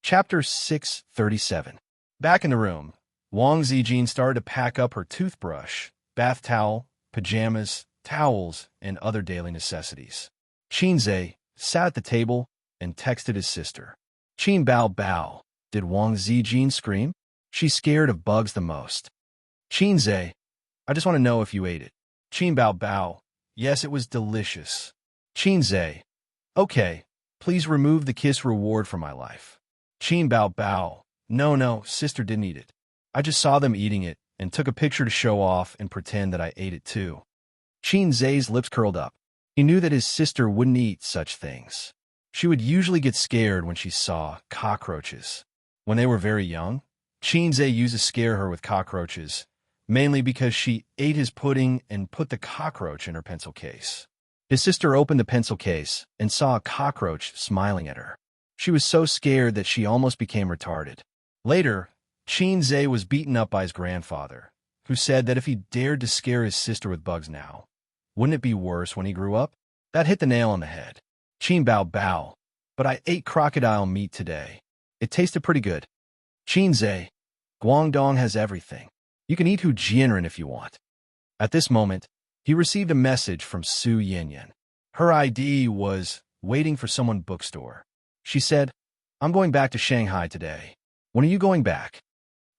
Chapter 637. Back in the room, Wang Zijin started to pack up her toothbrush, bath towel, pajamas, towels, and other daily necessities. Xianxia sat at the table and texted his sister. "Qin bao bao." Did Wang Zijin scream? She's scared of bugs the most. "Xianxia, I just want to know if you ate it." "Qin bao bao." "Yes, it was delicious." "Xianxia, okay, please remove the kiss reward from my life." "Qin bao bao." No, sister didn't eat it. I just saw them eating it and took a picture to show off and pretend that I ate it too." Xianxia's lips curled up. He knew that his sister wouldn't eat such things. She would usually get scared when she saw cockroaches. When they were very young, Xianxia used to scare her with cockroaches, mainly because she ate his pudding and put the cockroach in her pencil case. His sister opened the pencil case and saw a cockroach smiling at her. She was so scared that she almost became retarded. Later, Xianxia was beaten up by his grandfather, who said that if he dared to scare his sister with bugs now, wouldn't it be worse when he grew up? That hit the nail on the head. "Qin bao bao, but I ate crocodile meat today. It tasted pretty good." "Xianxia, Guangdong has everything. You can eat Hu Jianren if you want." At this moment, he received a message from Su Yanyan. Her ID was waiting for someone bookstore. She said, "I'm going back to Shanghai today. When are you going back?"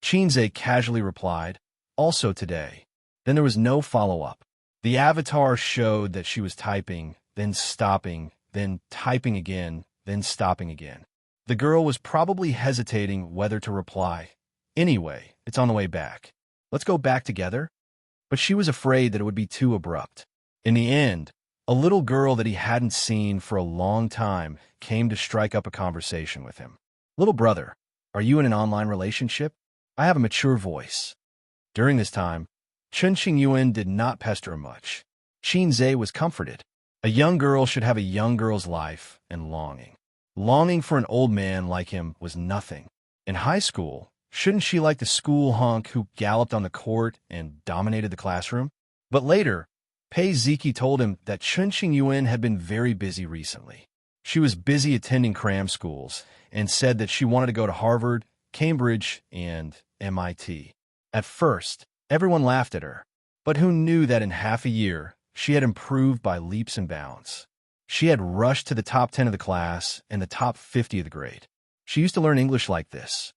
Xianxia casually replied, "Also today." Then there was no follow-up. The avatar showed that she was typing, then stopping, then typing again, then stopping again. The girl was probably hesitating whether to reply. "Anyway, it's on the way back. Let's go back together?" But she was afraid that it would be too abrupt. In the end, a little girl that he hadn't seen for a long time came to strike up a conversation with him. "Little brother, are you in an online relationship? I have a mature voice." During this time, Chen Xingyuan did not pester her much. Xianxia was comforted. A young girl should have a young girl's life and longing. Longing for an old man like him was nothing. In high school, shouldn't she like the school hunk who galloped on the court and dominated the classroom? But later, Pei Ziki told him that Chen Xingyuan had been very busy recently. She was busy attending cram schools and said that she wanted to go to Harvard, Cambridge, and MIT. At first, everyone laughed at her, but who knew that in half a year, she had improved by leaps and bounds. She had rushed to the top 10 of the class and the top 50 of the grade. She used to learn English like this.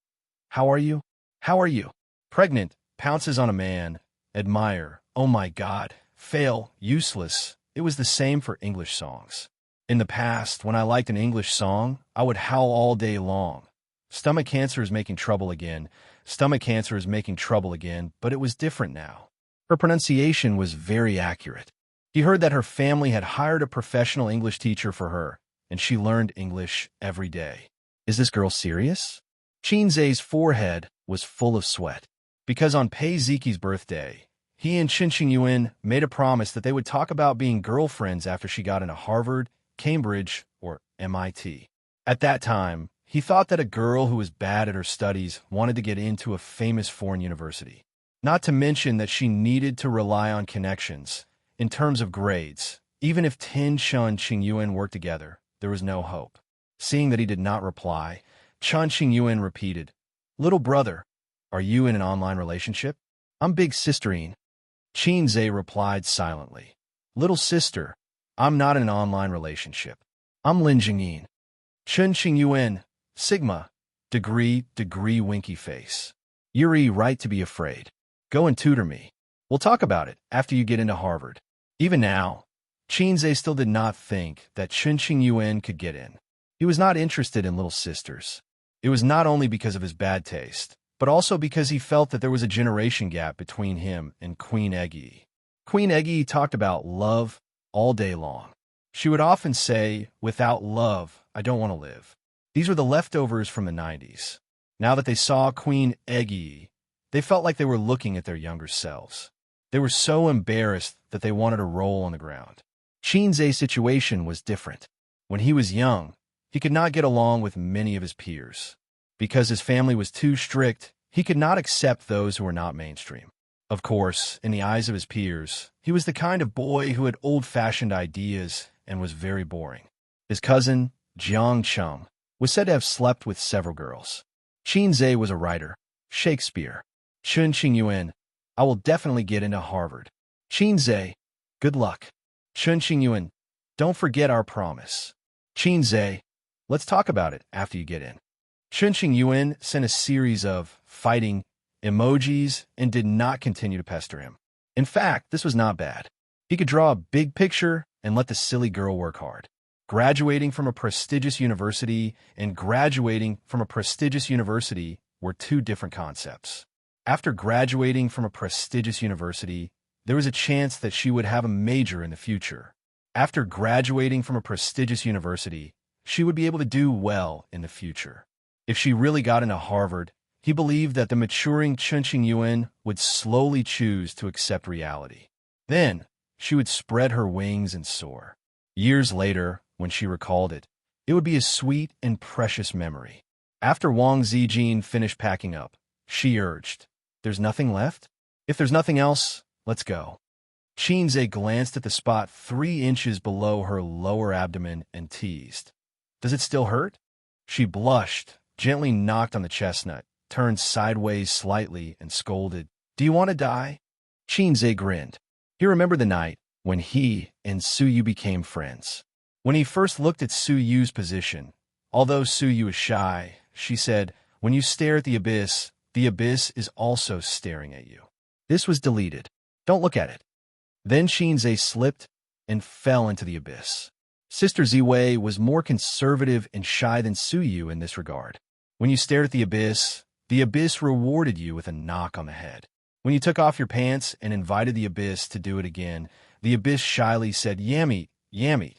"How are you? How are you?" Pregnant, pounces on a man, admire, "Oh my God," fail, useless. It was the same for English songs. In the past, when I liked an English song, I would howl all day long. Stomach cancer is making trouble again. Stomach cancer is making trouble again, but it was different now. Her pronunciation was very accurate. He heard that her family had hired a professional English teacher for her, and she learned English every day. Is this girl serious? Xianxia's forehead was full of sweat, because on Pei Ziki's birthday, he and Chen Xingyuan made a promise that they would talk about being girlfriends after she got into Harvard, Cambridge, or MIT. At that time, he thought that a girl who was bad at her studies wanted to get into a famous foreign university. Not to mention that she needed to rely on connections. In terms of grades, even if Tin Shun and Xingyuan worked together, there was no hope. Seeing that he did not reply, Chen Xingyuan repeated, "Little brother, are you in an online relationship?" "I'm big sisterine." Xianxia replied silently, "Little sister, I'm not in an online relationship. I'm Lin Jingyin." Chen Xingyuan, Sigma, degree, winky face. "You're right to be afraid. Go and tutor me. We'll talk about it after you get into Harvard." Even now, Xianxia still did not think that Chen Xingyuan could get in. He was not interested in little sisters. It was not only because of his bad taste, but also because he felt that there was a generation gap between him and Queen Eggy. Queen Eggy talked about love all day long. She would often say, "Without love, I don't want to live." These were the leftovers from the 90s. Now that they saw Queen Eggy, they felt like they were looking at their younger selves. They were so embarrassed that they wanted to roll on the ground. Xianxia's situation was different. When he was young, he could not get along with many of his peers. Because his family was too strict, he could not accept those who were not mainstream. Of course, in the eyes of his peers, he was the kind of boy who had old-fashioned ideas and was very boring. His cousin, Jiang Cheng, was said to have slept with several girls. Xianxia was a writer. Shakespeare. Chun Xingyuan, I will definitely get into Harvard. Xianxia, good luck. Chun Xingyuan, don't forget our promise. Xianxia, let's talk about it after you get in. Chun Xingyuan sent a series of fighting emojis and did not continue to pester him. In fact, this was not bad. He could draw a big picture and let the silly girl work hard. Graduating from a prestigious university and graduating from a prestigious university were two different concepts. After graduating from a prestigious university, there was a chance that she would have a major in the future. After graduating from a prestigious university, she would be able to do well in the future. If she really got into Harvard, he believed that the maturing Chun Xingyuan would slowly choose to accept reality. Then, she would spread her wings and soar. Years later, when she recalled it, it would be a sweet and precious memory. After Wang Zijin finished packing up, she urged, "There's nothing left? If there's nothing else, let's go." Xianxia glanced at the spot 3 inches below her lower abdomen and teased, "Does it still hurt?" She blushed, gently knocked on the chestnut, turned sideways slightly, and scolded, "Do you want to die?" Xianxia grinned. He remembered the night when he and Su Yu became friends. When he first looked at Su Yu's position, although Su Yu was shy, she said, "When you stare at the abyss is also staring at you." This was deleted. Don't look at it. Then Xianxia slipped and fell into the abyss. Sister Ziwei was more conservative and shy than Su Yu in this regard. When you stared at the abyss rewarded you with a knock on the head. When you took off your pants and invited the abyss to do it again, the abyss shyly said, "Yammy, yammy."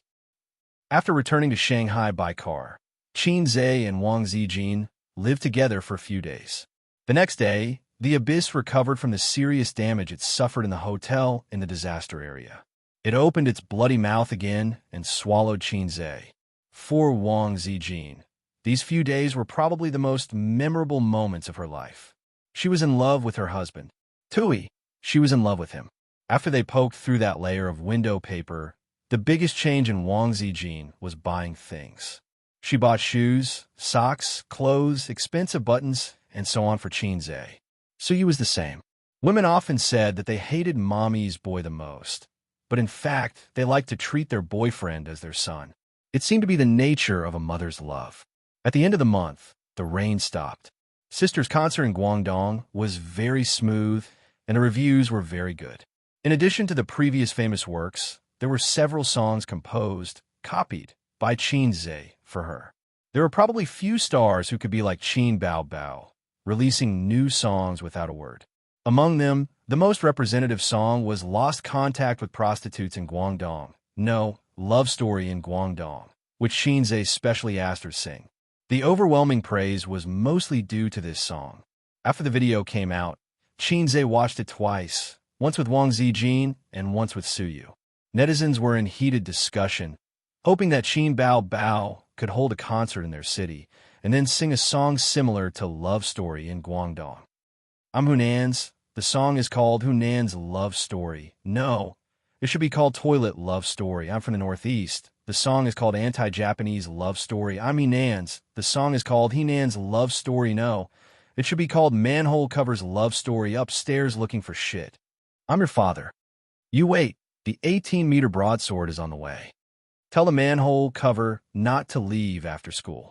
After returning to Shanghai by car, Xianxia and Wang Zijin lived together for a few days. The next day, the abyss recovered from the serious damage it suffered in the hotel in the disaster area. It opened its bloody mouth again and swallowed Xianxia. For Wang Zijin, these few days were probably the most memorable moments of her life. She was in love with her husband. Tui, she was in love with him. After they poked through that layer of window paper, the biggest change in Wang Zijin was buying things. She bought shoes, socks, clothes, expensive buttons, and so on for Xianxia. Su Yu was the same. Women often said that they hated mommy's boy the most, but in fact, they liked to treat their boyfriend as their son. It seemed to be the nature of a mother's love. At the end of the month, the rain stopped. Sister's concert in Guangdong was very smooth, and the reviews were very good. In addition to the previous famous works, there were several songs composed, copied, by Xianxia for her. There were probably few stars who could be like Qin Bao Bao, releasing new songs without a word. Among them, the most representative song was Lost Contact with Prostitutes in Guangdong. No, Love Story in Guangdong, which Xianxia specially asked her to sing. The overwhelming praise was mostly due to this song. After the video came out, Xianxia watched it twice, once with Wang Zijin and once with Su Yu. Netizens were in heated discussion, hoping that Qin Bao Bao could hold a concert in their city and then sing a song similar to Love Story in Guangdong. I'm Hunan's. The song is called Hunan's Love Story. No, it should be called Toilet Love Story. I'm from the Northeast. The song is called Anti-Japanese Love Story. I'm Henan's. The song is called Henan's Love Story. No, it should be called Manhole Covers Love Story. Upstairs looking for shit. I'm your father. You wait. The 18-meter broadsword is on the way. Tell the manhole cover not to leave after school.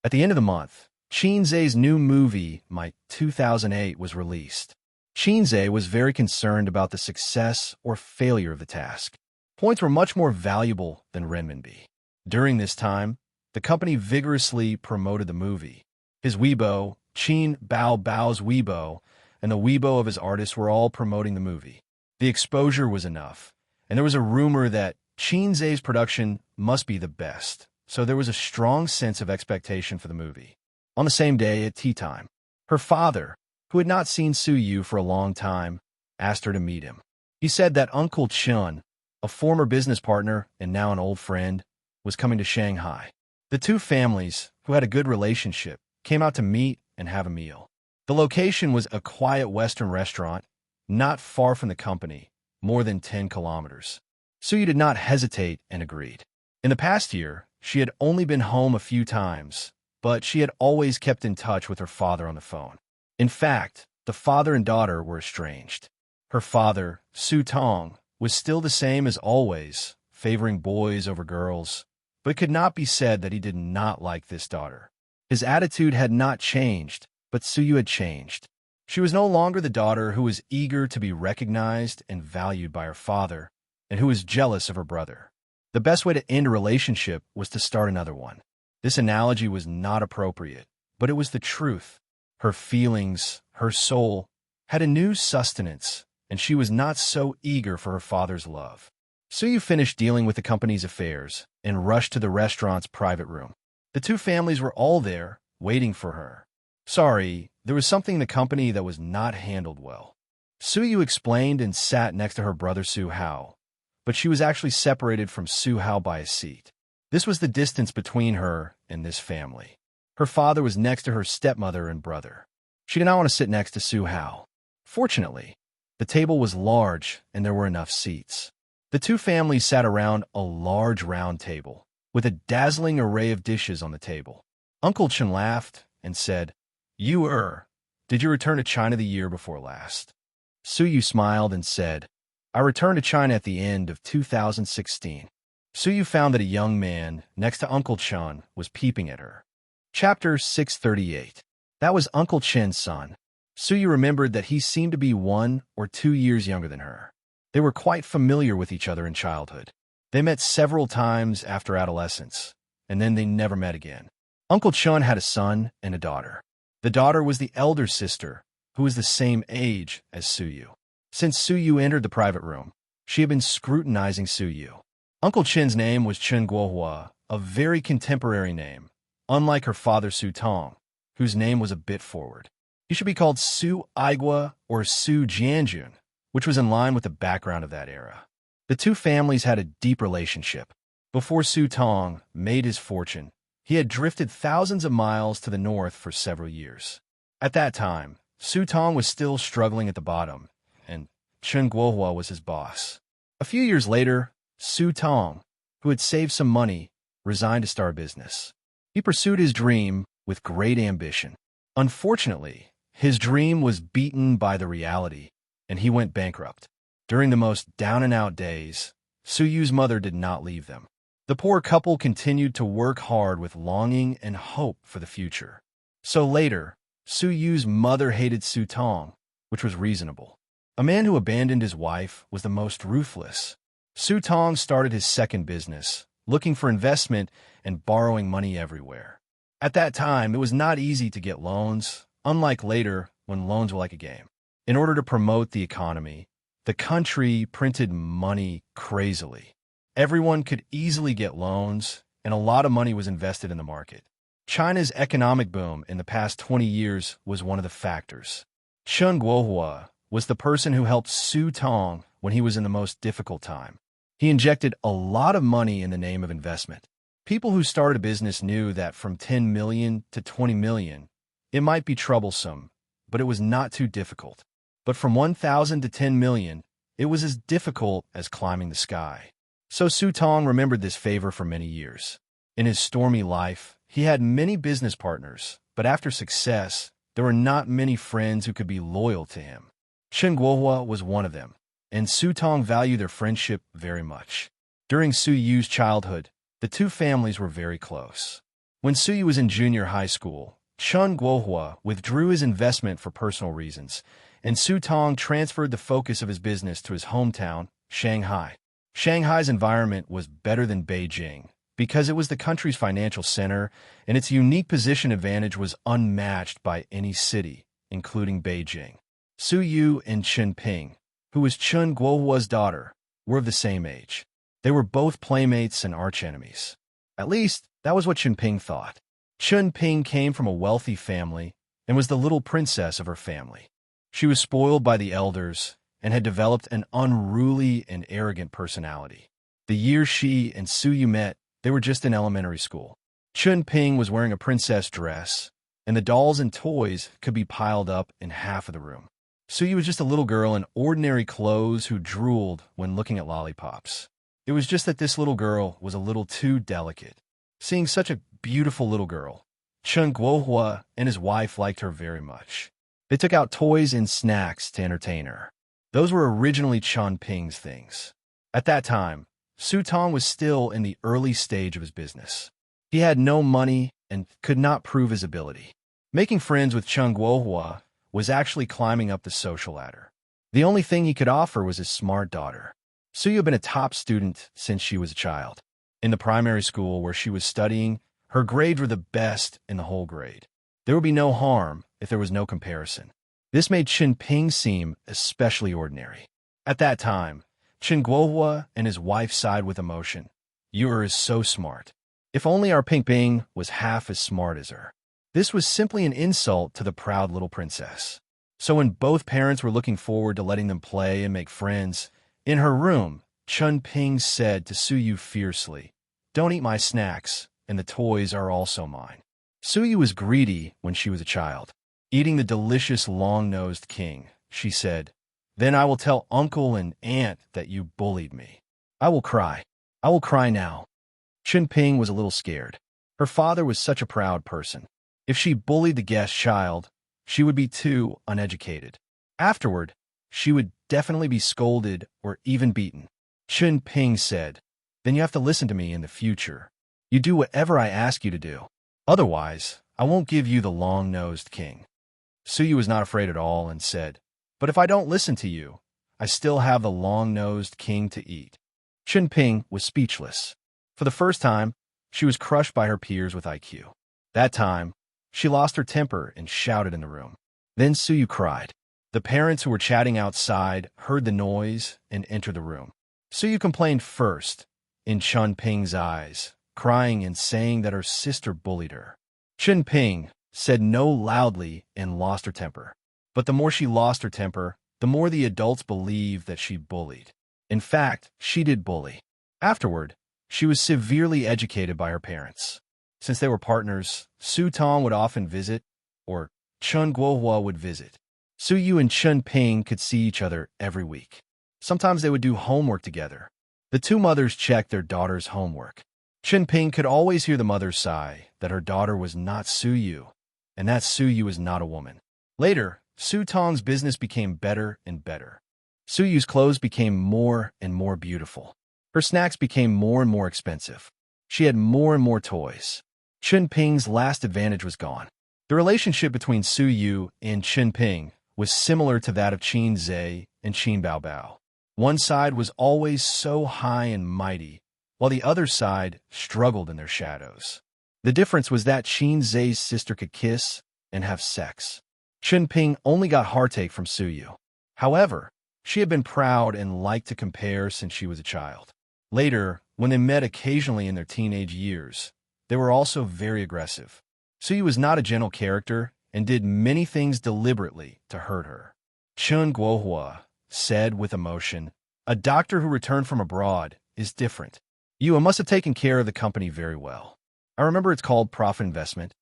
At the end of the month, Xianxia's new movie, My 2008, was released. Xianxia was very concerned about the success or failure of the task. Points were much more valuable than renminbi. During this time, the company vigorously promoted the movie. His Weibo, Qin Bao Bao's Weibo, and the Weibo of his artists were all promoting the movie. The exposure was enough, and there was a rumor that Xianxia's production must be the best, so there was a strong sense of expectation for the movie. On the same day at tea time, her father, who had not seen Su Yu for a long time, asked her to meet him. He said that Uncle Chun, a former business partner and now an old friend, was coming to Shanghai. The two families, who had a good relationship, came out to meet and have a meal. The location was a quiet Western restaurant, not far from the company, more than 10 kilometers. Su Yu did not hesitate and agreed. In the past year, she had only been home a few times, but she had always kept in touch with her father on the phone. In fact, the father and daughter were estranged. Her father, Su Tong, was still the same as always, favoring boys over girls, but it could not be said that he did not like this daughter. His attitude had not changed, but Suyu had changed. She was no longer the daughter who was eager to be recognized and valued by her father, and who was jealous of her brother. The best way to end a relationship was to start another one. This analogy was not appropriate, but it was the truth. Her feelings, her soul, had a new sustenance, and she was not so eager for her father's love. Suyu finished dealing with the company's affairs and rushed to the restaurant's private room. The two families were all there, waiting for her. Sorry, there was something in the company that was not handled well. Suyu explained and sat next to her brother Su Hao, but she was actually separated from Su Hao by a seat. This was the distance between her and this family. Her father was next to her stepmother and brother. She did not want to sit next to Su Hao. Fortunately, the table was large and there were enough seats. The two families sat around a large round table, with a dazzling array of dishes on the table. Uncle Chen laughed and said, Did you return to China the year before last? Suyu smiled and said, I returned to China at the end of 2016. Suyu found that a young man next to Uncle Chen was peeping at her. Chapter 638. That was Uncle Chen's son. Suyu remembered that he seemed to be 1 or 2 years younger than her. They were quite familiar with each other in childhood. They met several times after adolescence, and then they never met again. Uncle Chen had a son and a daughter. The daughter was the elder sister, who was the same age as Suyu. Since Suyu entered the private room, she had been scrutinizing Suyu. Uncle Chen's name was Chen Guohua, a very contemporary name, unlike her father Su Tong, whose name was a bit forward. He should be called Su Aigua or Su Jianjun, which was in line with the background of that era. The two families had a deep relationship. Before Su Tong made his fortune, he had drifted thousands of miles to the north for several years. At that time, Su Tong was still struggling at the bottom, and Chen Guohua was his boss. A few years later, Su Tong, who had saved some money, resigned to start a business. He pursued his dream with great ambition. Unfortunately, his dream was beaten by the reality, and he went bankrupt. During the most down-and-out days, Suyu's mother did not leave them. The poor couple continued to work hard with longing and hope for the future. So later, Suyu's mother hated Su Tong, which was reasonable. A man who abandoned his wife was the most ruthless. Su Tong started his second business, looking for investment and borrowing money everywhere. At that time, it was not easy to get loans, unlike later when loans were like a game. In order to promote the economy, the country printed money crazily. Everyone could easily get loans, and a lot of money was invested in the market. China's economic boom in the past 20 years was one of the factors. Chen Guohua was the person who helped Su Tong when he was in the most difficult time. He injected a lot of money in the name of investment. People who started a business knew that from 10 million to 20 million, it might be troublesome, but it was not too difficult. But from 1,000 to 10 million, it was as difficult as climbing the sky. So Su Tong remembered this favor for many years. In his stormy life, he had many business partners, but after success, there were not many friends who could be loyal to him. Chen Guohua was one of them, and Su Tong valued their friendship very much. During Su Yu's childhood, the two families were very close. When Su Yu was in junior high school, Chen Guohua withdrew his investment for personal reasons, and Su Tong transferred the focus of his business to his hometown, Shanghai. Shanghai's environment was better than Beijing because it was the country's financial center, and its unique position advantage was unmatched by any city, including Beijing. Su Yu and Chen Ping, who was Chen Guohua's daughter, were of the same age. They were both playmates and archenemies. At least, that was what Chen Ping thought. Chen Ping came from a wealthy family and was the little princess of her family. She was spoiled by the elders and had developed an unruly and arrogant personality. The year she and Su Yu met, they were just in elementary school. Chen Ping was wearing a princess dress, and the dolls and toys could be piled up in half of the room. Su Yu was just a little girl in ordinary clothes who drooled when looking at lollipops. It was just that this little girl was a little too delicate. Seeing such a beautiful little girl, Chen Guohua and his wife liked her very much. They took out toys and snacks to entertain her. Those were originally Chen Ping's things. At that time, Su Tong was still in the early stage of his business. He had no money and could not prove his ability. Making friends with Chen Guohua was actually climbing up the social ladder. The only thing he could offer was his smart daughter. Su had been a top student since she was a child. In the primary school where she was studying, her grades were the best in the whole grade. There would be no harm if there was no comparison. This made Chen Ping seem especially ordinary. At that time, Chen Guohua and his wife sighed with emotion. You are so smart. If only our Ping Ping was half as smart as her. This was simply an insult to the proud little princess. So when both parents were looking forward to letting them play and make friends, in her room, Chen Ping said to Su Yu fiercely, "Don't eat my snacks, and the toys are also mine." Su Yu was greedy when she was a child. Eating the delicious long-nosed king, she said, "Then I will tell uncle and aunt that you bullied me. I will cry. I will cry now." Chen Ping was a little scared. Her father was such a proud person. If she bullied the guest child, she would be too uneducated. Afterward, she would definitely be scolded or even beaten. Chen Ping said, "Then you have to listen to me in the future. You do whatever I ask you to do. Otherwise, I won't give you the long-nosed king." Su Yu was not afraid at all and said, "But if I don't listen to you, I still have the long-nosed king to eat." Chen Ping was speechless. For the first time, she was crushed by her peers with IQ. That time, she lost her temper and shouted in the room. Then Su Yu cried. The parents who were chatting outside heard the noise and entered the room. Su Yu complained first, in Chen Ping's eyes, crying and saying that her sister bullied her. Chen Ping said no loudly and lost her temper. But the more she lost her temper, the more the adults believed that she bullied. In fact, she did bully. Afterward, she was severely educated by her parents. Since they were partners, Su Tong would often visit, or Chen Guohua would visit. Su Yu and Chen Ping could see each other every week. Sometimes they would do homework together. The two mothers checked their daughter's homework. Chen Ping could always hear the mother sigh that her daughter was not Su Yu, and that Su Yu was not a woman. Later, Su Tong's business became better and better. Su Yu's clothes became more and more beautiful. Her snacks became more and more expensive. She had more and more toys. Chen Ping's last advantage was gone. The relationship between Su Yu and Chen Ping was similar to that of Qin Zhe and Qin Baobao. One side was always so high and mighty, while the other side struggled in their shadows. The difference was that Qin Zhe's sister could kiss and have sex. Chen Ping only got heartache from Su Yu. However, she had been proud and liked to compare since she was a child. Later, when they met occasionally in their teenage years, they were also very aggressive. Su Yu was not a gentle character and did many things deliberately to hurt her. Chen Guohua said with emotion, "A doctor who returned from abroad is different. You must have taken care of the company very well. I remember it's called profit investment,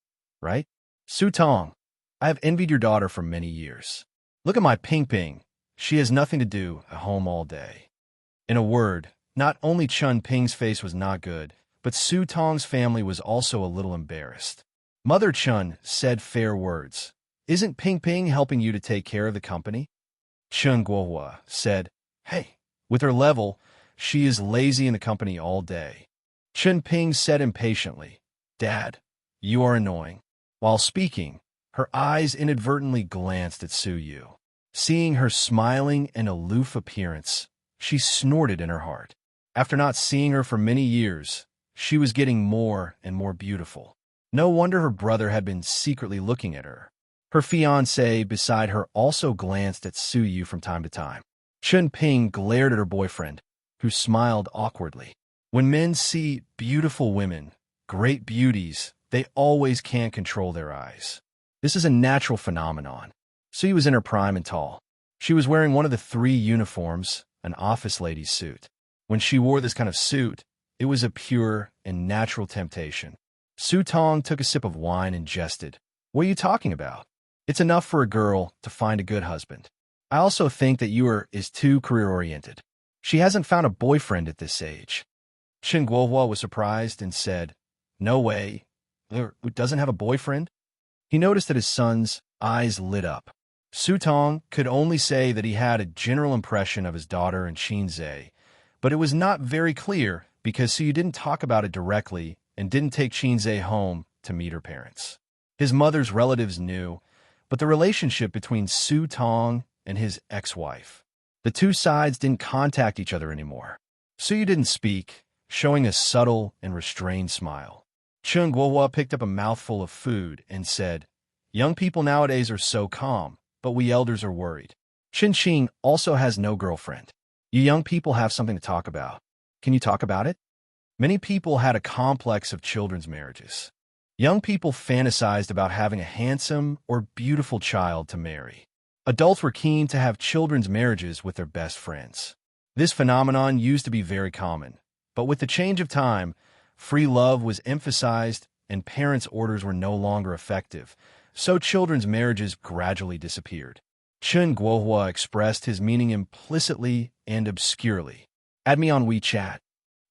right? Su Tong, I have envied your daughter for many years. Look at my Ping Ping. She has nothing to do at home all day." In a word, not only Chen Ping's face was not good, but Su Tong's family was also a little embarrassed. Mother Chen said fair words. "Isn't Ping Ping helping you to take care of the company?" Chen Guohua said, "Hey, with her level, she is lazy in the company all day." Chen Ping said impatiently, "Dad, you are annoying." While speaking, her eyes inadvertently glanced at Su Yu. Seeing her smiling and aloof appearance, she snorted in her heart. After not seeing her for many years, she was getting more and more beautiful. No wonder her brother had been secretly looking at her. Her fiancé beside her also glanced at Su Yu from time to time. Chen Ping glared at her boyfriend, who smiled awkwardly. When men see beautiful women, great beauties, they always can't control their eyes. This is a natural phenomenon. Su Yu was in her prime and tall. She was wearing one of the 3 uniforms, an office lady's suit. When she wore this kind of suit, it was a pure and natural temptation. Su Tong took a sip of wine and jested. "What are you talking about? It's enough for a girl to find a good husband. I also think that is too career-oriented. She hasn't found a boyfriend at this age." Chen Guohua was surprised and said, "No way. or doesn't have a boyfriend? He noticed that his son's eyes lit up. Su Tong could only say that he had a general impression of his daughter and Xianxia, but it was not very clear because Su didn't talk about it directly and didn't take Xianxia home to meet her parents. His mother's relatives knew, but the relationship between Su Tong and his ex-wife. The two sides didn't contact each other anymore. Su didn't speak, showing a subtle and restrained smile. Chen Guohua picked up a mouthful of food and said, "Young people nowadays are so calm, but we elders are worried. Chen Xing also has no girlfriend. You young people have something to talk about. Can you talk about it?" Many people had a complex of children's marriages. Young people fantasized about having a handsome or beautiful child to marry. Adults were keen to have children's marriages with their best friends. This phenomenon used to be very common, but with the change of time, free love was emphasized and parents' orders were no longer effective, so children's marriages gradually disappeared. Chen Guohua expressed his meaning implicitly and obscurely. "Add me on WeChat."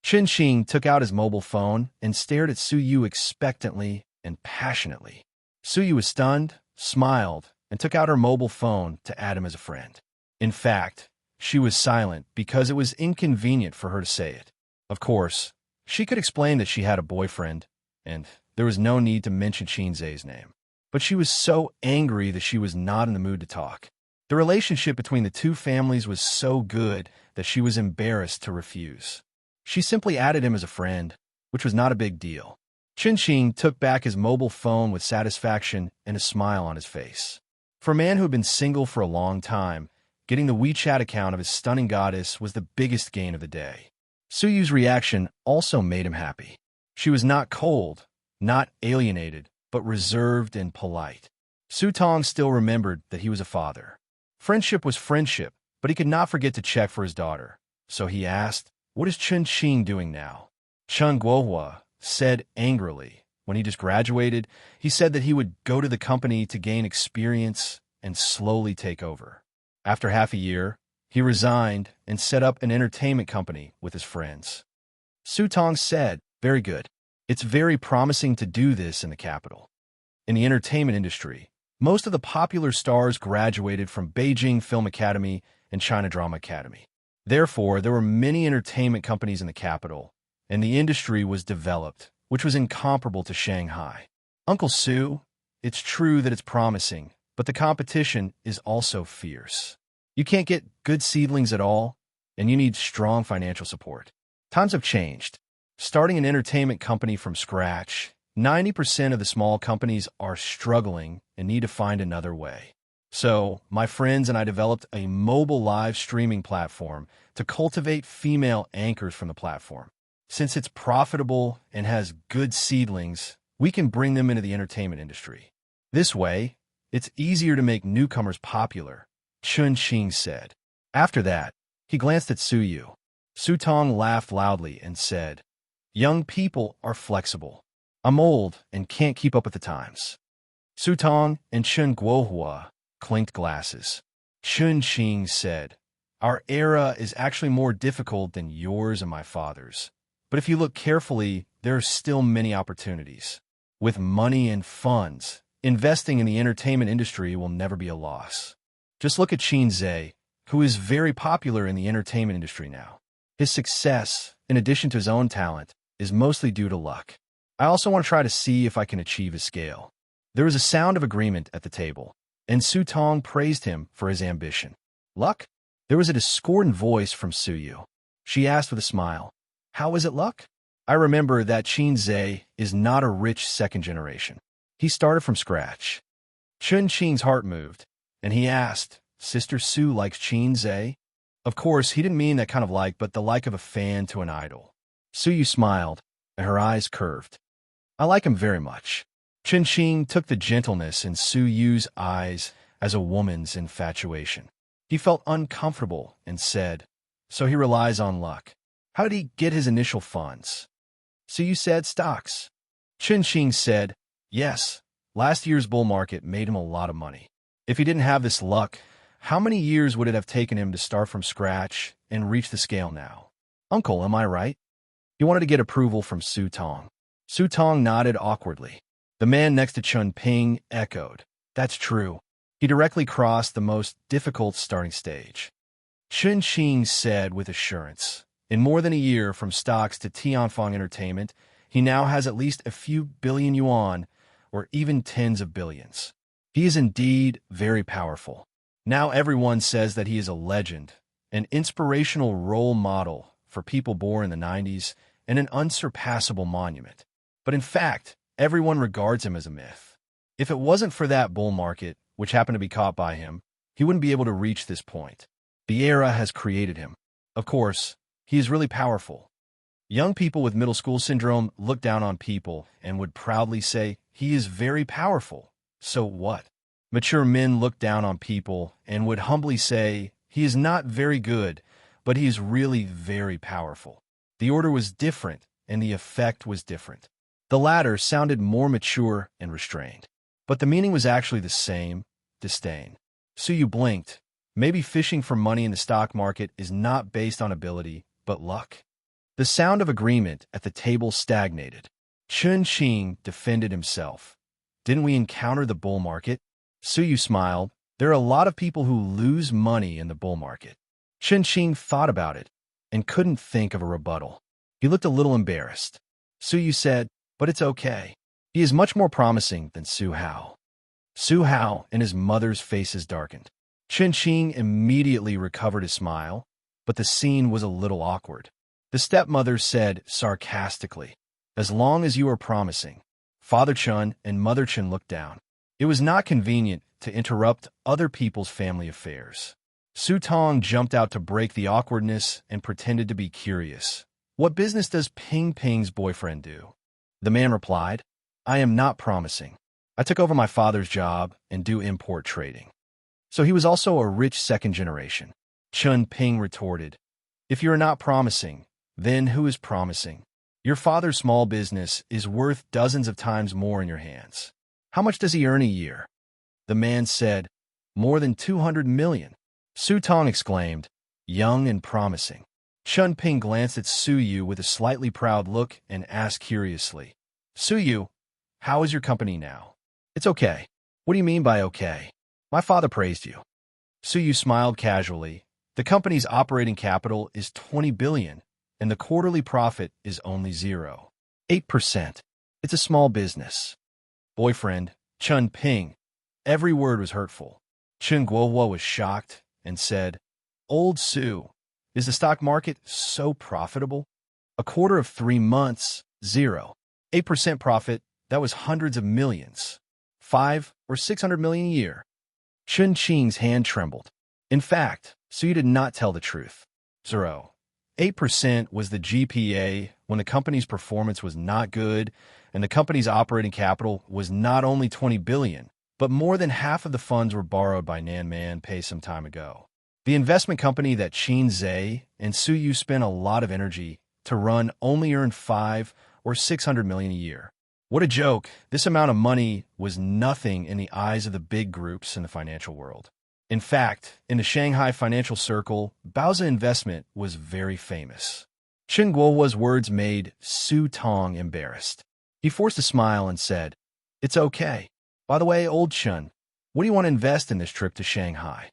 Chen Xing took out his mobile phone and stared at Su Yu expectantly and passionately. Su Yu was stunned, smiled, and took out her mobile phone to add him as a friend. In fact, she was silent because it was inconvenient for her to say it. Of course, she could explain that she had a boyfriend, and there was no need to mention Xianxia's name. But she was so angry that she was not in the mood to talk. The relationship between the two families was so good that she was embarrassed to refuse. She simply added him as a friend, which was not a big deal. Chen Xing took back his mobile phone with satisfaction and a smile on his face. For a man who had been single for a long time, getting the WeChat account of his stunning goddess was the biggest gain of the day. Su Yu's reaction also made him happy. She was not cold, not alienated, but reserved and polite. Su Tong still remembered that he was a father. Friendship was friendship, but he could not forget to check for his daughter. So he asked, "What is Chen Xing doing now?" Chen Guohua said angrily, when he just graduated, he said that he would go to the company to gain experience and slowly take over. After half a year, he resigned and set up an entertainment company with his friends. Su Tong said, "Very good. It's very promising to do this in the capital." In the entertainment industry, most of the popular stars graduated from Beijing Film Academy and China Drama Academy. Therefore, there were many entertainment companies in the capital, and the industry was developed, which was incomparable to Shanghai. "Uncle Su, it's true that it's promising, but the competition is also fierce. You can't get good seedlings at all, and you need strong financial support. Times have changed. Starting an entertainment company from scratch, 90% of the small companies are struggling and need to find another way. So, my friends and I developed a mobile live streaming platform to cultivate female anchors from the platform. Since it's profitable and has good seedlings, we can bring them into the entertainment industry. This way, it's easier to make newcomers popular," Chen Xing said. After that, he glanced at Su Yu. Su Tong laughed loudly and said, "Young people are flexible. I'm old and can't keep up with the times." Su Tong and Chen Guohua clinked glasses. Chen Xing said, "Our era is actually more difficult than yours and my father's. But if you look carefully, there are still many opportunities. With money and funds, investing in the entertainment industry will never be a loss. Just look at Xianxia, who is very popular in the entertainment industry now. His success, in addition to his own talent, is mostly due to luck. I also want to try to see if I can achieve his scale." There was a sound of agreement at the table, and Su Tong praised him for his ambition. "Luck?" There was a discordant voice from Su Yu. She asked with a smile, "How is it luck?" "I remember that Xianxia is not a rich second generation. He started from scratch." Chen Qing's heart moved, and he asked, "Sister Su likes Xianxia?" Of course, he didn't mean that kind of like, but the like of a fan to an idol. Su Yu smiled, and her eyes curved. "I like him very much." Chen Qing took the gentleness in Su Yu's eyes as a woman's infatuation. He felt uncomfortable and said, "So he relies on luck. How did he get his initial funds?" Su Yu said, "Stocks." Chen Qing said, "Yes, last year's bull market made him a lot of money. If he didn't have this luck, how many years would it have taken him to start from scratch and reach the scale now?" "Uncle, am I right?" He wanted to get approval from Su Tong. Su Tong nodded awkwardly. The man next to Chun Ping echoed. That's true. He directly crossed the most difficult starting stage. Chun Qing said with assurance. In more than a year from stocks to Tianfeng Entertainment, he now has at least a few billion yuan, or even tens of billions. He is indeed very powerful. Now everyone says that he is a legend, an inspirational role model for people born in the 90s, and an unsurpassable monument. But in fact, everyone regards him as a myth. If it wasn't for that bull market, which happened to be caught by him, he wouldn't be able to reach this point. The era has created him. Of course, he is really powerful. Young people with middle school syndrome look down on people and would proudly say, he is very powerful. So what? Mature men look down on people and would humbly say, he is not very good, but he is really very powerful. The order was different, and the effect was different. The latter sounded more mature and restrained. But the meaning was actually the same, disdain. Suyu blinked. Maybe fishing for money in the stock market is not based on ability, but luck. The sound of agreement at the table stagnated. Chun Qing defended himself. Didn't we encounter the bull market? Suyu smiled. There are a lot of people who lose money in the bull market. Chun Qing thought about it and couldn't think of a rebuttal. He looked a little embarrassed. Suyu said, but it's okay. He is much more promising than Su Hao. Su Hao and his mother's faces darkened. Chun Qing immediately recovered his smile, but the scene was a little awkward. The stepmother said sarcastically, as long as you are promising. Father Chun and Mother Chun looked down. It was not convenient to interrupt other people's family affairs. Su Tong jumped out to break the awkwardness and pretended to be curious. What business does Ping Ping's boyfriend do? The man replied, I am not promising. I took over my father's job and do import trading. So he was also a rich second generation. Chun Ping retorted, if you are not promising, then who is promising? Your father's small business is worth dozens of times more in your hands. How much does he earn a year? The man said, more than 200 million. Su Tong exclaimed, young and promising. Chun Ping glanced at Suyu with a slightly proud look and asked curiously, Suyu, how is your company now? It's okay. What do you mean by okay? My father praised you. Suyu smiled casually. The company's operating capital is 20 billion, and the quarterly profit is only 0.8%. It's a small business. Boyfriend, Chun Ping. Every word was hurtful. Chun Guohua was shocked and said, Old Su, is the stock market so profitable? A quarter of 3 months, 0.8% profit, that was hundreds of millions. 5 or 600 million a year. Chun Qing's hand trembled. In fact, Su did not tell the truth. 0.8% was the GPA when the company's performance was not good, and the company's operating capital was not only 20 billion, but more than half of the funds were borrowed by Nanman Pay some time ago. The investment company that Qin Zhe and Suyu spent a lot of energy to run only earned 5 or 600 million a year. What a joke. This amount of money was nothing in the eyes of the big groups in the financial world. In fact, in the Shanghai financial circle, Baozi Investment was very famous. Chen Guohua's words made Su Tong embarrassed. He forced a smile and said, It's okay. By the way, old Chun, what do you want to invest in this trip to Shanghai?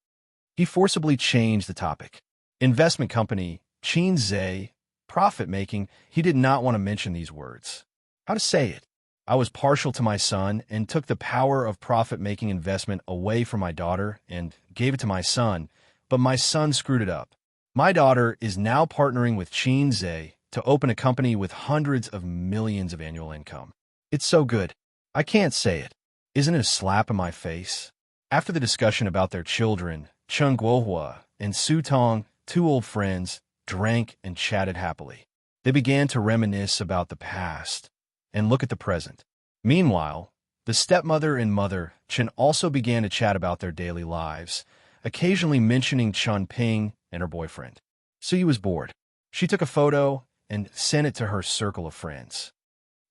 He forcibly changed the topic. Investment company, Qin Zhe, profit-making, he did not want to mention these words. How to say it? I was partial to my son and took the power of profit-making investment away from my daughter and gave it to my son, but my son screwed it up. My daughter is now partnering with Qin Zhe to open a company with hundreds of millions of annual income. It's so good. I can't say it. Isn't it a slap in my face? After the discussion about their children, Chun Guohua and Su Tong, 2 old friends, drank and chatted happily. They began to reminisce about the past and look at the present. Meanwhile, the stepmother and mother, Chen, also began to chat about their daily lives, occasionally mentioning Chun Ping and her boyfriend. Suyu was bored. She took a photo and sent it to her circle of friends.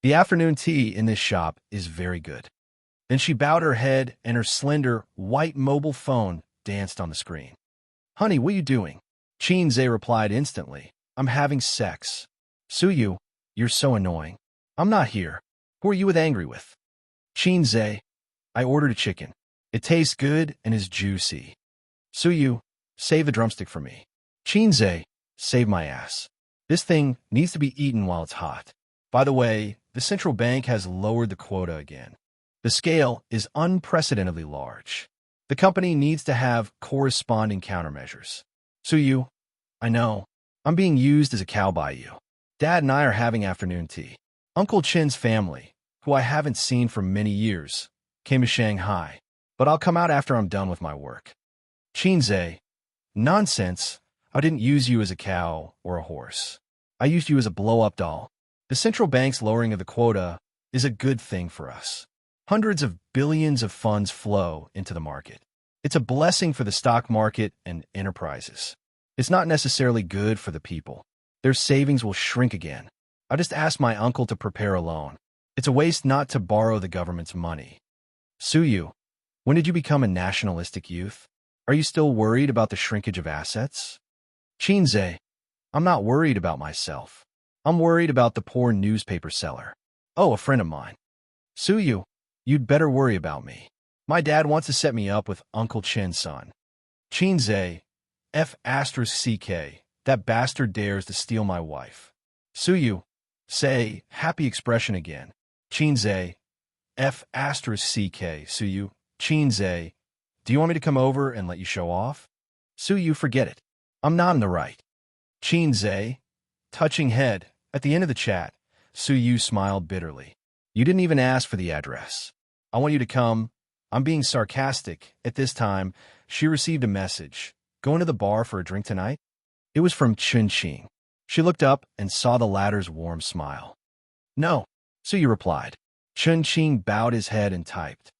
The afternoon tea in this shop is very good. Then she bowed her head and her slender, white mobile phone danced on the screen. Honey, what are you doing? Qin Zhe replied instantly. I'm having sex. Suyu, you're so annoying. I'm not here. Who are you angry with? Xianxia, I ordered a chicken. It tastes good and is juicy. Suyu, save the drumstick for me. Xianxia, save my ass. This thing needs to be eaten while it's hot. By the way, the central bank has lowered the quota again. The scale is unprecedentedly large. The company needs to have corresponding countermeasures. Suyu, I know. I'm being used as a cow by you. Dad and I are having afternoon tea. Uncle Chin's family, who I haven't seen for many years, came to Shanghai, but I'll come out after I'm done with my work. Xianxia, nonsense. I didn't use you as a cow or a horse. I used you as a blow-up doll. The central bank's lowering of the quota is a good thing for us. Hundreds of billions of funds flow into the market. It's a blessing for the stock market and enterprises. It's not necessarily good for the people. Their savings will shrink again. I just asked my uncle to prepare a loan. It's a waste not to borrow the government's money. Suyu, when did you become a nationalistic youth? Are you still worried about the shrinkage of assets? Xianxia, I'm not worried about myself. I'm worried about the poor newspaper seller. Oh, a friend of mine. Suyu, you'd better worry about me. My dad wants to set me up with Uncle Chin's son. Xianxia, F***, that bastard dares to steal my wife. Suyu, say, happy expression again. Xianxia, F***, Suyu, Xianxia, do you want me to come over and let you show off? Suyu, forget it. I'm not in the right. Xianxia, touching head. At the end of the chat, Suyu smiled bitterly. You didn't even ask for the address. I want you to come. I'm being sarcastic. At this time, she received a message. Going to the bar for a drink tonight? It was from Chun-Ching. She looked up and saw the latter's warm smile. No, Suyu replied. Chun-Ching bowed his head and typed.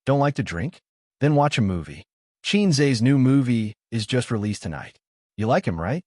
Don't like to drink? Then watch a movie. Xianxia's new movie is just released tonight. You like him, right?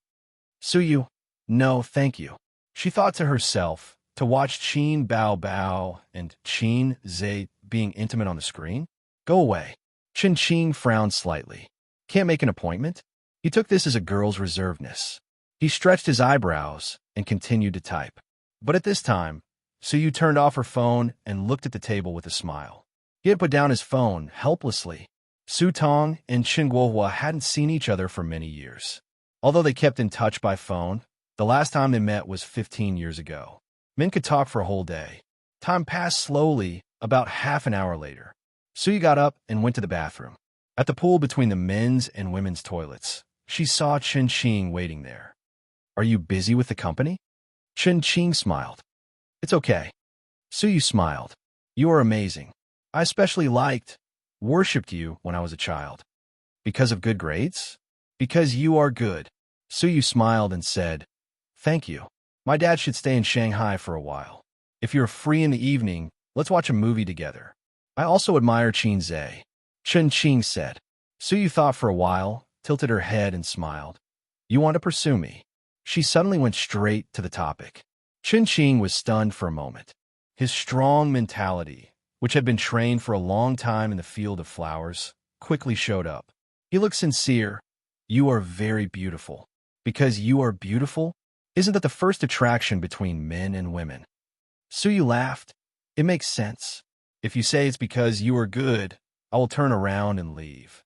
Suyu, no, thank you. She thought to herself, to watch Qin Bao Bao and Qin Zhe being intimate on the screen? Go away. Chun-Ching frowned slightly. Can't make an appointment? He took this as a girl's reservedness. He stretched his eyebrows and continued to type. But at this time, Suyu turned off her phone and looked at the table with a smile. He had put down his phone helplessly. Su Tong and Qin Guohua hadn't seen each other for many years. Although they kept in touch by phone, the last time they met was 15 years ago. Men could talk for a whole day. Time passed slowly. About half an hour later, Suyu got up and went to the bathroom. At the pool between the men's and women's toilets, she saw Chun-Ching waiting there. Are you busy with the company? Chun-Ching smiled. It's okay. Suyu smiled. You are amazing. I especially worshipped you when I was a child. Because of good grades? Because you are good. Suyu smiled and said, Thank you. My dad should stay in Shanghai for a while. If you're free in the evening, let's watch a movie together. I also admire Xianxia. Chun-Ching said. Suyu thought for a while, tilted her head and smiled. You want to pursue me? She suddenly went straight to the topic. Chun-Ching was stunned for a moment. His strong mentality, which had been trained for a long time in the field of flowers, quickly showed up. He looked sincere. You are very beautiful. Because you are beautiful? Isn't that the first attraction between men and women? Suyu laughed. It makes sense. If you say it's because you are good, I will turn around and leave.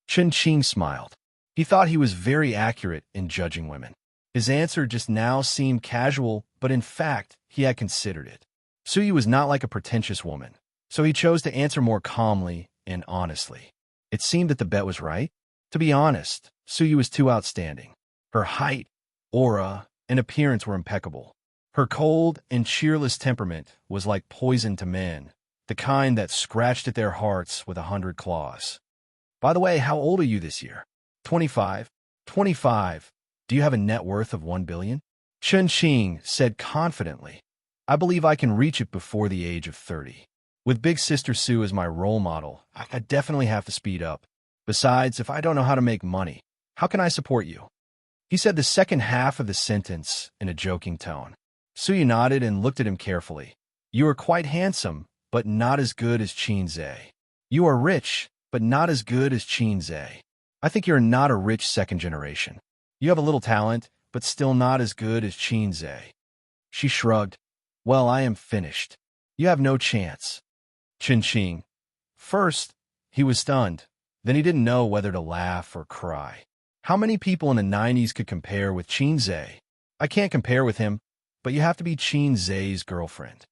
Chun-Ching smiled. He thought he was very accurate in judging women. His answer just now seemed casual, but in fact, he had considered it. Suyu was not like a pretentious woman, so he chose to answer more calmly and honestly. It seemed that the bet was right. To be honest, Suyu was too outstanding. Her height, aura, and appearance were impeccable. Her cold and cheerless temperament was like poison to men, the kind that scratched at their hearts with 100 claws. By the way, how old are you this year? 25. 25. Do you have a net worth of 1 billion? Chun-Ching said confidently. I believe I can reach it before the age of 30. With Big Sister Sue as my role model, I definitely have to speed up. Besides, if I don't know how to make money, how can I support you? He said the second half of the sentence in a joking tone. Suyu nodded and looked at him carefully. You are quite handsome, but not as good as Xianxia. You are rich, but not as good as Xianxia. I think you're not a rich second generation. You have a little talent, but still not as good as Xianxia. She shrugged. Well, I am finished. You have no chance. Ching. First, he was stunned. Then he didn't know whether to laugh or cry. How many people in the 90s could compare with Xianxia? I can't compare with him, but you have to be Xianxia's girlfriend.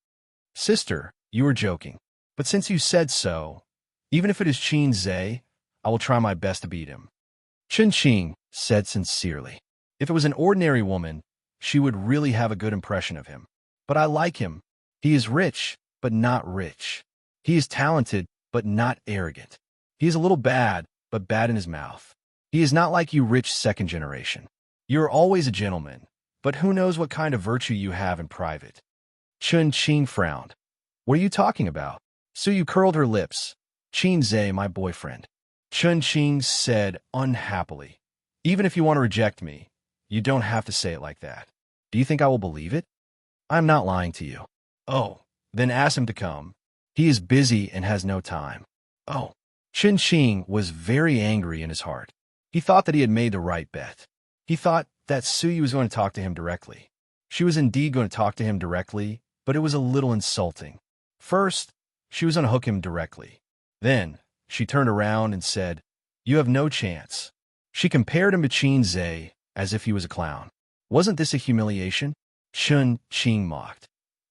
Sister, you were joking. But since you said so, even if it is Xianxia, I will try my best to beat him. Ching said sincerely. If it was an ordinary woman, she would really have a good impression of him. But I like him. He is rich, but not rich. He is talented, but not arrogant. He is a little bad, but bad in his mouth. He is not like you rich second generation. You are always a gentleman, but who knows what kind of virtue you have in private. Ching frowned. What are you talking about? Suyu curled her lips. Xianxia, my boyfriend. Ching said unhappily. Even if you want to reject me, you don't have to say it like that. Do you think I will believe it? I'm not lying to you. Oh, then ask him to come. He is busy and has no time. Oh. Ching was very angry in his heart. He thought that he had made the right bet. He thought that Suyu was going to talk to him directly. She was indeed going to talk to him directly, but it was a little insulting. First, she was going to hook him directly. Then, she turned around and said, "You have no chance." She compared him to Xianxia as if he was a clown. Wasn't this a humiliation? Ching mocked.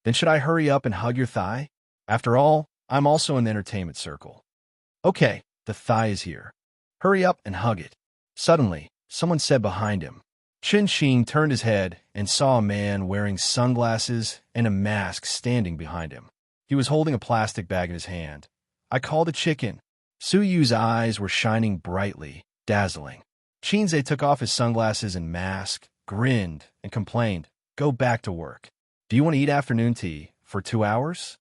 Then should I hurry up and hug your thigh? After all, I'm also in the entertainment circle. Okay, the thigh is here. Hurry up and hug it. Suddenly, someone said behind him. Ching turned his head and saw a man wearing sunglasses and a mask standing behind him. He was holding a plastic bag in his hand. I called a chicken. Suyu's eyes were shining brightly, dazzling. Xianxia took off his sunglasses and mask, grinned, and complained, "Go back to work. Do you want to eat afternoon tea for 2 hours?"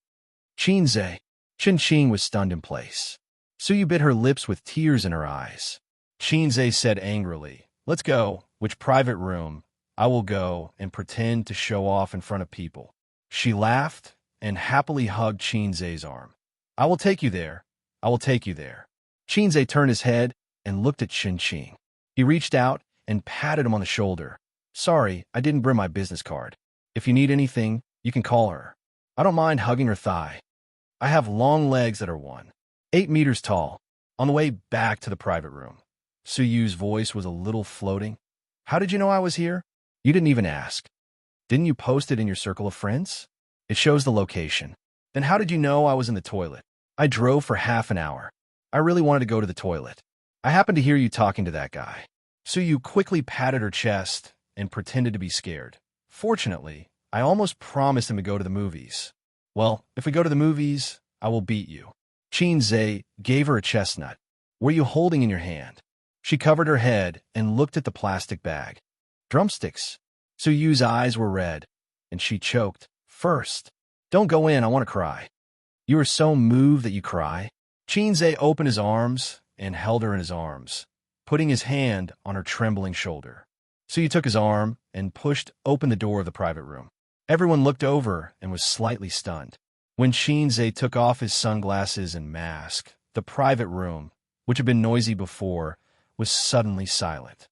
Xianxia. Ching was stunned in place. Suyu bit her lips with tears in her eyes. Xianxia said angrily, "Let's go. Which private room? I will go and pretend to show off in front of people." She laughed and happily hugged Xianxia's arm. "I will take you there. I will take you there." Xianxia turned his head and looked at Ching. He reached out and patted him on the shoulder. "Sorry, I didn't bring my business card. If you need anything, you can call her. I don't mind hugging her thigh. I have long legs that are 8 meters tall." On the way back to the private room, Suyu's voice was a little floating. "How did you know I was here? You didn't even ask. Didn't you post it in your circle of friends? It shows the location. Then how did you know I was in the toilet? I drove for half an hour. I really wanted to go to the toilet. I happened to hear you talking to that guy." Suyu quickly patted her chest and pretended to be scared. "Fortunately, I almost promised him to go to the movies." "Well, if we go to the movies, I will beat you." Xianxia gave her a chestnut. "What are you holding in your hand?" She covered her head and looked at the plastic bag. "Drumsticks." Suyu's eyes were red, and she choked. "First, don't go in, I want to cry." "You are so moved that you cry?" Xianxia opened his arms and held her in his arms, putting his hand on her trembling shoulder. Suyu took his arm and pushed open the door of the private room. Everyone looked over and was slightly stunned. When Xianxia took off his sunglasses and mask, the private room, which had been noisy before, was suddenly silent.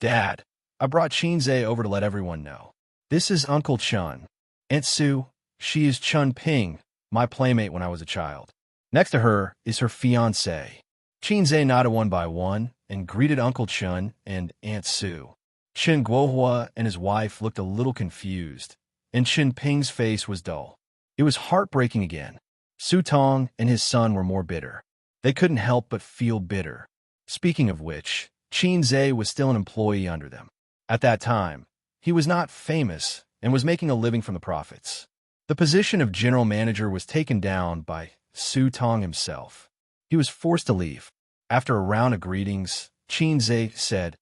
"Dad, I brought Xianxia over to let everyone know. This is Uncle Chun. Aunt Sue, she is Chun Ping, my playmate when I was a child. Next to her is her fiancé." Xianxia nodded one by one and greeted Uncle Chun and Aunt Sue. Chen Guohua and his wife looked a little confused, and Chen Ping's face was dull. It was heartbreaking again. Su Tong and his son were more bitter. They couldn't help but feel bitter. Speaking of which, Xianxia was still an employee under them. At that time, he was not famous and was making a living from the profits. The position of general manager was taken down by Su Tong himself. He was forced to leave. After a round of greetings, Xianxia said,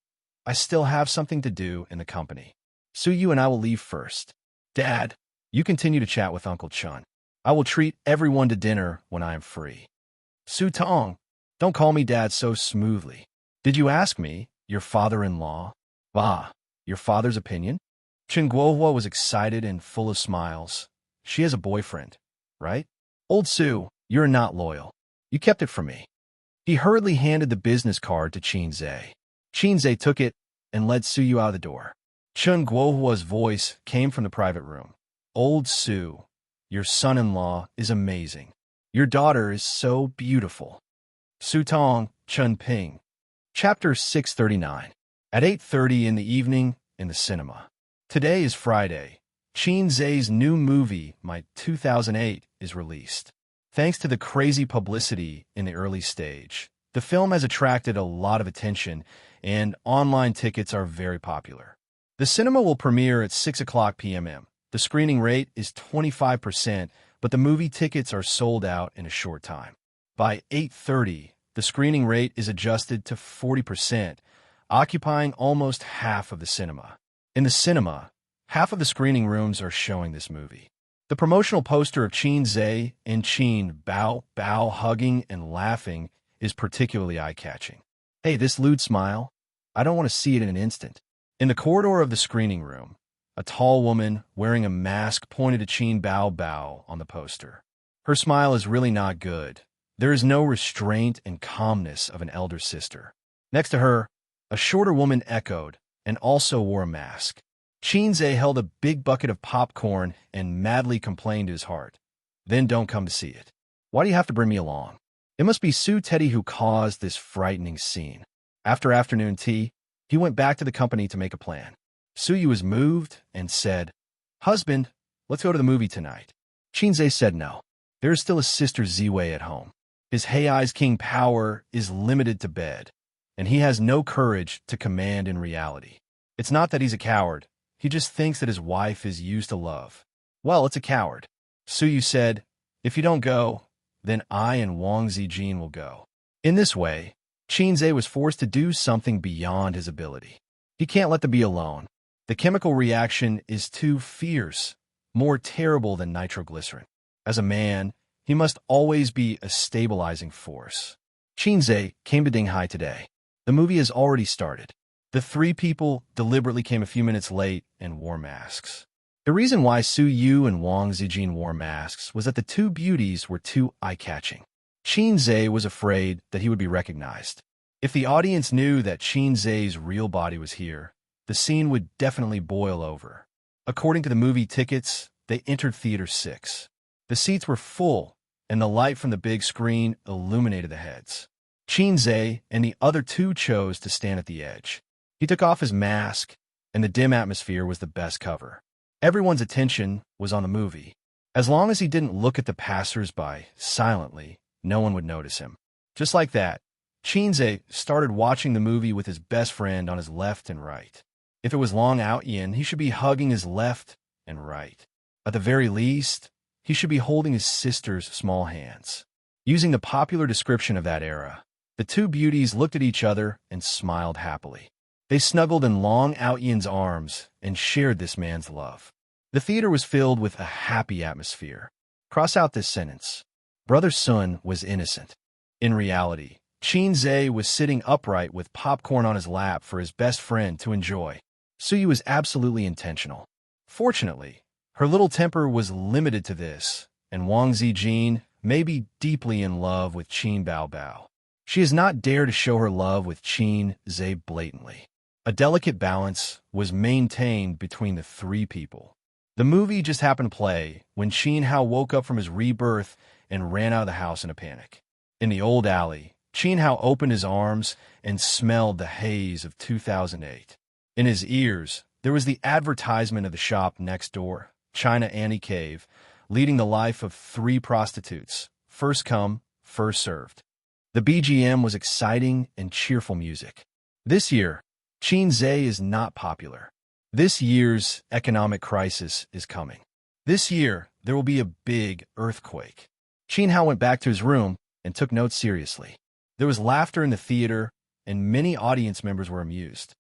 "I still have something to do in the company. Suyu and I will leave first. Dad, you continue to chat with Uncle Chun. I will treat everyone to dinner when I am free." "Su Tong, don't call me Dad so smoothly. Did you ask me, your father-in-law? Bah, your father's opinion?" Chen Guohua was excited and full of smiles. "She has a boyfriend, right? Old Su, you're not loyal. You kept it from me." He hurriedly handed the business card to Xianxia. Xianxia took it and led Suyu out of the door. Chen Guohua's voice came from the private room. "Old Su, your son-in-law is amazing. Your daughter is so beautiful. Sutong, Chun Ping. Chapter 639. At 8:30 in the evening in the cinema. Today is Friday. Qin Zhe's new movie, My 2008, is released. Thanks to the crazy publicity in the early stage, the film has attracted a lot of attention, and online tickets are very popular. The cinema will premiere at 6 o'clock p.m. The screening rate is 25%, but the movie tickets are sold out in a short time. By 8:30, the screening rate is adjusted to 40%, occupying almost half of the cinema. In the cinema, half of the screening rooms are showing this movie. The promotional poster of Qin Zhe and Qin Bao hugging and laughing is particularly eye-catching. Hey, this lewd smile, I don't want to see it in an instant. In the corridor of the screening room, a tall woman wearing a mask pointed to Qin Bao on the poster. Her smile is really not good. There is no restraint and calmness of an elder sister. Next to her, a shorter woman echoed and also wore a mask. Qin Zhe held a big bucket of popcorn and madly complained to his heart. Then don't come to see it. Why do you have to bring me along? It must be Su Teddy who caused this frightening scene. After afternoon tea, he went back to the company to make a plan. Su Yu was moved and said, "Husband, let's go to the movie tonight." Qin Zhe said no. There is still his sister Ziwei at home. His Hei's king power is limited to bed, and he has no courage to command in reality. It's not that he's a coward. He just thinks that his wife is used to love. Well, it's a coward. Su Yu said, "If you don't go, then I and Wang Zijin will go." In this way, Qin Zhe was forced to do something beyond his ability. He can't let them be alone. The chemical reaction is too fierce, more terrible than nitroglycerin. As a man, he must always be a stabilizing force. Qin Zhe came to Dinghai today. The movie has already started. The three people deliberately came a few minutes late and wore masks. The reason why Su Yu and Wang Zijin wore masks was that the two beauties were too eye-catching. Qin Zhe was afraid that he would be recognized. If the audience knew that Qin Zhe's real body was here, the scene would definitely boil over. According to the movie tickets, they entered Theater 6. The seats were full, and the light from the big screen illuminated the heads. Qin Zhe and the other two chose to stand at the edge. He took off his mask, and the dim atmosphere was the best cover. Everyone's attention was on the movie. As long as he didn't look at the passers-by silently, no one would notice him. Just like that, Qin Zhe started watching the movie with his best friend on his left and right. If it was Long Outyin, he should be hugging his left and right. At the very least, he should be holding his sister's small hands. Using the popular description of that era, the two beauties looked at each other and smiled happily. They snuggled in Long Outyin's arms and shared this man's love. The theater was filled with a happy atmosphere. Cross out this sentence. Brother Sun was innocent. In reality, Qin Zhe was sitting upright with popcorn on his lap for his best friend to enjoy. Su Yu was absolutely intentional. Fortunately, her little temper was limited to this, and Wang Zijin may be deeply in love with Qin Bao. She has not dared to show her love with Qin Zhe blatantly. A delicate balance was maintained between the three people. The movie just happened to play when Qin Hao woke up from his rebirth and ran out of the house in a panic. In the old alley, Qin Hao opened his arms and smelled the haze of 2008. In his ears, there was the advertisement of the shop next door, China Annie Cave, leading the life of three prostitutes, first come, first served. The BGM was exciting and cheerful music. This year, Qin Zhe is not popular. This year's economic crisis is coming. This year, there will be a big earthquake. Qin Hao went back to his room and took notes seriously. There was laughter in the theater, and many audience members were amused.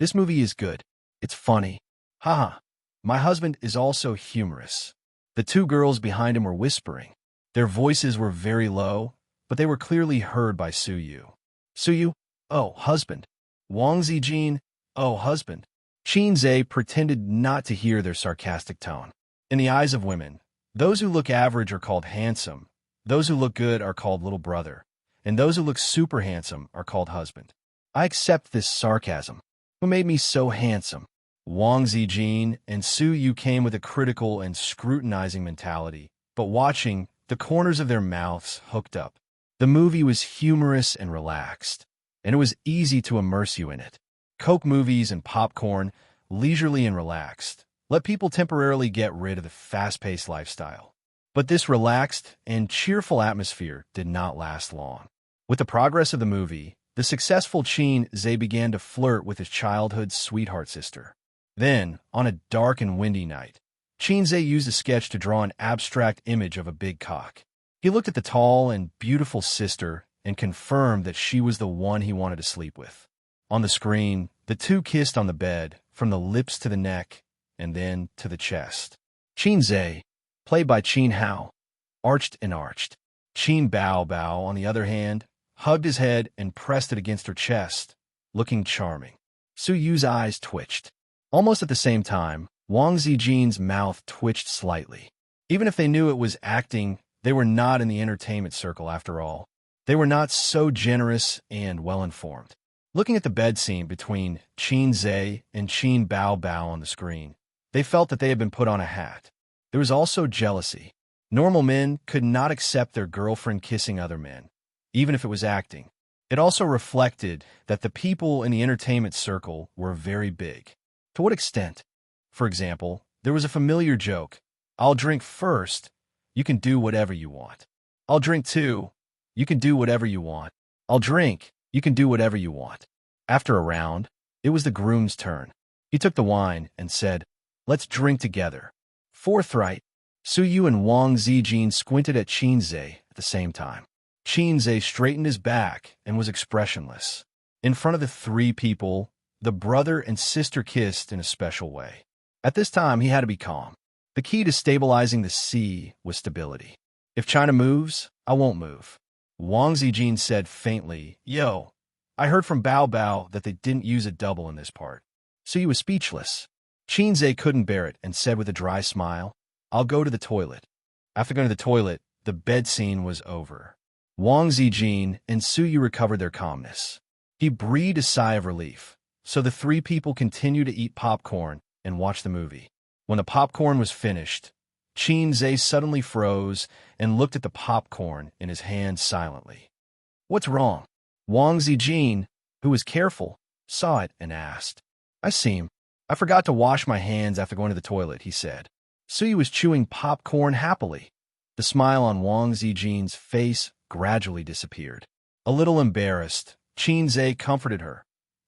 This movie is good. It's funny. Haha. My husband is also humorous. The two girls behind him were whispering. Their voices were very low, but they were clearly heard by Su Yu. Su Yu, oh, husband. Wang Zijin, oh, husband. Qin Zhe pretended not to hear their sarcastic tone. In the eyes of women, those who look average are called handsome, those who look good are called little brother, and those who look super handsome are called husband. I accept this sarcasm. Who made me so handsome? Wang Zijin and Su Yu came with a critical and scrutinizing mentality, but watching the corners of their mouths hooked up. The movie was humorous and relaxed, and it was easy to immerse you in it. Coke movies and popcorn, leisurely and relaxed, let people temporarily get rid of the fast-paced lifestyle. But this relaxed and cheerful atmosphere did not last long. With the progress of the movie, the successful Xianxia began to flirt with his childhood sweetheart sister. Then, on a dark and windy night, Xianxia used a sketch to draw an abstract image of a big cock. He looked at the tall and beautiful sister and confirmed that she was the one he wanted to sleep with. On the screen, the two kissed on the bed, from the lips to the neck, and then to the chest. Xianxia, played by Qin Hao, arched and arched. Qin Bao Bao, on the other hand, hugged his head and pressed it against her chest, looking charming. Su Yu's eyes twitched. Almost at the same time, Wang Zijin's mouth twitched slightly. Even if they knew it was acting, they were not in the entertainment circle after all. They were not so generous and well-informed. Looking at the bed scene between Xianxia and Qin Bao Bao on the screen, they felt that they had been put on a hat. There was also jealousy. Normal men could not accept their girlfriend kissing other men, even if it was acting. It also reflected that the people in the entertainment circle were very big. To what extent? For example, there was a familiar joke. I'll drink first. You can do whatever you want. I'll drink too. You can do whatever you want. I'll drink. You can do whatever you want. After a round, it was the groom's turn. He took the wine and said, "Let's drink together." Forthright, Su Yu and Wang Zijin squinted at Xianxia at the same time. Xianxia straightened his back and was expressionless. In front of the three people, the brother and sister kissed in a special way. At this time, he had to be calm. The key to stabilizing the sea was stability. If China moves, I won't move. Wang Zijin said faintly, "Yo, I heard from Bao Bao that they didn't use a double in this part." So he was speechless. Xianxia couldn't bear it and said with a dry smile, "I'll go to the toilet." After going to the toilet, the bed scene was over. Wang Zijin and Su Yu recovered their calmness. He breathed a sigh of relief, so the three people continued to eat popcorn and watch the movie. When the popcorn was finished, Xianxia suddenly froze and looked at the popcorn in his hand silently. "What's wrong?" Wang Zijin, who was careful, saw it and asked. I forgot to wash my hands after going to the toilet," he said. Su Yu was chewing popcorn happily. The smile on Wang Zijin's face gradually disappeared. A little embarrassed, Xianxia comforted her.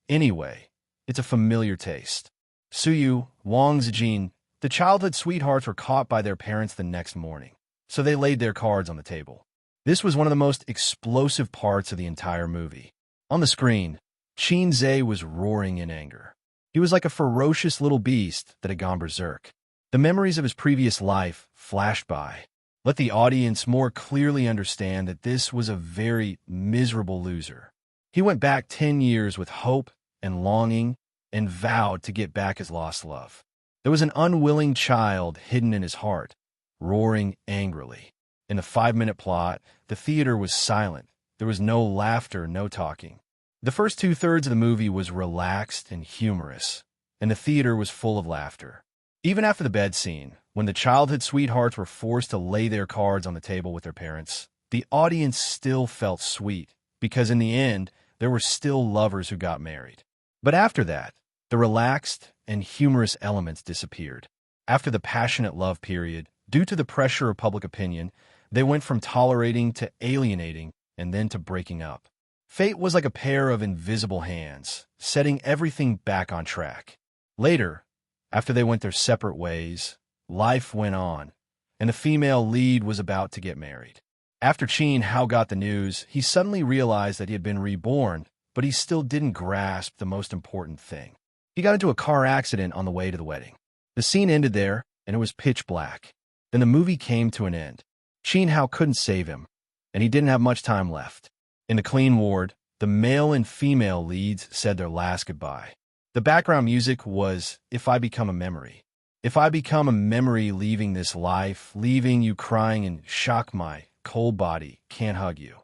"Anyway, it's a familiar taste." Su Yu, Wang Zijin, the childhood sweethearts were caught by their parents the next morning, so they laid their cards on the table. This was one of the most explosive parts of the entire movie. On the screen, Xianxia was roaring in anger. He was like a ferocious little beast that had gone berserk. The memories of his previous life flashed by. Let the audience more clearly understand that this was a very miserable loser. He went back 10 years with hope and longing and vowed to get back his lost love. There was an unwilling child hidden in his heart, roaring angrily. In the 5-minute plot, the theater was silent. There was no laughter, no talking. The first 2/3 of the movie was relaxed and humorous, and the theater was full of laughter. Even after the bed scene, when the childhood sweethearts were forced to lay their cards on the table with their parents, the audience still felt sweet, because in the end, there were still lovers who got married. But after that, the relaxed and humorous elements disappeared. After the passionate love period, due to the pressure of public opinion, they went from tolerating to alienating and then to breaking up. Fate was like a pair of invisible hands, setting everything back on track. Later, after they went their separate ways, life went on, and the female lead was about to get married. After Qin Hao got the news, he suddenly realized that he had been reborn, but he still didn't grasp the most important thing. He got into a car accident on the way to the wedding. The scene ended there, and it was pitch black. Then the movie came to an end. Qin Hao couldn't save him, and he didn't have much time left. In the clean ward, the male and female leads said their last goodbye. The background music was "If I Become a Memory." If I become a memory leaving this life, leaving you crying and shock my cold body, can't hug you.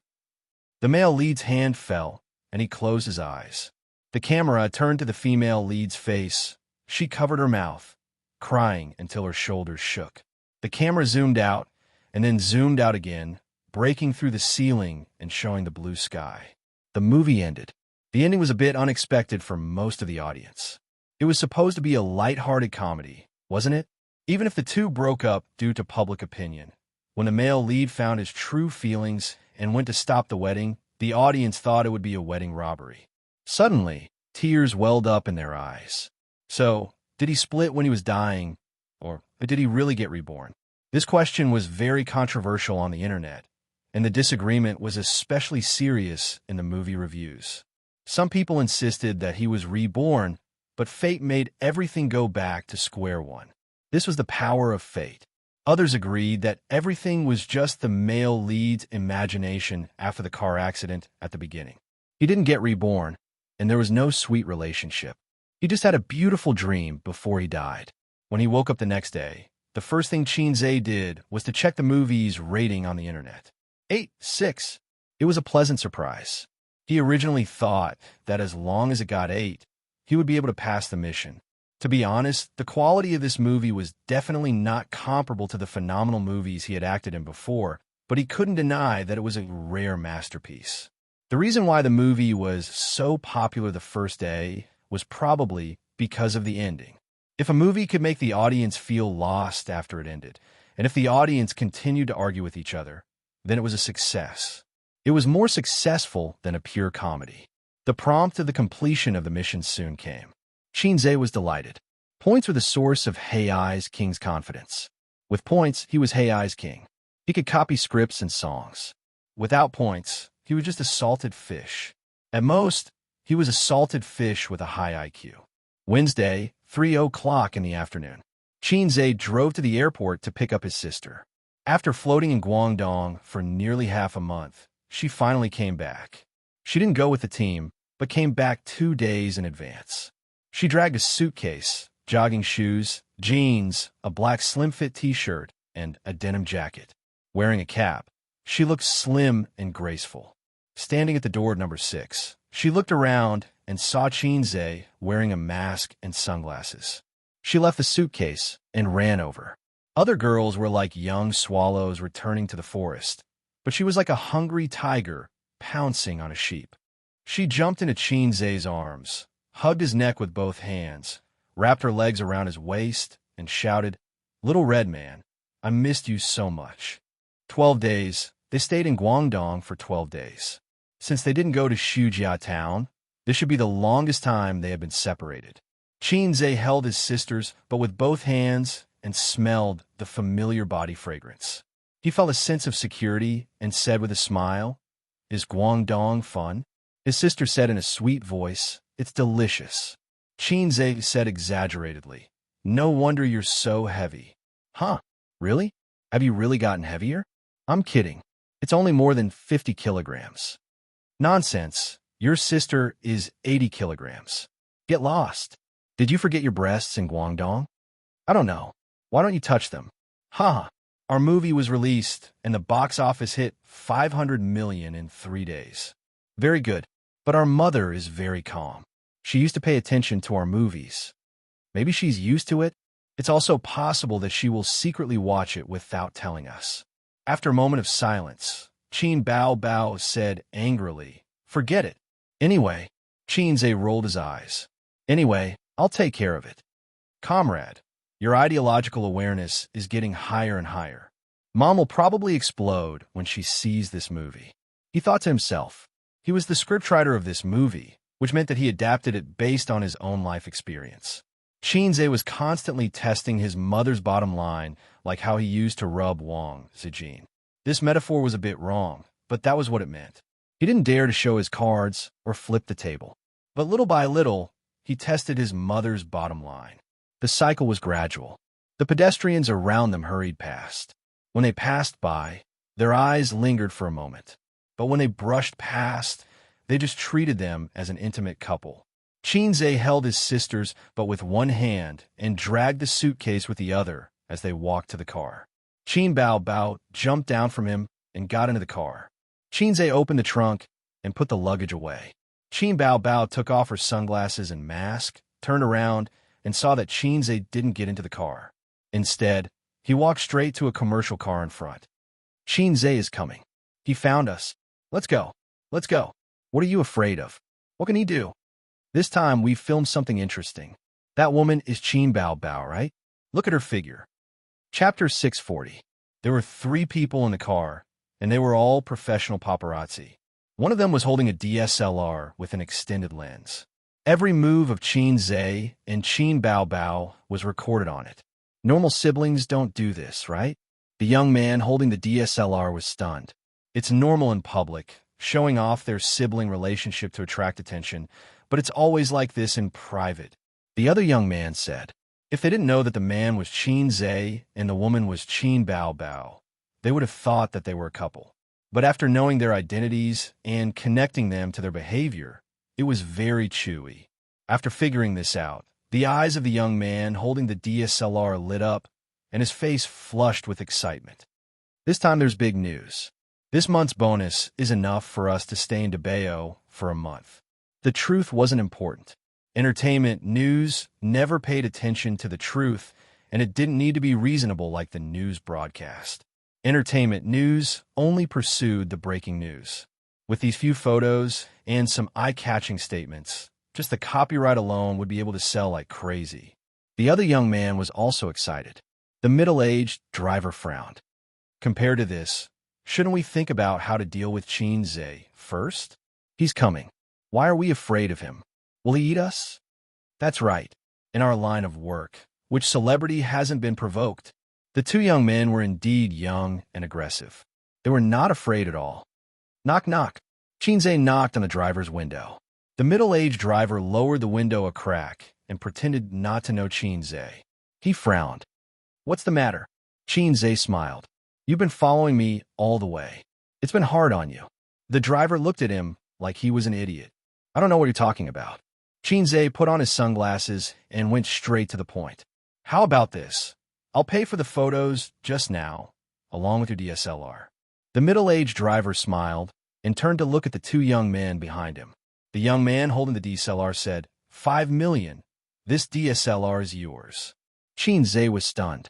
The male lead's hand fell, and he closed his eyes. The camera turned to the female lead's face. She covered her mouth, crying until her shoulders shook. The camera zoomed out, and then zoomed out again, breaking through the ceiling and showing the blue sky. The movie ended. The ending was a bit unexpected for most of the audience. It was supposed to be a light-hearted comedy, wasn't it? Even if the two broke up due to public opinion. When the male lead found his true feelings and went to stop the wedding, the audience thought it would be a wedding robbery. Suddenly, tears welled up in their eyes. So, did he split when he was dying, or did he really get reborn? This question was very controversial on the internet, and the disagreement was especially serious in the movie reviews. Some people insisted that he was reborn, but fate made everything go back to square one. This was the power of fate. Others agreed that everything was just the male lead's imagination after the car accident at the beginning. He didn't get reborn, and there was no sweet relationship. He just had a beautiful dream before he died. When he woke up the next day, the first thing Xianxia did was to check the movie's rating on the internet. 8.6. It was a pleasant surprise. He originally thought that as long as it got 8, he would be able to pass the mission. To be honest, the quality of this movie was definitely not comparable to the phenomenal movies he had acted in before, but he couldn't deny that it was a rare masterpiece. The reason why the movie was so popular the first day was probably because of the ending. If a movie could make the audience feel lost after it ended, and if the audience continued to argue with each other, then it was a success. It was more successful than a pure comedy. The prompt of the completion of the mission soon came. Xianxia was delighted. Points were the source of Hei's king's confidence. With points, he was Hei's king. He could copy scripts and songs. Without points, he was just a salted fish. At most, he was a salted fish with a high IQ. Wednesday, 3:00 in the afternoon. Xianxia drove to the airport to pick up his sister. After floating in Guangdong for nearly half a month, she finally came back. She didn't go with the team, but came back 2 days in advance. She dragged a suitcase, jogging shoes, jeans, a black slim-fit t-shirt, and a denim jacket. Wearing a cap, she looked slim and graceful. Standing at the door at number 6, she looked around and saw Xianxia wearing a mask and sunglasses. She left the suitcase and ran over. Other girls were like young swallows returning to the forest, but she was like a hungry tiger pouncing on a sheep. She jumped into Xianxia's arms, hugged his neck with both hands, wrapped her legs around his waist, and shouted, "Little red man, I missed you so much." 12 days. They stayed in Guangdong for 12 days. Since they didn't go to Shujia town, this should be the longest time they had been separated. Xianxia held his sisters, but with both hands, and smelled the familiar body fragrance. He felt a sense of security and said with a smile, "Is Guangdong fun?" His sister said in a sweet voice, "It's delicious." Xianxia said exaggeratedly, "No wonder you're so heavy." "Huh? Really? Have you really gotten heavier?" "I'm kidding. It's only more than 50 kilograms. "Nonsense. Your sister is 80 kilograms. Get lost. Did you forget your breasts in Guangdong?" "I don't know. Why don't you touch them?" "Ha! Our movie was released, and the box office hit 500 million in 3 days. Very good. But our mother is very calm. She used to pay attention to our movies. Maybe she's used to it. It's also possible that she will secretly watch it without telling us." After a moment of silence, Qin Bao Bao said angrily, "Forget it." "Anyway," Xianxia rolled his eyes. "Anyway, I'll take care of it." "Comrade, your ideological awareness is getting higher and higher. Mom will probably explode when she sees this movie." He thought to himself. He was the scriptwriter of this movie, which meant that he adapted it based on his own life experience. Xianxia was constantly testing his mother's bottom line, like how he used to rub Wang Zijin. This metaphor was a bit wrong, but that was what it meant. He didn't dare to show his cards or flip the table. But little by little, he tested his mother's bottom line. The cycle was gradual. The pedestrians around them hurried past. When they passed by, their eyes lingered for a moment. But when they brushed past, they just treated them as an intimate couple. Xianxia held his sisters but with one hand and dragged the suitcase with the other as they walked to the car. Qin Bao Bao jumped down from him and got into the car. Xianxia opened the trunk and put the luggage away. Qin Bao Bao took off her sunglasses and mask, turned around, and saw that Xianxia didn't get into the car. Instead, he walked straight to a commercial car in front. Xianxia is coming. He found us. Let's go. Let's go. What are you afraid of? What can he do? This time we filmed something interesting. That woman is Qin Bao Bao, right? Look at her figure. Chapter 640. There were 3 people in the car, and they were all professional paparazzi. One of them was holding a DSLR with an extended lens. Every move of Xianxia and Qin Bao Bao was recorded on it. Normal siblings don't do this, right? The young man holding the DSLR was stunned. It's normal in public, showing off their sibling relationship to attract attention, but it's always like this in private. The other young man said, if they didn't know that the man was Xianxia and the woman was Qin Bao Bao, they would have thought that they were a couple. But after knowing their identities and connecting them to their behavior, it was very chewy. After figuring this out, the eyes of the young man holding the DSLR lit up, and his face flushed with excitement. This time there's big news. This month's bonus is enough for us to stay in Debao for a month. The truth wasn't important. Entertainment news never paid attention to the truth, and it didn't need to be reasonable like the news broadcast. Entertainment news only pursued the breaking news. With these few photos and some eye-catching statements, just the copyright alone would be able to sell like crazy. The other young man was also excited. The middle-aged driver frowned. Compared to this, shouldn't we think about how to deal with Xianxia first? He's coming. Why are we afraid of him? Will he eat us? That's right. In our line of work, which celebrity hasn't been provoked? The 2 young men were indeed young and aggressive. They were not afraid at all. Knock, knock. Xianxia knocked on the driver's window. The middle-aged driver lowered the window a crack and pretended not to know Xianxia. He frowned. What's the matter? Xianxia smiled. You've been following me all the way. It's been hard on you. The driver looked at him like he was an idiot. I don't know what you're talking about. Xianxia put on his sunglasses and went straight to the point. How about this? I'll pay for the photos just now, along with your DSLR. The middle-aged driver smiled and turned to look at the 2 young men behind him. The young man holding the DSLR said, 5 million. This DSLR is yours. Xianxia was stunned.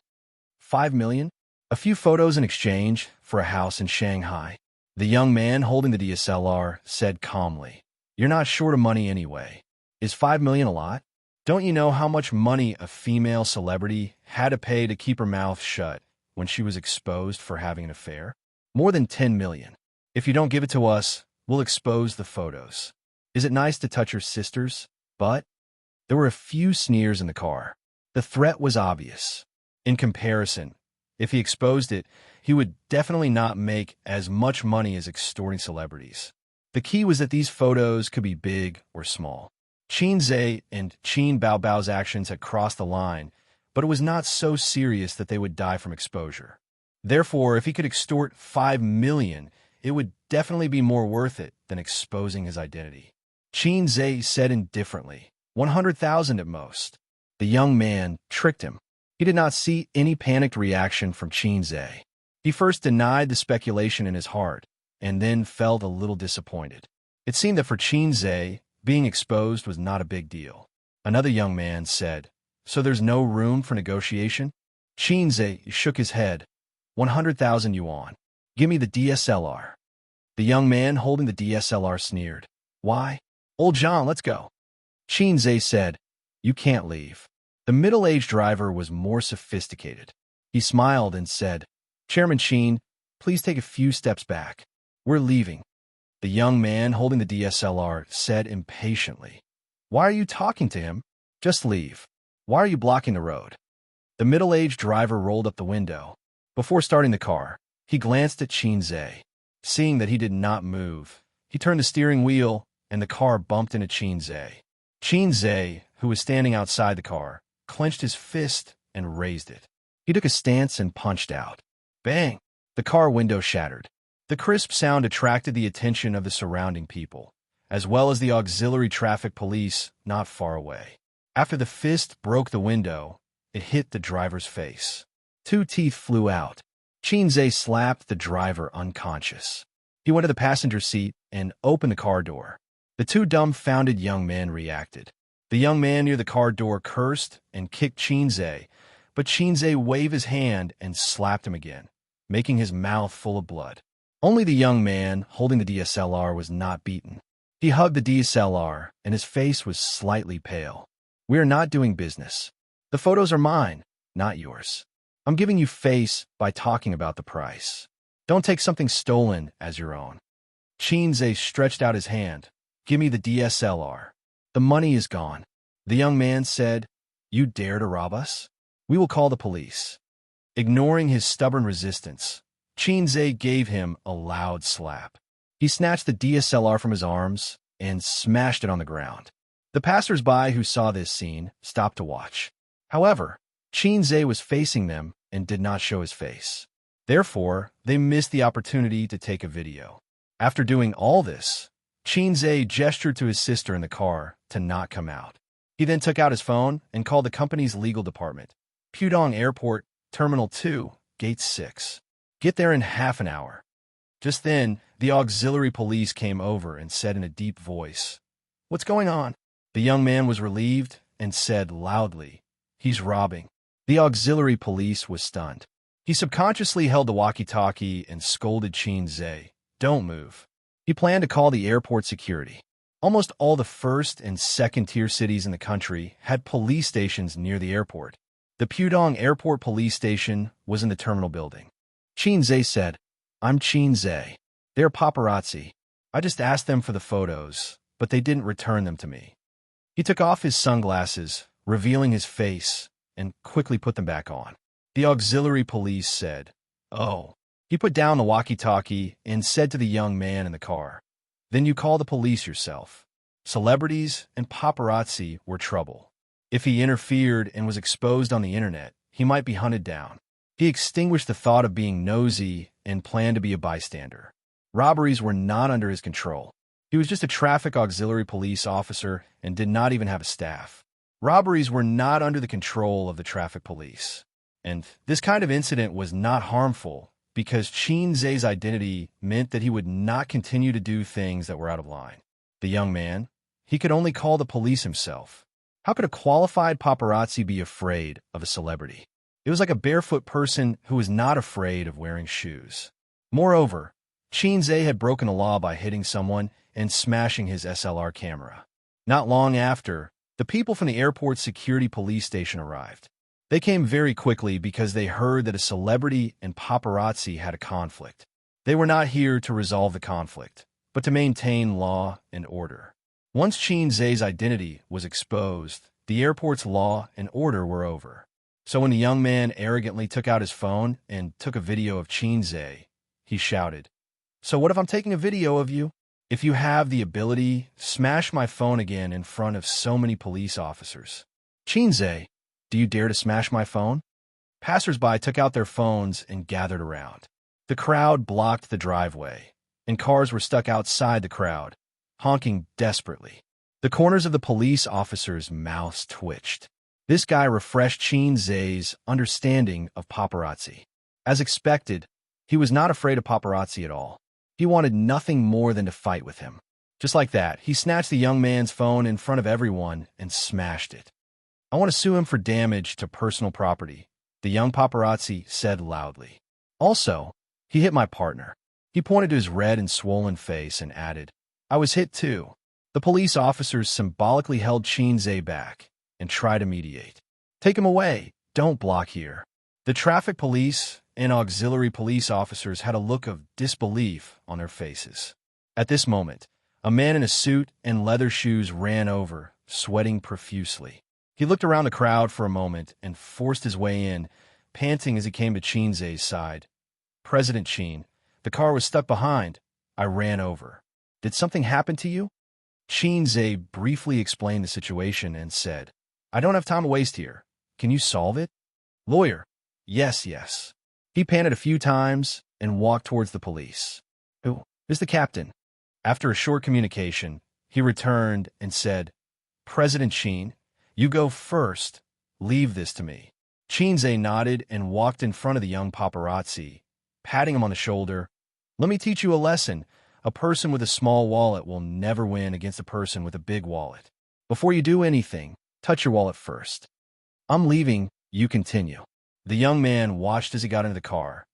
5 million? A few photos in exchange for a house in Shanghai. The young man holding the DSLR said calmly, you're not short of money anyway. Is 5 million a lot? Don't you know how much money a female celebrity had to pay to keep her mouth shut when she was exposed for having an affair? More than 10 million. If you don't give it to us, we'll expose the photos. Is it nice to touch your sister's butt? There were a few sneers in the car. The threat was obvious. In comparison, if he exposed it, he would definitely not make as much money as extorting celebrities. The key was that these photos could be big or small. Xianxia and Qin Bao Bao's actions had crossed the line, but it was not so serious that they would die from exposure. Therefore, if he could extort 5 million, it would definitely be more worth it than exposing his identity. Xianxia said indifferently, 100,000 at most. The young man tricked him. He did not see any panicked reaction from Xianxia. He first denied the speculation in his heart, and then felt a little disappointed. It seemed that for Xianxia, being exposed was not a big deal. Another young man said, so there's no room for negotiation? Xianxia shook his head. 100,000 yuan. Give me the DSLR. The young man holding the DSLR sneered. Why? Old John, let's go. Xianxia said, you can't leave. The middle-aged driver was more sophisticated. He smiled and said, Chairman Qin, please take a few steps back. We're leaving. The young man holding the DSLR said impatiently, why are you talking to him? Just leave. Why are you blocking the road? The middle-aged driver rolled up the window. Before starting the car, he glanced at Xianxia. Seeing that he did not move, he turned the steering wheel and the car bumped into Xianxia. Xianxia, who was standing outside the car, clenched his fist and raised it. He took a stance and punched out. Bang! The car window shattered. The crisp sound attracted the attention of the surrounding people, as well as the auxiliary traffic police not far away. After the fist broke the window, it hit the driver's face. 2 teeth flew out. Xianxia slapped the driver unconscious. He went to the passenger seat and opened the car door. The 2 dumbfounded young men reacted. The young man near the car door cursed and kicked Xianxia, but Xianxia waved his hand and slapped him again. making his mouth full of blood. Only the young man holding the DSLR was not beaten. He hugged the DSLR, and his face was slightly pale. "We are not doing business. The photos are mine, not yours. I'm giving you face by talking about the price. Don't take something stolen as your own." Xianxia stretched out his hand. "Give me the DSLR. The money is gone." The young man said, "You dare to rob us? We will call the police." Ignoring his stubborn resistance, Xianxia gave him a loud slap. He snatched the DSLR from his arms and smashed it on the ground. The passers-by who saw this scene stopped to watch. However, Xianxia was facing them and did not show his face. Therefore, they missed the opportunity to take a video. After doing all this, Xianxia gestured to his sister in the car to not come out. He then took out his phone and called the company's legal department. "Pudong Airport, Terminal 2, Gate 6. Get there in half an hour." Just then, the auxiliary police came over and said in a deep voice, "What's going on?" The young man was relieved and said loudly, "He's robbing." The auxiliary police was stunned. He subconsciously held the walkie-talkie and scolded Xianxia, "Don't move." He planned to call the airport security. Almost all the first and second-tier cities in the country had police stations near the airport. The Pudong Airport Police Station was in the terminal building. Xianxia said, "I'm Xianxia. They're paparazzi. I just asked them for the photos, but they didn't return them to me." He took off his sunglasses, revealing his face, and quickly put them back on. The auxiliary police said, "Oh." He put down the walkie-talkie and said to the young man in the car, "Then you call the police yourself." Celebrities and paparazzi were trouble. If he interfered and was exposed on the internet, he might be hunted down. He extinguished the thought of being nosy and planned to be a bystander. Robberies were not under his control. He was just a traffic auxiliary police officer and did not even have a staff. Robberies were not under the control of the traffic police. And this kind of incident was not harmful because Xianxia's identity meant that he would not continue to do things that were out of line. The young man, he could only call the police himself. How could a qualified paparazzi be afraid of a celebrity? It was like a barefoot person who was not afraid of wearing shoes. Moreover, Xianxia had broken the law by hitting someone and smashing his SLR camera. Not long after, the people from the airport security police station arrived. They came very quickly because they heard that a celebrity and paparazzi had a conflict. They were not here to resolve the conflict, but to maintain law and order. Once Xianxia's identity was exposed, the airport's law and order were over. So when the young man arrogantly took out his phone and took a video of Xianxia, he shouted, "So what if I'm taking a video of you? If you have the ability, smash my phone again in front of so many police officers." "Xianxia, do you dare to smash my phone?" Passers-by took out their phones and gathered around. The crowd blocked the driveway, and cars were stuck outside the crowd, honking desperately. The corners of the police officers' mouths twitched. This guy refreshed Xianxia's understanding of paparazzi. As expected, he was not afraid of paparazzi at all. He wanted nothing more than to fight with him. Just like that, he snatched the young man's phone in front of everyone and smashed it. "I want to sue him for damage to personal property," the young paparazzi said loudly. "Also, he hit my partner." He pointed to his red and swollen face and added, "I was hit too." The police officers symbolically held Xianxia back and tried to mediate. "Take him away. Don't block here." The traffic police and auxiliary police officers had a look of disbelief on their faces. At this moment, a man in a suit and leather shoes ran over, sweating profusely. He looked around the crowd for a moment and forced his way in, panting as he came to Xianxia's side. "President Xian, the car was stuck behind. I ran over. Did something happen to you?" Xianxia briefly explained the situation and said, "I don't have time to waste here. Can you solve it?" "Lawyer, yes." He panted a few times and walked towards the police. "Who is the captain?" After a short communication, he returned and said, "President Xian, you go first. Leave this to me." Xianxia nodded and walked in front of the young paparazzi, patting him on the shoulder. "Let me teach you a lesson. A person with a small wallet will never win against a person with a big wallet. Before you do anything, touch your wallet first." "I'm leaving, you continue." The young man watched as he got into the car,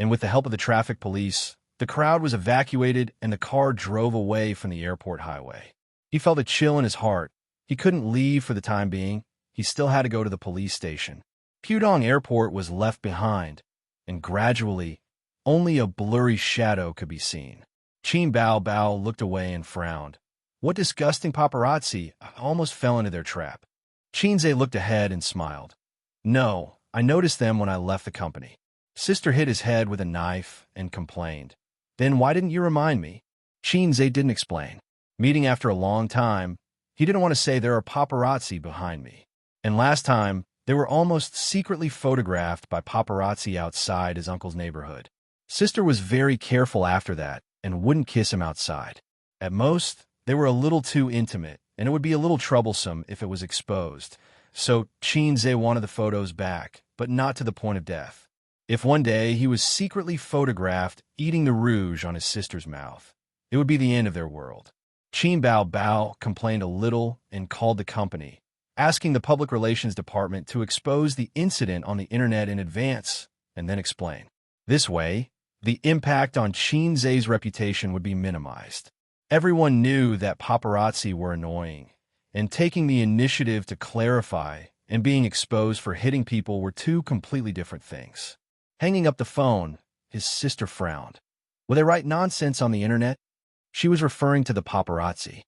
and with the help of the traffic police, the crowd was evacuated and the car drove away from the airport highway. He felt a chill in his heart. He couldn't leave for the time being. He still had to go to the police station. Pudong Airport was left behind, and gradually, only a blurry shadow could be seen. Qin Bao Bao looked away and frowned. What disgusting paparazzi! I almost fell into their trap. Qinze looked ahead and smiled. No, I noticed them when I left the company. Sister hit his head with a knife and complained. Then why didn't you remind me? Qinze didn't explain. Meeting after a long time, he didn't want to say there are paparazzi behind me. And last time, they were almost secretly photographed by paparazzi outside his uncle's neighborhood. Sister was very careful after that and wouldn't kiss him outside. At most, they were a little too intimate, and it would be a little troublesome if it was exposed. So Qinze wanted the photos back, but not to the point of death. If one day he was secretly photographed eating the rouge on his sister's mouth, it would be the end of their world. Qin Bao Bao complained a little and called the company, asking the public relations department to expose the incident on the internet in advance and then explain. This way, the impact on Qinze's reputation would be minimized. Everyone knew that paparazzi were annoying, and taking the initiative to clarify and being exposed for hitting people were two completely different things. Hanging up the phone, his sister frowned. Will they write nonsense on the internet? She was referring to the paparazzi.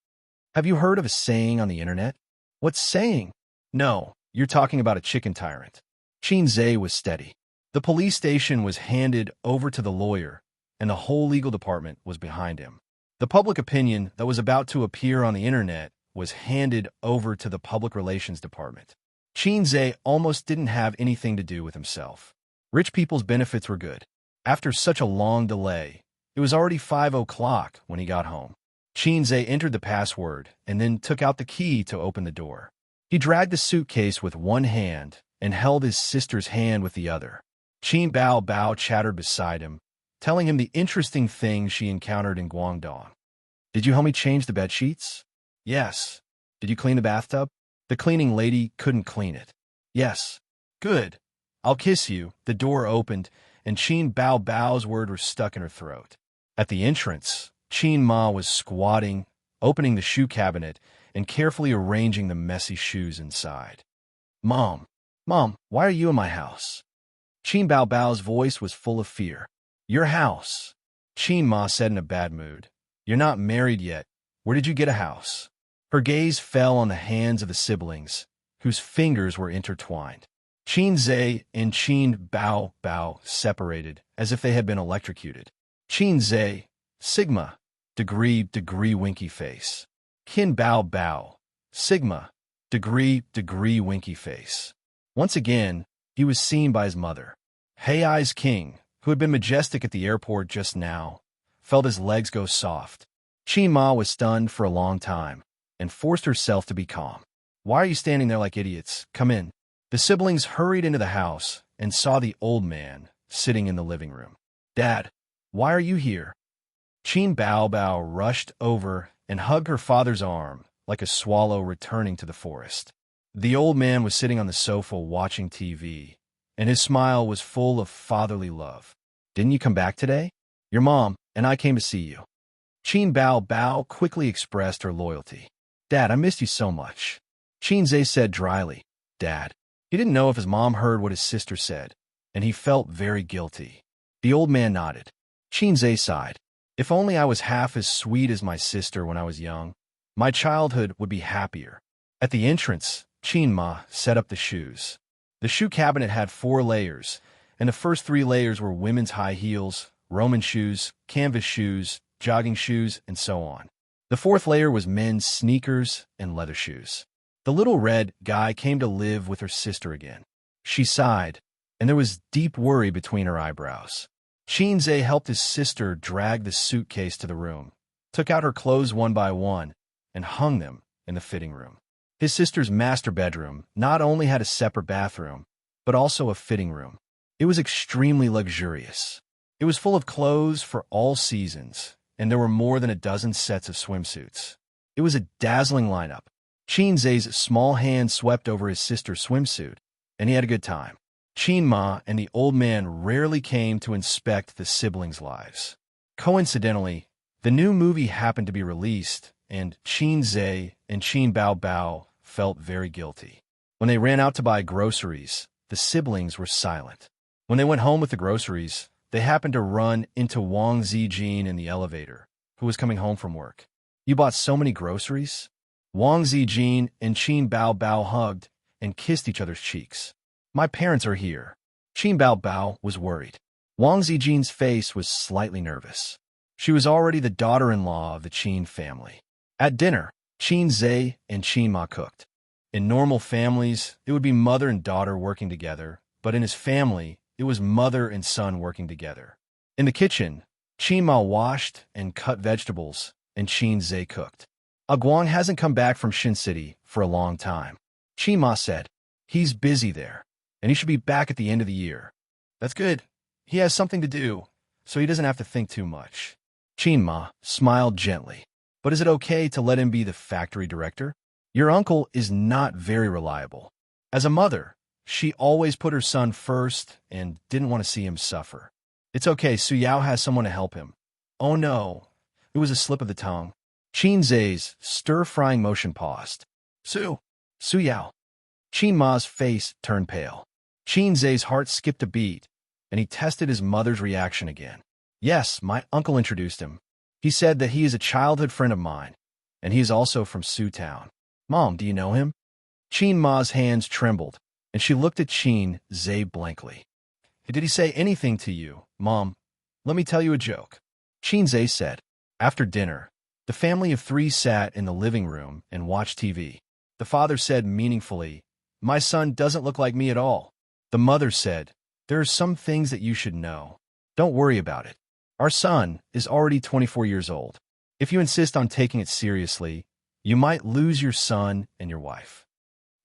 Have you heard of a saying on the internet? What saying? No, you're talking about a chicken tyrant. Qinze was steady. The police station was handed over to the lawyer, and the whole legal department was behind him. The public opinion that was about to appear on the internet was handed over to the public relations department. Qinze almost didn't have anything to do with himself. Rich people's benefits were good. After such a long delay, it was already 5 o'clock when he got home. Qinze entered the password and then took out the key to open the door. He dragged the suitcase with one hand and held his sister's hand with the other. Qin Bao Bao chattered beside him, telling him the interesting things she encountered in Guangdong. Did you help me change the bed sheets? Yes. Did you clean the bathtub? The cleaning lady couldn't clean it. Yes. Good. I'll kiss you. The door opened, and Qin Bao Bao's words were stuck in her throat. At the entrance, Qin Ma was squatting, opening the shoe cabinet, and carefully arranging the messy shoes inside. Mom, why are you in my house? Qin Bao Bao's voice was full of fear. Your house, Qin Ma said in a bad mood. You're not married yet. Where did you get a house? Her gaze fell on the hands of the siblings, whose fingers were intertwined. Qinze and Qin Bao Bao separated, as if they had been electrocuted. Qinze, Sigma, degree winky face. Qin Bao Bao, Sigma, degree winky face. Once again, he was seen by his mother. Hei's king, who had been majestic at the airport just now, felt his legs go soft. Qin Ma was stunned for a long time and forced herself to be calm. Why are you standing there like idiots? Come in. The siblings hurried into the house and saw the old man sitting in the living room. Dad, why are you here? Qin Bao Bao rushed over and hugged her father's arm like a swallow returning to the forest. The old man was sitting on the sofa watching TV, and his smile was full of fatherly love. Didn't you come back today? Your mom and I came to see you. Qin Bao Bao quickly expressed her loyalty. Dad, I missed you so much. Qinze said dryly. Dad. He didn't know if his mom heard what his sister said, and he felt very guilty. The old man nodded. Qinze sighed. If only I was half as sweet as my sister when I was young, my childhood would be happier. At the entrance, Qin Ma set up the shoes. The shoe cabinet had 4 layers, and the first 3 layers were women's high heels, Roman shoes, canvas shoes, jogging shoes, and so on. The 4th layer was men's sneakers and leather shoes. The little red guy came to live with her sister again. She sighed, and there was deep worry between her eyebrows. Qinze helped his sister drag the suitcase to the room, took out her clothes one by one, and hung them in the fitting room. His sister's master bedroom not only had a separate bathroom, but also a fitting room. It was extremely luxurious. It was full of clothes for all seasons, and there were more than a dozen sets of swimsuits. It was a dazzling lineup. Qinze's small hand swept over his sister's swimsuit, and he had a good time. Qin Ma and the old man rarely came to inspect the siblings' lives. Coincidentally, the new movie happened to be released, and Qin Zhe and Qin Bao Bao felt very guilty. When they ran out to buy groceries, the siblings were silent. When they went home with the groceries, they happened to run into Wang Zijin in the elevator, who was coming home from work. "You bought so many groceries?" Wang Zijin and Qin Bao Bao hugged and kissed each other's cheeks. "My parents are here." Qin Bao Bao was worried. Wang Zijin's face was slightly nervous. She was already the daughter-in-law of the Qin family. At dinner, Qin Zhe and Qin Ma cooked. In normal families, it would be mother and daughter working together, but in his family, it was mother and son working together. In the kitchen, Qin Ma washed and cut vegetables, and Qin Zhe cooked. "Guang hasn't come back from Shin City for a long time," Qin Ma said. "He's busy there, and he should be back at the end of the year." "That's good. He has something to do, so he doesn't have to think too much." Qin Ma smiled gently. "But is it okay to let him be the factory director? Your uncle is not very reliable." As a mother, she always put her son first and didn't want to see him suffer. "It's okay, Su Yao has someone to help him." "Oh no, it was a slip of the tongue." Qin Zhe's stir-frying motion paused. Su Yao." Qin Ma's face turned pale. Qin Zhe's heart skipped a beat, and he tested his mother's reaction again. "Yes, my uncle introduced him. He said that he is a childhood friend of mine, and he is also from Su Town." "Mom, do you know him?" Qin Ma's hands trembled, and she looked at Qin Zhe blankly. "Did he say anything to you, Mom? Let me tell you a joke." Qin Zhe said. After dinner, the family of three sat in the living room and watched TV. The father said meaningfully, "My son doesn't look like me at all." The mother said, "There are some things that you should know. Don't worry about it. Our son is already 24 years old. If you insist on taking it seriously, you might lose your son and your wife."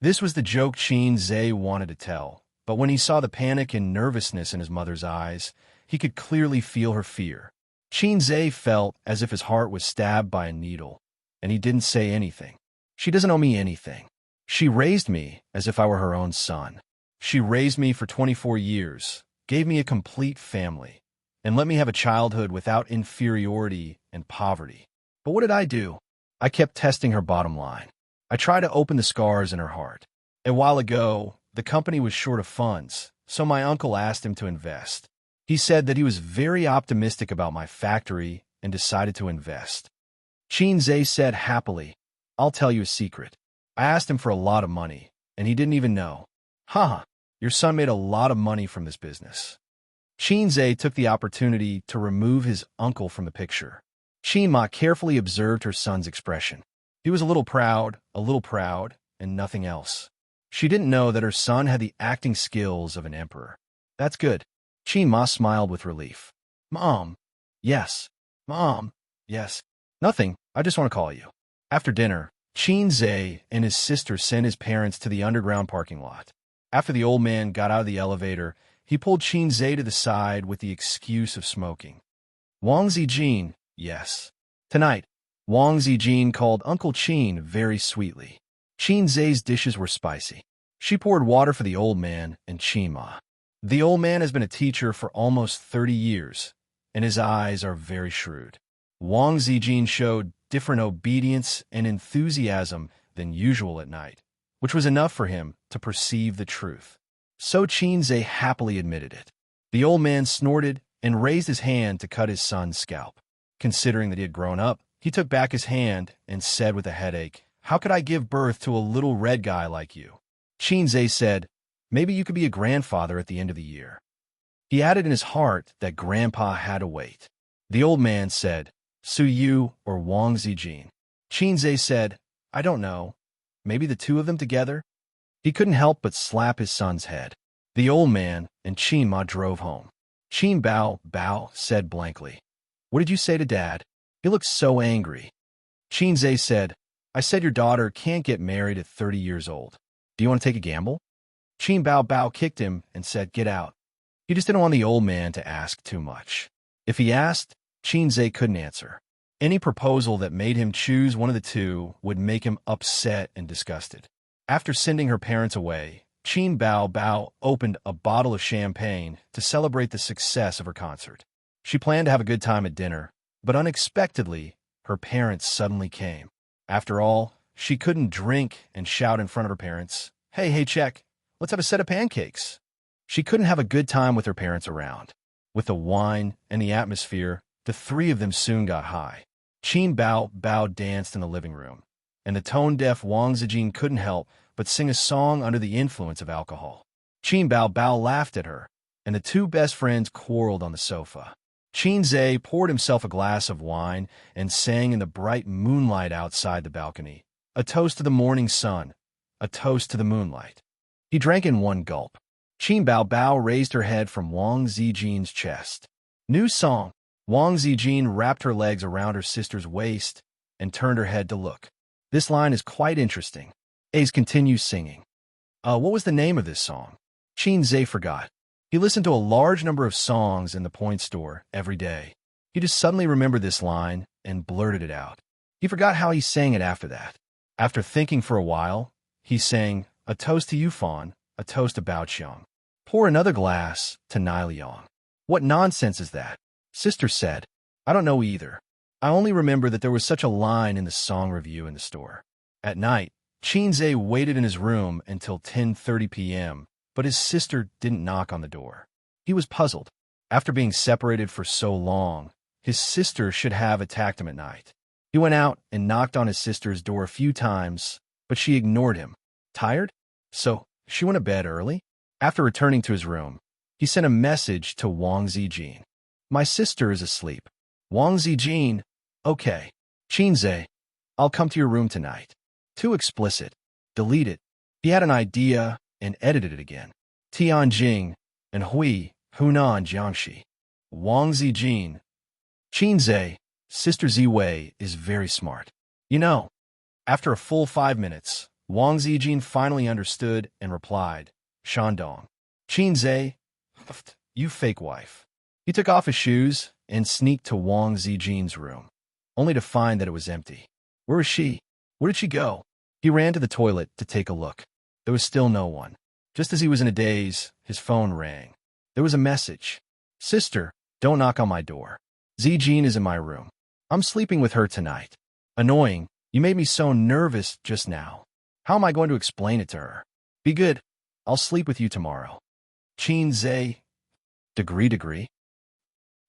This was the joke Qin Zhe wanted to tell, but when he saw the panic and nervousness in his mother's eyes, he could clearly feel her fear. Qin Zhe felt as if his heart was stabbed by a needle, and he didn't say anything. "She doesn't owe me anything. She raised me as if I were her own son. She raised me for 24 years, gave me a complete family, and let me have a childhood without inferiority and poverty. But what did I do? I kept testing her bottom line. I tried to open the scars in her heart. A while ago, the company was short of funds, so my uncle asked him to invest. He said that he was very optimistic about my factory and decided to invest." Qin Zhe said happily, "I'll tell you a secret. I asked him for a lot of money, and he didn't even know." "Haha, your son made a lot of money from this business." Qin Zhe took the opportunity to remove his uncle from the picture. Qin Ma carefully observed her son's expression. He was a little proud, and nothing else. She didn't know that her son had the acting skills of an emperor. "That's good." Qin Ma smiled with relief. "Mom." "Yes." "Mom." "Yes." "Nothing. I just want to call you." After dinner, Qin Zhe and his sister sent his parents to the underground parking lot. After the old man got out of the elevator, he pulled Qin Zhe to the side with the excuse of smoking. "Wang Zijin." "Yes." Tonight, Wang Zijin called Uncle Qin very sweetly. Qin Zhe's dishes were spicy. She poured water for the old man and Qin Ma. The old man has been a teacher for almost 30 years, and his eyes are very shrewd. Wang Zijin showed different obedience and enthusiasm than usual at night, which was enough for him to perceive the truth. So Qin Zhe happily admitted it. The old man snorted and raised his hand to cut his son's scalp. Considering that he had grown up, he took back his hand and said with a headache, "How could I give birth to a little red guy like you?" Qin Zhe said, "Maybe you could be a grandfather at the end of the year." He added in his heart that Grandpa had to wait. The old man said, "Su Yu or Wang Zijin?" Qin Zhe said, "I don't know. Maybe the two of them together?" He couldn't help but slap his son's head. The old man and Qin Ma drove home. Qin Bao Bao said blankly, "What did you say to Dad? He looked so angry." Qin Zhe said, "I said your daughter can't get married at 30 years old. Do you want to take a gamble?" Qin Bao Bao kicked him and said, "Get out." He just didn't want the old man to ask too much. If he asked, Qin Zhe couldn't answer. Any proposal that made him choose one of the two would make him upset and disgusted. After sending her parents away, Qin Bao Bao opened a bottle of champagne to celebrate the success of her concert. She planned to have a good time at dinner, but unexpectedly, her parents suddenly came. After all, she couldn't drink and shout in front of her parents, hey, check, let's have a set of pancakes. She couldn't have a good time with her parents around. With the wine and the atmosphere, the three of them soon got high. Qin Bao Bao danced in the living room, and the tone-deaf Wang Zijin couldn't help but sing a song under the influence of alcohol. Qin Bao Bao laughed at her, and the two best friends quarreled on the sofa. Qin Zhe poured himself a glass of wine and sang in the bright moonlight outside the balcony, a toast to the morning sun, a toast to the moonlight. He drank in one gulp. Qin Bao Bao raised her head from Wang Zijin's chest. New song. Wang Zijin wrapped her legs around her sister's waist and turned her head to look. This line is quite interesting. Ace continues singing. What was the name of this song? Qin Zhe forgot. He listened to a large number of songs in the point store every day. He just suddenly remembered this line and blurted it out. He forgot how he sang it after that. After thinking for a while, he sang, a toast to you, Fawn, a toast to Bao Qiang. Pour another glass to Nai Liang. What nonsense is that? Sister said. I don't know either. I only remember that there was such a line in the song review in the store. At night, Qin Zhe waited in his room until 10:30 p.m., but his sister didn't knock on the door. He was puzzled. After being separated for so long, his sister should have attacked him at night. He went out and knocked on his sister's door a few times, but she ignored him. Tired? So, she went to bed early? After returning to his room, he sent a message to Wang Zijin. My sister is asleep. Wang Zijin, okay. Qin Zhe, I'll come to your room tonight. Too explicit. Delete it. He had an idea and edited it again. Tianjing and Hunan Jiangxi. Wang Zijin. Qin Zhe, Sister Ziwei is very smart. You know. After a full 5 minutes, Wang Zijin finally understood and replied, Shandong. Qin Zhe, you fake wife. He took off his shoes and sneaked to Wang Zijin's room, only to find that it was empty. Where was she? Where did she go? He ran to the toilet to take a look. There was still no one. Just as he was in a daze, his phone rang. There was a message. Sister, don't knock on my door. Zijin is in my room. I'm sleeping with her tonight. Annoying, you made me so nervous just now. How am I going to explain it to her? Be good. I'll sleep with you tomorrow. Qin Zhe. Degree.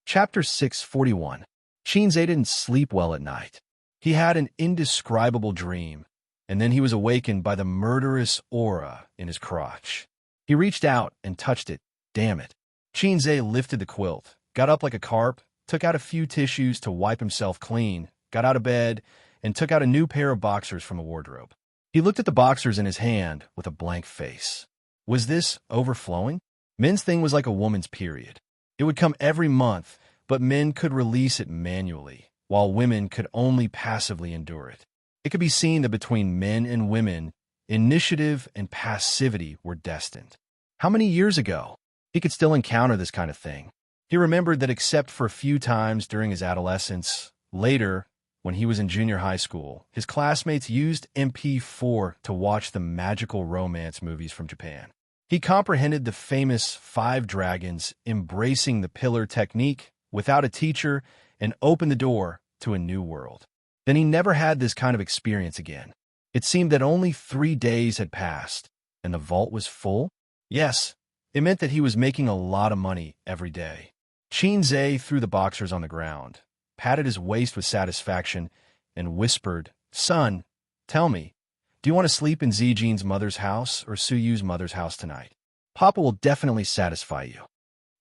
Chapter 641. Qin Zhe didn't sleep well at night. He had an indescribable dream, and then he was awakened by the murderous aura in his crotch. He reached out and touched it. Damn it. Qin Zhe lifted the quilt, got up like a carp, took out a few tissues to wipe himself clean, got out of bed, and took out a new pair of boxers from a wardrobe. He looked at the boxers in his hand with a blank face. Was this overflowing? Men's thing was like a woman's period. It would come every month, but men could release it manually, while women could only passively endure it. It could be seen that between men and women, initiative and passivity were destined. How many years ago? He could still encounter this kind of thing. He remembered that except for a few times during his adolescence, later, when he was in junior high school, his classmates used MP4 to watch the magical romance movies from Japan. He comprehended the famous 5 dragons embracing the pillar technique without a teacher and opened the door to a new world. Then he never had this kind of experience again. It seemed that only 3 days had passed, and the vault was full? Yes, it meant that he was making a lot of money every day. Qin Zhe threw the boxers on the ground, patted his waist with satisfaction, and whispered, Son, tell me, do you want to sleep in Zijin's mother's house or Suyu's mother's house tonight? Papa will definitely satisfy you.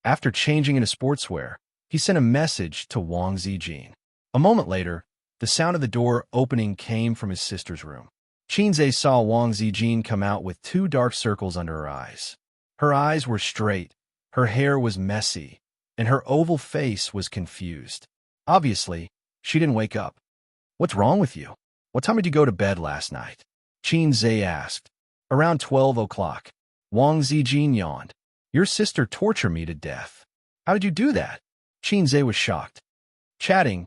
After changing into sportswear, he sent a message to Wang Zijin. A moment later, the sound of the door opening came from his sister's room. Qin Zhe saw Wang Zijin come out with 2 dark circles under her eyes. Her eyes were straight, her hair was messy, and her oval face was confused. Obviously, she didn't wake up. What's wrong with you? What time did you go to bed last night? Qin Zhe asked. Around 12 o'clock. Wang Zijin yawned. Your sister tortured me to death. How did you do that? Qin Zhe was shocked. Chatting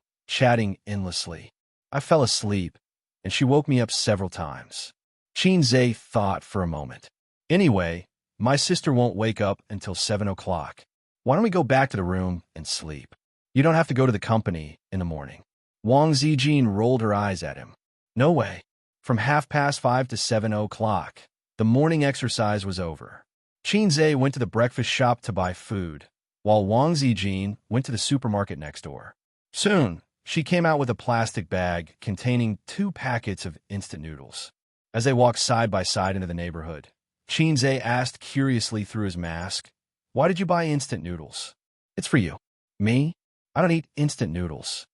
endlessly. I fell asleep, and she woke me up several times. Qin Zhe thought for a moment. Anyway, my sister won't wake up until 7 o'clock. Why don't we go back to the room and sleep? You don't have to go to the company in the morning. Wang Zijin rolled her eyes at him. No way. From 5:30 to 7 o'clock, the morning exercise was over. Xianxia went to the breakfast shop to buy food, while Wang Zijin went to the supermarket next door. Soon, she came out with a plastic bag containing 2 packets of instant noodles. As they walked side by side into the neighborhood, Xianxia asked curiously through his mask, "Why did you buy instant noodles?" "It's for you." "Me? I don't eat instant noodles."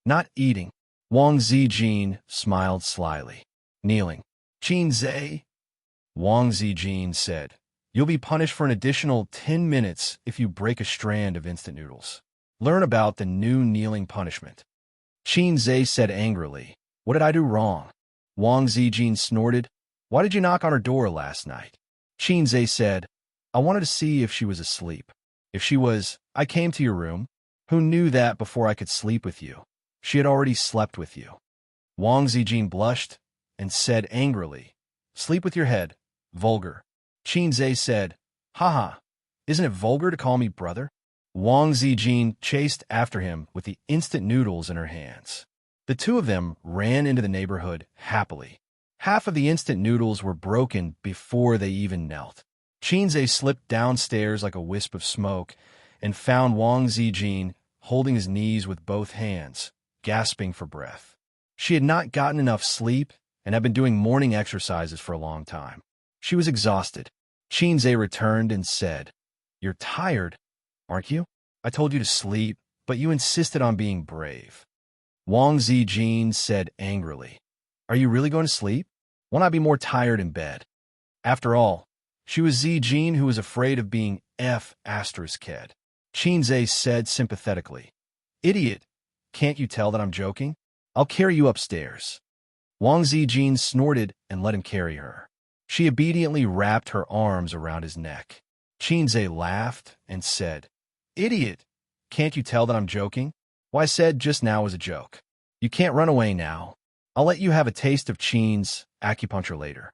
"Not eating." Wang Zijin smiled slyly. Kneeling. "Xianxia," Wang Zijin said, "you'll be punished for an additional 10 minutes if you break a strand of instant noodles. Learn about the new kneeling punishment." Xianxia said angrily, "What did I do wrong?" Wang Zijin snorted, "Why did you knock on her door last night?" Xianxia said, "I wanted to see if she was asleep. If she was, I came to your room. Who knew that before I could sleep with you? She had already slept with you." Wang Zijin blushed and said angrily, "Sleep with your head. Vulgar." Xianxia said, "Haha, isn't it vulgar to call me brother?" Wang Zijin chased after him with the instant noodles in her hands. The two of them ran into the neighborhood happily. Half of the instant noodles were broken before they even knelt. Xianxia slipped downstairs like a wisp of smoke and found Wang Zijin holding his knees with both hands, gasping for breath. She had not gotten enough sleep and had been doing morning exercises for a long time. She was exhausted. Xianxia returned and said, "You're tired, aren't you? I told you to sleep, but you insisted on being brave." Wang Zijin said angrily, "Are you really going to sleep? Won't I be more tired in bed?" After all, she was Zijin who was afraid of being F***ed. Xianxia said sympathetically, "Idiot, can't you tell that I'm joking? I'll carry you upstairs." Wang Zijin snorted and let him carry her. She obediently wrapped her arms around his neck. Xianxia laughed and said, "Idiot, can't you tell that I'm joking? What I said just now was a joke. You can't run away now. I'll let you have a taste of Qin's acupuncture later."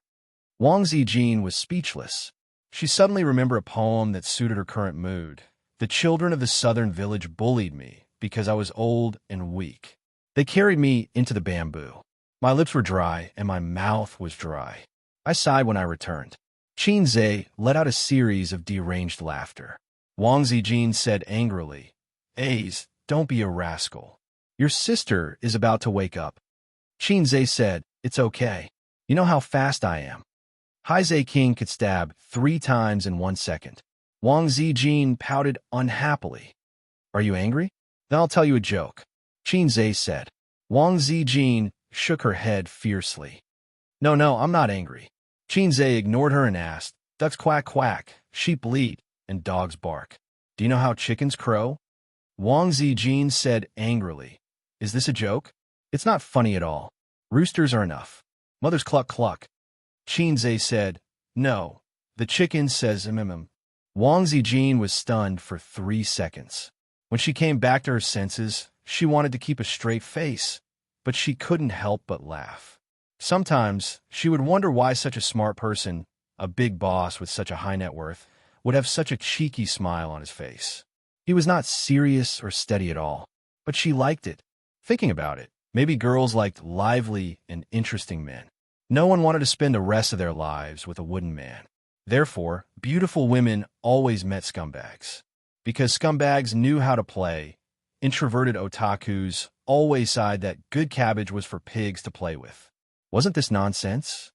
Wang Zijin was speechless. She suddenly remembered a poem that suited her current mood. "The children of the southern village bullied me because I was old and weak. They carried me into the bamboo. My lips were dry and my mouth was dry. I sighed when I returned." Xianxia let out a series of deranged laughter. Wang Zijin said angrily, "Aze, don't be a rascal. Your sister is about to wake up." Xianxia said, "It's okay. You know how fast I am." Haizei King could stab 3 times in 1 second. Wang Zijin pouted unhappily. "Are you angry? Then I'll tell you a joke," Xianxia said. Wang Zijin shook her head fiercely. No, I'm not angry." Xianxia ignored her and asked, "Ducks quack quack, sheep bleat, and dogs bark. Do you know how chickens crow?" Wang Zijin said angrily, "Is this a joke? It's not funny at all. Roosters are enough. Mothers cluck cluck." Xianxia said, "No, the chicken says mm." Wang Zijin was stunned for 3 seconds. When she came back to her senses, she wanted to keep a straight face, but she couldn't help but laugh. Sometimes she would wonder why such a smart person, a big boss with such a high net worth, would have such a cheeky smile on his face. He was not serious or steady at all, but she liked it. Thinking about it, maybe girls liked lively and interesting men. No one wanted to spend the rest of their lives with a wooden man. Therefore, beautiful women always met scumbags. Because scumbags knew how to play, introverted otakus always sighed that good cabbage was for pigs to play with. Wasn't this nonsense?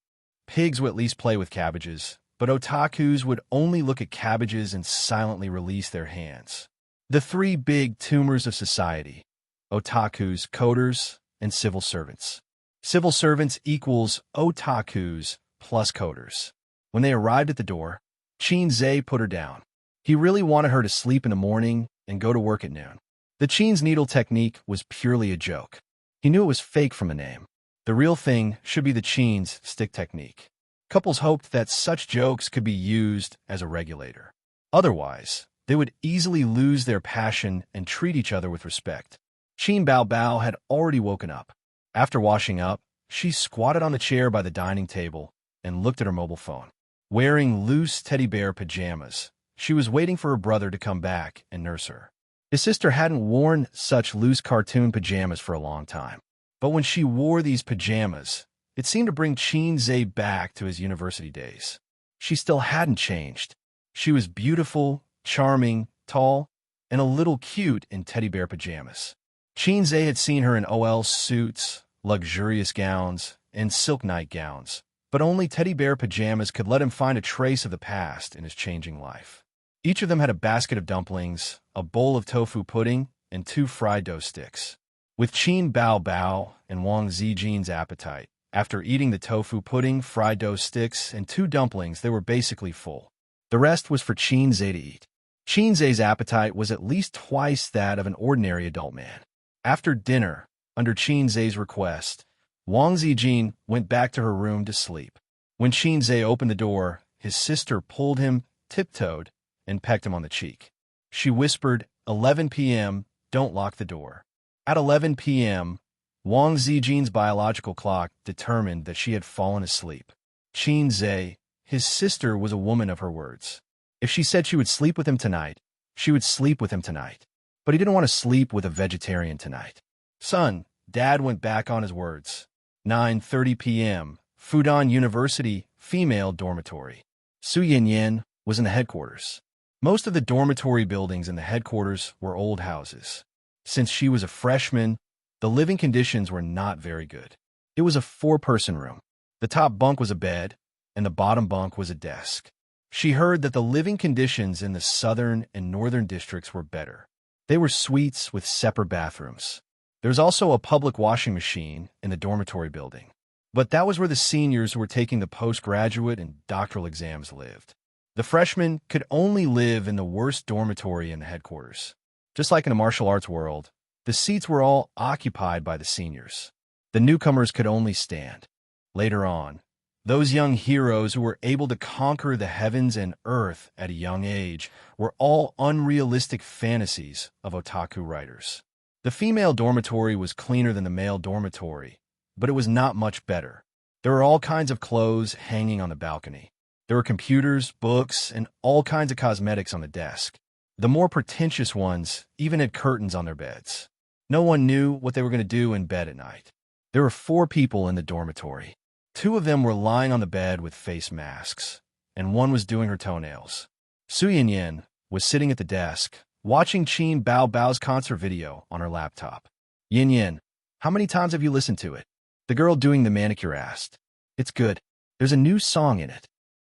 Pigs would at least play with cabbages, but otakus would only look at cabbages and silently release their hands. The 3 big tumors of society: otakus, coders, and civil servants. Civil servants equals otakus plus coders. When they arrived at the door, Xianxia put her down. He really wanted her to sleep in the morning and go to work at noon. The Qin's needle technique was purely a joke. He knew it was fake from the name. The real thing should be the Qin's stick technique. Couples hoped that such jokes could be used as a regulator. Otherwise, they would easily lose their passion and treat each other with respect. Qin Bao Bao had already woken up. After washing up, she squatted on the chair by the dining table and looked at her mobile phone. wearing loose teddy bear pajamas. She was waiting for her brother to come back and nurse her. His sister hadn't worn such loose cartoon pajamas for a long time. But when she wore these pajamas, it seemed to bring Xianxia back to his university days. She still hadn't changed. She was beautiful, charming, tall, and a little cute in teddy bear pajamas. Xianxia had seen her in OL suits, luxurious gowns, and silk nightgowns, but only teddy bear pajamas could let him find a trace of the past in his changing life. Each of them had a basket of dumplings, a bowl of tofu pudding, and 2 fried dough sticks. With Qin Bao Bao and Wang Zijin's appetite, after eating the tofu pudding, fried dough sticks, and 2 dumplings, they were basically full. The rest was for Xianxia to eat. Xianxia's appetite was at least twice that of an ordinary adult man. After dinner, under Xianxia's request, Wang Zijin went back to her room to sleep. When Xianxia opened the door, his sister pulled him, tiptoed, and pecked him on the cheek. She whispered, 11 p.m., don't lock the door. At 11 p.m., Wang Zijin's biological clock determined that she had fallen asleep. Xianxia, his sister, was a woman of her words. If she said she would sleep with him tonight, she would sleep with him tonight. But he didn't want to sleep with a vegetarian tonight. Son, Dad went back on his words. 9:30 p.m., Fudan University, female dormitory. Su Yanyan was in the headquarters. Most of the dormitory buildings in the headquarters were old houses. Since she was a freshman, the living conditions were not very good. It was a 4-person room. The top bunk was a bed, and the bottom bunk was a desk. She heard that the living conditions in the southern and northern districts were better. They were suites with separate bathrooms. There was also a public washing machine in the dormitory building. But that was where the seniors who were taking the postgraduate and doctoral exams lived. The freshmen could only live in the worst dormitory in the headquarters. Just like in the martial arts world, the seats were all occupied by the seniors. The newcomers could only stand. Later on, those young heroes who were able to conquer the heavens and earth at a young age were all unrealistic fantasies of otaku writers. The female dormitory was cleaner than the male dormitory, but it was not much better. There were all kinds of clothes hanging on the balcony. There were computers, books, and all kinds of cosmetics on the desk. The more pretentious ones even had curtains on their beds. No one knew what they were going to do in bed at night. There were 4 people in the dormitory. 2 of them were lying on the bed with face masks, and 1 was doing her toenails. Su Yanyan was sitting at the desk, watching Qin Bao Bao's concert video on her laptop. Yanyan, how many times have you listened to it? The girl doing the manicure asked. It's good. There's a new song in it.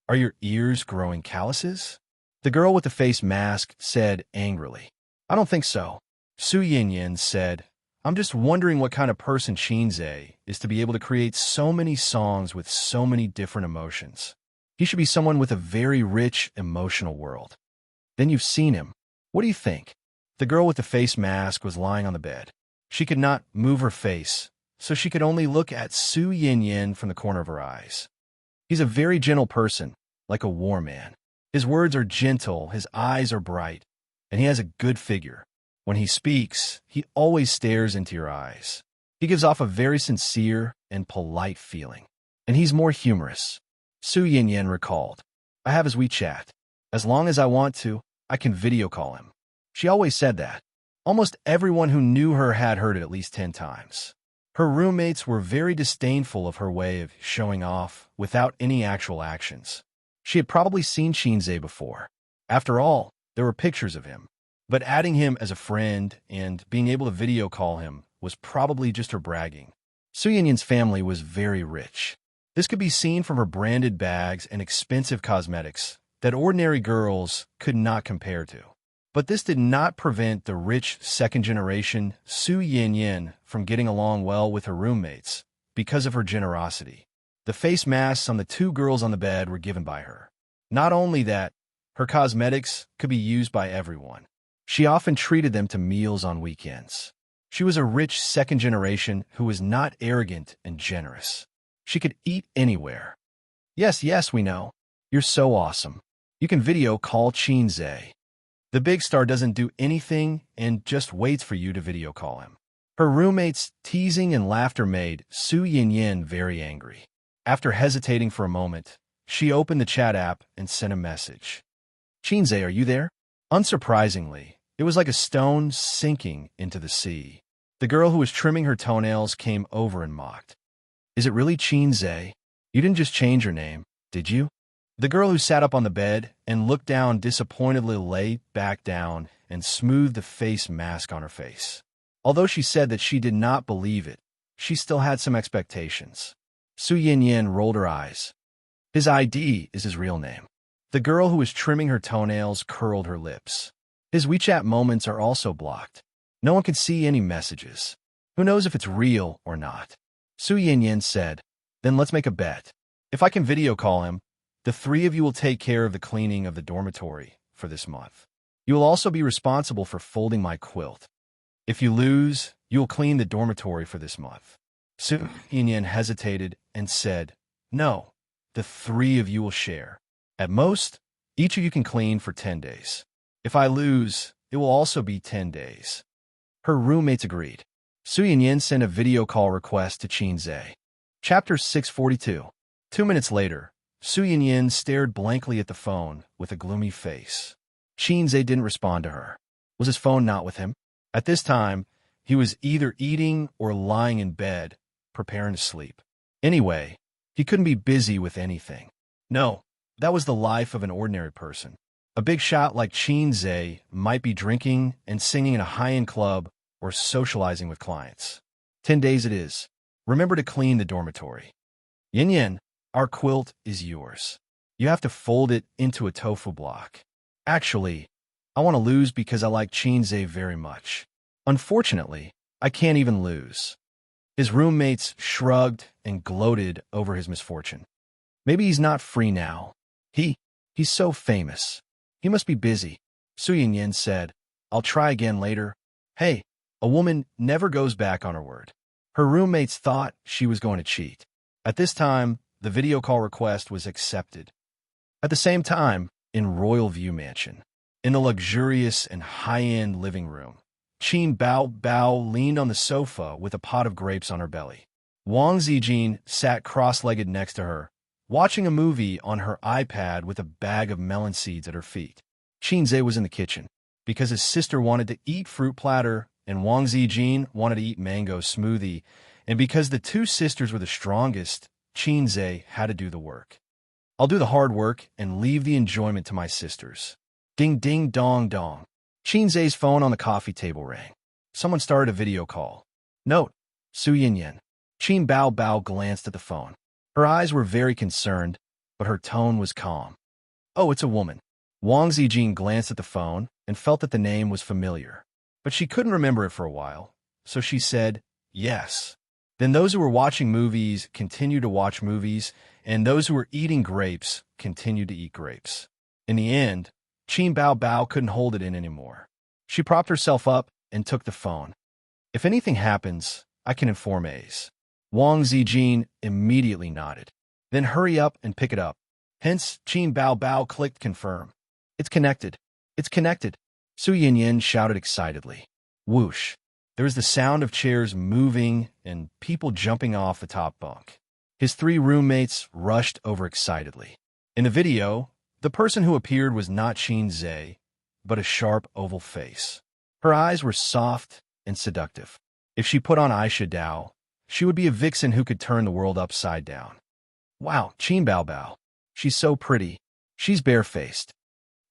Are your ears growing calluses? The girl with the face mask said angrily. I don't think so. Su Yanyan said, I'm just wondering what kind of person Xianxia is to be able to create so many songs with so many different emotions. He should be someone with a very rich emotional world. Then you've seen him. What do you think? The girl with the face mask was lying on the bed. She could not move her face, so she could only look at Su Yanyan from the corner of her eyes. He's a very gentle person, like a war man. His words are gentle, his eyes are bright, and he has a good figure. When he speaks, he always stares into your eyes. He gives off a very sincere and polite feeling. And he's more humorous. Su Yanyan recalled. I have his WeChat. As long as I want to, I can video call him. She always said that. Almost everyone who knew her had heard it at least 10 times. Her roommates were very disdainful of her way of showing off without any actual actions. She had probably seen Xianxia before. After all, there were pictures of him. But adding him as a friend and being able to video call him was probably just her bragging. Su Yanyan's family was very rich. This could be seen from her branded bags and expensive cosmetics that ordinary girls could not compare to. But this did not prevent the rich second-generation Su Yanyan from getting along well with her roommates because of her generosity. The face masks on the 2 girls on the bed were given by her. Not only that, her cosmetics could be used by everyone. She often treated them to meals on weekends. She was a rich second generation who was not arrogant and generous. She could eat anywhere. Yes, we know. You're so awesome. You can video call Xianxia. The big star doesn't do anything and just waits for you to video call him. Her roommates' teasing and laughter made Su Yanyan very angry. After hesitating for a moment, She opened the chat app and sent a message. Xianxia, are you there? Unsurprisingly, it was like a stone sinking into the sea. The girl who was trimming her toenails came over and mocked. Is it really Xianxia? You didn't just change your name, did you? The girl who sat up on the bed and looked down disappointedly lay back down and smoothed the face mask on her face. Although she said that she did not believe it, she still had some expectations. Su Yinyin rolled her eyes. His ID is his real name. The girl who was trimming her toenails curled her lips. His WeChat moments are also blocked. No one can see any messages. Who knows if it's real or not? Su Yinyin said, then let's make a bet. If I can video call him, the three of you will take care of the cleaning of the dormitory for this month. You will also be responsible for folding my quilt. If you lose, you will clean the dormitory for this month. Su Yinyin hesitated and said, no, the three of you will share. At most, each of you can clean for 10 days. If I lose, it will also be 10 days. Her roommates agreed. Su Yinyin sent a video call request to Xianxia. Chapter 642. 2 minutes later, Su Yinyin stared blankly at the phone with a gloomy face. Xianxia didn't respond to her. Was his phone not with him? At this time, he was either eating or lying in bed, preparing to sleep. Anyway, he couldn't be busy with anything. No, that was the life of an ordinary person. A big shot like Xianxia might be drinking and singing in a high-end club or socializing with clients. 10 days it is. Remember to clean the dormitory. Yin, our quilt is yours. You have to fold it into a tofu block. Actually, I want to lose because I like Xianxia very much. Unfortunately, I can't even lose. His roommates shrugged and gloated over his misfortune. Maybe he's not free now. He's so famous. He must be busy. Su Yinyin said, I'll try again later. Hey, a woman never goes back on her word. Her roommates thought she was going to cheat. At this time, the video call request was accepted. At the same time, in Royal View Mansion, in the luxurious and high-end living room, Qin Bao leaned on the sofa with a pot of grapes on her belly. Wang Zijin sat cross-legged next to her, watching a movie on her iPad with a bag of melon seeds at her feet. Xianxia was in the kitchen because his sister wanted to eat fruit platter and Wang Zijin wanted to eat mango smoothie, and because the two sisters were the strongest, Xianxia had to do the work. I'll do the hard work and leave the enjoyment to my sisters. Ding ding dong dong. Xianxia's phone on the coffee table rang. Someone started a video call. Note, Su Yinyin. Qin Bao glanced at the phone. Her eyes were very concerned, but her tone was calm. Oh, it's a woman. Wang Zijin glanced at the phone and felt that the name was familiar, but she couldn't remember it for a while, so she said, yes. Then those who were watching movies continued to watch movies, and those who were eating grapes continued to eat grapes. In the end, Qin Bao couldn't hold it in anymore. She propped herself up and took the phone. If anything happens, I can inform Ace. Wang Zijin immediately nodded. Then hurry up and pick it up. Hence, Qin Bao clicked confirm. It's connected. It's connected. Su Yinyin shouted excitedly. Whoosh. There was the sound of chairs moving and people jumping off the top bunk. His three roommates rushed over excitedly. In the video, the person who appeared was not Xianxia, but a sharp oval face. Her eyes were soft and seductive. If she put on eyeshadow, she would be a vixen who could turn the world upside down. Wow, Qin Bao. She's so pretty. She's barefaced.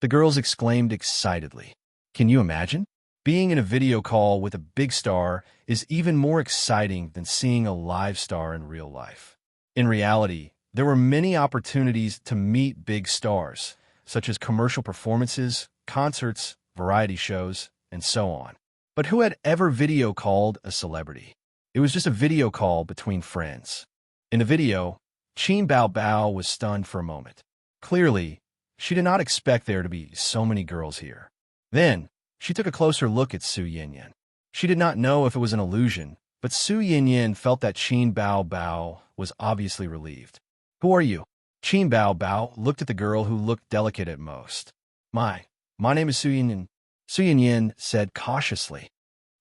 The girls exclaimed excitedly. Can you imagine? Being in a video call with a big star is even more exciting than seeing a live star in real life. In reality, there were many opportunities to meet big stars, such as commercial performances, concerts, variety shows, and so on. But who had ever video called a celebrity? It was just a video call between friends. In the video, Qin Bao was stunned for a moment. Clearly, she did not expect there to be so many girls here. Then, she took a closer look at Su Yinyin. She did not know if it was an illusion, but Su Yinyin felt that Qin Bao was obviously relieved. Who are you? Qin Bao looked at the girl who looked delicate at most. My name is Su Yinyin. Su Yinyin said cautiously.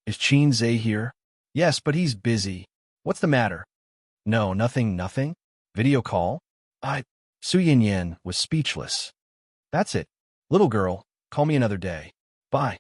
Is Xianxia here? Yes, but he's busy. What's the matter? No, nothing. Video call? Xianxia was speechless. That's it. Little girl, call me another day. Bye.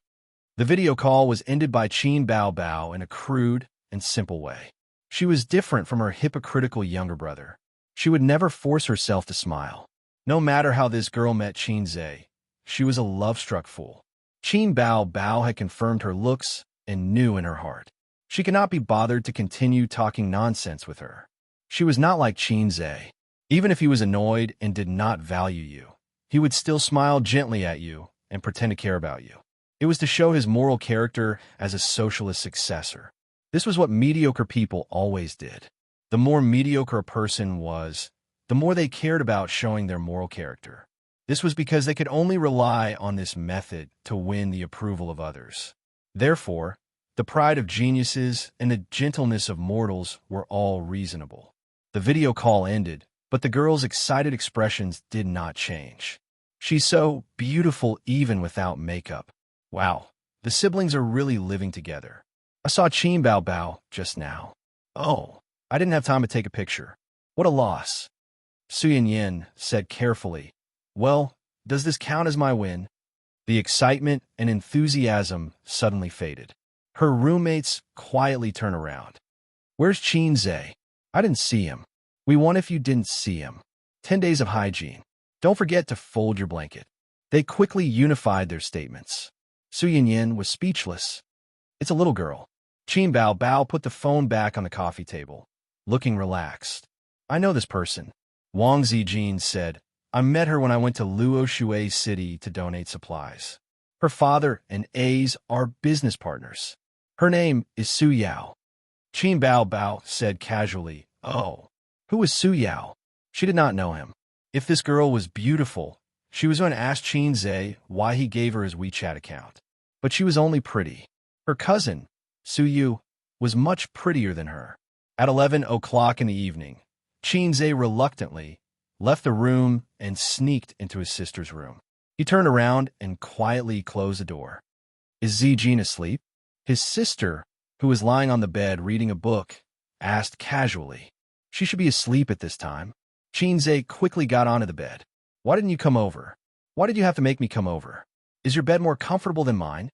The video call was ended by Qin Bao Bao in a crude and simple way. She was different from her hypocritical younger brother. She would never force herself to smile. No matter how this girl met Xianxia, she was a love-struck fool. Qin Bao Bao had confirmed her looks and knew in her heart. She could not be bothered to continue talking nonsense with her. She was not like Xianxia. Even if he was annoyed and did not value you, he would still smile gently at you and pretend to care about you. It was to show his moral character as a socialist successor. This was what mediocre people always did. The more mediocre a person was, the more they cared about showing their moral character. This was because they could only rely on this method to win the approval of others. Therefore, the pride of geniuses and the gentleness of mortals were all reasonable. The video call ended, but the girl's excited expressions did not change. She's so beautiful even without makeup. Wow, the siblings are really living together. I saw Qin Bao Bao just now. Oh, I didn't have time to take a picture. What a loss. Xianxia said carefully. Well, does this count as my win? The excitement and enthusiasm suddenly faded. Her roommates quietly turned around. Where's Xianxia? I didn't see him. We won if you didn't see him. 10 days of hygiene. Don't forget to fold your blanket. They quickly unified their statements. Xianxia was speechless. It's a little girl. Qin Bao Bao put the phone back on the coffee table, looking relaxed. I know this person. Wang Zijin said, I met her when I went to Luo Shui City to donate supplies. Her father and A's are business partners. Her name is Su Yao. Qin Bao Bao said casually, Oh, who is Su Yao? She did not know him. If this girl was beautiful, she was going to ask Xianxia why he gave her his WeChat account. But she was only pretty. Her cousin, Su Yu, was much prettier than her. At 11 o'clock in the evening, Xianxia reluctantly left the room and sneaked into his sister's room. He turned around and quietly closed the door. Is Zijin asleep? His sister, who was lying on the bed reading a book, asked casually. She should be asleep at this time. Xianxia quickly got onto the bed. Why didn't you come over? Why did you have to make me come over? Is your bed more comfortable than mine?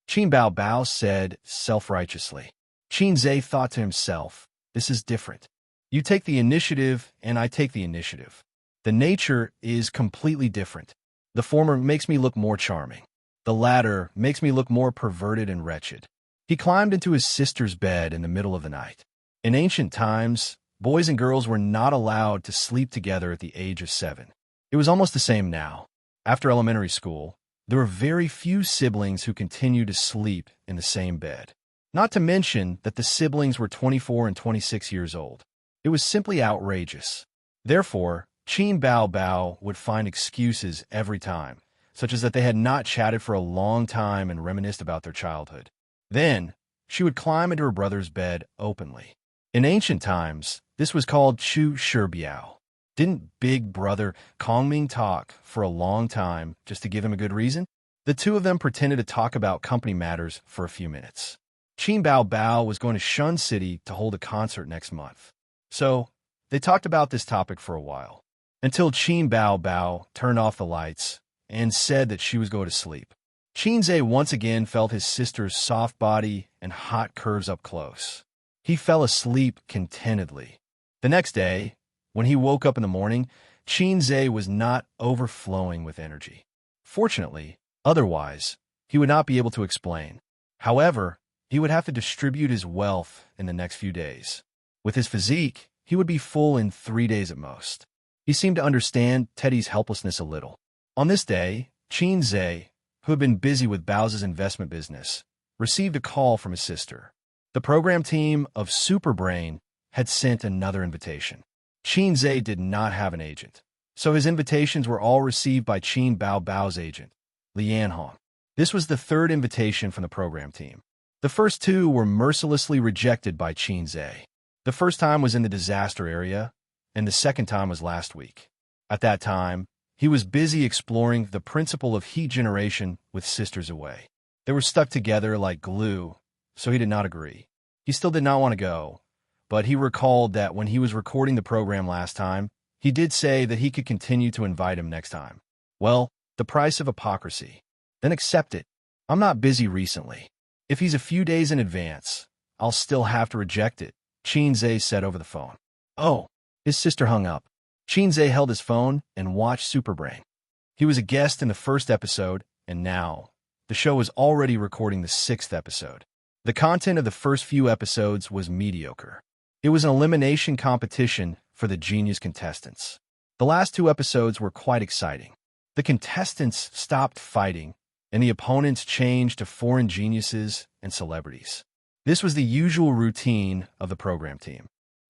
Qin Bao Bao said self-righteously. Xianxia thought to himself, this is different. You take the initiative and I take the initiative. The nature is completely different. The former makes me look more charming. The latter makes me look more perverted and wretched. He climbed into his sister's bed in the middle of the night. In ancient times, boys and girls were not allowed to sleep together at the age of 7. It was almost the same now. After elementary school, there were very few siblings who continued to sleep in the same bed. Not to mention that the siblings were 24 and 26 years old. It was simply outrageous. Therefore, Qin Bao Bao would find excuses every time, such as that they had not chatted for a long time and reminisced about their childhood. Then, she would climb into her brother's bed openly. In ancient times, this was called Chu Shibiao. Didn't Big Brother Kongming talk for a long time just to give him a good reason? The two of them pretended to talk about company matters for a few minutes. Qin Bao Bao was going to Shun City to hold a concert next month. So, they talked about this topic for a while, until Qin Bao Bao turned off the lights and said that she was going to sleep. Xianxia once again felt his sister's soft body and hot curves up close. He fell asleep contentedly. The next day, when he woke up in the morning, Xianxia was not overflowing with energy. Fortunately, otherwise, he would not be able to explain. However, he would have to distribute his wealth in the next few days. With his physique, he would be full in 3 days at most. He seemed to understand Teddy's helplessness a little. On this day, Xianxia, who had been busy with Bao's investment business, received a call from his sister. The program team of Superbrain had sent another invitation. Xianxia did not have an agent, so his invitations were all received by Qin Bao Bao's agent, Lian Hong. This was the third invitation from the program team. The first two were mercilessly rejected by Xianxia. The first time was in the disaster area, and the second time was last week. At that time, he was busy exploring the principle of heat generation with Sisters Away. They were stuck together like glue, so he did not agree. He still did not want to go, but he recalled that when he was recording the program last time, He did say that he could continue to invite him next time. Well, the price of hypocrisy. Then accept it. I'm not busy recently. If he's a few days in advance, I'll still have to reject it, Xianxia said over the phone. Oh, his sister hung up. Xianxia held his phone and watched Superbrain. He was a guest in the first episode, and now, the show was already recording the 6th episode. The content of the first few episodes was mediocre. It was an elimination competition for the genius contestants. The last 2 episodes were quite exciting. The contestants stopped fighting, and the opponents changed to foreign geniuses and celebrities. This was the usual routine of the program team.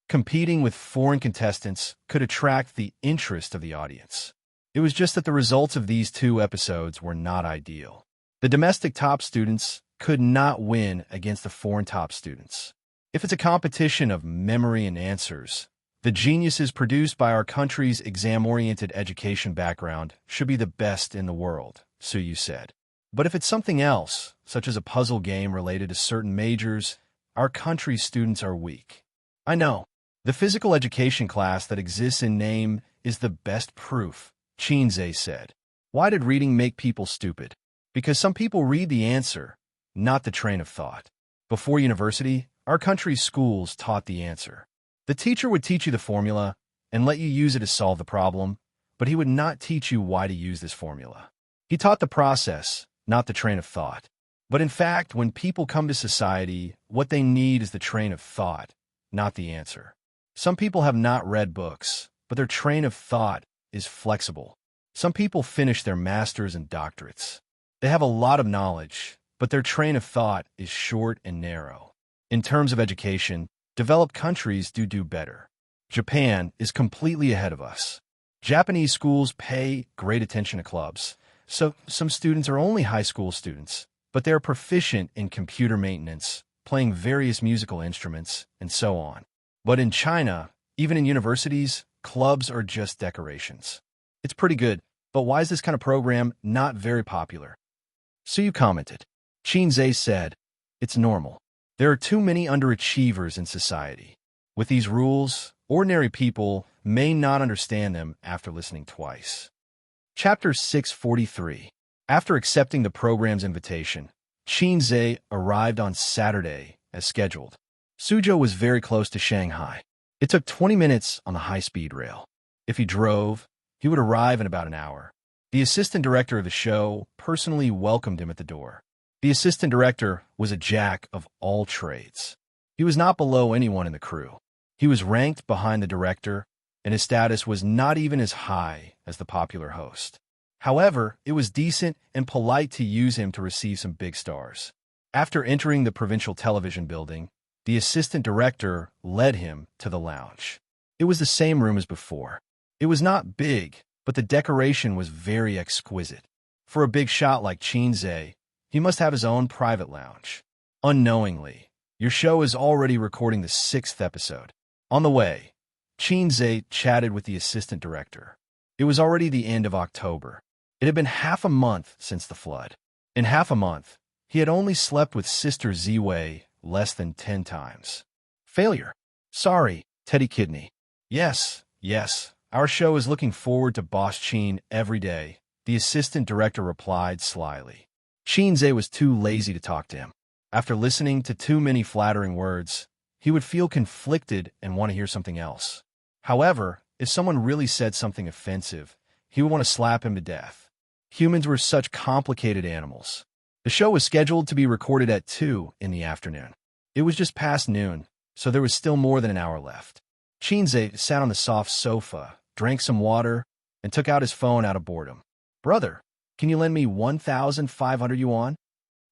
Competing with foreign contestants could attract the interest of the audience. It was just that the results of these 2 episodes were not ideal. The domestic top students could not win against the foreign top students. If it's a competition of memory and answers, the geniuses produced by our country's exam-oriented education background should be the best in the world, Suyu said. But if it's something else, such as a puzzle game related to certain majors, our country's students are weak. I know. The physical education class that exists in name is the best proof, Xianxia said. Why did reading make people stupid? Because some people read the answer, not the train of thought. Before university, our country's schools taught the answer. The teacher would teach you the formula and let you use it to solve the problem, but he would not teach you why to use this formula. He taught the process, not the train of thought. But in fact, when people come to society, what they need is the train of thought, not the answer. Some people have not read books, but their train of thought is flexible. Some people finish their masters and doctorates. They have a lot of knowledge, but their train of thought is short and narrow. In terms of education, developed countries do better. Japan is completely ahead of us. Japanese schools pay great attention to clubs. So some students are only high school students, but they're proficient in computer maintenance, playing various musical instruments, and so on. But in China, even in universities, clubs are just decorations. It's pretty good, but why is this kind of program not very popular? Suyu commented. Xianxia said, it's normal. There are too many underachievers in society. With these rules, ordinary people may not understand them after listening twice. Chapter 643. After accepting the program's invitation, Xianxia arrived on Saturday as scheduled. Suzhou was very close to Shanghai. It took 20 minutes on the high-speed rail. If he drove, he would arrive in about an hour. The assistant director of the show personally welcomed him at the door. The assistant director was a jack of all trades. He was not below anyone in the crew. He was ranked behind the director, and his status was not even as high as the popular host. However, it was decent and polite to use him to receive some big stars. After entering the provincial television building, the assistant director led him to the lounge. It was the same room as before. It was not big, but the decoration was very exquisite. For a big shot like Xianxia, he must have his own private lounge. Unknowingly, your show is already recording the 6th episode. On the way, Xianxia chatted with the assistant director. It was already the end of October. It had been half a month since the flood. In half a month, he had only slept with Sister Ziwei less than 10 times. Failure. Sorry, Teddy Kidney. Yes, our show is looking forward to Boss Chin every day, the assistant director replied slyly. Xianxia was too lazy to talk to him. After listening to too many flattering words, he would feel conflicted and want to hear something else. However, if someone really said something offensive, he would want to slap him to death. Humans were such complicated animals. The show was scheduled to be recorded at 2 in the afternoon. It was just past noon, so there was still more than an hour left. Xianxia sat on the soft sofa, drank some water, and took out his phone out of boredom. Brother, can you lend me 1,500 yuan?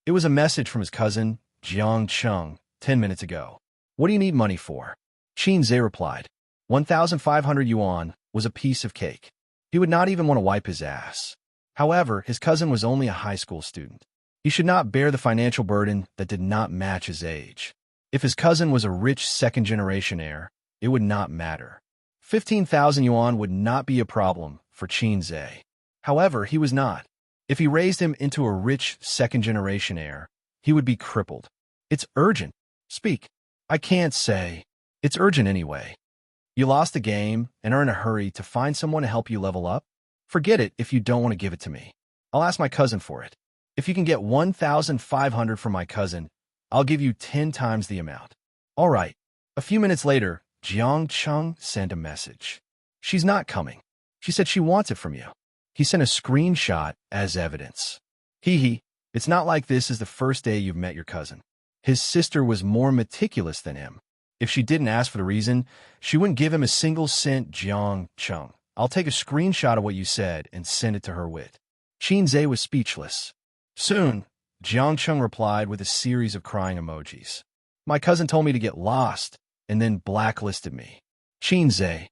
It was a message from his cousin, Jiang Cheng, 10 minutes ago. What do you need money for? Xianxia replied. 1,500 yuan was a piece of cake. He would not even want to wipe his ass. However, his cousin was only a high school student. He should not bear the financial burden that did not match his age. If his cousin was a rich second-generation heir, it would not matter. 15,000 yuan would not be a problem for Xianxia. However, he was not. If he raised him into a rich second-generation heir, he would be crippled. It's urgent. Speak. I can't say. It's urgent anyway. You lost the game and are in a hurry to find someone to help you level up? Forget it if you don't want to give it to me. I'll ask my cousin for it. If you can get 1,500 from my cousin, I'll give you 10 times the amount. All right. A few minutes later, Xianxia sent a message. She's not coming. She said she wants it from you. He sent a screenshot as evidence. Hee, it's not like this is the first day you've met your cousin. His sister was more meticulous than him. If she didn't ask for the reason, she wouldn't give him a single cent. Xianxia, I'll take a screenshot of what you said and send it to her with. Xianxia was speechless. Soon, Xianxia replied with a series of crying emojis. My cousin told me to get lost and then blacklisted me. Xianxia,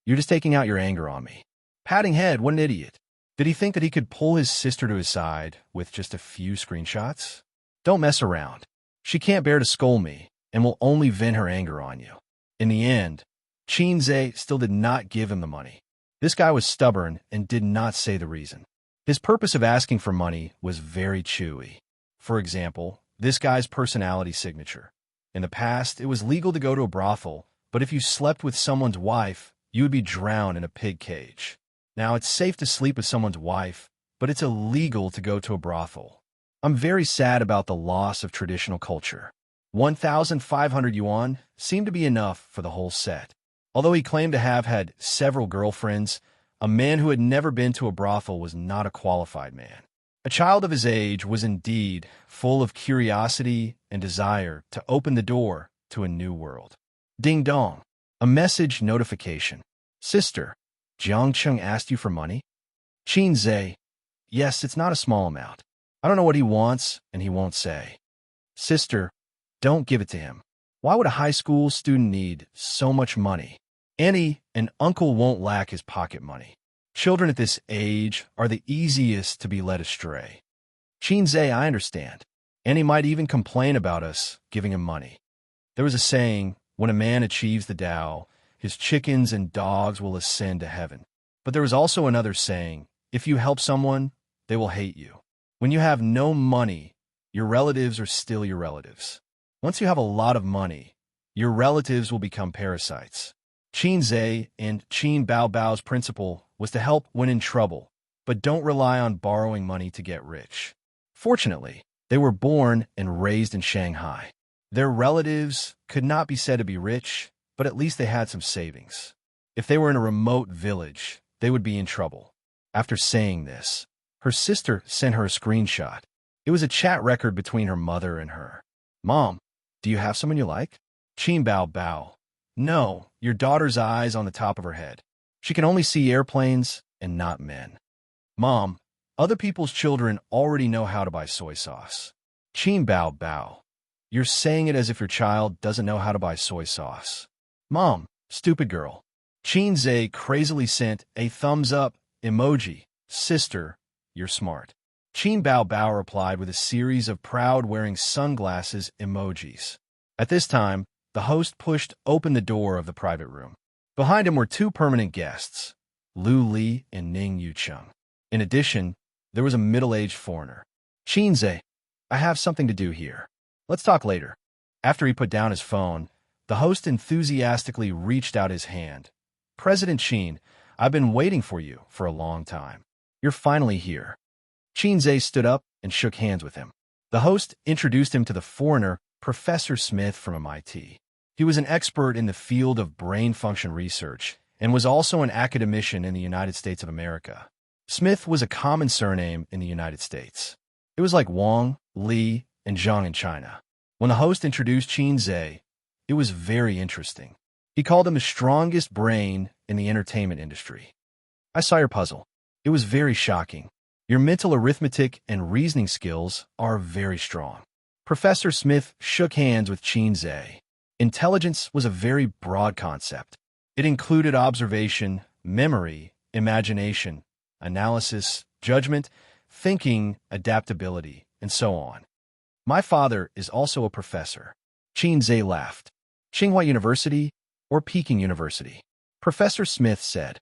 you're just taking out your anger on me. Patting head, what an idiot. Did he think that he could pull his sister to his side with just a few screenshots? Don't mess around. She can't bear to scold me and will only vent her anger on you. In the end, Xianxia still did not give him the money. This guy was stubborn and did not say the reason. His purpose of asking for money was very chewy. For example, this guy's personality signature. In the past, it was legal to go to a brothel, but if you slept with someone's wife, you would be drowned in a pig cage. Now, it's safe to sleep with someone's wife, but it's illegal to go to a brothel. I'm very sad about the loss of traditional culture. 1,500 yuan seemed to be enough for the whole set. Although he claimed to have had several girlfriends, a man who had never been to a brothel was not a qualified man. A child of his age was indeed full of curiosity and desire to open the door to a new world. Ding dong. A message notification. Sister, Xianxia asked you for money? Xianxia, yes, it's not a small amount. I don't know what he wants, and he won't say. Sister, don't give it to him. Why would a high school student need so much money? Annie, an uncle won't lack his pocket money. Children at this age are the easiest to be led astray. Xianxia, I understand. Annie might even complain about us giving him money. There was a saying, when a man achieves the Tao, his chickens and dogs will ascend to heaven. But there was also another saying, if you help someone, they will hate you. When you have no money, your relatives are still your relatives. Once you have a lot of money, your relatives will become parasites. Xianxia and Qin Baobao's principle was to help when in trouble, but don't rely on borrowing money to get rich. Fortunately, they were born and raised in Shanghai. Their relatives could not be said to be rich, but at least they had some savings. If they were in a remote village, they would be in trouble. After saying this, her sister sent her a screenshot. It was a chat record between her mother and her. Mom, do you have someone you like? Qin Bao. No, your daughter's eyes on the top of her head. She can only see airplanes and not men. Mom, other people's children already know how to buy soy sauce. Qin Bao. You're saying it as if your child doesn't know how to buy soy sauce. Mom, stupid girl. Xianxia crazily sent a thumbs up emoji. Sister, you're smart. Qin Bao replied with a series of proud wearing sunglasses emojis. At this time, the host pushed open the door of the private room. Behind him were two permanent guests, Lu Li and Ning Yucheng. In addition, there was a middle-aged foreigner. Xianxia, I have something to do here. Let's talk later. After he put down his phone, the host enthusiastically reached out his hand. President Qin, I've been waiting for you for a long time. You're finally here. Xianxia stood up and shook hands with him. The host introduced him to the foreigner, Professor Smith from MIT. He was an expert in the field of brain function research and was also an academician in the United States of America. Smith was a common surname in the United States. It was like Wang, Li, and Zhang in China. When the host introduced Xianxia, it was very interesting. He called him the strongest brain in the entertainment industry. I saw your puzzle. It was very shocking. Your mental arithmetic and reasoning skills are very strong. Professor Smith shook hands with Xianxia. Intelligence was a very broad concept. It included observation, memory, imagination, analysis, judgment, thinking, adaptability, and so on. My father is also a professor. Xianxia laughed. Tsinghua University or Peking University? Professor Smith said.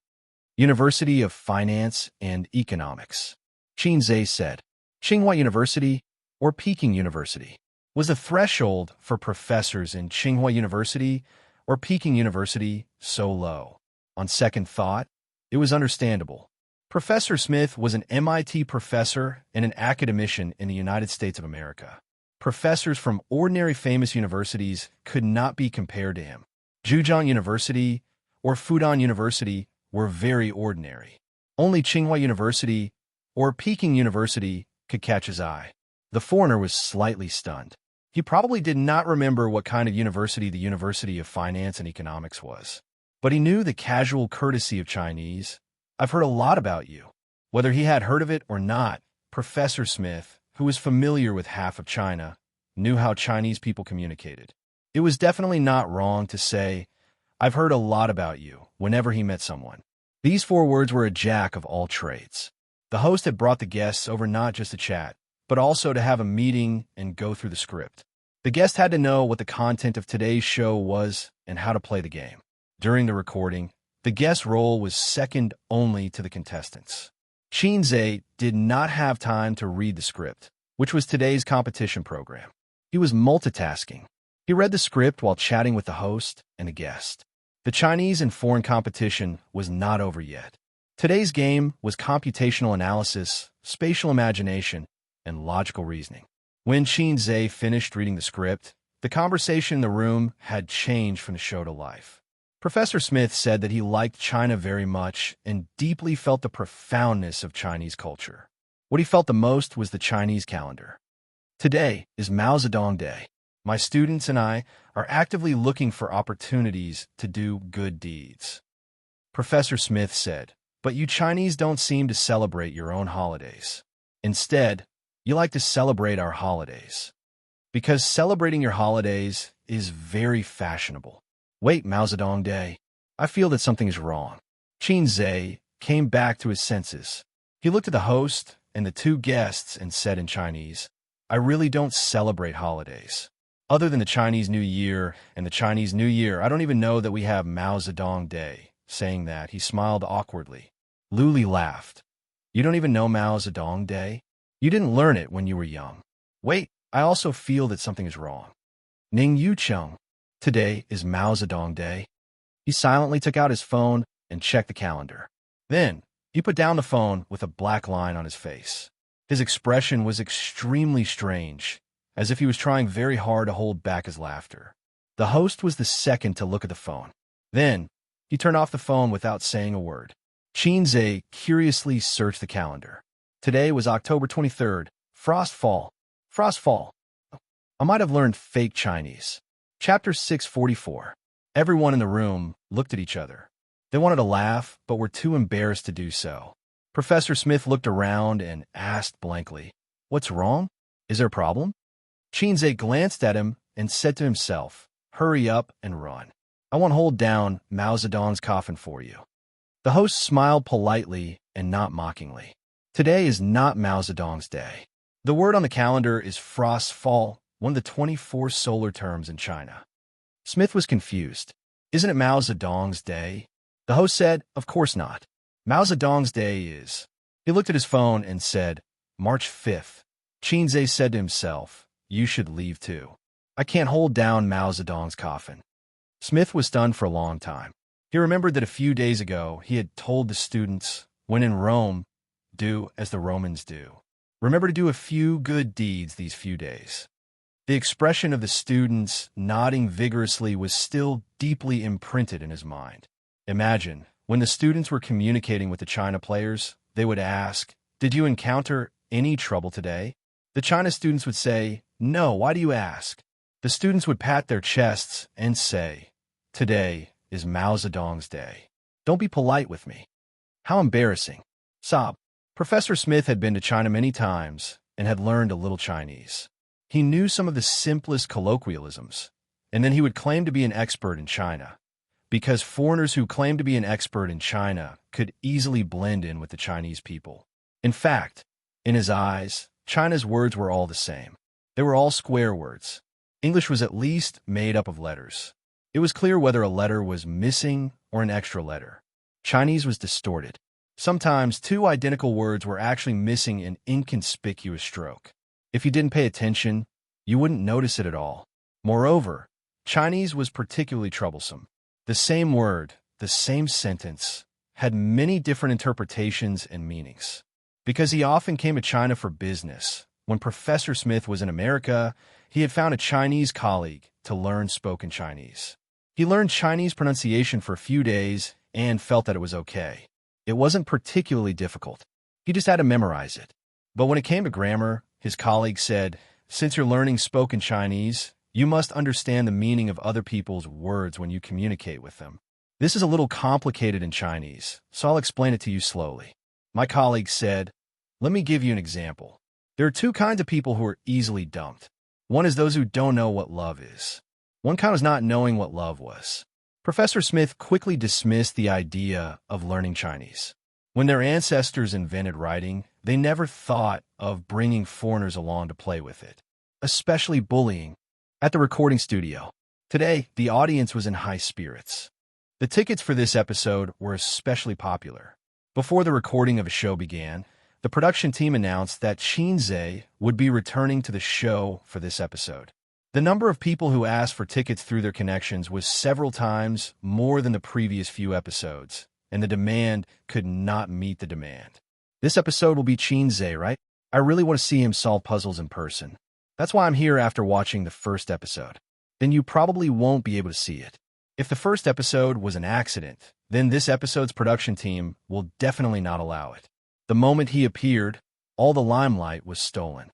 University of Finance and Economics. Xianxia said. Tsinghua University or Peking University? Was the threshold for professors in Tsinghua University or Peking University so low? On second thought, it was understandable. Professor Smith was an MIT professor and an academician in the United States of America. Professors from ordinary famous universities could not be compared to him. Zhejiang University or Fudan University were very ordinary. Only Tsinghua University or Peking University could catch his eye. The foreigner was slightly stunned. He probably did not remember what kind of university the University of Finance and Economics was. But he knew the casual courtesy of Chinese. "I've heard a lot about you." Whether he had heard of it or not, Professor Smith, who was familiar with half of China, knew how Chinese people communicated. It was definitely not wrong to say, "I've heard a lot about you," whenever he met someone. These 4 words were a jack of all trades. The host had brought the guests over not just to chat, but also to have a meeting and go through the script. The guest had to know what the content of today's show was and how to play the game. During the recording, the guest's role was second only to the contestants. Xianxia did not have time to read the script, which was today's competition program. He was multitasking. He read the script while chatting with the host and the guest. The Chinese and foreign competition was not over yet. Today's game was computational analysis, spatial imagination, and logical reasoning. When Xianxia finished reading the script, the conversation in the room had changed from the show to life. Professor Smith said that he liked China very much and deeply felt the profoundness of Chinese culture. What he felt the most was the Chinese calendar. "Today is Mao Zedong Day. My students and I are actively looking for opportunities to do good deeds." Professor Smith said, "But you Chinese don't seem to celebrate your own holidays. Instead, you like to celebrate our holidays. Because celebrating your holidays is very fashionable." "Wait, Mao Zedong Day. I feel that something is wrong." Xianxia came back to his senses. He looked at the host and the 2 guests and said in Chinese, "I really don't celebrate holidays. Other than the Chinese New Year and the Chinese New Year, I don't even know that we have Mao Zedong Day." Saying that, he smiled awkwardly. Luli laughed. "You don't even know Mao Zedong Day? You didn't learn it when you were young." "Wait, I also feel that something is wrong. Ning Yucheng, today is Mao Zedong Day." He silently took out his phone and checked the calendar. Then, he put down the phone with a black line on his face. His expression was extremely strange, as if he was trying very hard to hold back his laughter. The host was the second to look at the phone. Then, he turned off the phone without saying a word. Xianxia curiously searched the calendar. Today was October 23rd, Frostfall. Frostfall. I might have learned fake Chinese. Chapter 644. Everyone in the room looked at each other. They wanted to laugh, but were too embarrassed to do so. Professor Smith looked around and asked blankly, "What's wrong? Is there a problem?" Xianxia glanced at him and said to himself, "Hurry up and run. I won't hold down Mao Zedong's coffin for you." The host smiled politely and not mockingly. Today is not Mao Zedong's day. The word on the calendar is Frostfall, one of the 24 solar terms in China. Smith was confused. "Isn't it Mao Zedong's day?" The host said, "Of course not. Mao Zedong's day is..." He looked at his phone and said, "March 5th. Xianxia said to himself, "You should leave too. I can't hold down Mao Zedong's coffin." Smith was stunned for a long time. He remembered that a few days ago he had told the students, "When in Rome, do as the Romans do. Remember to do a few good deeds these few days." The expression of the students nodding vigorously was still deeply imprinted in his mind. Imagine, when the students were communicating with the China players, they would ask, "Did you encounter any trouble today?" The China students would say, "No, why do you ask?" The students would pat their chests and say, "Today is Mao Zedong's day. Don't be polite with me." How embarrassing. Sob. Professor Smith had been to China many times and had learned a little Chinese. He knew some of the simplest colloquialisms, and then he would claim to be an expert in China, because foreigners who claimed to be an expert in China could easily blend in with the Chinese people. In fact, in his eyes, China's words were all the same. They were all square words. English was at least made up of letters. It was clear whether a letter was missing or an extra letter. Chinese was distorted. Sometimes 2 identical words were actually missing an inconspicuous stroke. If you didn't pay attention, you wouldn't notice it at all. Moreover, Chinese was particularly troublesome. The same word, the same sentence, had many different interpretations and meanings. Because he often came to China for business, when Professor Smith was in America, he had found a Chinese colleague to learn spoken Chinese. He learned Chinese pronunciation for a few days and felt that it was okay. It wasn't particularly difficult. He just had to memorize it. But when it came to grammar, his colleague said, "Since you're learning spoken Chinese, you must understand the meaning of other people's words when you communicate with them. This is a little complicated in Chinese, so I'll explain it to you slowly." My colleague said, "Let me give you an example. There are two kinds of people who are easily dumped. One is those who don't know what love is. One kind was not knowing what love was." Professor Smith quickly dismissed the idea of learning Chinese. When their ancestors invented writing, they never thought of bringing foreigners along to play with it, especially bullying. At the recording studio, today, the audience was in high spirits. The tickets for this episode were especially popular. Before the recording of a show began, the production team announced that Xianxia would be returning to the show for this episode. The number of people who asked for tickets through their connections was several times more than the previous few episodes, and the demand could not meet the demand. This episode will be Xianxia, right? I really want to see him solve puzzles in person. That's why I'm here after watching the first episode. Then you probably won't be able to see it. If the first episode was an accident, then this episode's production team will definitely not allow it. The moment he appeared, all the limelight was stolen.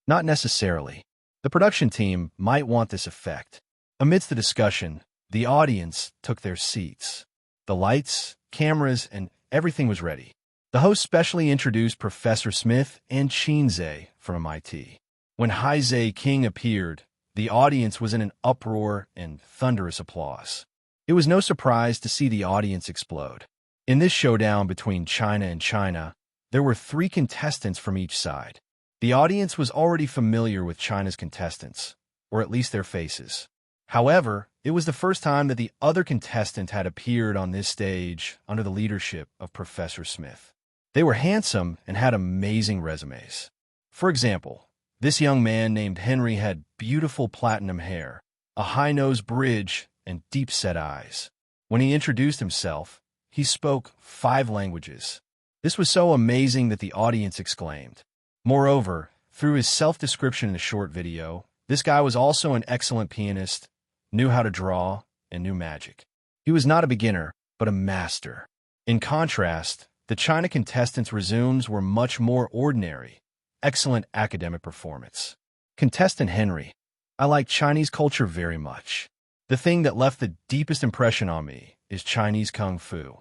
Not necessarily. The production team might want this effect. Amidst the discussion, the audience took their seats. The lights, cameras, and everything was ready. The host specially introduced Professor Smith and Xianxia from MIT. When Haizhe King appeared, the audience was in an uproar and thunderous applause. It was no surprise to see the audience explode. In this showdown between China and China, there were 3 contestants from each side. The audience was already familiar with China's contestants, or at least their faces. However, it was the first time that the other contestant had appeared on this stage under the leadership of Professor Smith. They were handsome and had amazing resumes. For example, this young man named Henry had beautiful platinum hair, a high-nose bridge, and deep-set eyes. When he introduced himself, he spoke 5 languages. This was so amazing that the audience exclaimed. Moreover, through his self-description in a short video, this guy was also an excellent pianist, knew how to draw, and knew magic. He was not a beginner, but a master. In contrast, the China contestants' resumes were much more ordinary. Excellent academic performance. Contestant Henry, I like Chinese culture very much. The thing that left the deepest impression on me is Chinese Kung Fu.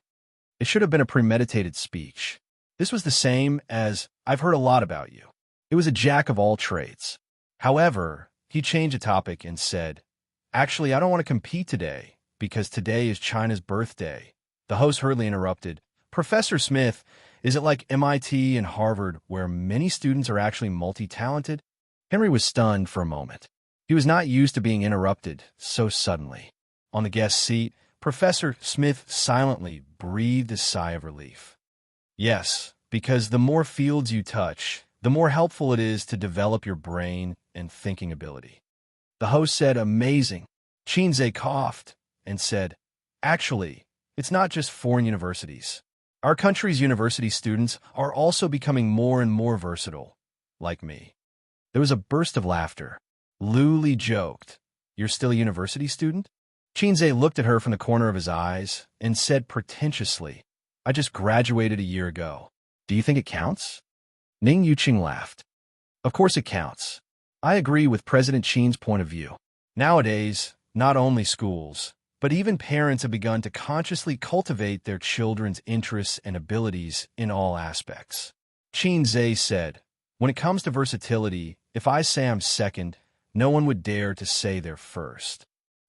It should have been a premeditated speech. This was the same as, "I've heard a lot about you." It was a jack of all trades. However, he changed the topic and said, "Actually, I don't want to compete today, because today is China's birthday." The host hurriedly interrupted, "Professor Smith, is it like MIT and Harvard where many students are actually multi-talented?" Henry was stunned for a moment. He was not used to being interrupted so suddenly. On the guest seat, Professor Smith silently breathed a sigh of relief. "Yes, because the more fields you touch, the more helpful it is to develop your brain and thinking ability." The host said, "Amazing." Xianxia coughed and said, "Actually, it's not just foreign universities. Our country's university students are also becoming more and more versatile, like me." There was a burst of laughter. Luli joked, "You're still a university student?" Xianxia looked at her from the corner of his eyes and said pretentiously, "I just graduated a year ago. Do you think it counts?" Ning Yuqing laughed. "Of course it counts. I agree with President Xi's point of view. Nowadays, not only schools, but even parents have begun to consciously cultivate their children's interests and abilities in all aspects." Xianxia said, "When it comes to versatility, if I say I'm second, no one would dare to say they're first."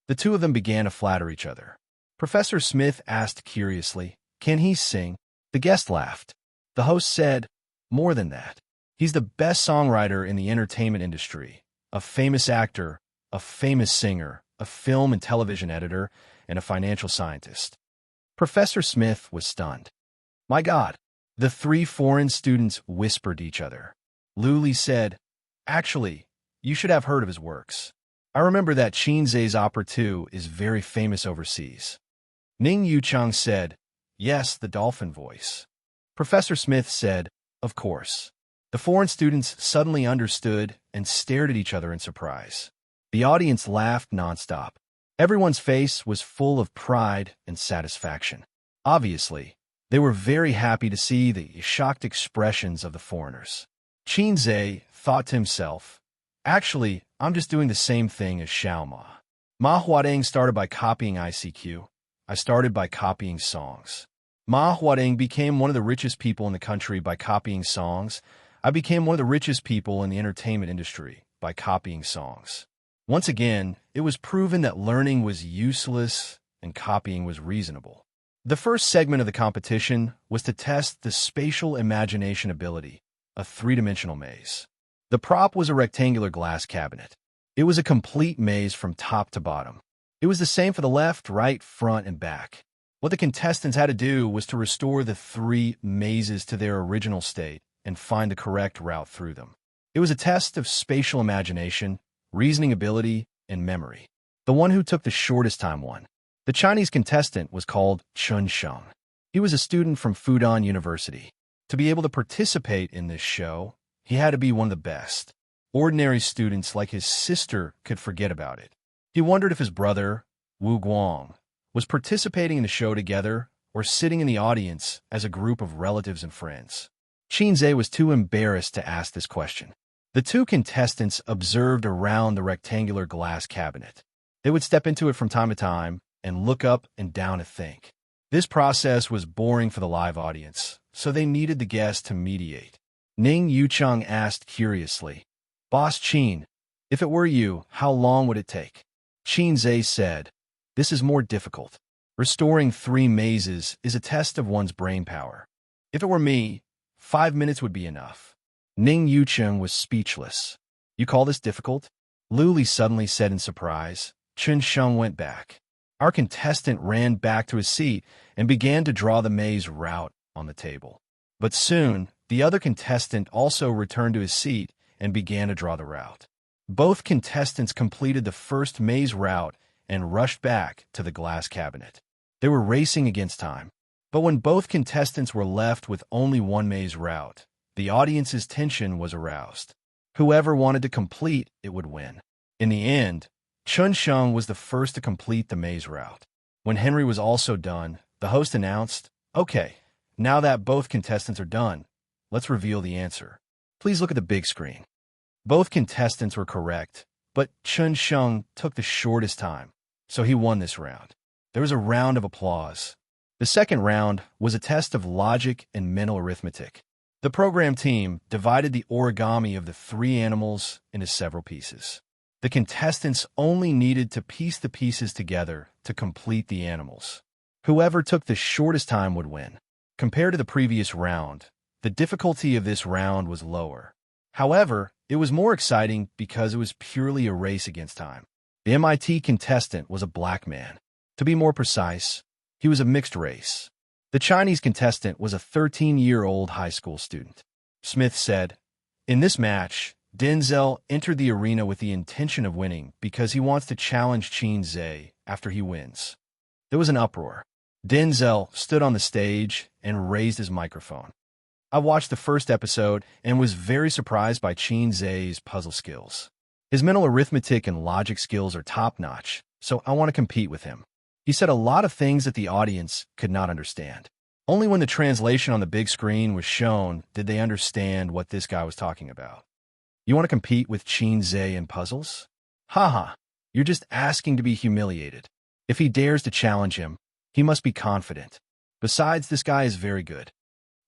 The two of them began to flatter each other. Professor Smith asked curiously, "Can he sing?" The guest laughed. The host said, "More than that. He's the best songwriter in the entertainment industry, a famous actor, a famous singer, a film and television editor, and a financial scientist." Professor Smith was stunned. "My God." The 3 foreign students whispered to each other. Luli said, "Actually, you should have heard of his works. I remember that Xianxia's opera too is very famous overseas. Ning Yucheng said, yes, the dolphin voice. Professor Smith said, of course. The foreign students suddenly understood and stared at each other in surprise. The audience laughed nonstop. Everyone's face was full of pride and satisfaction. Obviously, they were very happy to see the shocked expressions of the foreigners. Xianxia thought to himself, actually, I'm just doing the same thing as Xiaoma. Ma Huadeng started by copying ICQ. I started by copying songs. Ma Huadeng became one of the richest people in the country by copying songs. I became one of the richest people in the entertainment industry by copying songs. Once again, it was proven that learning was useless and copying was reasonable. The first segment of the competition was to test the spatial imagination ability, a three-dimensional maze. The prop was a rectangular glass cabinet. It was a complete maze from top to bottom. It was the same for the left, right, front, and back. What the contestants had to do was to restore the three mazes to their original state and find the correct route through them. It was a test of spatial imagination, reasoning ability, and memory. The one who took the shortest time won. The Chinese contestant was called Chun Sheng. He was a student from Fudan University. To be able to participate in this show, he had to be one of the best. Ordinary students like his sister could forget about it. He wondered if his brother, Wu Guang, was participating in the show together or sitting in the audience as a group of relatives and friends. Xianxia was too embarrassed to ask this question. The two contestants observed around the rectangular glass cabinet. They would step into it from time to time and look up and down to think. This process was boring for the live audience, so they needed the guest to mediate. Ning Yucheng asked curiously, Boss Qin, if it were you, how long would it take? Xianxia said, this is more difficult. Restoring three mazes is a test of one's brain power. If it were me, 5 minutes would be enough. Ning Yucheng was speechless. You call this difficult? Luli suddenly said in surprise. Chun Sheng went back. Our contestant ran back to his seat and began to draw the maze route on the table. But soon, the other contestant also returned to his seat and began to draw the route. Both contestants completed the first maze route and rushed back to the glass cabinet. They were racing against time. But when both contestants were left with only one maze route, the audience's tension was aroused. Whoever wanted to complete it would win. In the end, Chun Sheng was the first to complete the maze route. When Henry was also done, the host announced, okay, now that both contestants are done, let's reveal the answer. Please look at the big screen. Both contestants were correct, but Chun Sheng took the shortest time, so he won this round. There was a round of applause. The second round was a test of logic and mental arithmetic. The program team divided the origami of the three animals into several pieces. The contestants only needed to piece the pieces together to complete the animals. Whoever took the shortest time would win. Compared to the previous round, the difficulty of this round was lower. However, it was more exciting because it was purely a race against time. The MIT contestant was a black man. To be more precise, he was a mixed race. The Chinese contestant was a 13-year-old high school student. Smith said, in this match, Denzel entered the arena with the intention of winning because he wants to challenge Xianxia after he wins. There was an uproar. Denzel stood on the stage and raised his microphone. I watched the first episode and was very surprised by Xianxia's puzzle skills. His mental arithmetic and logic skills are top-notch, so I want to compete with him. He said a lot of things that the audience could not understand. Only when the translation on the big screen was shown did they understand what this guy was talking about. You want to compete with Xianxia in puzzles? Haha, you're just asking to be humiliated. If he dares to challenge him, he must be confident. Besides, this guy is very good.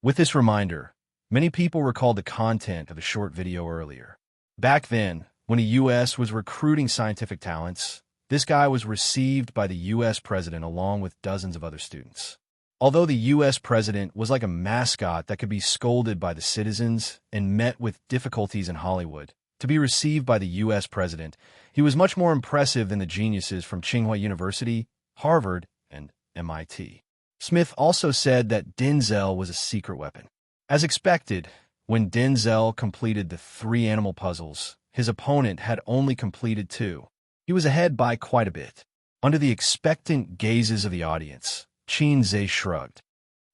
With this reminder, many people recalled the content of the short video earlier. Back then, when the U.S. was recruiting scientific talents, this guy was received by the U.S. president along with dozens of other students. Although the U.S. president was like a mascot that could be scolded by the citizens and met with difficulties in Hollywood, to be received by the U.S. president, he was much more impressive than the geniuses from Tsinghua University, Harvard, and MIT. Smith also said that Denzel was a secret weapon. As expected, when Denzel completed the 3 animal puzzles, his opponent had only completed 2. He was ahead by quite a bit. Under the expectant gazes of the audience, Xianxia shrugged.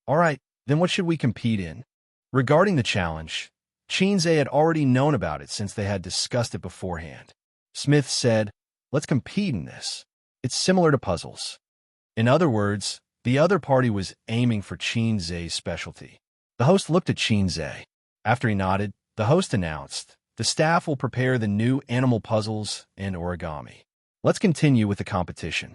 All right, then what should we compete in? Regarding the challenge, Xianxia had already known about it since they had discussed it beforehand. Smith said, let's compete in this. It's similar to puzzles. In other words, the other party was aiming for Xianxia's specialty. The host looked at Xianxia. After he nodded, the host announced, the staff will prepare the new animal puzzles and origami. Let's continue with the competition.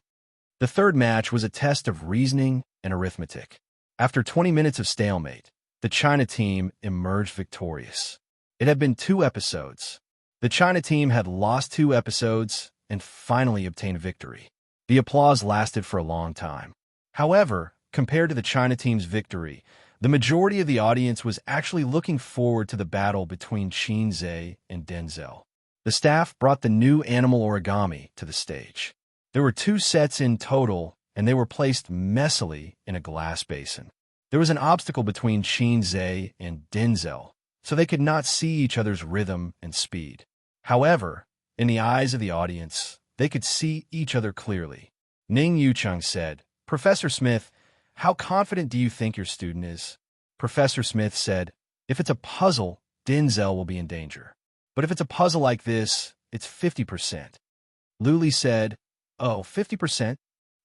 The third match was a test of reasoning and arithmetic. After 20 minutes of stalemate, the China team emerged victorious. It had been 2 episodes. The China team had lost 2 episodes and finally obtained victory. The applause lasted for a long time. However, compared to the China team's victory, the majority of the audience was actually looking forward to the battle between Xianxia and Denzel. The staff brought the new animal origami to the stage. There were 2 sets in total, and they were placed messily in a glass basin. There was an obstacle between Xianxia and Denzel, so they could not see each other's rhythm and speed. However, in the eyes of the audience, they could see each other clearly. Ning Yucheng said, Professor Smith, how confident do you think your student is? Professor Smith said, if it's a puzzle, Denzel will be in danger. But if it's a puzzle like this, it's 50%. Luli said, oh, 50%?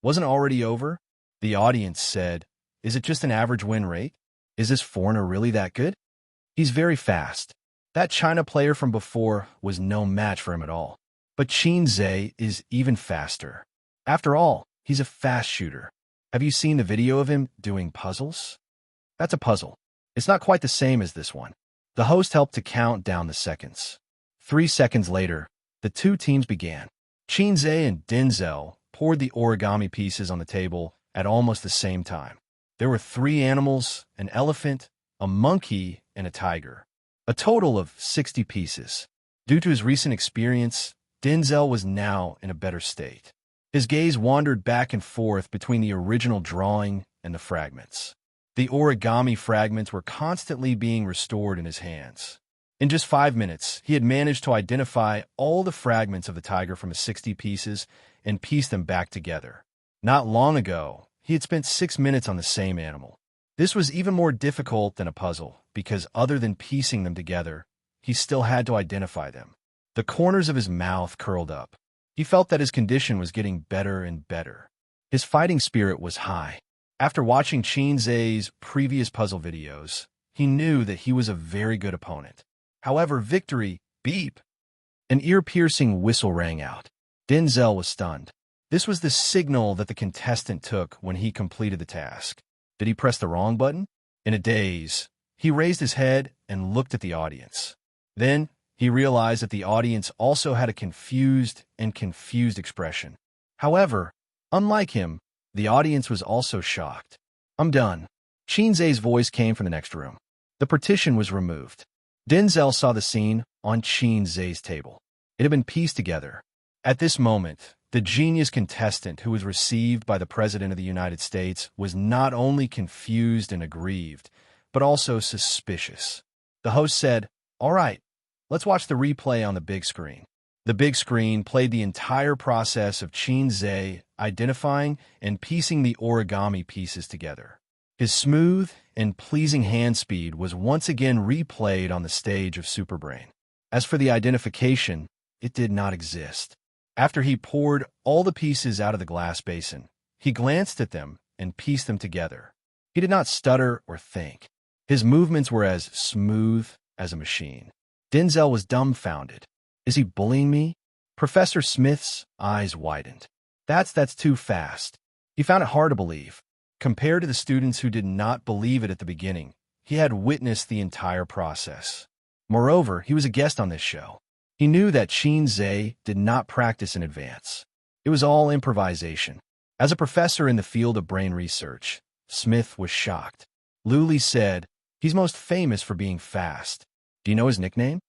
Wasn't already over? The audience said, is it just an average win rate? Is this foreigner really that good? He's very fast. That China player from before was no match for him at all. But Xianxia is even faster. After all, he's a fast shooter. Have you seen the video of him doing puzzles? That's a puzzle. It's not quite the same as this one. The host helped to count down the seconds. 3 seconds later, the 2 teams began. Xianxia and Denzel poured the origami pieces on the table at almost the same time. There were 3 animals, an elephant, a monkey, and a tiger. A total of 60 pieces. Due to his recent experience, Denzel was now in a better state. His gaze wandered back and forth between the original drawing and the fragments. The origami fragments were constantly being restored in his hands. In just 5 minutes, he had managed to identify all the fragments of the tiger from his 60 pieces and piece them back together. Not long ago, he had spent 6 minutes on the same animal. This was even more difficult than a puzzle because other than piecing them together, he still had to identify them. The corners of his mouth curled up. He felt that his condition was getting better and better. His fighting spirit was high. After watching Xianxia's previous puzzle videos, he knew that he was a very good opponent. However, victory, beep! An ear-piercing whistle rang out. Denzel was stunned. This was the signal that the contestant took when he completed the task. Did he press the wrong button? In a daze, he raised his head and looked at the audience. Then, he realized that the audience also had a confused expression. However, unlike him, the audience was also shocked. I'm done. Xianxia's voice came from the next room. The partition was removed. Denzel saw the scene on Xianxia's table. It had been pieced together. At this moment, the genius contestant who was received by the President of the United States was not only confused and aggrieved, but also suspicious. The host said, all right, let's watch the replay on the big screen. The big screen played the entire process of Xianxia identifying and piecing the origami pieces together. His smooth and pleasing hand speed was once again replayed on the stage of Superbrain. As for the identification, it did not exist. After he poured all the pieces out of the glass basin, he glanced at them and pieced them together. He did not stutter or think. His movements were as smooth as a machine. Denzel was dumbfounded. Is he bullying me? Professor Smith's eyes widened. That's too fast. He found it hard to believe. Compared to the students who did not believe it at the beginning, he had witnessed the entire process. Moreover, he was a guest on this show. He knew that Xianxia did not practice in advance. It was all improvisation. As a professor in the field of brain research, Smith was shocked. Luli said, he's most famous for being fast. Do you know his nickname?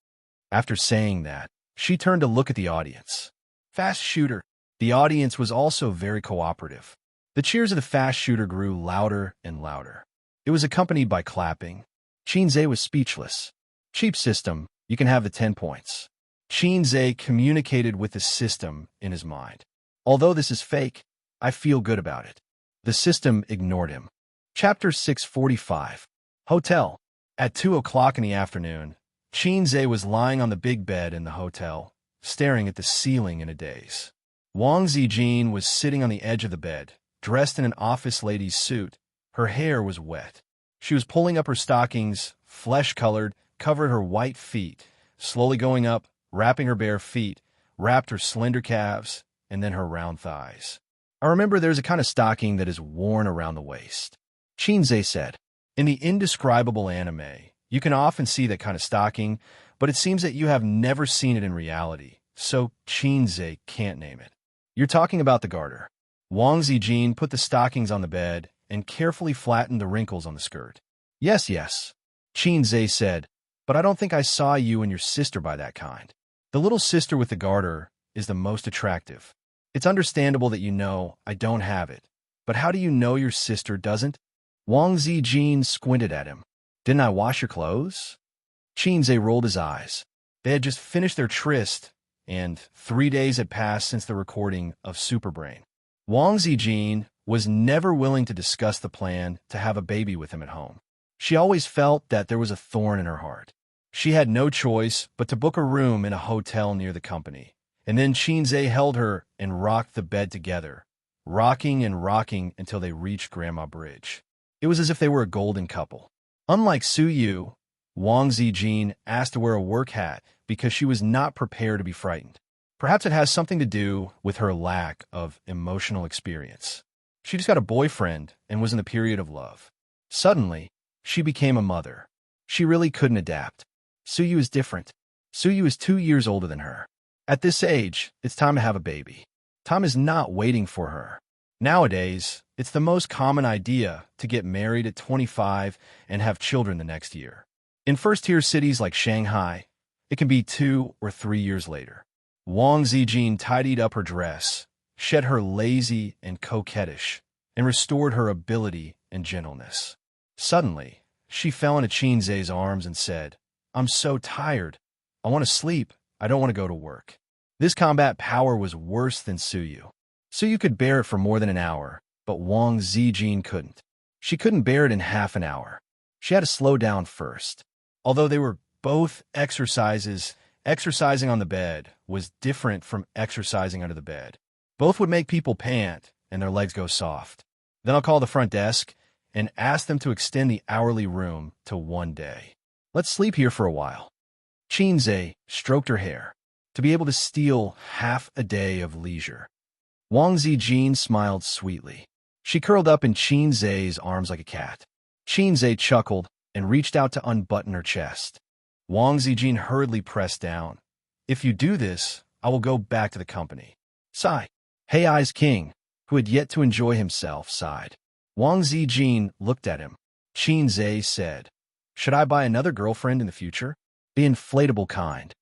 After saying that, she turned to look at the audience. Fast shooter. The audience was also very cooperative. The cheers of the fast shooter grew louder and louder. It was accompanied by clapping. Xianxia was speechless. Cheap system, you can have the 10 points. Xianxia communicated with the system in his mind. Although this is fake, I feel good about it. The system ignored him. Chapter 645. Hotel. At 2 o'clock in the afternoon, Xianxia was lying on the big bed in the hotel, staring at the ceiling in a daze. Wang Zijin was sitting on the edge of the bed, dressed in an office lady's suit. Her hair was wet. She was pulling up her stockings, flesh-colored, covered her white feet, slowly going up, wrapping her bare feet, wrapped her slender calves, and then her round thighs. I remember there's a kind of stocking that is worn around the waist. Xianxia said, in the indescribable anime, you can often see that kind of stocking, but it seems that you have never seen it in reality, so Xianxia can't name it. You're talking about the garter. Wang Zijin put the stockings on the bed and carefully flattened the wrinkles on the skirt. Yes, Xianxia said, but I don't think I saw you and your sister by that kind. The little sister with the garter is the most attractive. It's understandable that you know I don't have it, but how do you know your sister doesn't? Wang Zijin squinted at him. Didn't I wash your clothes? Xianxia rolled his eyes. They had just finished their tryst, and 3 days had passed since the recording of Superbrain. Wang Zijin was never willing to discuss the plan to have a baby with him at home. She always felt that there was a thorn in her heart. She had no choice but to book a room in a hotel near the company, and then Xianxia held her and rocked the bed together, rocking and rocking until they reached Grandma Bridge. It was as if they were a golden couple. Unlike Su Yu, Wang Zijin asked to wear a work hat because she was not prepared to be frightened. Perhaps it has something to do with her lack of emotional experience. She just got a boyfriend and was in the period of love. Suddenly, she became a mother. She really couldn't adapt. Su Yu is different. Su Yu is 2 years older than her. At this age, it's time to have a baby. Time is not waiting for her. Nowadays, it's the most common idea to get married at 25 and have children the next year. In first-tier cities like Shanghai, it can be 2 or 3 years later. Wang Zijin tidied up her dress, shed her lazy and coquettish, and restored her ability and gentleness. Suddenly, she fell into Xianxia's arms and said, I'm so tired. I want to sleep. I don't want to go to work. This combat power was worse than Su Yu. Su Yu could bear it for more than an hour, but Wang Zijin couldn't. She couldn't bear it in half an hour. She had to slow down first. Although they were both exercising on the bed was different from exercising under the bed. Both would make people pant and their legs go soft. Then I'll call the front desk and ask them to extend the hourly room to 1 day. Let's sleep here for a while. Xianxia stroked her hair, to be able to steal half a day of leisure. Wang Zijin smiled sweetly. She curled up in Xianxia's arms like a cat. Xianxia chuckled and reached out to unbutton her chest. Wang Zijin hurriedly pressed down. If you do this, I will go back to the company. Sigh. Hei's king, who had yet to enjoy himself, sighed. Wang Zijin looked at him. Xianxia said, should I buy another girlfriend in the future? The inflatable kind.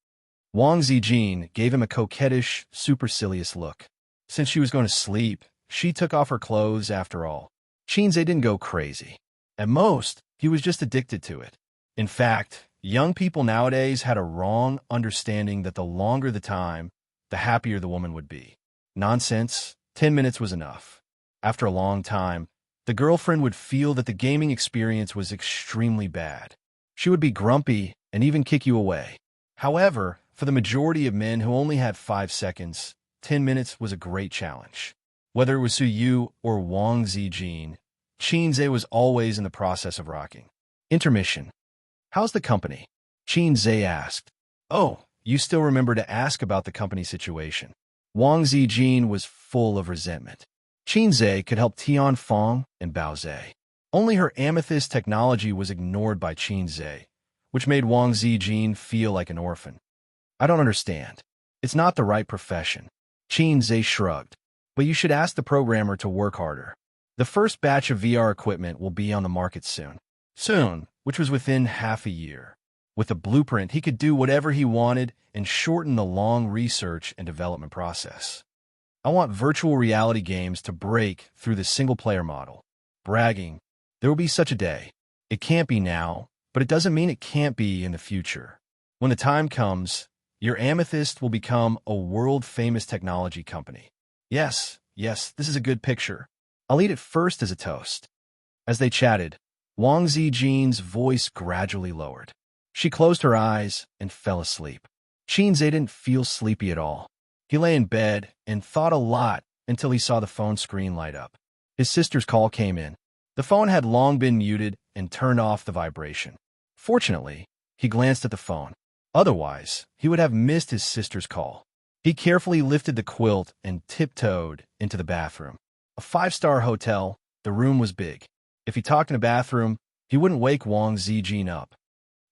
Wang Zijin gave him a coquettish, supercilious look. Since she was going to sleep, she took off her clothes after all. Xianxia didn't go crazy. At most, he was just addicted to it. In fact, young people nowadays had a wrong understanding that the longer the time, the happier the woman would be. Nonsense. 10 minutes was enough. After a long time, the girlfriend would feel that the gaming experience was extremely bad. She would be grumpy and even kick you away. However, for the majority of men who only had 5 seconds, 10 minutes was a great challenge. Whether it was Su Yu or Wang Zijin, Xianxia was always in the process of rocking. Intermission. How's the company? Xianxia asked. Oh, you still remember to ask about the company situation. Wang Zijin was full of resentment. Xianxia could help Tianfeng and Baoze. Only her amethyst technology was ignored by Xianxia, which made Wang Zijin feel like an orphan. I don't understand. It's not the right profession. Xianxia shrugged. But you should ask the programmer to work harder. The first batch of VR equipment will be on the market soon. Soon, which was within half a year. With a blueprint, he could do whatever he wanted and shorten the long research and development process. I want virtual reality games to break through the single-player model. Bragging. There will be such a day. It can't be now, but it doesn't mean it can't be in the future. When the time comes, Your amethyst will become a world-famous technology company. Yes, yes, this is a good picture. I'll eat it first as a toast. As they chatted, Wang Zijin's voice gradually lowered. She closed her eyes and fell asleep. Xianxia didn't feel sleepy at all. He lay in bed and thought a lot until he saw the phone screen light up. His sister's call came in. The phone had long been muted and turned off the vibration. Fortunately, he glanced at the phone. Otherwise, he would have missed his sister's call. He carefully lifted the quilt and tiptoed into the bathroom. A five-star hotel, the room was big. If he talked in the bathroom, he wouldn't wake Wang Zijin up.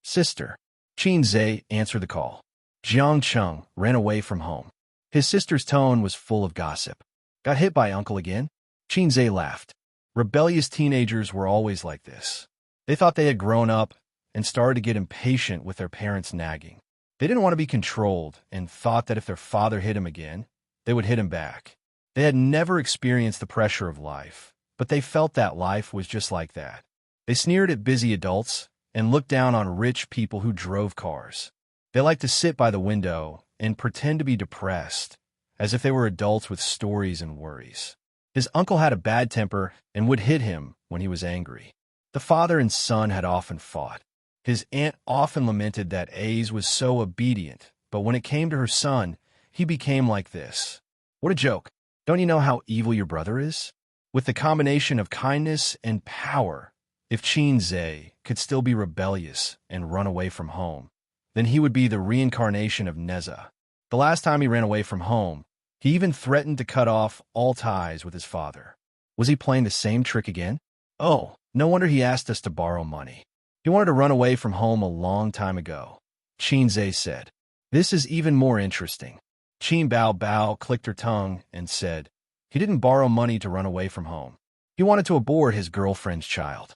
Sister. Xianxia answered the call. Xianxia ran away from home. His sister's tone was full of gossip. Got hit by uncle again? Xianxia laughed. Rebellious teenagers were always like this. They thought they had grown up and started to get impatient with their parents nagging. They didn't want to be controlled and thought that if their father hit him again, they would hit him back. They had never experienced the pressure of life, but they felt that life was just like that. They sneered at busy adults and looked down on rich people who drove cars. They liked to sit by the window and pretend to be depressed, as if they were adults with stories and worries. His uncle had a bad temper and would hit him when he was angry. The father and son had often fought. His aunt often lamented that Ace was so obedient, but when it came to her son, he became like this. What a joke. Don't you know how evil your brother is? With the combination of kindness and power, if Xianxia could still be rebellious and run away from home, then he would be the reincarnation of Neza. The last time he ran away from home, he even threatened to cut off all ties with his father. Was he playing the same trick again? Oh, no wonder he asked us to borrow money. He wanted to run away from home a long time ago, Xianxia said. This is even more interesting. Qin Bao Bao clicked her tongue and said, he didn't borrow money to run away from home. He wanted to abort his girlfriend's child.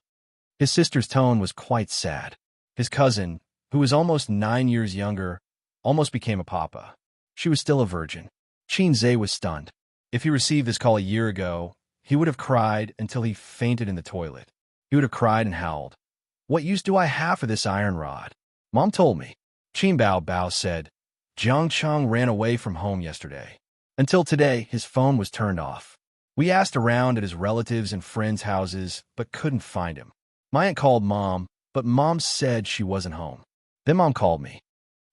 His sister's tone was quite sad. His cousin, who was almost 9 years younger, almost became a papa. She was still a virgin. Xianxia was stunned. If he received this call a year ago, he would have cried until he fainted in the toilet. He would have cried and howled. What use do I have for this iron rod? Mom told me. Qin Bao Bao said, Jiangcheng ran away from home yesterday. Until today, his phone was turned off. We asked around at his relatives' and friends' houses, but couldn't find him. My aunt called Mom, but Mom said she wasn't home. Then Mom called me.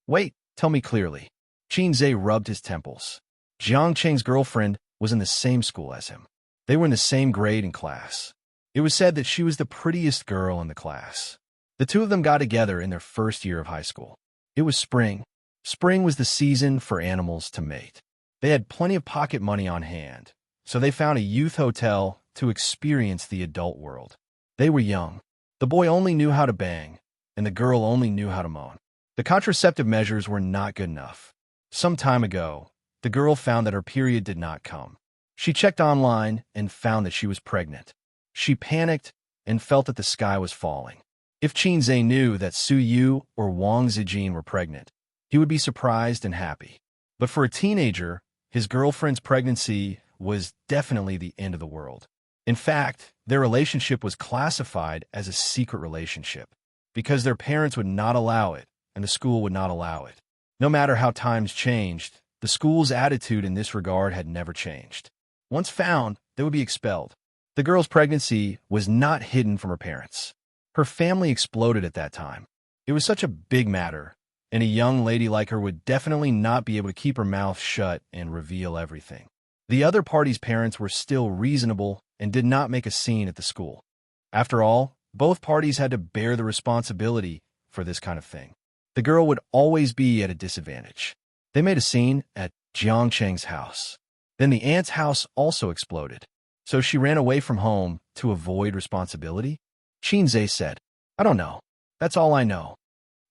Wait, tell me clearly. Xianxia rubbed his temples. Jiangcheng's girlfriend was in the same school as him. They were in the same grade and class. It was said that she was the prettiest girl in the class. The two of them got together in their first year of high school. It was spring. Spring was the season for animals to mate. They had plenty of pocket money on hand, so they found a youth hotel to experience the adult world. They were young. The boy only knew how to bang, and the girl only knew how to moan. The contraceptive measures were not good enough. Some time ago, the girl found that her period did not come. She checked online and found that she was pregnant. She panicked and felt that the sky was falling. If Xianxia knew that Su Yu or Wang Zijin were pregnant, he would be surprised and happy. But for a teenager, his girlfriend's pregnancy was definitely the end of the world. In fact, their relationship was classified as a secret relationship because their parents would not allow it and the school would not allow it. No matter how times changed, the school's attitude in this regard had never changed. Once found, they would be expelled. The girl's pregnancy was not hidden from her parents. Her family exploded at that time. It was such a big matter, and a young lady like her would definitely not be able to keep her mouth shut and reveal everything. The other party's parents were still reasonable and did not make a scene at the school. After all, both parties had to bear the responsibility for this kind of thing. The girl would always be at a disadvantage. They made a scene at Jiangcheng's house. Then the aunt's house also exploded. So she ran away from home to avoid responsibility? Xianxia said, I don't know. That's all I know.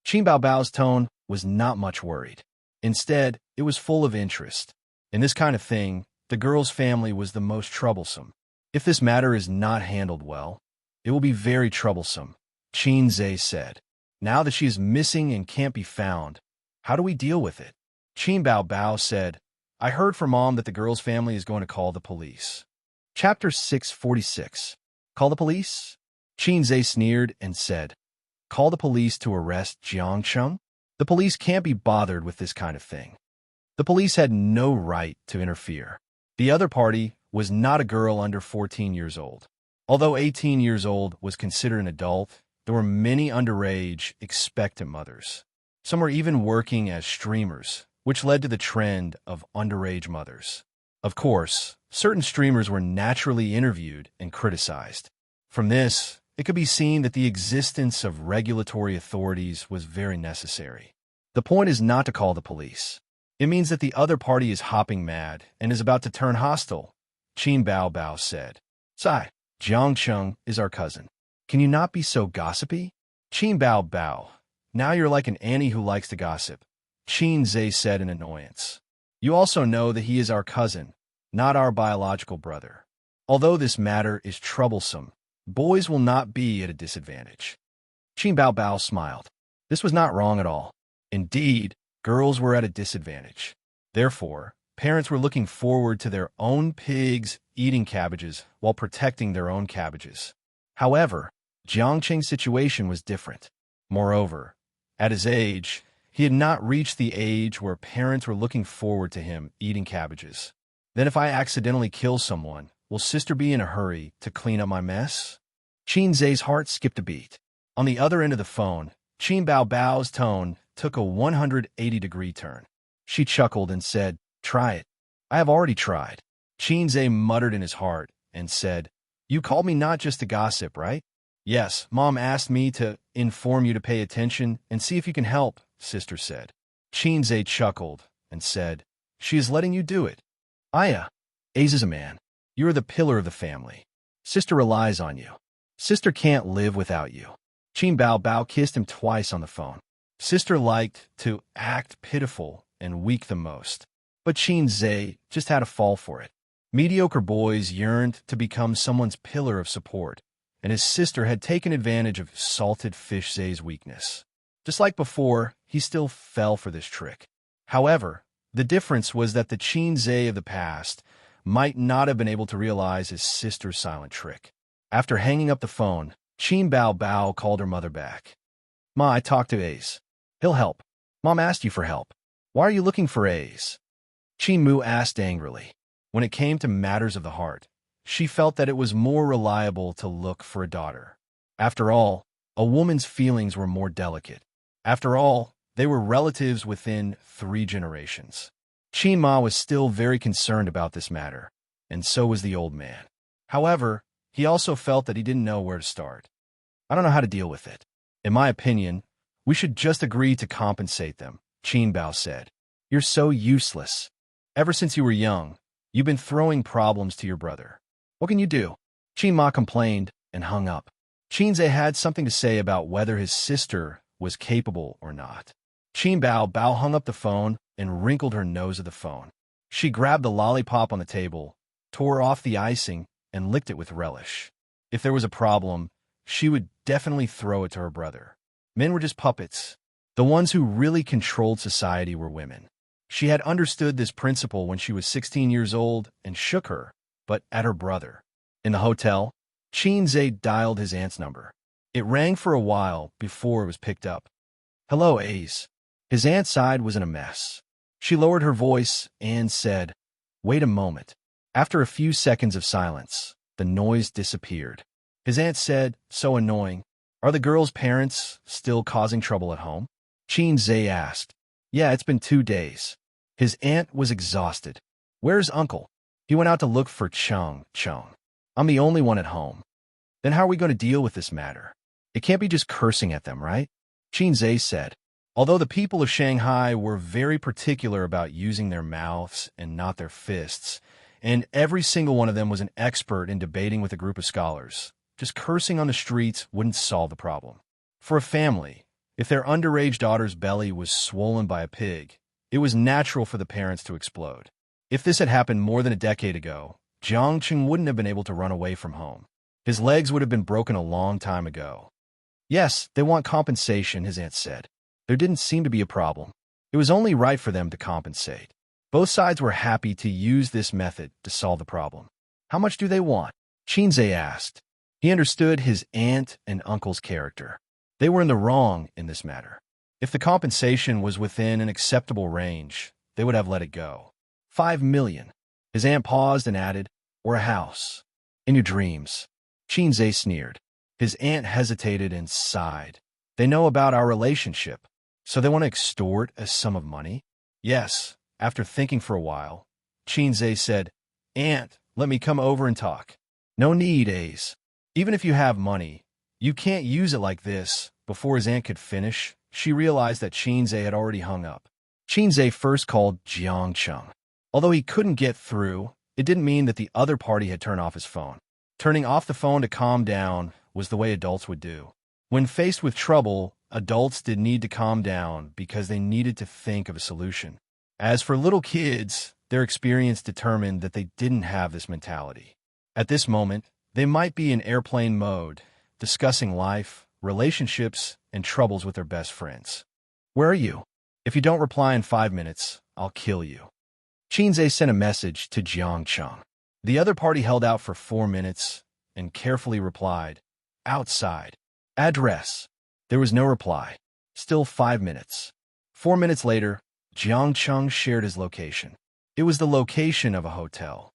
Qin Bao Bao's tone was not much worried. Instead, it was full of interest. In this kind of thing, the girl's family was the most troublesome. If this matter is not handled well, it will be very troublesome, Xianxia said. Now that she is missing and can't be found, how do we deal with it? Qin Bao Bao said, I heard from Mom that the girl's family is going to call the police. Chapter 646. Call the police? Xianxia sneered and said, Call the police to arrest Jiangcheng? The police can't be bothered with this kind of thing. The police had no right to interfere. The other party was not a girl under 14 years old. Although 18 years old was considered an adult, there were many underage, expectant mothers. Some were even working as streamers, which led to the trend of underage mothers. Of course, certain streamers were naturally interviewed and criticized. From this, it could be seen that the existence of regulatory authorities was very necessary. The point is not to call the police. It means that the other party is hopping mad and is about to turn hostile, Qin Bao Bao said. Sai, Jiangcheng is our cousin. Can you not be so gossipy? Qin Bao Bao, now you're like an Annie who likes to gossip, Qin Zhe said in annoyance. You also know that he is our cousin, not our biological brother. Although this matter is troublesome, boys will not be at a disadvantage. Qin Bao Bao smiled. This was not wrong at all. Indeed, girls were at a disadvantage. Therefore, parents were looking forward to their own pigs eating cabbages while protecting their own cabbages. However, Jiangcheng's situation was different. Moreover, at his age, he had not reached the age where parents were looking forward to him eating cabbages. Then if I accidentally kill someone, will sister be in a hurry to clean up my mess? Qin Zhe's heart skipped a beat. On the other end of the phone, Qin Bao Bao's tone took a 180-degree turn. She chuckled and said, Try it. I have already tried. Qin Zhe muttered in his heart and said, You called me not just to gossip, right? Yes, Mom asked me to inform you to pay attention and see if you can help, sister said. Qin Zhe chuckled and said, She is letting you do it. Aya, Ace is a man. You are the pillar of the family. Sister relies on you. Sister can't live without you. Qin Bao Bao kissed him twice on the phone. Sister liked to act pitiful and weak the most, but Qin Zhe just had a fall for it. Mediocre boys yearned to become someone's pillar of support, and his sister had taken advantage of salted fish Zhe's weakness. Just like before, he still fell for this trick. However, the difference was that the Qin Zhe of the past might not have been able to realize his sister's silent trick. After hanging up the phone, Qin Bao Bao called her mother back. Ma, I talked to Ace. He'll help. Mom asked you for help. Why are you looking for Ace? Qin Mu asked angrily. When it came to matters of the heart, she felt that it was more reliable to look for a daughter. After all, a woman's feelings were more delicate. After all, they were relatives within 3 generations. Qin Ma was still very concerned about this matter, and so was the old man. However, he also felt that he didn't know where to start. I don't know how to deal with it. In my opinion, we should just agree to compensate them, Qin Bao said. You're so useless. Ever since you were young, you've been throwing problems to your brother. What can you do? Qin Ma complained and hung up. Qin Zhe had something to say about whether his sister was capable or not. Qin Bao Bao hung up the phone and wrinkled her nose at the phone. She grabbed the lollipop on the table, tore off the icing, and licked it with relish. If there was a problem, she would definitely throw it to her brother. Men were just puppets. The ones who really controlled society were women. She had understood this principle when she was 16 years old and shook her, but at her brother. In the hotel, Qin Zhe dialed his aunt's number. It rang for a while before it was picked up. Hello, Ace. His aunt's side was in a mess. She lowered her voice and said, Wait a moment. After a few seconds of silence, the noise disappeared. His aunt said, So annoying. Are the girl's parents still causing trouble at home? Qin Zhe asked. Yeah, it's been 2 days. His aunt was exhausted. Where's Uncle? He went out to look for Cheng. I'm the only one at home. Then how are we going to deal with this matter? It can't be just cursing at them, right? Qin Zhe said. Although the people of Shanghai were very particular about using their mouths and not their fists, and every single one of them was an expert in debating with a group of scholars, just cursing on the streets wouldn't solve the problem. For a family, if their underage daughter's belly was swollen by a pig, it was natural for the parents to explode. If this had happened more than a decade ago, Jiangcheng wouldn't have been able to run away from home. His legs would have been broken a long time ago. Yes, they want compensation, his aunt said. There didn't seem to be a problem. It was only right for them to compensate. Both sides were happy to use this method to solve the problem. How much do they want? Qin Zhe asked. He understood his aunt and uncle's character. They were in the wrong in this matter. If the compensation was within an acceptable range, they would have let it go. 5 million. His aunt paused and added, or a house. In your dreams. Xianxia sneered. His aunt hesitated and sighed. They know about our relationship, so they want to extort a sum of money? Yes. After thinking for a while, Xianxia said, Aunt, let me come over and talk. No need, Ace. Even if you have money, you can't use it like this. Before his aunt could finish, she realized that Xianxia had already hung up. Xianxia first called Xianxia. Although he couldn't get through, it didn't mean that the other party had turned off his phone. Turning off the phone to calm down was the way adults would do. When faced with trouble, adults did need to calm down because they needed to think of a solution. As for little kids, their experience determined that they didn't have this mentality. At this moment, they might be in airplane mode, discussing life, relationships, and troubles with their best friends. Where are you? If you don't reply in 5 minutes, I'll kill you. Xianxia sent a message to Xianxia. The other party held out for 4 minutes and carefully replied, outside. Address. There was no reply. Still 5 minutes. 4 minutes later, Xianxia shared his location. It was the location of a hotel.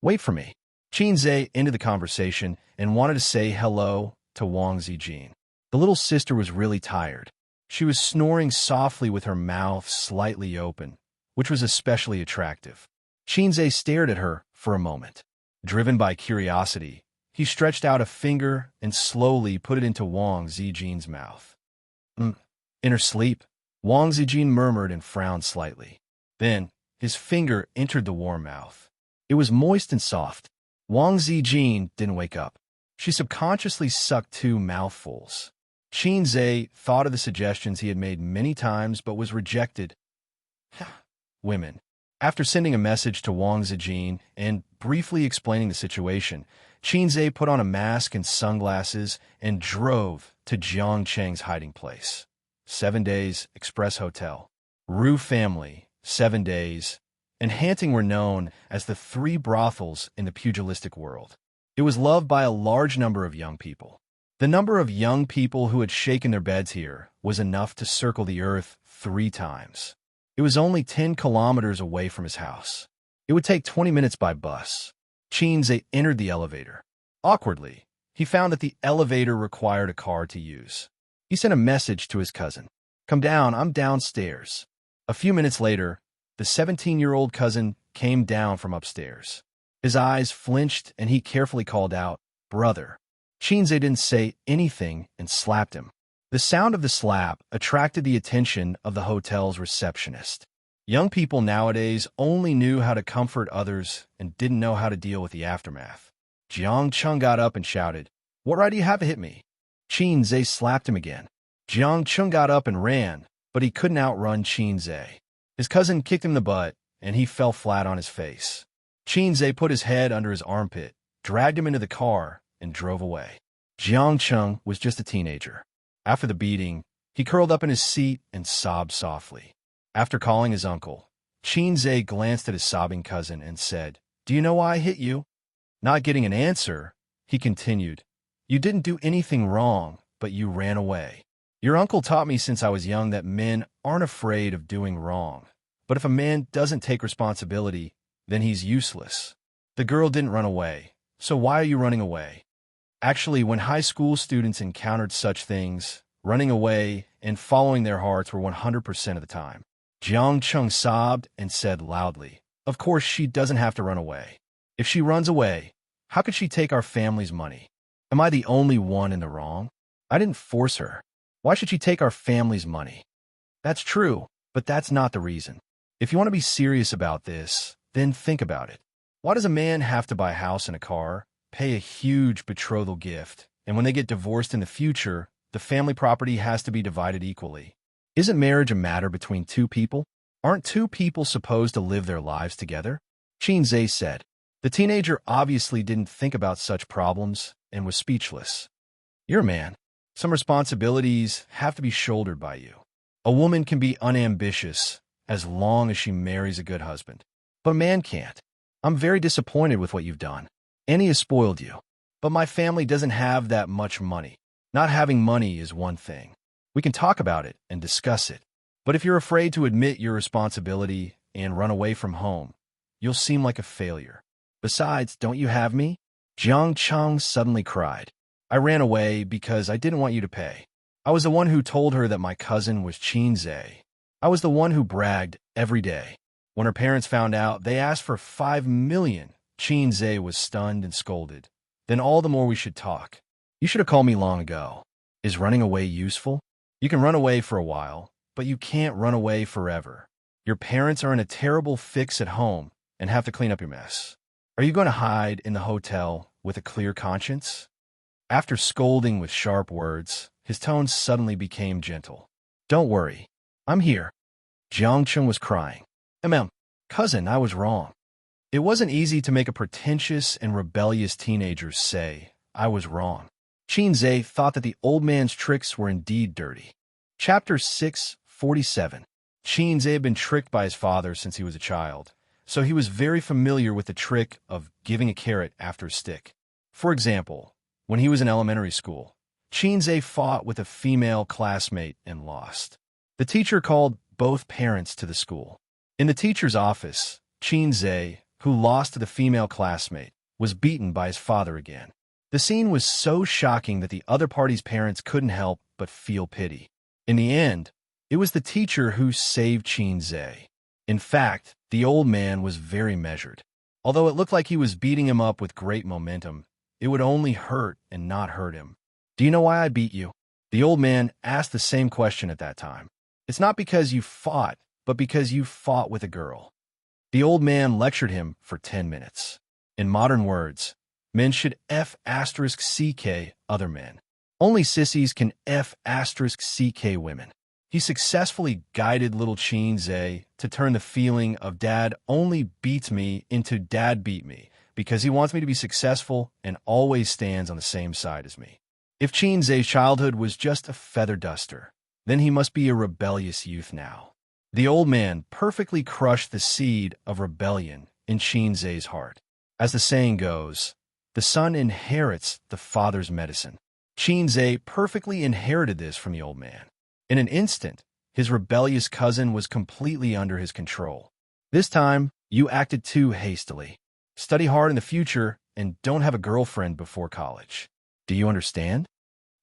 Wait for me. Xianxia ended the conversation and wanted to say hello to Wang Zijin. The little sister was really tired. She was snoring softly with her mouth slightly open, which was especially attractive. Xianxia stared at her for a moment. Driven by curiosity, he stretched out a finger and slowly put it into Wang Zijin's mouth. In her sleep, Wang Zijin murmured and frowned slightly. Then, his finger entered the warm mouth. It was moist and soft. Wang Zijin didn't wake up. She subconsciously sucked 2 mouthfuls. Xianxia thought of the suggestions he had made many times but was rejected. Women. After sending a message to Wang Zijin and briefly explaining the situation, Xianxia put on a mask and sunglasses and drove to Jiangcheng's hiding place. 7 days, Express Hotel. Ru family, 7 days, and Hanting were known as the 3 brothels in the pugilistic world. It was loved by a large number of young people. The number of young people who had shaken their beds here was enough to circle the earth 3 times. It was only 10 kilometers away from his house. It would take 20 minutes by bus. Xianxia entered the elevator. Awkwardly, he found that the elevator required a car to use. He sent a message to his cousin. Come down, I'm downstairs. A few minutes later, the 17-year-old cousin came down from upstairs. His eyes flinched and he carefully called out, Brother. Xianxia didn't say anything and slapped him. The sound of the slap attracted the attention of the hotel's receptionist. Young people nowadays only knew how to comfort others and didn't know how to deal with the aftermath. Jiangcheng got up and shouted, What right do you have to hit me? Xianxia slapped him again. Jiangcheng got up and ran, but he couldn't outrun Xianxia. His cousin kicked him in the butt, and he fell flat on his face. Xianxia put his head under his armpit, dragged him into the car, and drove away. Jiangcheng was just a teenager. After the beating, he curled up in his seat and sobbed softly. After calling his uncle, Xianxia glanced at his sobbing cousin and said, Do you know why I hit you? Not getting an answer, he continued, You didn't do anything wrong, but you ran away. Your uncle taught me since I was young that men aren't afraid of doing wrong. But if a man doesn't take responsibility, then he's useless. The girl didn't run away, so why are you running away? Actually, when high school students encountered such things, running away and following their hearts were 100% of the time. Jiangcheng sobbed and said loudly, Of course she doesn't have to run away. If she runs away, how could she take our family's money? Am I the only one in the wrong? I didn't force her. Why should she take our family's money? That's true, but that's not the reason. If you want to be serious about this, then think about it. Why does a man have to buy a house and a car, pay a huge betrothal gift, and when they get divorced in the future, the family property has to be divided equally? Isn't marriage a matter between 2 people? Aren't 2 people supposed to live their lives together? Xianxia said. The teenager obviously didn't think about such problems and was speechless. You're a man. Some responsibilities have to be shouldered by you. A woman can be unambitious as long as she marries a good husband. But a man can't. I'm very disappointed with what you've done. Annie has spoiled you. But my family doesn't have that much money. Not having money is one thing. We can talk about it and discuss it. But if you're afraid to admit your responsibility and run away from home, you'll seem like a failure. Besides, don't you have me? Xianxia suddenly cried. I ran away because I didn't want you to pay. I was the one who told her that my cousin was Xianxia. I was the one who bragged every day. When her parents found out, they asked for 5 million. Xianxia was stunned and scolded. Then all the more we should talk. You should have called me long ago. Is running away useful? You can run away for a while, but you can't run away forever. Your parents are in a terrible fix at home and have to clean up your mess. Are you going to hide in the hotel with a clear conscience? After scolding with sharp words, his tone suddenly became gentle. Don't worry. I'm here. Xianxia was crying. Cousin, I was wrong. It wasn't easy to make a pretentious and rebellious teenager say, I was wrong. Xianxia thought that the old man's tricks were indeed dirty. Chapter 6:47. Xianxia had been tricked by his father since he was a child, so he was very familiar with the trick of giving a carrot after a stick. For example, when he was in elementary school, Xianxia fought with a female classmate and lost. The teacher called both parents to the school. In the teacher's office, Xianxia, who lost to the female classmate, was beaten by his father again. The scene was so shocking that the other party's parents couldn't help but feel pity. In the end, it was the teacher who saved Xianxia. In fact, the old man was very measured. Although it looked like he was beating him up with great momentum, it would only hurt and not hurt him. Do you know why I beat you? The old man asked the same question at that time. It's not because you fought, but because you fought with a girl. The old man lectured him for 10 minutes. In modern words, men should F***ck other men. Only sissies can F***ck women. He successfully guided little Xianxia to turn the feeling of dad only beats me into dad beat me because he wants me to be successful and always stands on the same side as me. If Xianxia's childhood was just a feather duster, then he must be a rebellious youth now. The old man perfectly crushed the seed of rebellion in Xianxia's heart. As the saying goes, the son inherits the father's medicine. Xianxia perfectly inherited this from the old man. In an instant, his rebellious cousin was completely under his control. This time, you acted too hastily. Study hard in the future and don't have a girlfriend before college. Do you understand?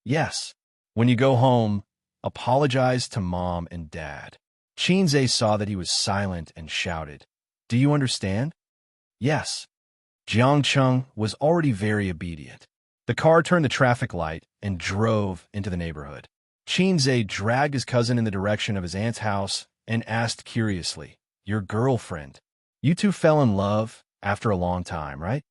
Yes. When you go home, apologize to mom and dad. Xianxia saw that he was silent and shouted, Do you understand? Yes. Xianxia was already very obedient. The car turned the traffic light and drove into the neighborhood. Xianxia dragged his cousin in the direction of his aunt's house and asked curiously, Your girlfriend? You two fell in love after a long time, right?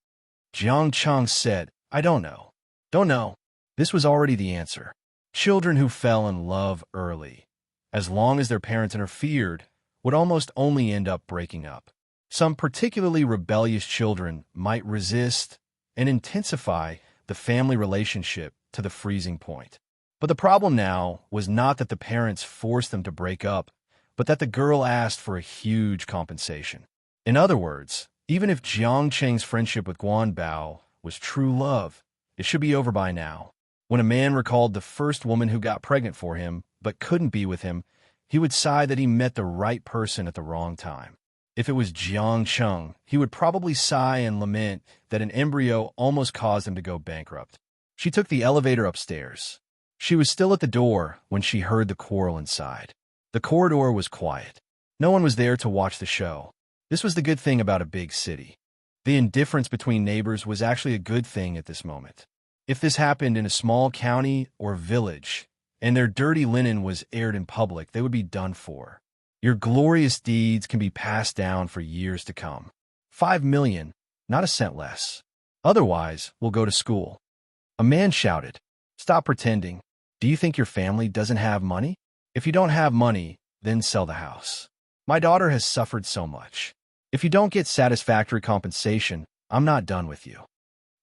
Xianxia said, I don't know. Don't know. This was already the answer. Children who fell in love early, as long as their parents interfered, would almost only end up breaking up. Some particularly rebellious children might resist and intensify the family relationship to the freezing point. But the problem now was not that the parents forced them to break up, but that the girl asked for a huge compensation. In other words, even if Jiangcheng's friendship with Guanbao was true love, it should be over by now. When a man recalled the first woman who got pregnant for him but couldn't be with him, he would sigh that he met the right person at the wrong time. If it was Jiangcheng, he would probably sigh and lament that an embryo almost caused him to go bankrupt. She took the elevator upstairs. She was still at the door when she heard the quarrel inside. The corridor was quiet. No one was there to watch the show. This was the good thing about a big city. The indifference between neighbors was actually a good thing at this moment. If this happened in a small county or village, and their dirty linen was aired in public, they would be done for. Your glorious deeds can be passed down for years to come. 5 million, not a cent less. Otherwise, we'll go to school. A man shouted, Stop pretending. Do you think your family doesn't have money? If you don't have money, then sell the house. My daughter has suffered so much. If you don't get satisfactory compensation, I'm not done with you.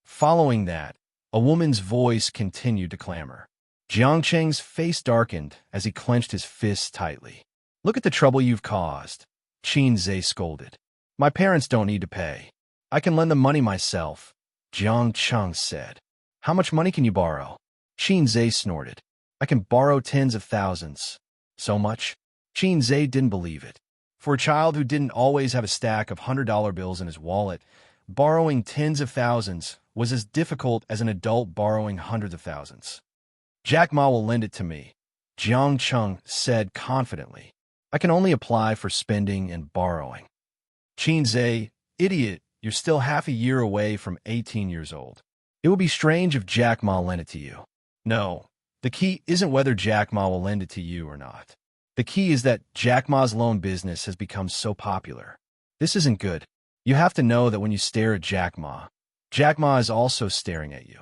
Following that, a woman's voice continued to clamor. Jiangcheng's face darkened as he clenched his fists tightly. Look at the trouble you've caused, Xianxia scolded. My parents don't need to pay. I can lend them money myself, Jiangcheng said. How much money can you borrow? Xianxia snorted. I can borrow tens of thousands. So much? Xianxia didn't believe it. For a child who didn't always have a stack of $100 bills in his wallet, borrowing tens of thousands was as difficult as an adult borrowing hundreds of thousands. Jack Ma will lend it to me, Jiang said confidently. I can only apply for spending and borrowing. Xianxia, idiot, you're still half a year away from 18 years old. It would be strange if Jack Ma lent it to you. No, the key isn't whether Jack Ma will lend it to you or not. The key is that Jack Ma's loan business has become so popular. This isn't good. You have to know that when you stare at Jack Ma is also staring at you.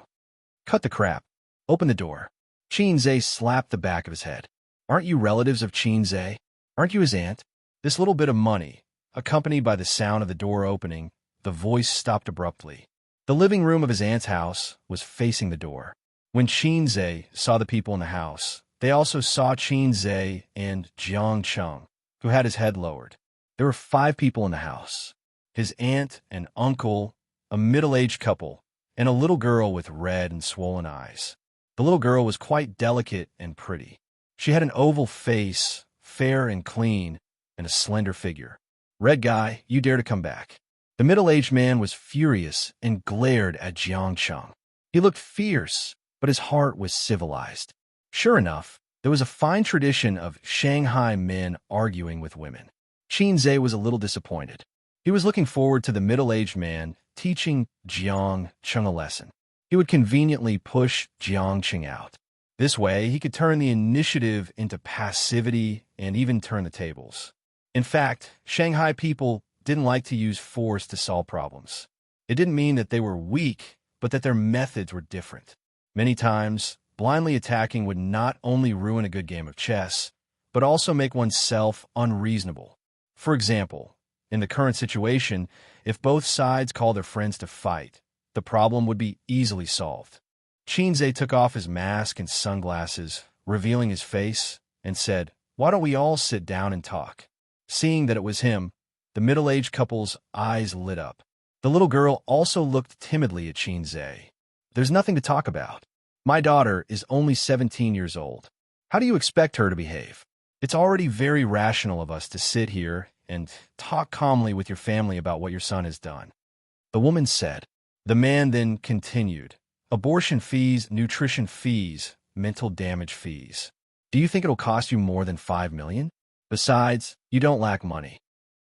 Cut the crap. Open the door. Xianxia slapped the back of his head. Aren't you relatives of Xianxia? Aren't you his aunt? This little bit of money, accompanied by the sound of the door opening, the voice stopped abruptly. The living room of his aunt's house was facing the door. When Xianxia saw the people in the house, they also saw Xianxia and Jiang, who had his head lowered. There were 5 people in the house. His aunt and uncle, a middle-aged couple, and a little girl with red and swollen eyes. The little girl was quite delicate and pretty. She had an oval face, fair and clean, and a slender figure. Red guy, you dare to come back. The middle-aged man was furious and glared at Jiang. He looked fierce, but his heart was civilized. Sure enough, there was a fine tradition of Shanghai men arguing with women. Xianxia was a little disappointed. He was looking forward to the middle-aged man teaching Jiang a lesson. He would conveniently push Jiang out. This way, he could turn the initiative into passivity and even turn the tables. In fact, Shanghai people didn't like to use force to solve problems. It didn't mean that they were weak, but that their methods were different. Many times, blindly attacking would not only ruin a good game of chess, but also make oneself unreasonable. For example, in the current situation, if both sides call their friends to fight, the problem would be easily solved. Xianxia took off his mask and sunglasses, revealing his face, and said, "Why don't we all sit down and talk?" Seeing that it was him, the middle-aged couple's eyes lit up. The little girl also looked timidly at Xianxia. "There's nothing to talk about. My daughter is only 17 years old. How do you expect her to behave? It's already very rational of us to sit here and talk calmly with your family about what your son has done," the woman said. The man then continued, "Abortion fees, nutrition fees, mental damage fees. Do you think it'll cost you more than 5 million? Besides, you don't lack money."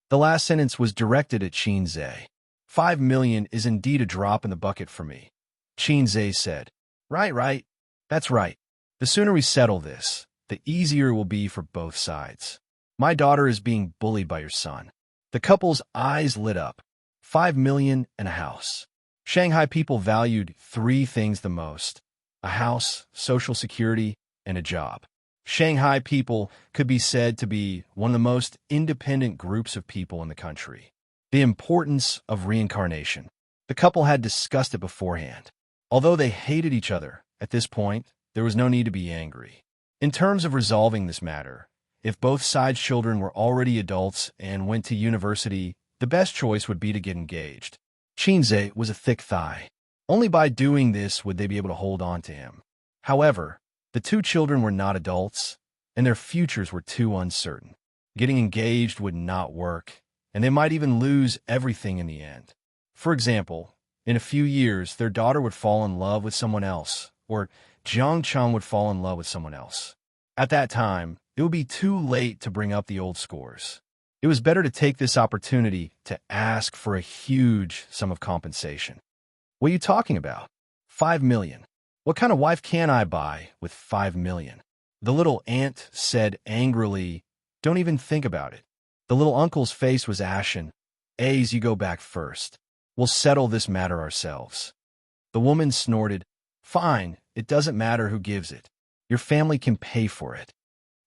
The last sentence was directed at Xianxia. 5 million is indeed a drop in the bucket for me," Xianxia said. Right. That's right. The sooner we settle this, the easier it will be for both sides. My daughter is being bullied by your son." The couple's eyes lit up. 5 million and a house. Shanghai people valued 3 things the most: a house, social security, and a job. Shanghai people could be said to be one of the most independent groups of people in the country. The importance of reincarnation. The couple had discussed it beforehand. Although they hated each other, at this point, there was no need to be angry. In terms of resolving this matter, if both sides' children were already adults and went to university, the best choice would be to get engaged. Xianxia was a thick thigh. Only by doing this would they be able to hold on to him. However, the 2 children were not adults, and their futures were too uncertain. Getting engaged would not work, and they might even lose everything in the end. For example, in a few years, their daughter would fall in love with someone else, or Jiang would fall in love with someone else. At that time, it would be too late to bring up the old scores. It was better to take this opportunity to ask for a huge sum of compensation. "What are you talking about? 5 million. What kind of wife can I buy with 5 million? The little aunt said angrily, "Don't even think about it." The little uncle's face was ashen. "A's, you go back first. We'll settle this matter ourselves." The woman snorted, "Fine, it doesn't matter who gives it. Your family can pay for it."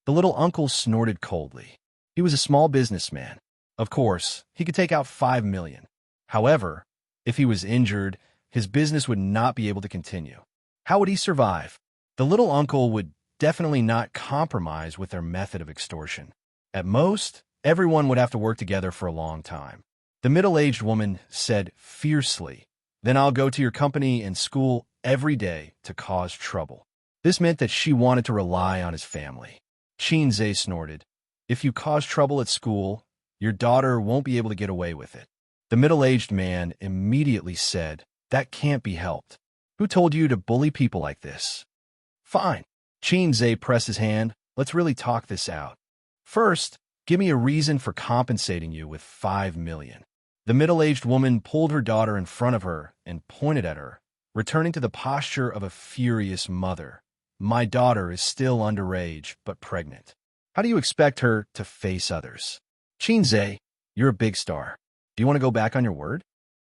The little uncle snorted coldly. He was a small businessman. Of course, he could take out 5 million. However, if he was injured, his business would not be able to continue. How would he survive? The little uncle would definitely not compromise with their method of extortion. At most, everyone would have to work together for a long time. The middle-aged woman said fiercely, "Then I'll go to your company and school every day to cause trouble." This meant that she wanted to rely on his family. Xianxia snorted. If you cause trouble at school, your daughter won't be able to get away with it. The middle-aged man immediately said, that can't be helped. Who told you to bully people like this? Fine. Xianxia pressed his hand. Let's really talk this out. First, give me a reason for compensating you with 5 million. The middle-aged woman pulled her daughter in front of her and pointed at her, returning to the posture of a furious mother. My daughter is still underage, but pregnant. How do you expect her to face others? Xianxia, you're a big star. Do you want to go back on your word?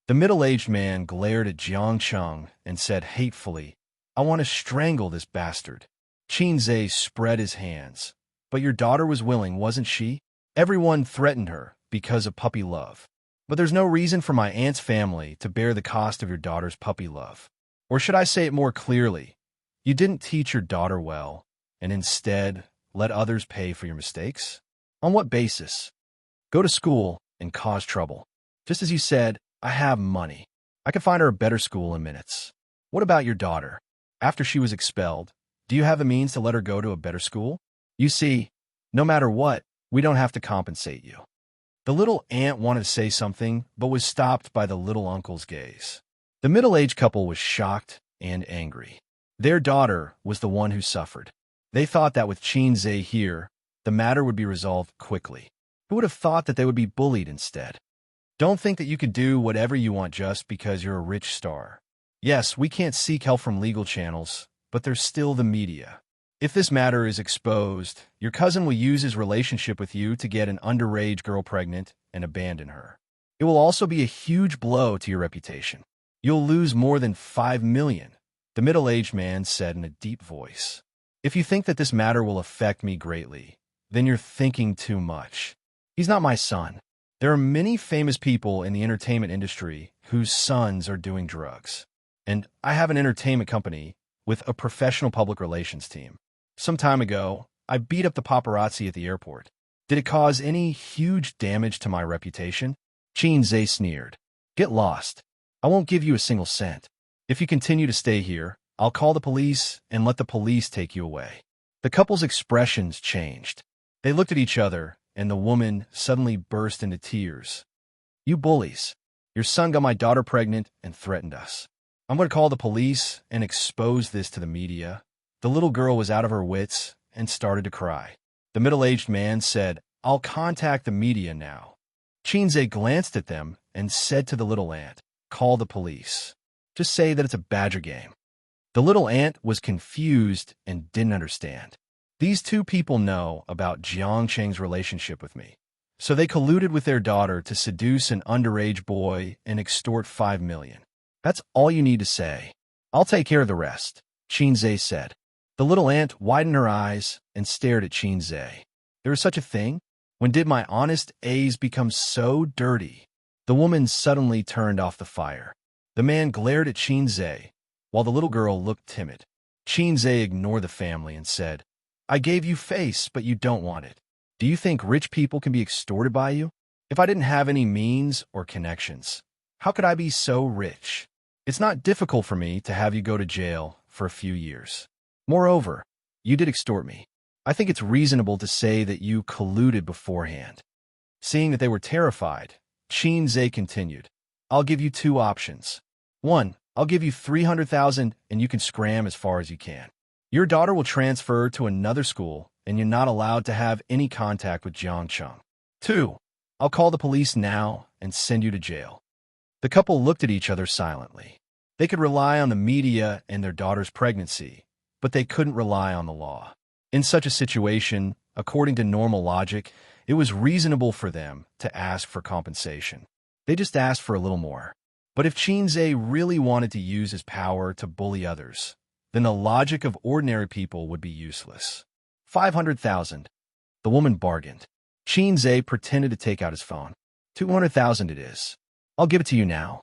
The middle-aged man glared at Xianxia and said hatefully, I want to strangle this bastard. Xianxia spread his hands. But your daughter was willing, wasn't she? Everyone threatened her because of puppy love. But there's no reason for my aunt's family to bear the cost of your daughter's puppy love. Or should I say it more clearly? You didn't teach your daughter well, and instead let others pay for your mistakes? On what basis? Go to school and cause trouble. Just as you said, I have money. I could find her a better school in minutes. What about your daughter? After she was expelled, do you have the means to let her go to a better school? You see, no matter what, we don't have to compensate you. The little aunt wanted to say something, but was stopped by the little uncle's gaze. The middle-aged couple was shocked and angry. Their daughter was the one who suffered. They thought that with Xianxia here, the matter would be resolved quickly. Who would have thought that they would be bullied instead? Don't think that you could do whatever you want just because you're a rich star. Yes, we can't seek help from legal channels, but there's still the media. If this matter is exposed, your cousin will use his relationship with you to get an underage girl pregnant and abandon her. It will also be a huge blow to your reputation. You'll lose more than 5 million, the middle-aged man said in a deep voice. If you think that this matter will affect me greatly, then you're thinking too much. He's not my son. There are many famous people in the entertainment industry whose sons are doing drugs. And I have an entertainment company with a professional public relations team. Some time ago, I beat up the paparazzi at the airport. Did it cause any huge damage to my reputation? Xianxia sneered. Get lost. I won't give you a single cent. If you continue to stay here, I'll call the police and let the police take you away. The couple's expressions changed. They looked at each other, and the woman suddenly burst into tears. You bullies. Your son got my daughter pregnant and threatened us. I'm going to call the police and expose this to the media. The little girl was out of her wits and started to cry. The middle-aged man said, I'll contact the media now. Xianxia glanced at them and said to the little ant, call the police. Just say that it's a badger game. The little ant was confused and didn't understand. These two people know about Xianxia's relationship with me. So they colluded with their daughter to seduce an underage boy and extort 5 million. That's all you need to say. I'll take care of the rest, Xianxia said. The little ant widened her eyes and stared at Xianxia. There is such a thing? When did my honest A's become so dirty? The woman suddenly turned off the fire. The man glared at Xianxia, while the little girl looked timid. Xianxia ignored the family and said, I gave you face, but you don't want it. Do you think rich people can be extorted by you? If I didn't have any means or connections, how could I be so rich? It's not difficult for me to have you go to jail for a few years. Moreover, you did extort me. I think it's reasonable to say that you colluded beforehand. Seeing that they were terrified, Xianxia continued, I'll give you 2 options. 1, I'll give you 300,000 and you can scram as far as you can. Your daughter will transfer to another school and you're not allowed to have any contact with Xianxia. 2, I'll call the police now and send you to jail. The couple looked at each other silently. They could rely on the media and their daughter's pregnancy, but they couldn't rely on the law. In such a situation, according to normal logic, it was reasonable for them to ask for compensation. They just asked for a little more. But if Xianxia really wanted to use his power to bully others, then the logic of ordinary people would be useless. 500,000. The woman bargained. Xianxia pretended to take out his phone. 200,000 it is. I'll give it to you now.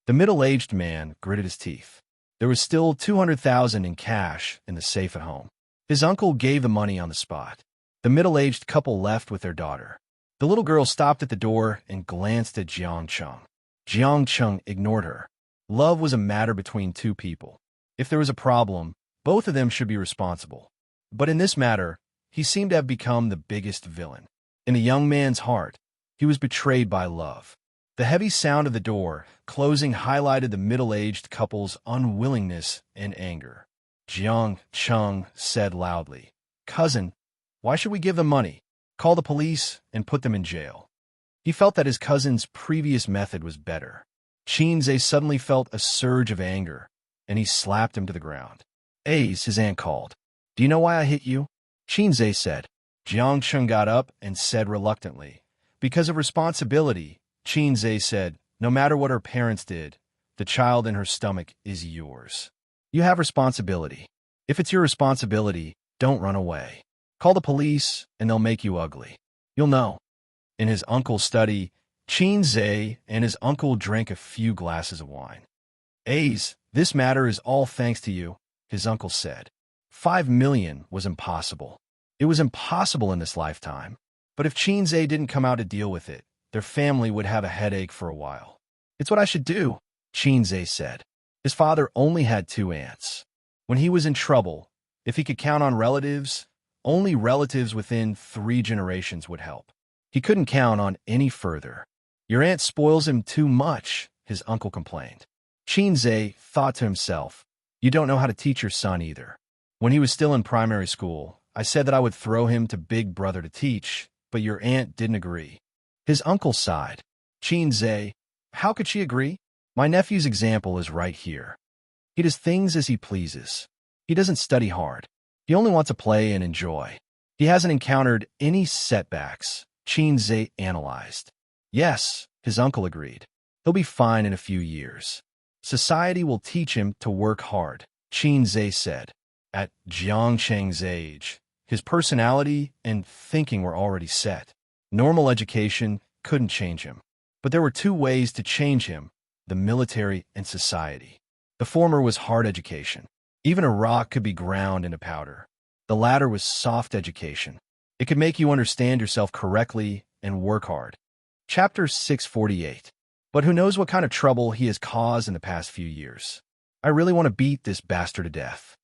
The middle-aged man gritted his teeth. There was still 200,000 in cash in the safe at home. His uncle gave the money on the spot. The middle-aged couple left with their daughter. The little girl stopped at the door and glanced at Xianxia. Xianxia ignored her. Love was a matter between 2 people. If there was a problem, Both of them should be responsible. But in this matter, he seemed to have become the biggest villain. In the young man's heart, he was betrayed by love. The heavy sound of the door closing highlighted the middle-aged couple's unwillingness and anger. Xianxia said loudly, "Cousin, why should we give them money? Call the police and put them in jail." He felt that his cousin's previous method was better. Xianxia suddenly felt a surge of anger, and he slapped him to the ground. "Ace," his aunt called. "Do you know why I hit you?" Xianxia said. Xianxia got up and said reluctantly, "Because of responsibility." Xianxia said, "No matter what her parents did, the child in her stomach is yours. You have responsibility. If it's your responsibility, don't run away. Call the police, and they'll make you ugly. You'll know." In his uncle's study, Xianxia and his uncle drank a few glasses of wine. "Ace, this matter is all thanks to you," his uncle said. 5 million was impossible. It was impossible in this lifetime. But if Xianxia didn't come out to deal with it, their family would have a headache for a while. "It's what I should do," Xianxia said. His father only had 2 aunts. When he was in trouble, if he could count on relatives, only relatives within 3 generations would help. He couldn't count on any further. "Your aunt spoils him too much," his uncle complained. Xianxia thought to himself, "You don't know how to teach your son either. When he was still in primary school, I said that I would throw him to Big Brother to teach, but your aunt didn't agree." His uncle sighed. "Xianxia, how could she agree? My nephew's example is right here. He does things as he pleases. He doesn't study hard. He only wants to play and enjoy. He hasn't encountered any setbacks," Xianxia analyzed. "Yes," his uncle agreed. "He'll be fine in a few years. Society will teach him to work hard," Xianxia said. At Xianxia's age, his personality and thinking were already set. Normal education couldn't change him. But there were 2 ways to change him: the military and society. The former was hard education. Even a rock could be ground into powder. The latter was soft education. It could make you understand yourself correctly and work hard. Chapter 648. But who knows what kind of trouble he has caused in the past few years. I really want to beat this bastard to death.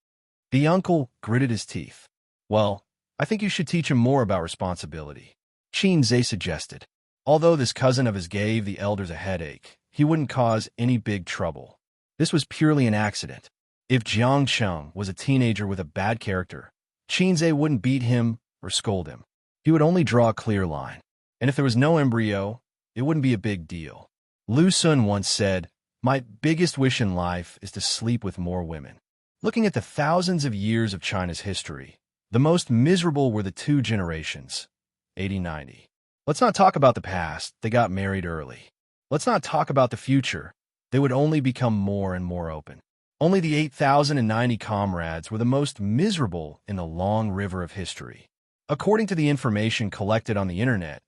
The uncle gritted his teeth. "Well, I think you should teach him more about responsibility," Xianxia suggested. Although this cousin of his gave the elders a headache, he wouldn't cause any big trouble. This was purely an accident. If Xianxia was a teenager with a bad character, Xianxia wouldn't beat him or scold him. He would only draw a clear line. And if there was no embryo, it wouldn't be a big deal. Lu Sun once said, "My biggest wish in life is to sleep with more women." Looking at the thousands of years of China's history, the most miserable were the 2 generations, 80-90. Let's not talk about the past, they got married early. Let's not talk about the future, they would only become more and more open. Only the 8,090 comrades were the most miserable in the long river of history. According to the information collected on the internet,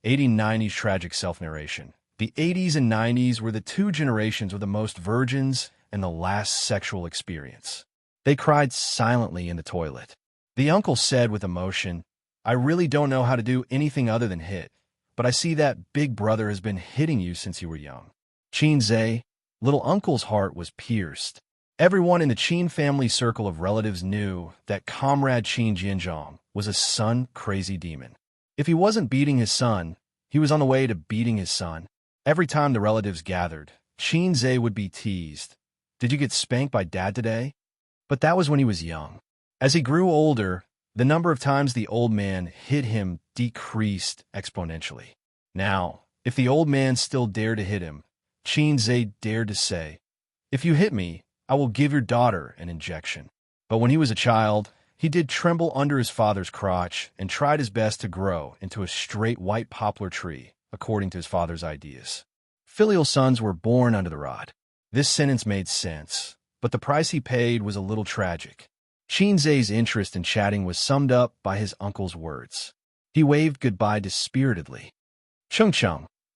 80-90's tragic self-narration, the 80s and 90s were the 2 generations with the most virgins and the last sexual experience. They cried silently in the toilet. The uncle said with emotion, "I really don't know how to do anything other than hit, but I see that Big Brother has been hitting you since you were young." Xianxia, little uncle's heart was pierced. Everyone in the Qin family circle of relatives knew that Comrade Qin Jianzhong was a son-crazy demon. If he wasn't beating his son, he was on the way to beating his son. Every time the relatives gathered, Xianxia would be teased. "Did you get spanked by Dad today?" But that was when he was young. As he grew older, the number of times the old man hit him decreased exponentially. Now, if the old man still dared to hit him, Xianxia dared to say, "If you hit me, I will give your daughter an injection." But when he was a child, he did tremble under his father's crotch and tried his best to grow into a straight white poplar tree, according to his father's ideas. Filial sons were born under the rod. This sentence made sense, but the price he paid was a little tragic. Xianxia's interest in chatting was summed up by his uncle's words. He waved goodbye dispiritedly. "Chung,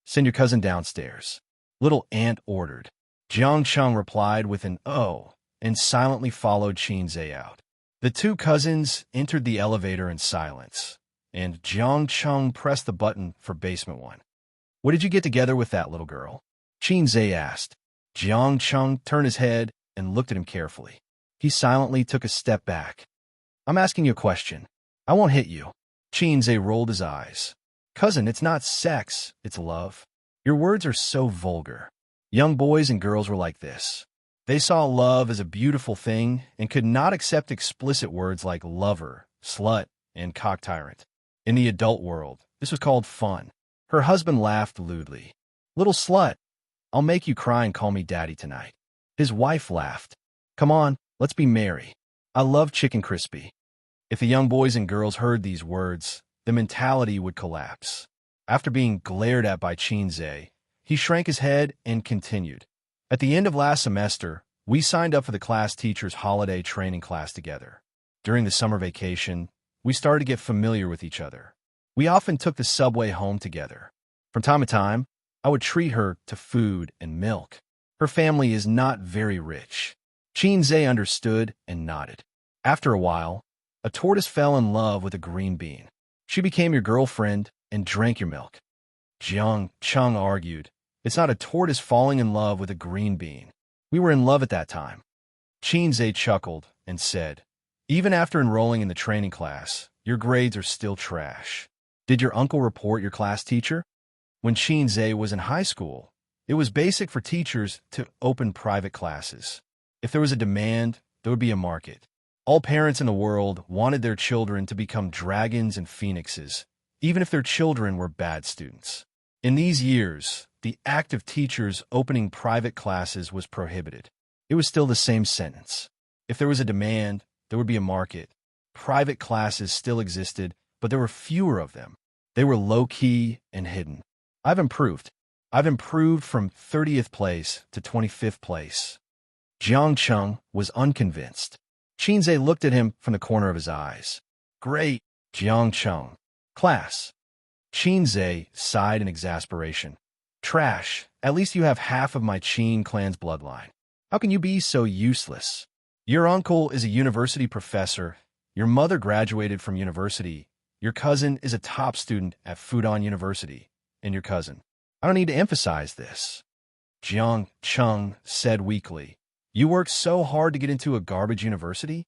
send your cousin downstairs," little aunt ordered. Jiang replied with an "oh," and silently followed Xianxia out. The 2 cousins entered the elevator in silence, and Jiang pressed the button for basement 1. "What did you get together with that little girl?" Xianxia asked. Jiang turned his head and looked at him carefully. He silently took a step back. I'm asking you a question. I won't hit you. Xianxia rolled his eyes. Cousin, it's not sex, it's love. Your words are so vulgar. Young boys and girls were like this. They saw love as a beautiful thing and could not accept explicit words like lover, slut, and cock tyrant. In the adult world, this was called fun. Her husband laughed lewdly. Little slut, I'll make you cry and call me daddy tonight. His wife laughed. Come on, let's be merry. I love chicken crispy. If the young boys and girls heard these words, the mentality would collapse. After being glared at by Xianxia, he shrank his head and continued. At the end of last semester, we signed up for the class teacher's holiday training class together. During the summer vacation, we started to get familiar with each other. We often took the subway home together. From time to time, I would treat her to food and milk. Her family is not very rich. Xianxia understood and nodded. After a while, a tortoise fell in love with a green bean. She became your girlfriend and drank your milk. Xianxia argued, it's not a tortoise falling in love with a green bean. We were in love at that time. Xianxia chuckled and said, even after enrolling in the training class, your grades are still trash. Did your uncle report your class teacher? When Xianxia was in high school, it was basic for teachers to open private classes. If there was a demand, there would be a market. All parents in the world wanted their children to become dragons and phoenixes, even if their children were bad students. In these years, the act of teachers opening private classes was prohibited. It was still the same sentence. If there was a demand, there would be a market. Private classes still existed, but there were fewer of them. They were low-key and hidden. I've improved. I've improved from 30th place to 25th place. Xianxia was unconvinced. Xianxia looked at him from the corner of his eyes. Great, Xianxia. Class. Xianxia sighed in exasperation. Trash. At least you have half of my Qin clan's bloodline. How can you be so useless? Your uncle is a university professor. Your mother graduated from university. Your cousin is a top student at Fudan University. And your cousin. I don't need to emphasize this. Xianxia said weakly. You worked so hard to get into a garbage university?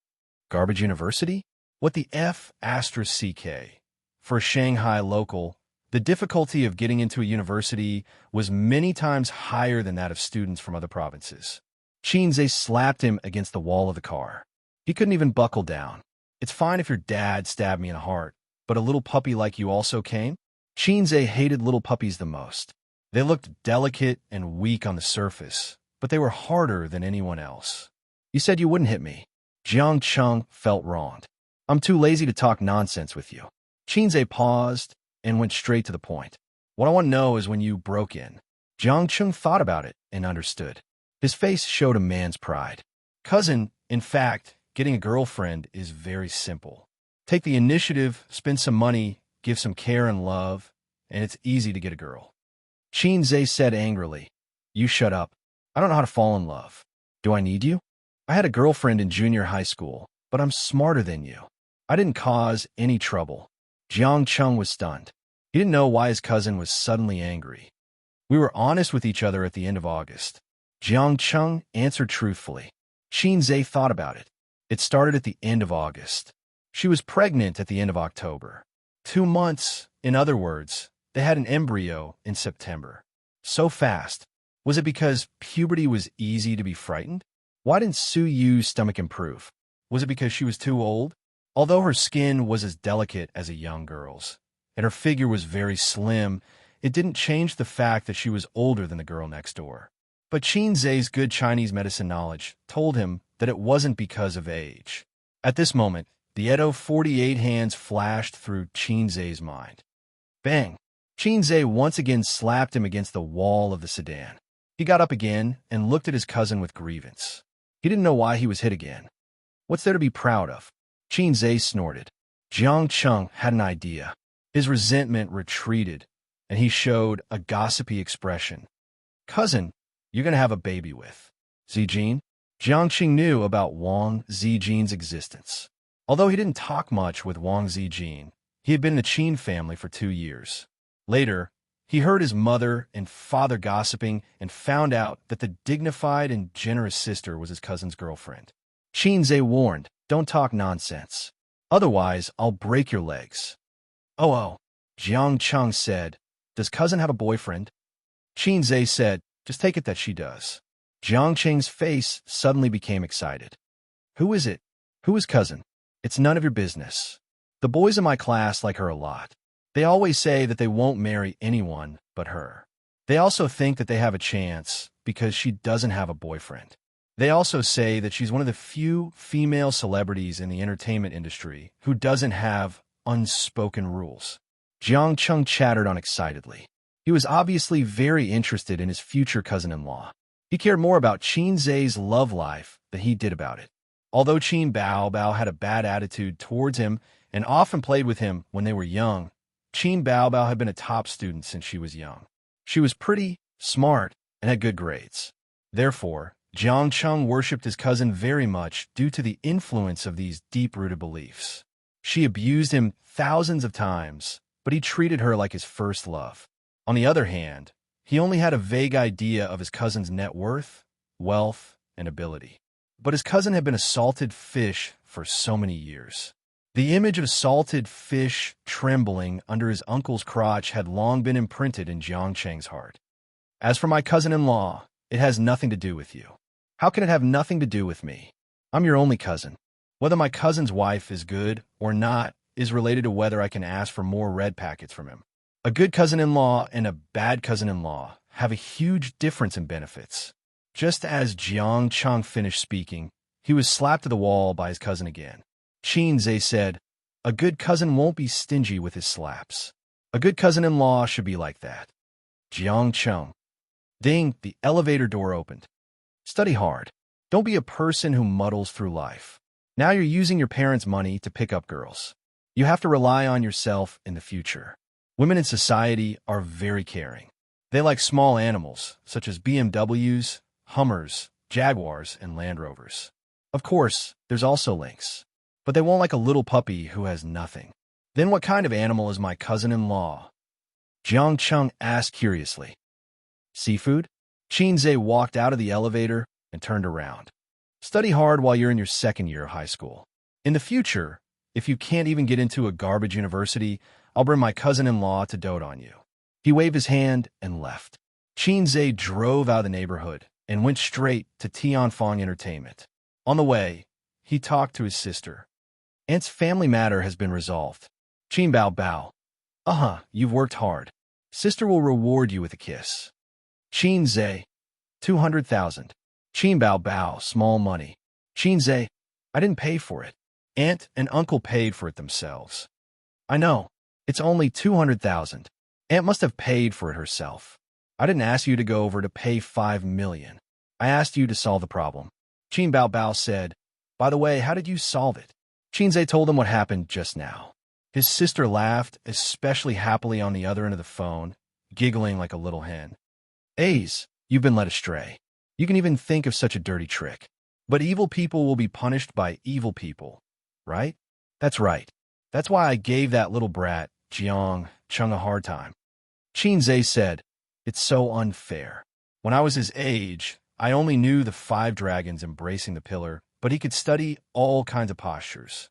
Garbage university? What the F *CK? For a Shanghai local, the difficulty of getting into a university was many times higher than that of students from other provinces. Xianxia slapped him against the wall of the car. He couldn't even buckle down. It's fine if your dad stabbed me in the heart, but a little puppy like you also came? Xianxia hated little puppies the most. They looked delicate and weak on the surface, but they were harder than anyone else. You said you wouldn't hit me. Xianxia felt wronged. I'm too lazy to talk nonsense with you. Xianxia paused and went straight to the point. What I want to know is when you broke in. Xianxia thought about it and understood. His face showed a man's pride. Cousin, in fact, getting a girlfriend is very simple. Take the initiative, spend some money, give some care and love, and it's easy to get a girl. Xianxia said angrily, you shut up. I don't know how to fall in love. Do I need you? I had a girlfriend in junior high school, but I'm smarter than you. I didn't cause any trouble. Xianxia was stunned. He didn't know why his cousin was suddenly angry. We were honest with each other at the end of August. Xianxia answered truthfully. Xianxia thought about it. It started at the end of August. She was pregnant at the end of October. 2 months, in other words, they had an embryo in September. So fast. Was it because puberty was easy to be frightened? Why didn't Su Yu's stomach improve? Was it because she was too old? Although her skin was as delicate as a young girl's, and her figure was very slim, it didn't change the fact that she was older than the girl next door. But Xianxia's good Chinese medicine knowledge told him that it wasn't because of age. At this moment, the Edo 48 hands flashed through Xianxia's mind. Bang! Xianxia once again slapped him against the wall of the sedan. He got up again and looked at his cousin with grievance. He didn't know why he was hit again. What's there to be proud of? Xianxia snorted. Xianxia had an idea. His resentment retreated, and he showed a gossipy expression. Cousin, you're going to have a baby with Zijin? Xianxia knew about Wang Zijin's existence. Although he didn't talk much with Wang Zijin, he had been in the Qin family for 2 years. Later, he heard his mother and father gossiping and found out that the dignified and generous sister was his cousin's girlfriend. Xianxia warned, don't talk nonsense. Otherwise, I'll break your legs. Oh, Jiang Cheng said, does cousin have a boyfriend? Xianxia said, just take it that she does. Jiang Cheng's face suddenly became excited. Who is it? Who is cousin? It's none of your business. The boys in my class like her a lot. They always say that they won't marry anyone but her. They also think that they have a chance because she doesn't have a boyfriend. They also say that she's one of the few female celebrities in the entertainment industry who doesn't have unspoken rules. Jiang Cheng chattered on excitedly. He was obviously very interested in his future cousin-in-law. He cared more about Qin Zhe's love life than he did about it. Although Qin Baobao had a bad attitude towards him and often played with him when they were young, Qin Baobao had been a top student since she was young. She was pretty, smart, and had good grades. Therefore, Jiang Cheng worshipped his cousin very much due to the influence of these deep-rooted beliefs. She abused him thousands of times, but he treated her like his first love. On the other hand, he only had a vague idea of his cousin's net worth, wealth, and ability. But his cousin had been a salted fish for so many years. The image of salted fish trembling under his uncle's crotch had long been imprinted in Jiang Cheng's heart. As for my cousin-in-law, it has nothing to do with you. How can it have nothing to do with me? I'm your only cousin. Whether my cousin's wife is good or not is related to whether I can ask for more red packets from him. A good cousin-in-law and a bad cousin-in-law have a huge difference in benefits. Just as Jiang Cheng finished speaking, he was slapped to the wall by his cousin again. Xianxia said, a good cousin won't be stingy with his slaps. A good cousin-in-law should be like that. Jiang Cheng. Ding, the elevator door opened. Study hard. Don't be a person who muddles through life. Now you're using your parents' money to pick up girls. You have to rely on yourself in the future. Women in society are very caring. They like small animals, such as BMWs, Hummers, Jaguars, and Land Rovers. Of course, there's also lynx. But they won't like a little puppy who has nothing. Then what kind of animal is my cousin-in-law? Jiang Cheng asked curiously. Seafood? Xianxia walked out of the elevator and turned around. Study hard while you're in your second year of high school. In the future, if you can't even get into a garbage university, I'll bring my cousin-in-law to dote on you. He waved his hand and left. Xianxia drove out of the neighborhood and went straight to Tianfeng Entertainment. On the way, he talked to his sister. Aunt's family matter has been resolved. Qin Bao. You've worked hard. Sister will reward you with a kiss. Xianxia. 200,000. Qin Bao, small money. Xianxia, I didn't pay for it. Aunt and uncle paid for it themselves. I know. It's only 200,000. Aunt must have paid for it herself. I didn't ask you to go over to pay 5 million. I asked you to solve the problem. Qin Bao said, by the way, how did you solve it? Xianxia told him what happened just now. His sister laughed, especially happily on the other end of the phone, giggling like a little hen. Ace, you've been led astray. You can even think of such a dirty trick. But evil people will be punished by evil people, right? That's right. That's why I gave that little brat, Jiang Cheng, a hard time. Xianxia said, it's so unfair. When I was his age, I only knew the 5 dragons embracing the pillar, but he could study all kinds of postures.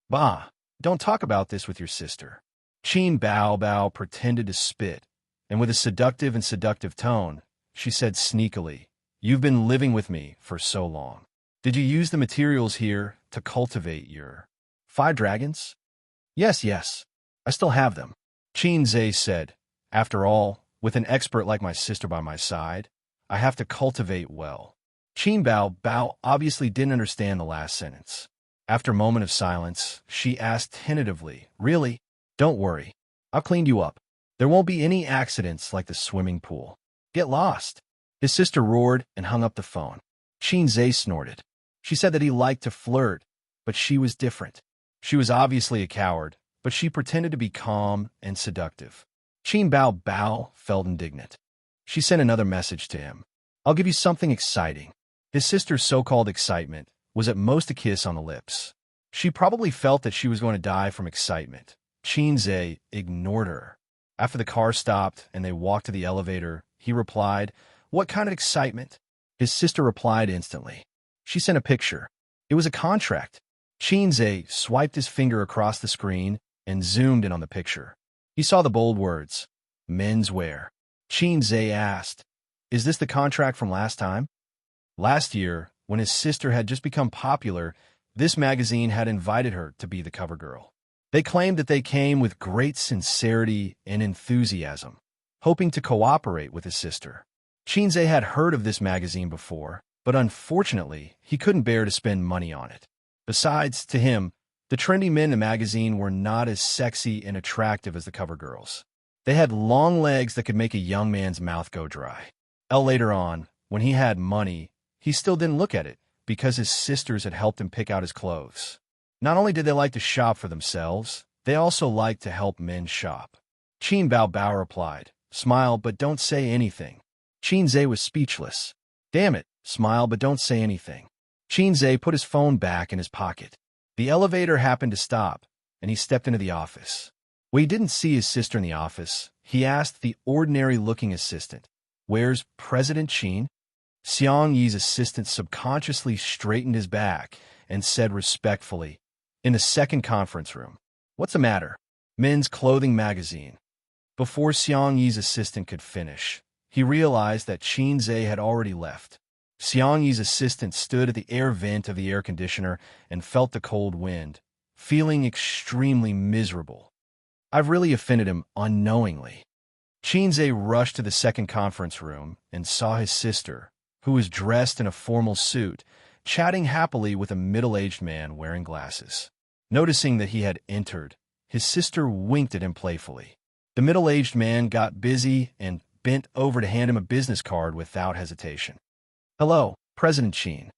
Bah, don't talk about this with your sister. Qin Bao pretended to spit, and with a seductive tone, she said sneakily, you've been living with me for so long. Did you use the materials here to cultivate your 5 dragons? Yes, I still have them. Xianxia said, after all, with an expert like my sister by my side, I have to cultivate well. Qin Bao obviously didn't understand the last sentence. After a moment of silence, she asked tentatively, really? Don't worry. I've cleaned you up. There won't be any accidents like the swimming pool. Get lost. His sister roared and hung up the phone. Xianxia snorted. She said that he liked to flirt, but she was different. She was obviously a coward, but she pretended to be calm and seductive. Qin Bao felt indignant. She sent another message to him. I'll give you something exciting. His sister's so-called excitement was at most a kiss on the lips. She probably felt that she was going to die from excitement. Xianxia ignored her. After the car stopped and they walked to the elevator, he replied, what kind of excitement? His sister replied instantly. She sent a picture. It was a contract. Xianxia swiped his finger across the screen and zoomed in on the picture. He saw the bold words, menswear. Xianxia asked, "Is this the contract from last time?" Last year, when his sister had just become popular, this magazine had invited her to be the cover girl. They claimed that they came with great sincerity and enthusiasm, hoping to cooperate with his sister. Xianxia had heard of this magazine before, but unfortunately, he couldn't bear to spend money on it. Besides, to him, the trendy men in the magazine were not as sexy and attractive as the cover girls. They had long legs that could make a young man's mouth go dry. Later on, when he had money, he still didn't look at it because his sisters had helped him pick out his clothes. Not only did they like to shop for themselves, they also liked to help men shop. Qin Bao Bao replied, "Smile, but don't say anything." Xianxia was speechless. "Damn it, smile, but don't say anything." Xianxia put his phone back in his pocket. The elevator happened to stop, and he stepped into the office. When he didn't see his sister in the office, he asked the ordinary-looking assistant, "Where's President Qin?" Xianxia's assistant subconsciously straightened his back and said respectfully, "In the second conference room." "What's the matter?" "Men's Clothing Magazine." Before Xianxia's assistant could finish, he realized that Xianxia had already left. Xianxia's assistant stood at the air vent of the air conditioner and felt the cold wind, feeling extremely miserable. "I've really offended him unknowingly." Xianxia rushed to the second conference room and saw his sister, who was dressed in a formal suit, chatting happily with a middle-aged man wearing glasses. Noticing that he had entered, his sister winked at him playfully. The middle-aged man got busy and bent over to hand him a business card without hesitation. "Hello, President Qin."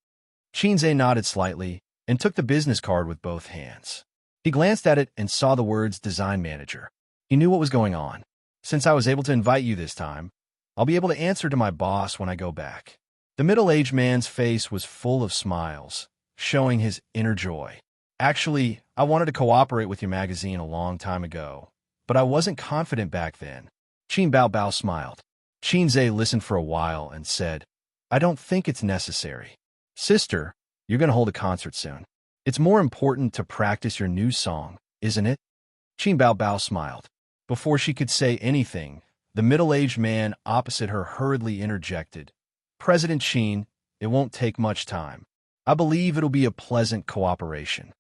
Xianxia nodded slightly and took the business card with both hands. He glanced at it and saw the words Design Manager. He knew what was going on. "Since I was able to invite you this time, I'll be able to answer to my boss when I go back." The middle-aged man's face was full of smiles, showing his inner joy. "Actually, I wanted to cooperate with your magazine a long time ago, but I wasn't confident back then." Qin Bao Bao smiled. Xianxia listened for a while and said, "I don't think it's necessary." "Sister, you're going to hold a concert soon. It's more important to practice your new song, isn't it?" Qin Bao Bao smiled. Before she could say anything, the middle-aged man opposite her hurriedly interjected, "President Qin, it won't take much time. I believe it'll be a pleasant cooperation."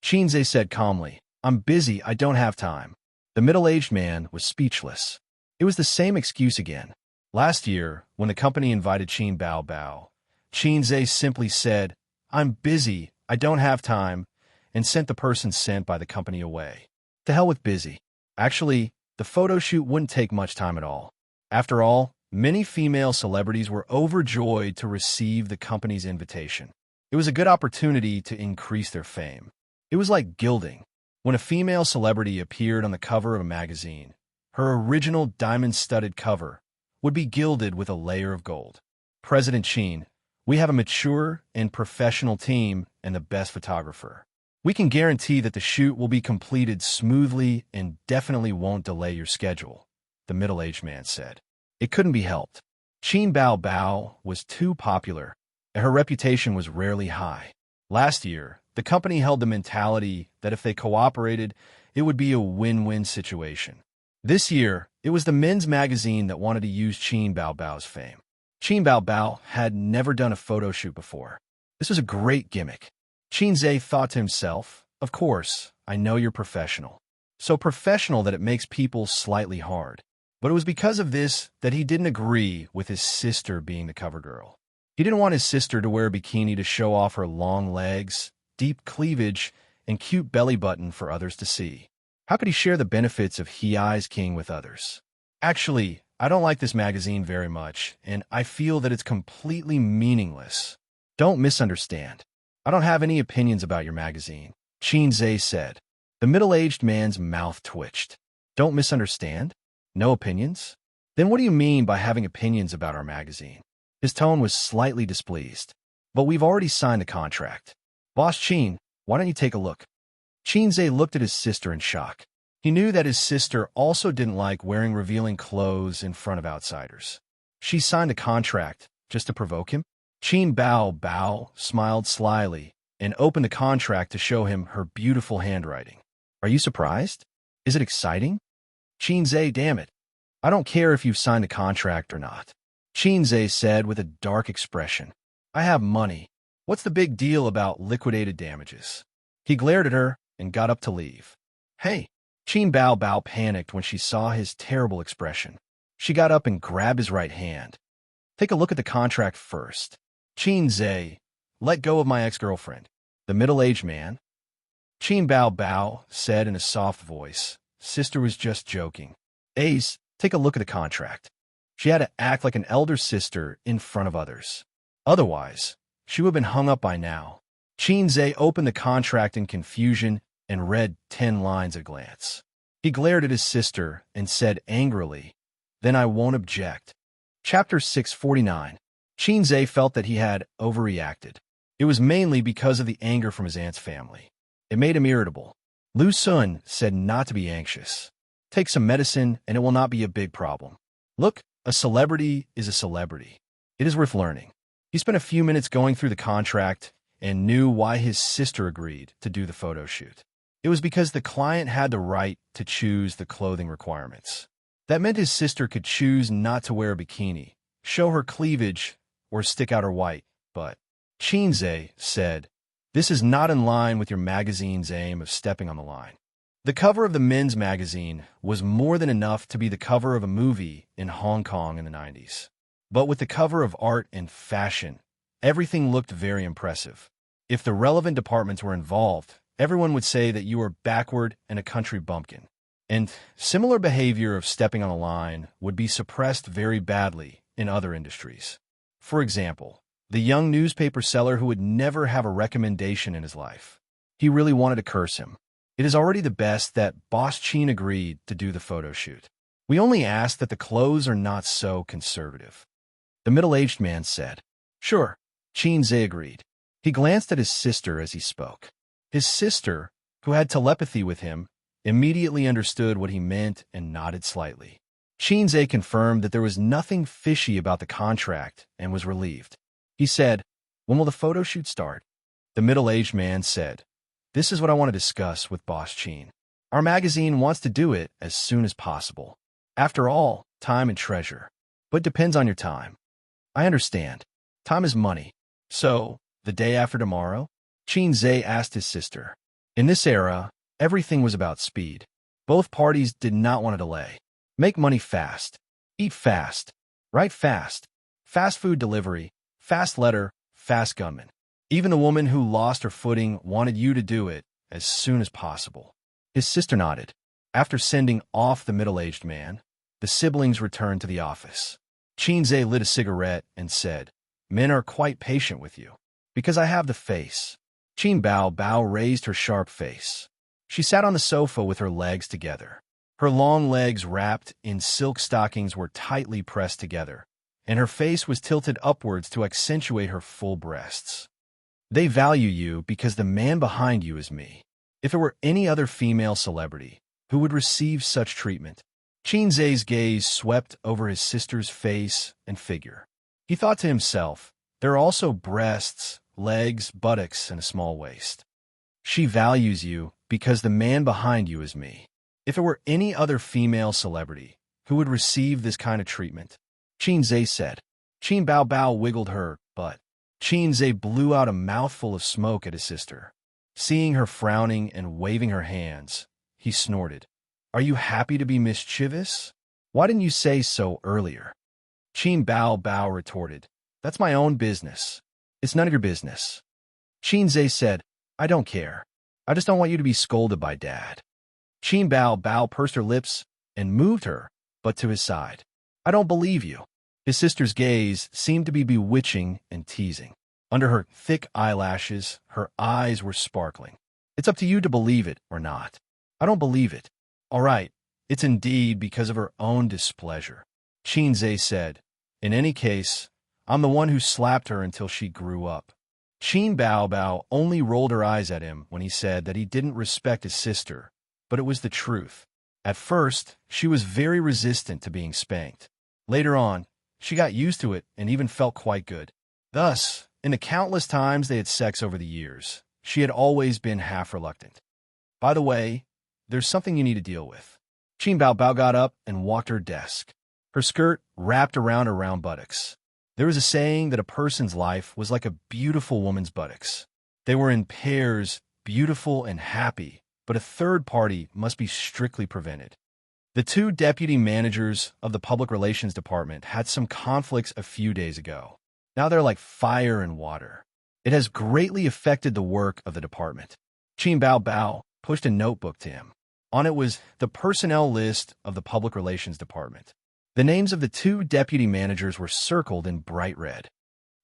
Xianxia said calmly, "I'm busy, I don't have time." The middle-aged man was speechless. It was the same excuse again. Last year, when the company invited Qin Bao Bao, Xianxia simply said, "I'm busy, I don't have time," and sent the person sent by the company away. To hell with busy. Actually, the photo shoot wouldn't take much time at all. After all, many female celebrities were overjoyed to receive the company's invitation. It was a good opportunity to increase their fame. It was like gilding. When a female celebrity appeared on the cover of a magazine, her original diamond-studded cover would be gilded with a layer of gold. "President Qin, we have a mature and professional team and the best photographer. We can guarantee that the shoot will be completed smoothly and definitely won't delay your schedule," the middle-aged man said. It couldn't be helped. Qin Bao Bao was too popular, and her reputation was rarely high. Last year, the company held the mentality that if they cooperated, it would be a win-win situation. This year, it was the men's magazine that wanted to use Qin Bao Bao's fame. Qin Bao Bao had never done a photo shoot before. This was a great gimmick. Xianxia thought to himself, "Of course, I know you're professional. So professional that it makes people slightly hard." But it was because of this that he didn't agree with his sister being the cover girl. He didn't want his sister to wear a bikini to show off her long legs, deep cleavage, and cute belly button for others to see. How could he share the benefits of He-Eyes King with others? "Actually, I don't like this magazine very much, and I feel that it's completely meaningless. Don't misunderstand. I don't have any opinions about your magazine," Xianxia said. The middle-aged man's mouth twitched. "Don't misunderstand? No opinions? Then what do you mean by having opinions about our magazine?" His tone was slightly displeased. "But we've already signed the contract. Boss Qin, why don't you take a look?" Xianxia looked at his sister in shock. He knew that his sister also didn't like wearing revealing clothes in front of outsiders. She signed a contract just to provoke him? Qin Bao Bao smiled slyly and opened the contract to show him her beautiful handwriting. Are you surprised? Is it exciting? Xianxia, damn it. I don't care if you've signed the contract or not. Xianxia said with a dark expression. I have money. What's the big deal about liquidated damages? He glared at her and got up to leave. Hey! Qin Bao Bao panicked when she saw his terrible expression. She got up and grabbed his right hand. Take a look at the contract first. Xianxia, let go of my ex-girlfriend. The middle-aged man. Qin Bao Bao said in a soft voice. Sister was just joking. Ace, take a look at the contract. She had to act like an elder sister in front of others. Otherwise, she would have been hung up by now. Xianxia opened the contract in confusion and read 10 lines at a glance. He glared at his sister and said angrily, Then I won't object. Chapter 649. Xianxia felt that he had overreacted. It was mainly because of the anger from his aunt's family. It made him irritable. Lu Sun said not to be anxious. Take some medicine and it will not be a big problem. Look, a celebrity is a celebrity. It is worth learning. He spent a few minutes going through the contract and knew why his sister agreed to do the photo shoot. It was because the client had the right to choose the clothing requirements. That meant his sister could choose not to wear a bikini, show her cleavage, or stick out her white butt. Xianxia said, This is not in line with your magazine's aim of stepping on the line. The cover of the men's magazine was more than enough to be the cover of a movie in Hong Kong in the 90s. But with the cover of art and fashion, everything looked very impressive. If the relevant departments were involved, everyone would say that you were backward and a country bumpkin. And similar behavior of stepping on a line would be suppressed very badly in other industries. For example, the young newspaper seller who would never have a recommendation in his life. He really wanted to curse him. It is already the best that Boss Qin agreed to do the photo shoot. We only ask that the clothes are not so conservative. The middle-aged man said. Sure, Xianxia agreed. He glanced at his sister as he spoke. His sister, who had telepathy with him, immediately understood what he meant and nodded slightly. Xianxia confirmed that there was nothing fishy about the contract and was relieved. He said, When will the photo shoot start? The middle-aged man said, This is what I want to discuss with Boss Qin. Our magazine wants to do it as soon as possible. After all, time and treasure. But it depends on your time. I understand. Time is money. So, the day after tomorrow? Xianxia asked his sister. In this era, everything was about speed. Both parties did not want to delay. Make money fast. Eat fast. Write fast. Fast food delivery. Fast letter. Fast gunman. Even the woman who lost her footing wanted you to do it as soon as possible. His sister nodded. After sending off the middle-aged man, the siblings returned to the office. Xianxia lit a cigarette and said, Men are quite patient with you. Because I have the face. Qin Bao Bao raised her sharp face. She sat on the sofa with her legs together. Her long legs wrapped in silk stockings were tightly pressed together, and her face was tilted upwards to accentuate her full breasts. They value you because the man behind you is me. If it were any other female celebrity who would receive such treatment, Xianxia's gaze swept over his sister's face and figure. He thought to himself, there are also breasts, legs, buttocks, and a small waist. She values you because the man behind you is me. If it were any other female celebrity who would receive this kind of treatment, Xianxia said. Qin Bao Bao wiggled her butt. Xianxia blew out a mouthful of smoke at his sister. Seeing her frowning and waving her hands, he snorted. Are you happy to be mischievous? Why didn't you say so earlier? Qin Bao Bao retorted. That's my own business. It's none of your business. Xianxia said, I don't care. I just don't want you to be scolded by Dad. Qin Bao Bao pursed her lips and moved her, but to his side. I don't believe you. His sister's gaze seemed to be bewitching and teasing. Under her thick eyelashes, her eyes were sparkling. It's up to you to believe it or not. I don't believe it. All right, it's indeed because of her own displeasure. Xianxia said, In any case, I'm the one who slapped her until she grew up. Qin Bao Bao only rolled her eyes at him when he said that he didn't respect his sister, but it was the truth. At first, she was very resistant to being spanked. Later on, she got used to it and even felt quite good. Thus, in the countless times they had sex over the years, she had always been half reluctant. By the way, there's something you need to deal with. Qin Baobao got up and walked to her desk. Her skirt wrapped around her round buttocks. There was a saying that a person's life was like a beautiful woman's buttocks. They were in pairs, beautiful and happy, but a third party must be strictly prevented. The two deputy managers of the public relations department had some conflicts a few days ago. Now they're like fire and water. It has greatly affected the work of the department. Qin Baobao pushed a notebook to him. On it was the personnel list of the public relations department. The names of the two deputy managers were circled in bright red.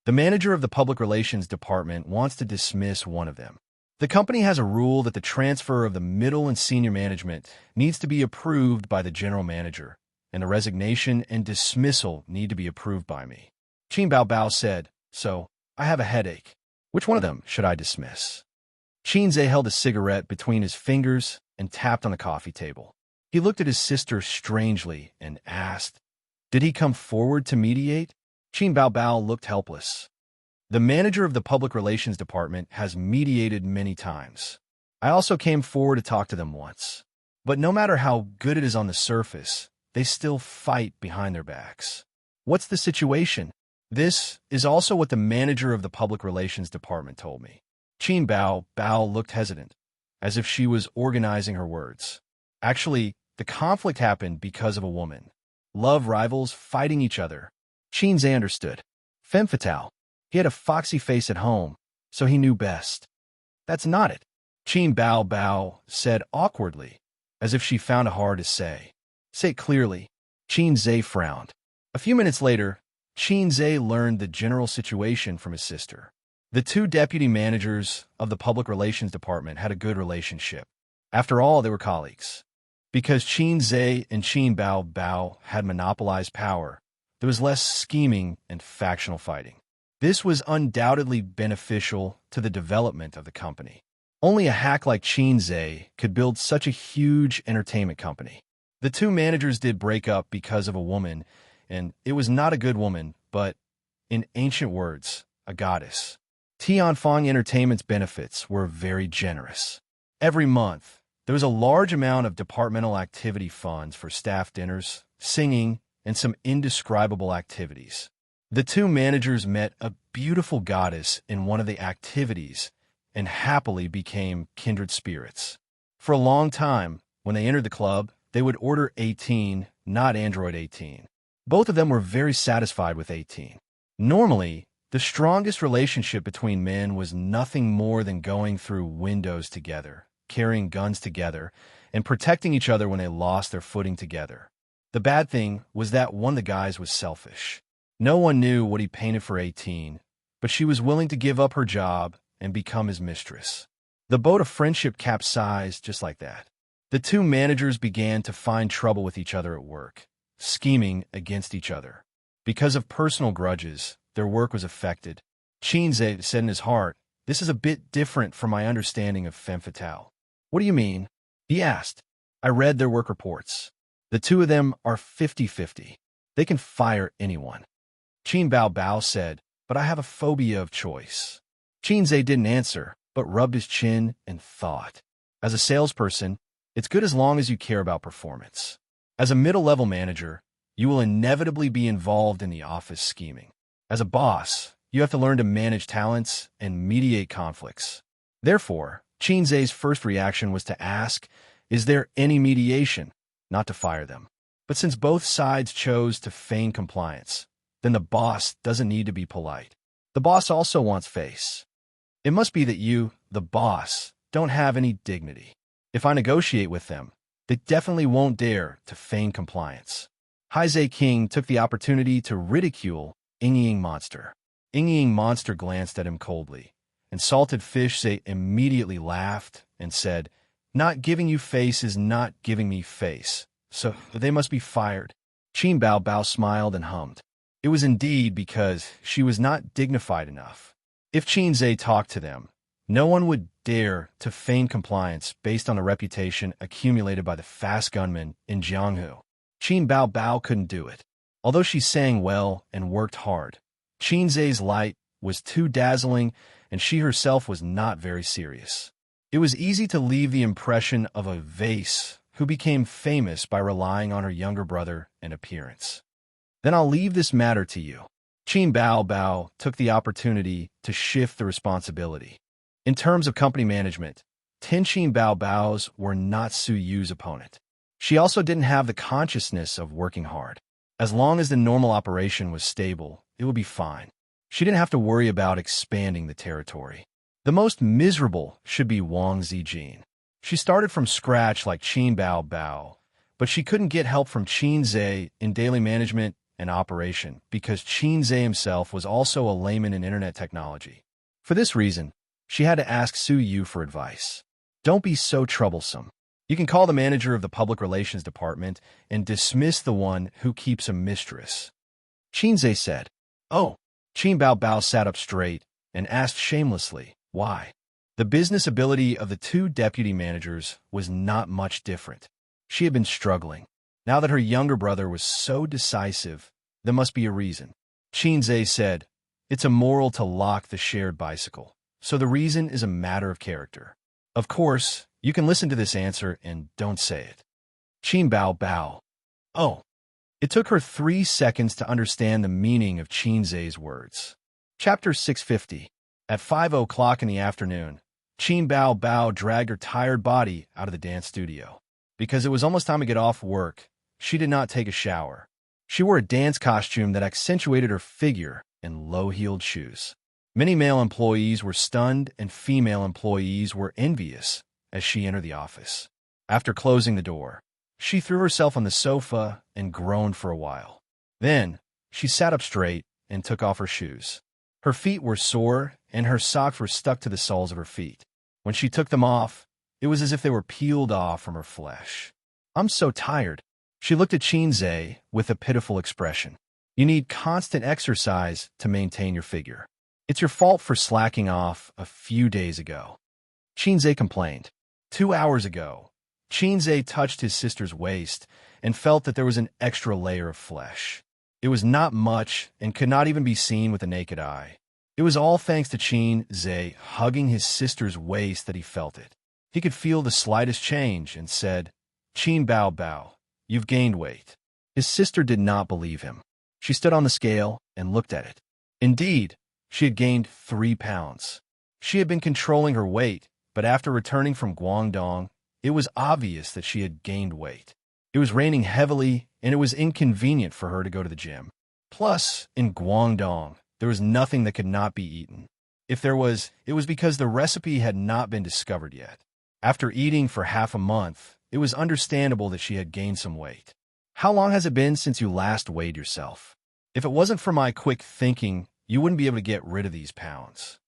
The manager of the public relations department wants to dismiss one of them. The company has a rule that the transfer of the middle and senior management needs to be approved by the general manager, and the resignation and dismissal need to be approved by me. Qin Baobao said, "So, I have a headache. Which one of them should I dismiss?" Xianxia held a cigarette between his fingers and tapped on the coffee table. He looked at his sister strangely and asked, "Did he come forward to mediate?" Qin Baobao looked helpless. "The manager of the public relations department has mediated many times. I also came forward to talk to them once. But no matter how good it is on the surface, they still fight behind their backs." "What's the situation?" "This is also what the manager of the public relations department told me." Qin Baobao looked hesitant, as if she was organizing her words. "Actually, the conflict happened because of a woman. Love rivals fighting each other." Xianxia understood. Femme fatale. He had a foxy face at home, so he knew best. "That's not it," Qin Baobao said awkwardly, as if she found it hard to say. "Say it clearly." Xianxia frowned. A few minutes later, Xianxia learned the general situation from his sister. The two deputy managers of the public relations department had a good relationship. After all, they were colleagues. Because Xianxia and Qin Baobao had monopolized power, there was less scheming and factional fighting. This was undoubtedly beneficial to the development of the company. Only a hack like Xianxia could build such a huge entertainment company. The two managers did break up because of a woman, and it was not a good woman, but, in ancient words, a goddess. Tianfang Entertainment's benefits were very generous. Every month, there was a large amount of departmental activity funds for staff dinners, singing, and some indescribable activities. The two managers met a beautiful goddess in one of the activities and happily became kindred spirits. For a long time, when they entered the club, they would order 18, not Android 18. Both of them were very satisfied with 18. Normally, the strongest relationship between men was nothing more than going through windows together, carrying guns together, and protecting each other when they lost their footing together. The bad thing was that one of the guys was selfish. No one knew what he painted for 18, but she was willing to give up her job and become his mistress. The boat of friendship capsized just like that. The two managers began to find trouble with each other at work, scheming against each other. Because of personal grudges, their work was affected. Xianxia said in his heart, "This is a bit different from my understanding of femme fatale." "What do you mean?" he asked. "I read their work reports. The two of them are 50-50. They can fire anyone." Qin Baobao said, "But I have a phobia of choice." Xianxia didn't answer, but rubbed his chin and thought. As a salesperson, it's good as long as you care about performance. As a middle-level manager, you will inevitably be involved in the office scheming. As a boss, you have to learn to manage talents and mediate conflicts. Therefore, Xianxia's first reaction was to ask, "Is there any mediation?" not to fire them. But since both sides chose to feign compliance, then the boss doesn't need to be polite. The boss also wants face. It must be that you, the boss, don't have any dignity. If I negotiate with them, they definitely won't dare to feign compliance. Haizei King took the opportunity to ridicule Ying Monster. Ying Monster glanced at him coldly, and Salted Fish immediately laughed and said, "Not giving you face is not giving me face, so they must be fired." Qin Baobao smiled and hummed. It was indeed because she was not dignified enough. If Xianxia talked to them, no one would dare to feign compliance based on the reputation accumulated by the fast gunman in Jianghu. Qin Baobao couldn't do it. Although she sang well and worked hard, Xianxia's light was too dazzling and she herself was not very serious. It was easy to leave the impression of a vase who became famous by relying on her younger brother and appearance. Then I'll leave this matter to you. Qin Bao Bao took the opportunity to shift the responsibility. In terms of company management, Tin Qin Bao Bao's were not Su Yu's opponent. She also didn't have the consciousness of working hard. As long as the normal operation was stable, it would be fine. She didn't have to worry about expanding the territory. The most miserable should be Wang Zijin. She started from scratch like Qin Bao Bao, but she couldn't get help from Qin Zhe in daily management and operation because Qin Zhe himself was also a layman in internet technology. For this reason, she had to ask Su Yu for advice. Don't be so troublesome. You can call the manager of the public relations department and dismiss the one who keeps a mistress. Qin Zhe said. Oh. Qin Bao Bao sat up straight and asked shamelessly, why? The business ability of the two deputy managers was not much different. She had been struggling. Now that her younger brother was so decisive, there must be a reason. Qin Zhe said, it's immoral to lock the shared bicycle, so the reason is a matter of character. Of course, you can listen to this answer and don't say it. Qin Bao Bao. Oh. It took her 3 seconds to understand the meaning of Qin Zhe's words. Chapter 650. At 5:00 in the afternoon, Qin Bao Bao dragged her tired body out of the dance studio. Because it was almost time to get off work, she did not take a shower. She wore a dance costume that accentuated her figure and low-heeled shoes. Many male employees were stunned and female employees were envious as she entered the office. After closing the door, she threw herself on the sofa and groaned for a while. Then, she sat up straight and took off her shoes. Her feet were sore and her socks were stuck to the soles of her feet. When she took them off, it was as if they were peeled off from her flesh. I'm so tired. She looked at Qin Zhe with a pitiful expression. You need constant exercise to maintain your figure. It's your fault for slacking off a few days ago. Qin Zhe complained. 2 hours ago, Qin Zhe touched his sister's waist and felt that there was an extra layer of flesh. It was not much and could not even be seen with the naked eye. It was all thanks to Qin Zhe hugging his sister's waist that he felt it. He could feel the slightest change and said, Qin Bao Bao, you've gained weight. His sister did not believe him. She stood on the scale and looked at it. Indeed, she had gained 3 pounds. She had been controlling her weight, but after returning from Guangdong, it was obvious that she had gained weight. It was raining heavily, and it was inconvenient for her to go to the gym. Plus, in Guangdong, there was nothing that could not be eaten. If there was, it was because the recipe had not been discovered yet. After eating for half a month, it was understandable that she had gained some weight. How long has it been since you last weighed yourself? If it wasn't for my quick thinking, you wouldn't be able to get rid of these pounds.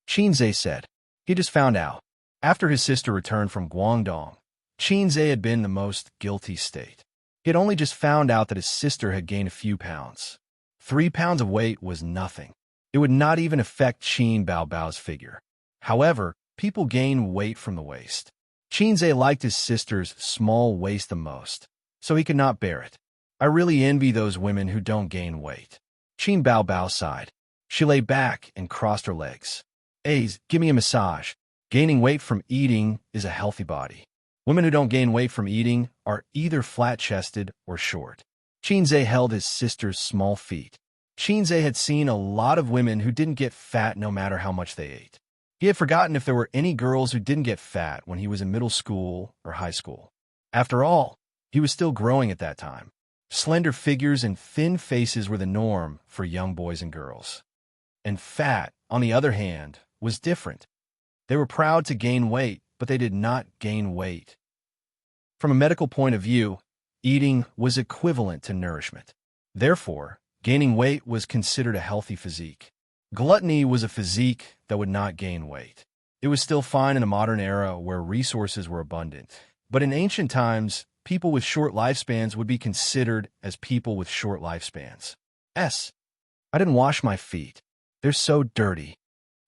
Qin Zhe said. He just found out. After his sister returned from Guangdong, Qin Zhe had been in the most guilty state. He had only just found out that his sister had gained a few pounds. 3 pounds of weight was nothing. It would not even affect Qin Bao Bao's figure. However, people gain weight from the waist. Qin Zhe liked his sister's small waist the most, so he could not bear it. I really envy those women who don't gain weight. Qin Bao Bao sighed. She lay back and crossed her legs. Aze, give me a massage. Gaining weight from eating is a healthy body. Women who don't gain weight from eating are either flat-chested or short. Qin Zhe held his sister's small feet. Qin Zhe had seen a lot of women who didn't get fat no matter how much they ate. He had forgotten if there were any girls who didn't get fat when he was in middle school or high school. After all, he was still growing at that time. Slender figures and thin faces were the norm for young boys and girls. And fat, on the other hand, was different. They were proud to gain weight, but they did not gain weight. From a medical point of view, eating was equivalent to nourishment. Therefore, gaining weight was considered a healthy physique. Gluttony was a physique that would not gain weight. It was still fine in the modern era where resources were abundant. But in ancient times, people with short lifespans would be considered as people with short lifespans. I didn't wash my feet. They're so dirty.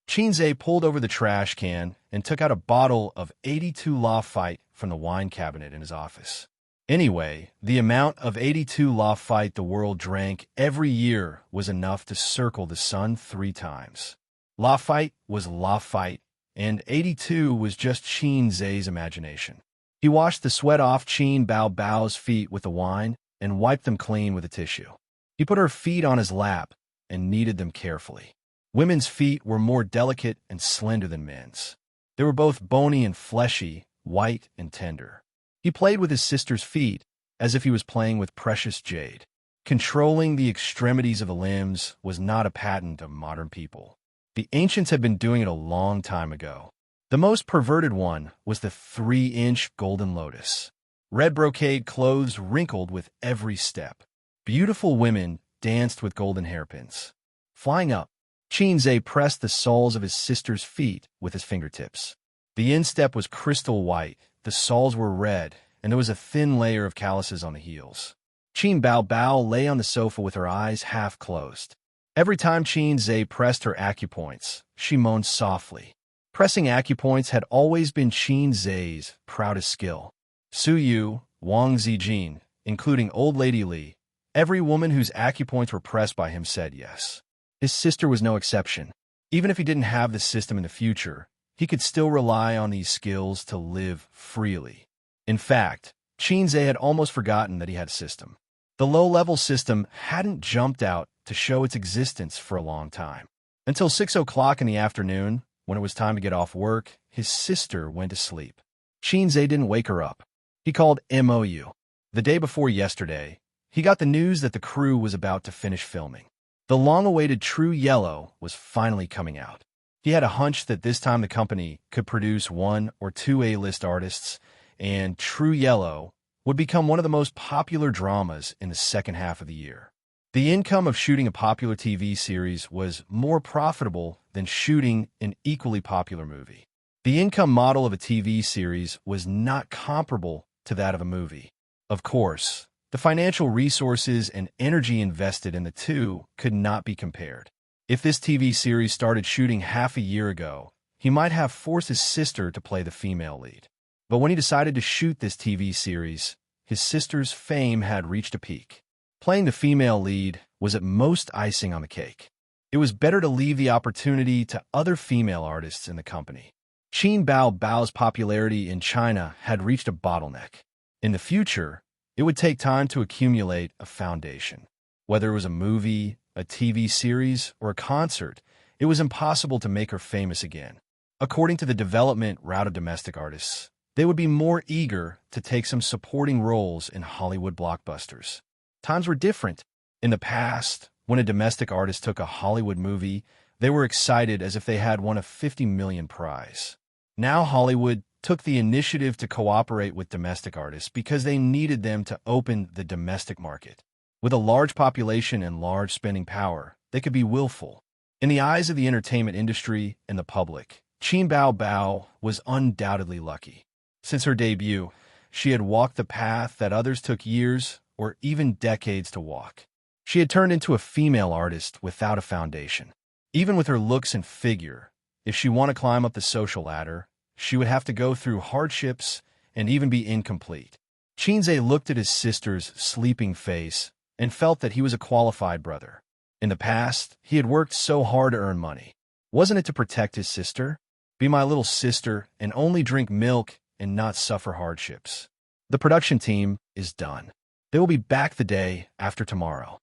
Qin Zhe pulled over the trash can and took out a bottle of 82 Lafite from the wine cabinet in his office. Anyway, the amount of 82 Lafite the world drank every year was enough to circle the sun 3 times. Lafite was Lafite, and 82 was just Xianxia's imagination. He washed the sweat off Qin Bao Bao's feet with the wine and wiped them clean with a tissue. He put her feet on his lap and kneaded them carefully. Women's feet were more delicate and slender than men's. They were both bony and fleshy, white and tender. He played with his sister's feet as if he was playing with precious jade. Controlling the extremities of the limbs was not a patent of modern people. The ancients had been doing it a long time ago. The most perverted one was the 3-inch golden lotus. Red brocade clothes wrinkled with every step. Beautiful women danced with golden hairpins. Flying up, Xianxia pressed the soles of his sister's feet with his fingertips. The instep was crystal white, the soles were red, and there was a thin layer of calluses on the heels. Qin Bao Bao lay on the sofa with her eyes half closed. Every time Xianxia pressed her acupoints, she moaned softly. Pressing acupoints had always been Xianxia's proudest skill. Su Yu, Wang Zijin, including Old Lady Li, every woman whose acupoints were pressed by him said yes. His sister was no exception. Even if he didn't have the system in the future, he could still rely on these skills to live freely. In fact, Xianxia had almost forgotten that he had a system. The low-level system hadn't jumped out to show its existence for a long time. Until 6 o'clock in the afternoon, when it was time to get off work, his sister went to sleep. Xianxia didn't wake her up. He called MOU. The day before yesterday, he got the news that the crew was about to finish filming. The long-awaited True Yellow was finally coming out. He had a hunch that this time the company could produce 1 or 2 A-list artists, and True Yellow would become one of the most popular dramas in the second half of the year. The income of shooting a popular TV series was more profitable than shooting an equally popular movie. The income model of a TV series was not comparable to that of a movie. Of course, the financial resources and energy invested in the two could not be compared. If this TV series started shooting half a year ago, he might have forced his sister to play the female lead. But when he decided to shoot this TV series, his sister's fame had reached a peak. Playing the female lead was at most icing on the cake. It was better to leave the opportunity to other female artists in the company. Qin Bao Bao's popularity in China had reached a bottleneck. In the future, it would take time to accumulate a foundation. Whether it was a movie, a TV series, or a concert, it was impossible to make her famous again. According to the development route of domestic artists, they would be more eager to take some supporting roles in Hollywood blockbusters. Times were different. In the past, when a domestic artist took a Hollywood movie, they were excited as if they had won a $50 million prize. Now Hollywood took the initiative to cooperate with domestic artists because they needed them to open the domestic market. With a large population and large spending power, they could be willful. In the eyes of the entertainment industry and the public, Qin Bao Bao was undoubtedly lucky. Since her debut, she had walked the path that others took years or even decades to walk. She had turned into a female artist without a foundation. Even with her looks and figure, if she wanted to climb up the social ladder, she would have to go through hardships and even be incomplete. Xianxia looked at his sister's sleeping face and felt that he was a qualified brother. In the past, he had worked so hard to earn money. Wasn't it to protect his sister? Be my little sister and only drink milk and not suffer hardships. The production team is done. They will be back the day after tomorrow.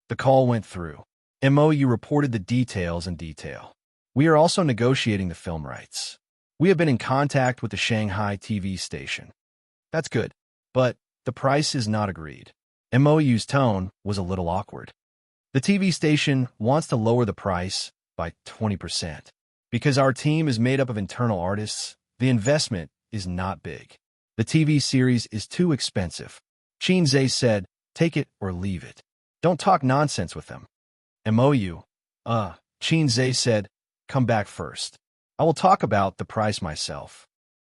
The call went through. MOU reported the details in detail. We are also negotiating the film rights. We have been in contact with the Shanghai TV station. That's good, but the price is not agreed. MOU's tone was a little awkward. The TV station wants to lower the price by 20%. Because our team is made up of internal artists, the investment is not big. The TV series is too expensive. Xianxia said, take it or leave it. Don't talk nonsense with them. MOU. Xianxia said, come back first. I will talk about the price myself.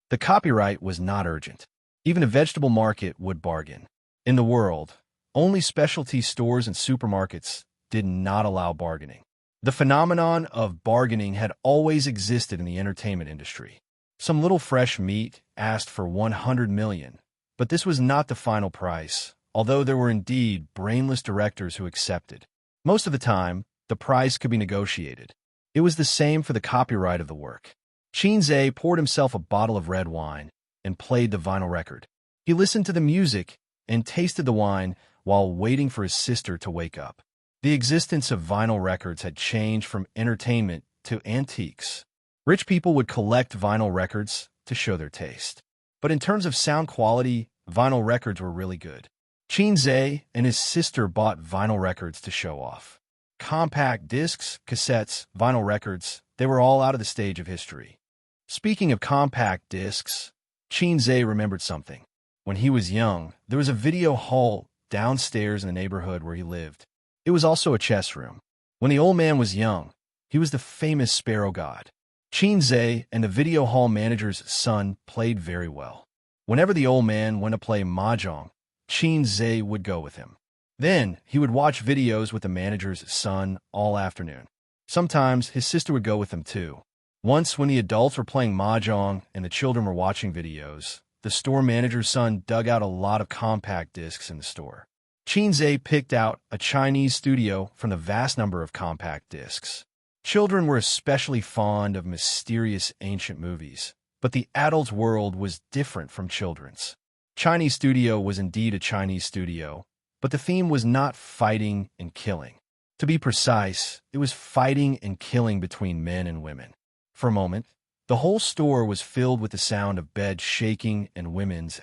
The copyright was not urgent. Even a vegetable market would bargain. In the world, only specialty stores and supermarkets did not allow bargaining. The phenomenon of bargaining had always existed in the entertainment industry. Some little fresh meat asked for 100 million, but this was not the final price, although there were indeed brainless directors who accepted. Most of the time, the price could be negotiated. It was the same for the copyright of the work. Xianxia poured himself a bottle of red wine and played the vinyl record. He listened to the music and tasted the wine while waiting for his sister to wake up. The existence of vinyl records had changed from entertainment to antiques. Rich people would collect vinyl records to show their taste. But in terms of sound quality, vinyl records were really good. Xianxia and his sister bought vinyl records to show off. Compact discs, cassettes, vinyl records, they were all out of the stage of history. Speaking of compact discs, Xianxia remembered something. When he was young, there was a video hall downstairs in the neighborhood where he lived. It was also a chess room. When the old man was young, he was the famous sparrow god. Xianxia and the video hall manager's son played very well. Whenever the old man went to play mahjong, Xianxia would go with him. Then he would watch videos with the manager's son all afternoon. Sometimes his sister would go with him too. Once, when the adults were playing mahjong and the children were watching videos, the store manager's son dug out a lot of compact discs in the store. Xianxia picked out a Chinese studio from the vast number of compact discs. Children were especially fond of mysterious ancient movies, but the adults' world was different from children's. Chinese studio was indeed a Chinese studio, but the theme was not fighting and killing. To be precise, it was fighting and killing between men and women. For a moment, the whole store was filled with the sound of beds shaking and women's.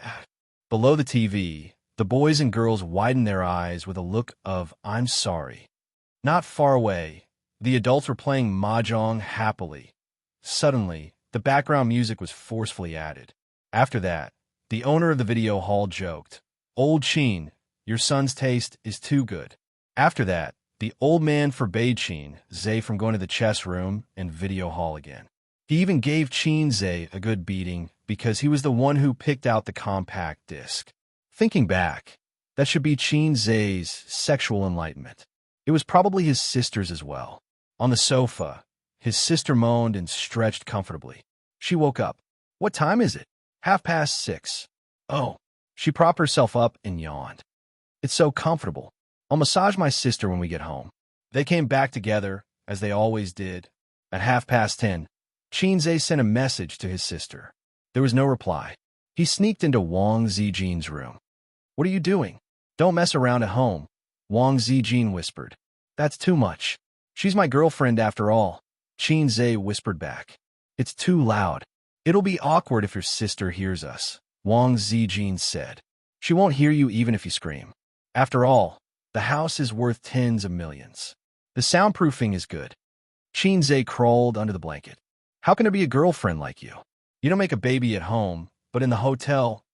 Below the TV, the boys and girls widened their eyes with a look of, "I'm sorry." Not far away, the adults were playing mahjong happily. Suddenly, the background music was forcefully added. After that, the owner of the video hall joked, "Old Qin, your son's taste is too good." After that, the old man forbade Xianxia from going to the chess room and video hall again. He even gave Xianxia a good beating because he was the one who picked out the compact disc. Thinking back, that should be Xianxia's sexual enlightenment. It was probably his sister's as well. On the sofa, his sister moaned and stretched comfortably. She woke up. "What time is it?" "6:30. "Oh." She propped herself up and yawned. "It's so comfortable. I'll massage my sister when we get home." They came back together, as they always did. At 10:30, Xianxia sent a message to his sister. There was no reply. He sneaked into Wang Zijin's room. "What are you doing?" "Don't mess around at home," Wang Zijin whispered. "That's too much. She's my girlfriend after all," Xianxia whispered back. "It's too loud. It'll be awkward if your sister hears us," Wang Zijin said. "She won't hear you even if you scream. After all, the house is worth tens of millions. The soundproofing is good." Xianxia crawled under the blanket. "How can there be a girlfriend like you? You don't make a baby at home, but in the hotel."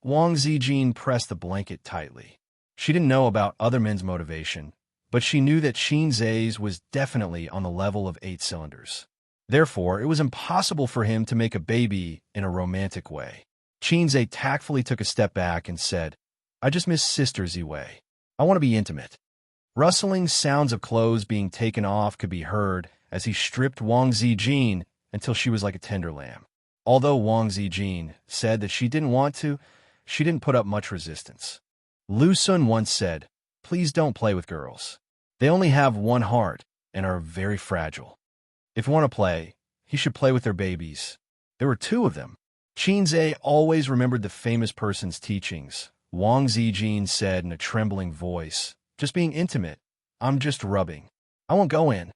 Wang Zijin pressed the blanket tightly. She didn't know about other men's motivation, but she knew that Xianxia's was definitely on the level of 8 cylinders. Therefore, it was impossible for him to make a baby in a romantic way. Xianxia tactfully took a step back and said, "I just miss Sister Ziwei. I want to be intimate." Rustling sounds of clothes being taken off could be heard as he stripped Wang Zijin until she was like a tender lamb. Although Wang Zijin said that she didn't want to, she didn't put up much resistance. Lu Sun once said, "Please don't play with girls. They only have one heart and are very fragile. If you want to play, you should play with their babies." There were 2 of them. Xianxia always remembered the famous person's teachings. Wang Zijin said in a trembling voice, "Just being intimate. I'm just rubbing. I won't go in."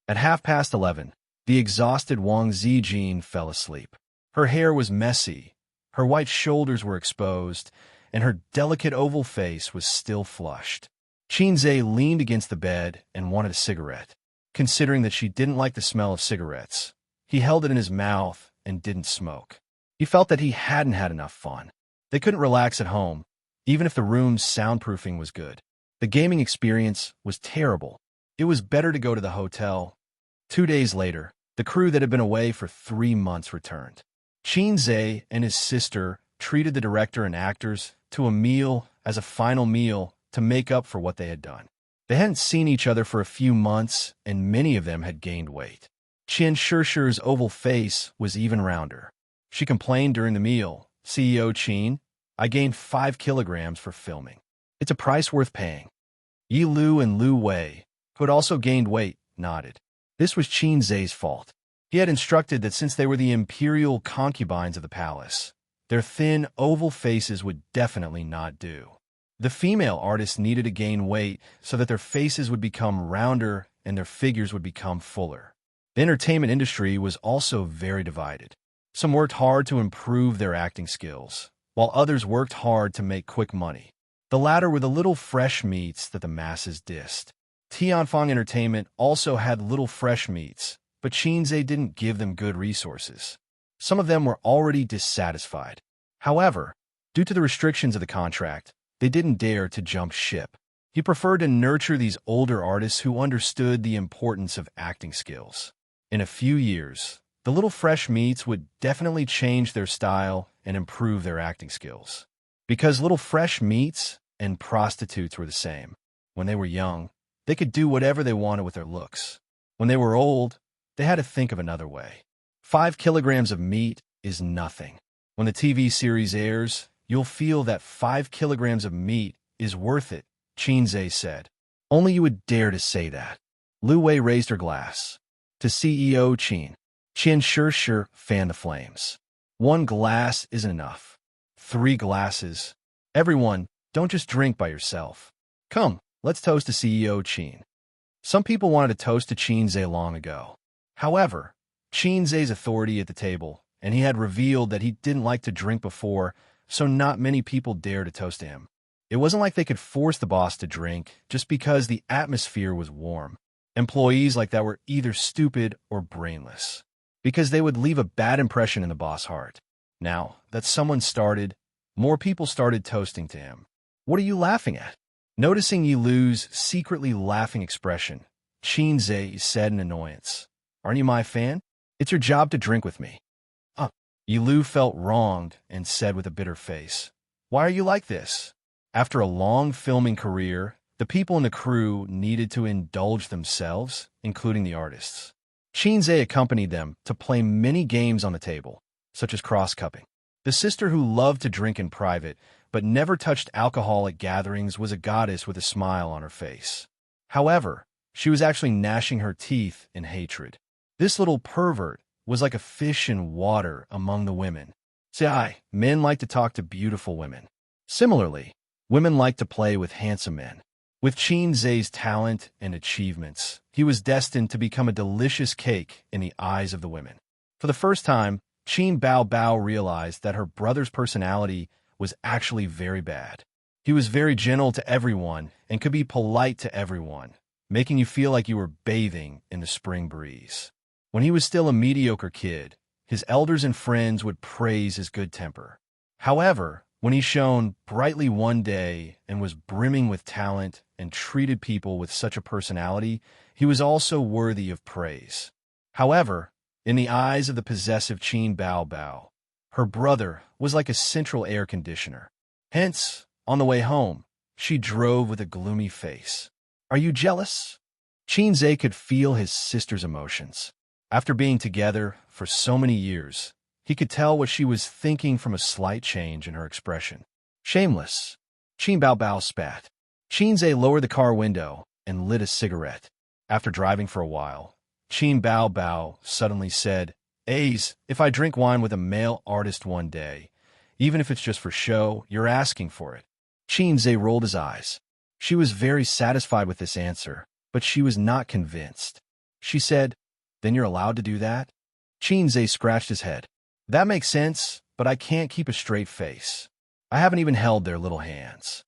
At 11:30, the exhausted Wang Zijin fell asleep. Her hair was messy, her white shoulders were exposed, and her delicate oval face was still flushed. Xianxia leaned against the bed and wanted a cigarette. Considering that she didn't like the smell of cigarettes, he held it in his mouth and didn't smoke. He felt that he hadn't had enough fun. They couldn't relax at home, even if the room's soundproofing was good. The gaming experience was terrible. It was better to go to the hotel. 2 days later, the crew that had been away for 3 months returned. Xianxia and his sister treated the director and actors to a meal as a final meal to make up for what they had done. They hadn't seen each other for a few months, and many of them had gained weight. Xianxia's oval face was even rounder. She complained during the meal, "CEO Qin, I gained 5 kilograms for filming. It's a price worth paying." Yi Lu and Lu Wei, who had also gained weight, nodded. This was Xianxia's fault. He had instructed that since they were the imperial concubines of the palace, their thin, oval faces would definitely not do. The female artists needed to gain weight so that their faces would become rounder and their figures would become fuller. The entertainment industry was also very divided. Some worked hard to improve their acting skills, while others worked hard to make quick money. The latter were the little fresh meats that the masses dissed. Tianfeng Entertainment also had little fresh meats, but Xianxia didn't give them good resources. Some of them were already dissatisfied. However, due to the restrictions of the contract, they didn't dare to jump ship. He preferred to nurture these older artists who understood the importance of acting skills. In a few years, the little fresh meats would definitely change their style and improve their acting skills. Because little fresh meats and prostitutes were the same. When they were young, they could do whatever they wanted with their looks. When they were old, they had to think of another way. 5 kilograms of meat is nothing. When the TV series airs, you'll feel that 5 kilograms of meat is worth it, Xianxia said. Only you would dare to say that. Lu Wei raised her glass. To CEO Qin. Xianxia fanned the flames. 1 glass isn't enough. 3 glasses. Everyone, don't just drink by yourself. Come, let's toast to CEO Qin. Some people wanted to toast to Xianxia long ago. However, Xianxia's authority at the table, and he had revealed that he didn't like to drink before, so not many people dared to toast to him. It wasn't like they could force the boss to drink just because the atmosphere was warm. Employees like that were either stupid or brainless, because they would leave a bad impression in the boss' heart. Now that someone started, more people started toasting to him. What are you laughing at? Noticing Yilu's secretly laughing expression, Xianxia said in annoyance. Aren't you my fan? It's your job to drink with me. Yilu felt wronged and said with a bitter face, Why are you like this? After a long filming career, the people in the crew needed to indulge themselves, including the artists. Xianxia accompanied them to play many games on the table, such as cross-cupping. The sister who loved to drink in private but never touched alcohol at gatherings was a goddess with a smile on her face. However, she was actually gnashing her teeth in hatred. This little pervert was like a fish in water among the women. Men like to talk to beautiful women. Similarly, women like to play with handsome men. With Xianxia's talent and achievements, he was destined to become a delicious cake in the eyes of the women. For the first time, Qin Bao realized that her brother's personality was actually very bad. He was very gentle to everyone and could be polite to everyone, making you feel like you were bathing in the spring breeze. When he was still a mediocre kid, his elders and friends would praise his good temper. However, when he shone brightly one day and was brimming with talent and treated people with such a personality, he was also worthy of praise. However, in the eyes of the possessive Qin Bao, her brother was like a central air conditioner. Hence, on the way home, she drove with a gloomy face. Are you jealous? Xianxia could feel his sister's emotions. After being together for so many years, he could tell what she was thinking from a slight change in her expression. Shameless. Qin Bao spat. Xianxia lowered the car window and lit a cigarette. After driving for a while, Qin Bao suddenly said, if I drink wine with a male artist one day, even if it's just for show, you're asking for it. Xianxia rolled his eyes. She was very satisfied with this answer, but she was not convinced. She said, Then you're allowed to do that? Xianxia scratched his head. That makes sense, but I can't keep a straight face. I haven't even held their little hands.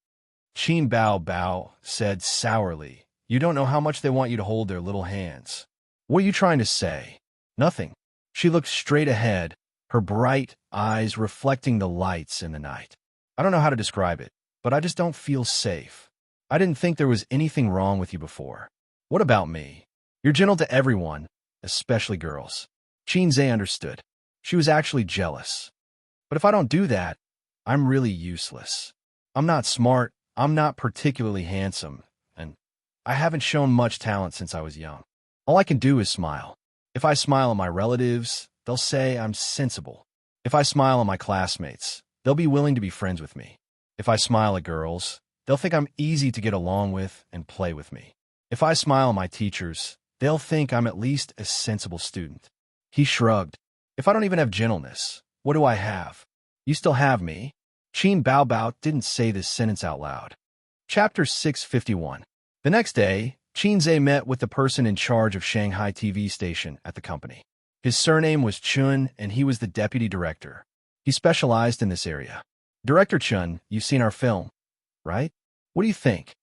Qin Bao said sourly, You don't know how much they want you to hold their little hands. What are you trying to say? Nothing. She looked straight ahead, her bright eyes reflecting the lights in the night. I don't know how to describe it, but I just don't feel safe. I didn't think there was anything wrong with you before. What about me? You're gentle to everyone, especially girls. Xianxia understood. She was actually jealous. But if I don't do that, I'm really useless. I'm not smart, I'm not particularly handsome, and I haven't shown much talent since I was young. All I can do is smile. If I smile at my relatives, they'll say I'm sensible. If I smile at my classmates, they'll be willing to be friends with me. If I smile at girls, they'll think I'm easy to get along with and play with me. If I smile at my teachers, They'll think I'm at least a sensible student. He shrugged. If I don't even have gentleness, what do I have? You still have me. Qin Baobao didn't say this sentence out loud. Chapter 651. The next day, Qinze met with the person in charge of Shanghai TV station at the company. His surname was Chun, and he was the deputy director. He specialized in this area. Director Chun, you've seen our film, right? What do you think?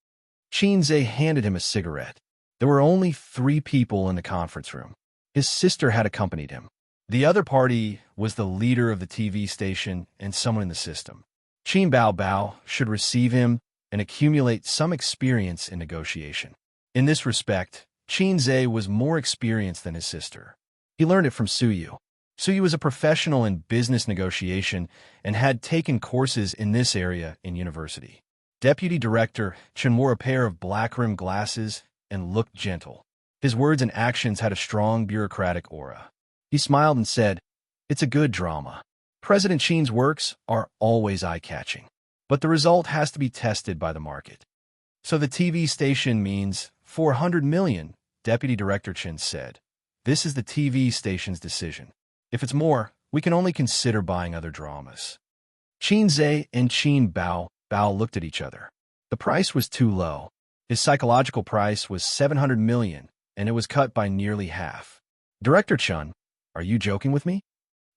Qinze handed him a cigarette. There were only 3 people in the conference room. His sister had accompanied him. The other party was the leader of the TV station and someone in the system. Qin Baobao should receive him and accumulate some experience in negotiation. In this respect, Qinze was more experienced than his sister. He learned it from Suyu. Suyu was a professional in business negotiation and had taken courses in this area in university. Deputy Director Chen wore a pair of black-rimmed glasses and looked gentle. His words and actions had a strong bureaucratic aura. He smiled and said, "It's a good drama. President Qin's works are always eye-catching, but the result has to be tested by the market." So the TV station means 400 million, Deputy Director Chen said. This is the TV station's decision. If it's more, we can only consider buying other dramas. Qinze and Qin Bao looked at each other. The price was too low. His psychological price was 700 million, and it was cut by nearly half. Director Chun, are you joking with me?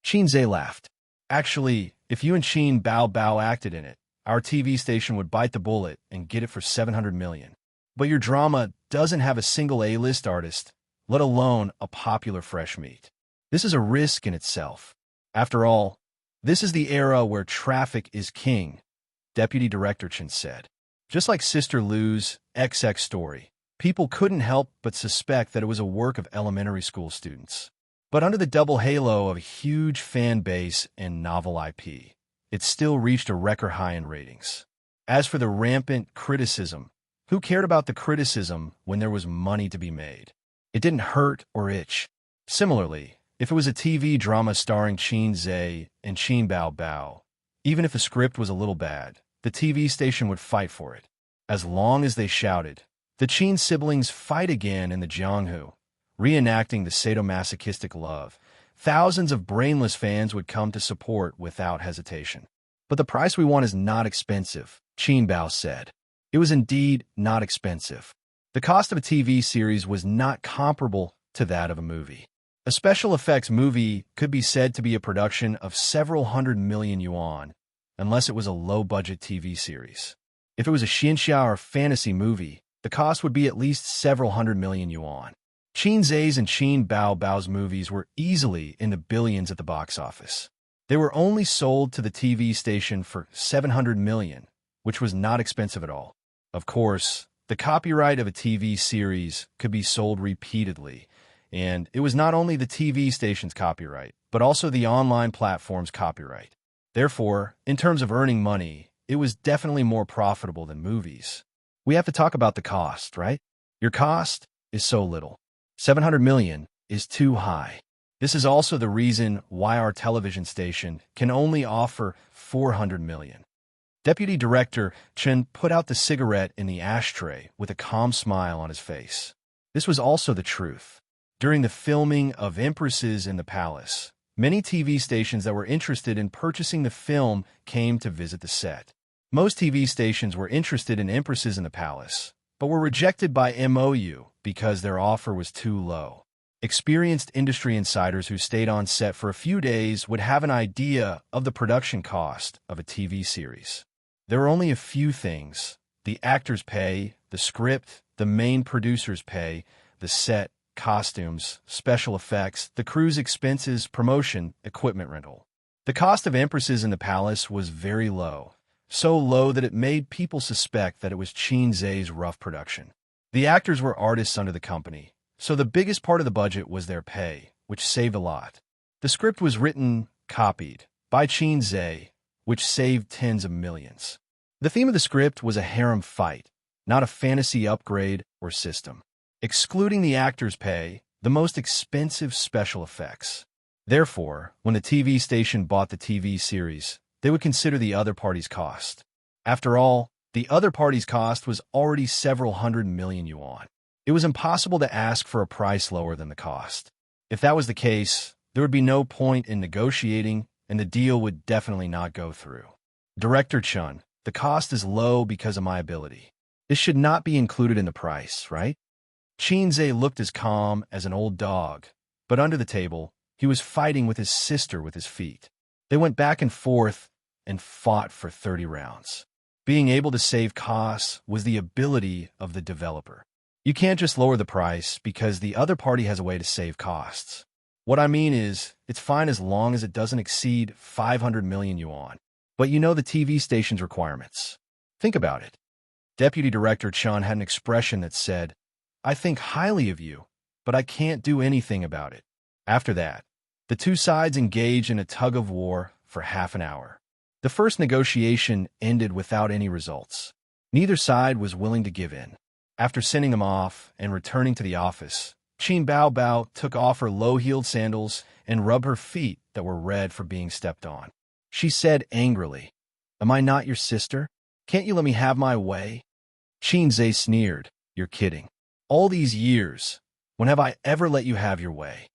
Qinze laughed. Actually, if you and Qin Bao acted in it, our TV station would bite the bullet and get it for 700 million. But your drama doesn't have a single A-list artist, let alone a popular fresh meat. This is a risk in itself. After all, this is the era where traffic is king, Deputy Director Chen said. Just like Sister Lu's XX story, people couldn't help but suspect that it was a work of elementary school students. But under the double halo of a huge fan base and novel IP, it still reached a record high in ratings. As for the rampant criticism, who cared about the criticism when there was money to be made? It didn't hurt or itch. Similarly, if it was a TV drama starring Qinze and Qin Bao, even if the script was a little bad, the TV station would fight for it. As long as they shouted, the Qin siblings fight again in the Jianghu, reenacting the sadomasochistic love, thousands of brainless fans would come to support without hesitation. But the price we want is not expensive, Qin Bao said. It was indeed not expensive. The cost of a TV series was not comparable to that of a movie. A special effects movie could be said to be a production of several hundred million yuan, unless it was a low-budget TV series. If it was a Xianxia or fantasy movie, the cost would be at least several hundred million yuan. Qinze's and Qin Bao's movies were easily in the billions at the box office. They were only sold to the TV station for 700 million, which was not expensive at all. Of course, the copyright of a TV series could be sold repeatedly, and it was not only the TV station's copyright, but also the online platform's copyright. Therefore, in terms of earning money, it was definitely more profitable than movies. We have to talk about the cost, right? Your cost is so little. 700 million is too high. This is also the reason why our television station can only offer 400 million. Deputy Director Chen put out the cigarette in the ashtray with a calm smile on his face. This was also the truth. During the filming of Empresses in the Palace, many TV stations that were interested in purchasing the film came to visit the set. Most TV stations were interested in Empresses in the Palace, but were rejected by MOU because their offer was too low. Experienced industry insiders who stayed on set for a few days would have an idea of the production cost of a TV series. There were only a few things: the actors' pay, the script, the main producer's pay, the set, costumes, special effects, the crew's expenses, promotion, equipment rental. The cost of Empresses in the Palace was very low, so low that it made people suspect that it was Qinze's rough production. The actors were artists under the company, so the biggest part of the budget was their pay, which saved a lot. The script was written, copied, by Qinze, which saved tens of millions. The theme of the script was a harem fight, not a fantasy upgrade or system. Excluding the actors' pay, the most expensive special effects. Therefore, when the TV station bought the TV series, they would consider the other party's cost. After all, the other party's cost was already several hundred million yuan. It was impossible to ask for a price lower than the cost. If that was the case, there would be no point in negotiating, and the deal would definitely not go through. Director Chun, the cost is low because of my ability. This should not be included in the price, right? Xianxia looked as calm as an old dog, but under the table, he was fighting with his sister with his feet. They went back and forth and fought for 30 rounds. Being able to save costs was the ability of the developer. You can't just lower the price because the other party has a way to save costs. What I mean is, it's fine as long as it doesn't exceed 500 million yuan. But you know the TV station's requirements. Think about it. Deputy Director Chun had an expression that said, "I think highly of you, but I can't do anything about it." After that, the two sides engaged in a tug-of-war for half an hour. The first negotiation ended without any results. Neither side was willing to give in. After sending them off and returning to the office, Qin Bao Bao took off her low-heeled sandals and rubbed her feet that were red for being stepped on. She said angrily, "Am I not your sister? Can't you let me have my way?" Xianxia sneered, "You're kidding. All these years, when have I ever let you have your way?"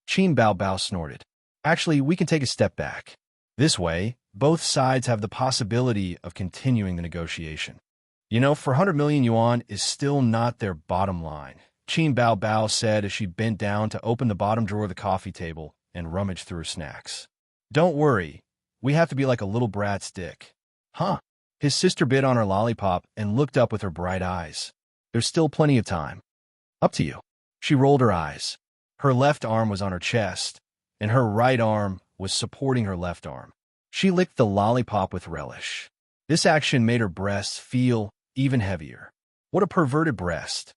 Qin Bao Bao snorted. "Actually, we can take a step back. This way, both sides have the possibility of continuing the negotiation. You know, 400 million yuan is still not their bottom line," Qin Bao Bao said as she bent down to open the bottom drawer of the coffee table and rummage through her snacks. "Don't worry. We have to be like a little brat's dick." "Huh?" His sister bit on her lollipop and looked up with her bright eyes. "There's still plenty of time." "Up to you." She rolled her eyes. Her left arm was on her chest, and her right arm was supporting her left arm. She licked the lollipop with relish. This action made her breasts feel even heavier. What a perverted breast.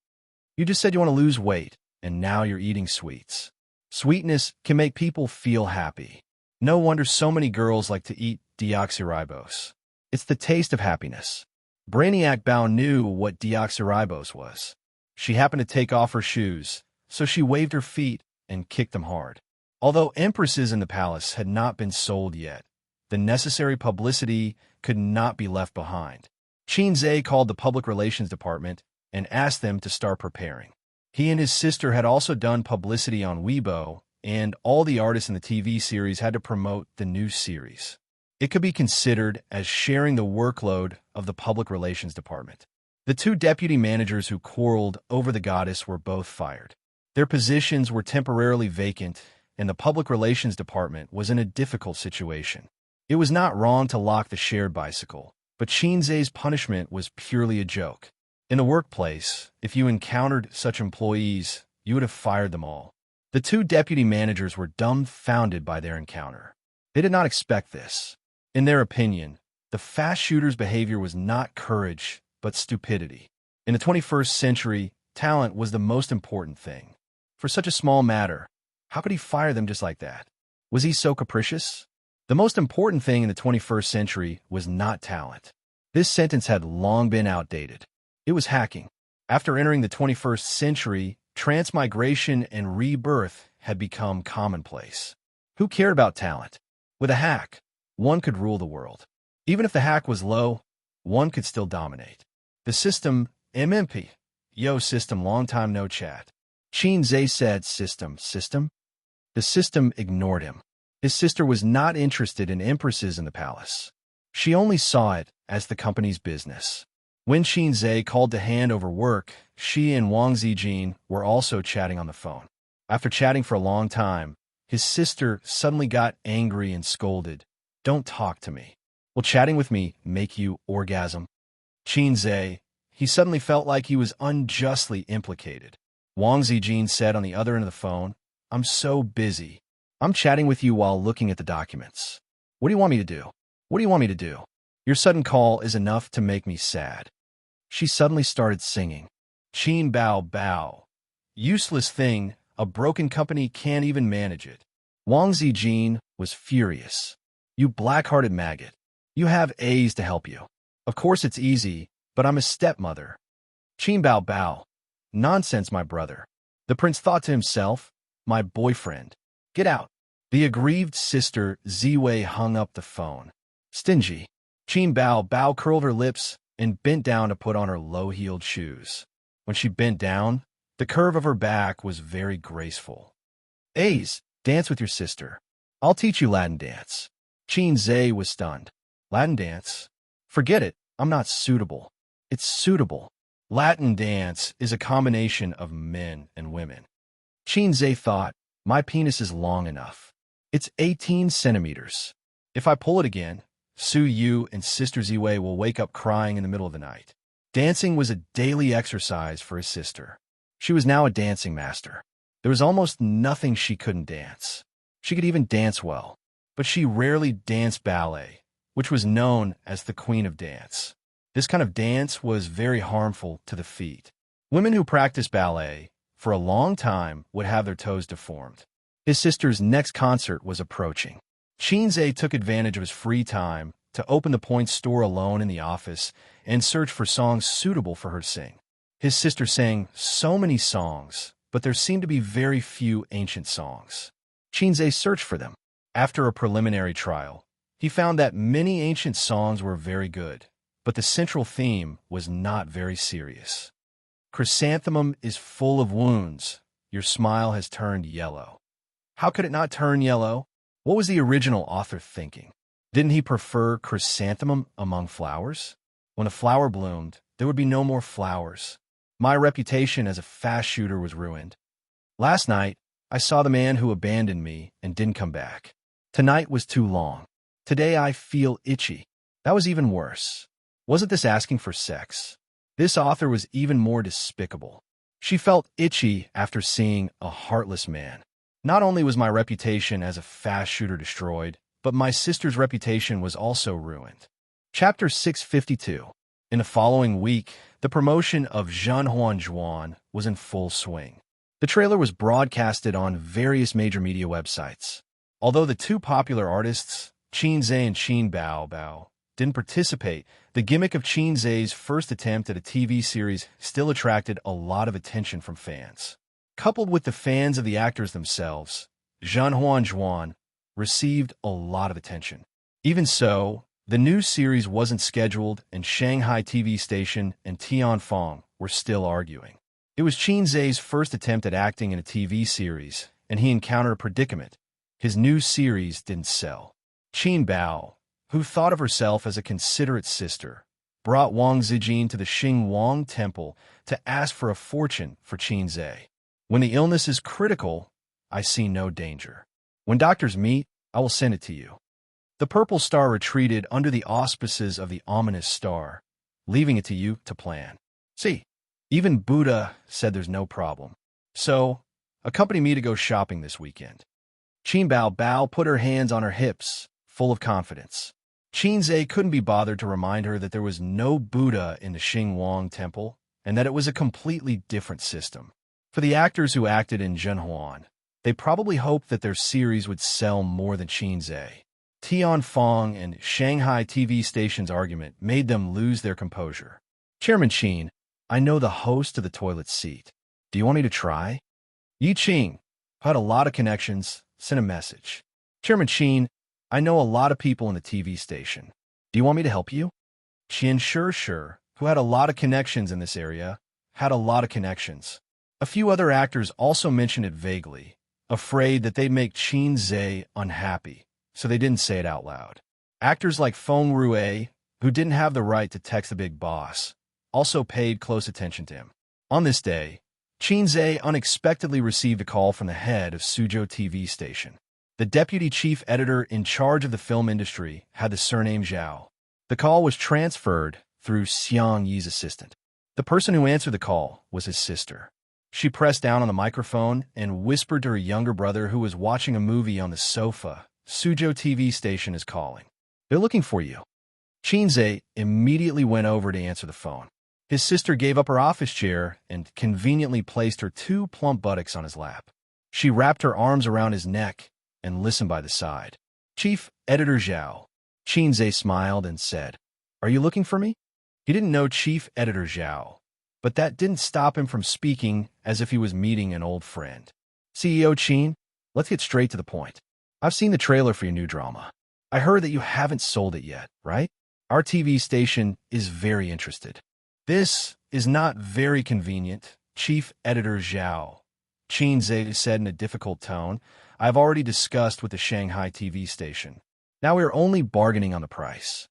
You just said you want to lose weight, and now you're eating sweets. Sweetness can make people feel happy. No wonder so many girls like to eat deoxyribose. It's the taste of happiness. Brainiac Bao knew what deoxyribose was. She happened to take off her shoes, so she waved her feet and kicked them hard. Although empresses in the palace had not been sold yet, the necessary publicity could not be left behind. Xianxia called the public relations department and asked them to start preparing. He and his sister had also done publicity on Weibo, and all the artists in the TV series had to promote the new series. It could be considered as sharing the workload of the public relations department. The two deputy managers who quarreled over the goddess were both fired. Their positions were temporarily vacant, and the public relations department was in a difficult situation. It was not wrong to lock the shared bicycle, but Xianxia's punishment was purely a joke. In the workplace, if you encountered such employees, you would have fired them all. The two deputy managers were dumbfounded by their encounter. They did not expect this. In their opinion, the fast shooter's behavior was not courage, but stupidity. In the 21st century, talent was the most important thing. For such a small matter, how could he fire them just like that? Was he so capricious? The most important thing in the 21st century was not talent. This sentence had long been outdated. It was hacking. After entering the 21st century, transmigration and rebirth had become commonplace. Who cared about talent? With a hack, one could rule the world. Even if the hack was low, one could still dominate. The system, MMP. Yo, system, long time no chat. Xianxia said, System? The system ignored him. His sister was not interested in empresses in the palace. She only saw it as the company's business. When Xianxia called to hand over work, she and Wang Zijin were also chatting on the phone. After chatting for a long time, his sister suddenly got angry and scolded, "Don't talk to me. Will chatting with me make you orgasm?" Xianxia, he suddenly felt like he was unjustly implicated. Wang Zijin said on the other end of the phone, "I'm so busy. I'm chatting with you while looking at the documents. What do you want me to do? What do you want me to do? Your sudden call is enough to make me sad." She suddenly started singing. Qin Bao Bao. Useless thing, a broken company can't even manage it. Wang Zijin was furious. "You black-hearted maggot. You have A's to help you. Of course it's easy, but I'm a stepmother." Qin Bao Bao. "Nonsense, my brother." The prince thought to himself, "My boyfriend. Get out." The aggrieved sister Ziwei hung up the phone. Stingy. Qin Bao Bao curled her lips and bent down to put on her low-heeled shoes. When she bent down, The curve of her back was very graceful. A's, dance with your sister. I'll teach you Latin dance. Xianxia was stunned. Latin dance? Forget it, I'm not suitable. It's suitable. Latin dance is a combination of men and women. Xianxia thought, my penis is long enough. It's 18 centimeters. If I pull it again, Su Yu and Sister Ziwei will wake up crying in the middle of the night. Dancing was a daily exercise for his sister. She was now a dancing master. There was almost nothing she couldn't dance. She could even dance well, but she rarely danced ballet, which was known as the Queen of Dance. This kind of dance was very harmful to the feet. Women who practiced ballet for a long time would have their toes deformed. His sister's next concert was approaching. Xianxia took advantage of his free time to open the Point store alone in the office and search for songs suitable for her to sing. His sister sang so many songs, but there seemed to be very few ancient songs. Xianxia searched for them. After a preliminary trial, he found that many ancient songs were very good, but the central theme was not very serious. Chrysanthemum is full of wounds. Your smile has turned yellow. How could it not turn yellow? What was the original author thinking? Didn't he prefer chrysanthemum among flowers? When a flower bloomed, there would be no more flowers. My reputation as a fast shooter was ruined. Last night, I saw the man who abandoned me and didn't come back. Tonight was too long. Today I feel itchy. That was even worse. Wasn't this asking for sex? This author was even more despicable. She felt itchy after seeing a heartless man. Not only was my reputation as a fast shooter destroyed, but my sister's reputation was also ruined. Chapter 652. In the following week, the promotion of Zhanhuan was in full swing. The trailer was broadcasted on various major media websites. Although the two popular artists, Xianxia and Qin Bao, didn't participate, the gimmick of Xianxia's first attempt at a TV series still attracted a lot of attention from fans. Coupled with the fans of the actors themselves, Zhanhuan received a lot of attention. Even so, the new series wasn't scheduled, and Shanghai TV station and Tianfeng were still arguing. It was Xianxia's first attempt at acting in a TV series, and he encountered a predicament. His new series didn't sell. Qin Bao, who thought of herself as a considerate sister, brought Wang Zijin to the Xingwang Temple to ask for a fortune for Xianxia. When the illness is critical, I see no danger. When doctors meet, I will send it to you. The purple star retreated under the auspices of the ominous star, leaving it to you to plan. See, even Buddha said there's no problem. So, accompany me to go shopping this weekend. Qin Bao put her hands on her hips, full of confidence. Xianxia couldn't be bothered to remind her that there was no Buddha in the Xingwang Temple, and that it was a completely different system. For the actors who acted in Zhanhuan, they probably hoped that their series would sell more than Xianxia. Tianfeng and Shanghai TV station's argument made them lose their composure. Chairman Qin, I know the host of the toilet seat. Do you want me to try? Yi Qing, who had a lot of connections, sent a message. Chairman Qin, I know a lot of people in the TV station. Do you want me to help you? Xianxia, who had a lot of connections in this area, had a lot of connections. A few other actors also mentioned it vaguely, afraid that they'd make Xianxia unhappy, so they didn't say it out loud. Actors like Feng Rue, who didn't have the right to text the big boss, also paid close attention to him. On this day, Xianxia unexpectedly received a call from the head of Suzhou TV station. The deputy chief editor in charge of the film industry had the surname Zhao. The call was transferred through Xiang Yi's assistant. The person who answered the call was his sister. She pressed down on the microphone and whispered to her younger brother who was watching a movie on the sofa. Suzhou TV station is calling. They're looking for you. Xianxia immediately went over to answer the phone. His sister gave up her office chair and conveniently placed her two plump buttocks on his lap. She wrapped her arms around his neck and listened by the side. Chief Editor Zhao. Xianxia smiled and said, Are you looking for me? He didn't know Chief Editor Zhao, but that didn't stop him from speaking as if he was meeting an old friend. CEO Qin, let's get straight to the point. I've seen the trailer for your new drama. I heard that you haven't sold it yet, right? Our TV station is very interested. This is not very convenient, Chief Editor Zhao. Xianxia said in a difficult tone, I have already discussed with the Shanghai TV station. Now we are only bargaining on the price.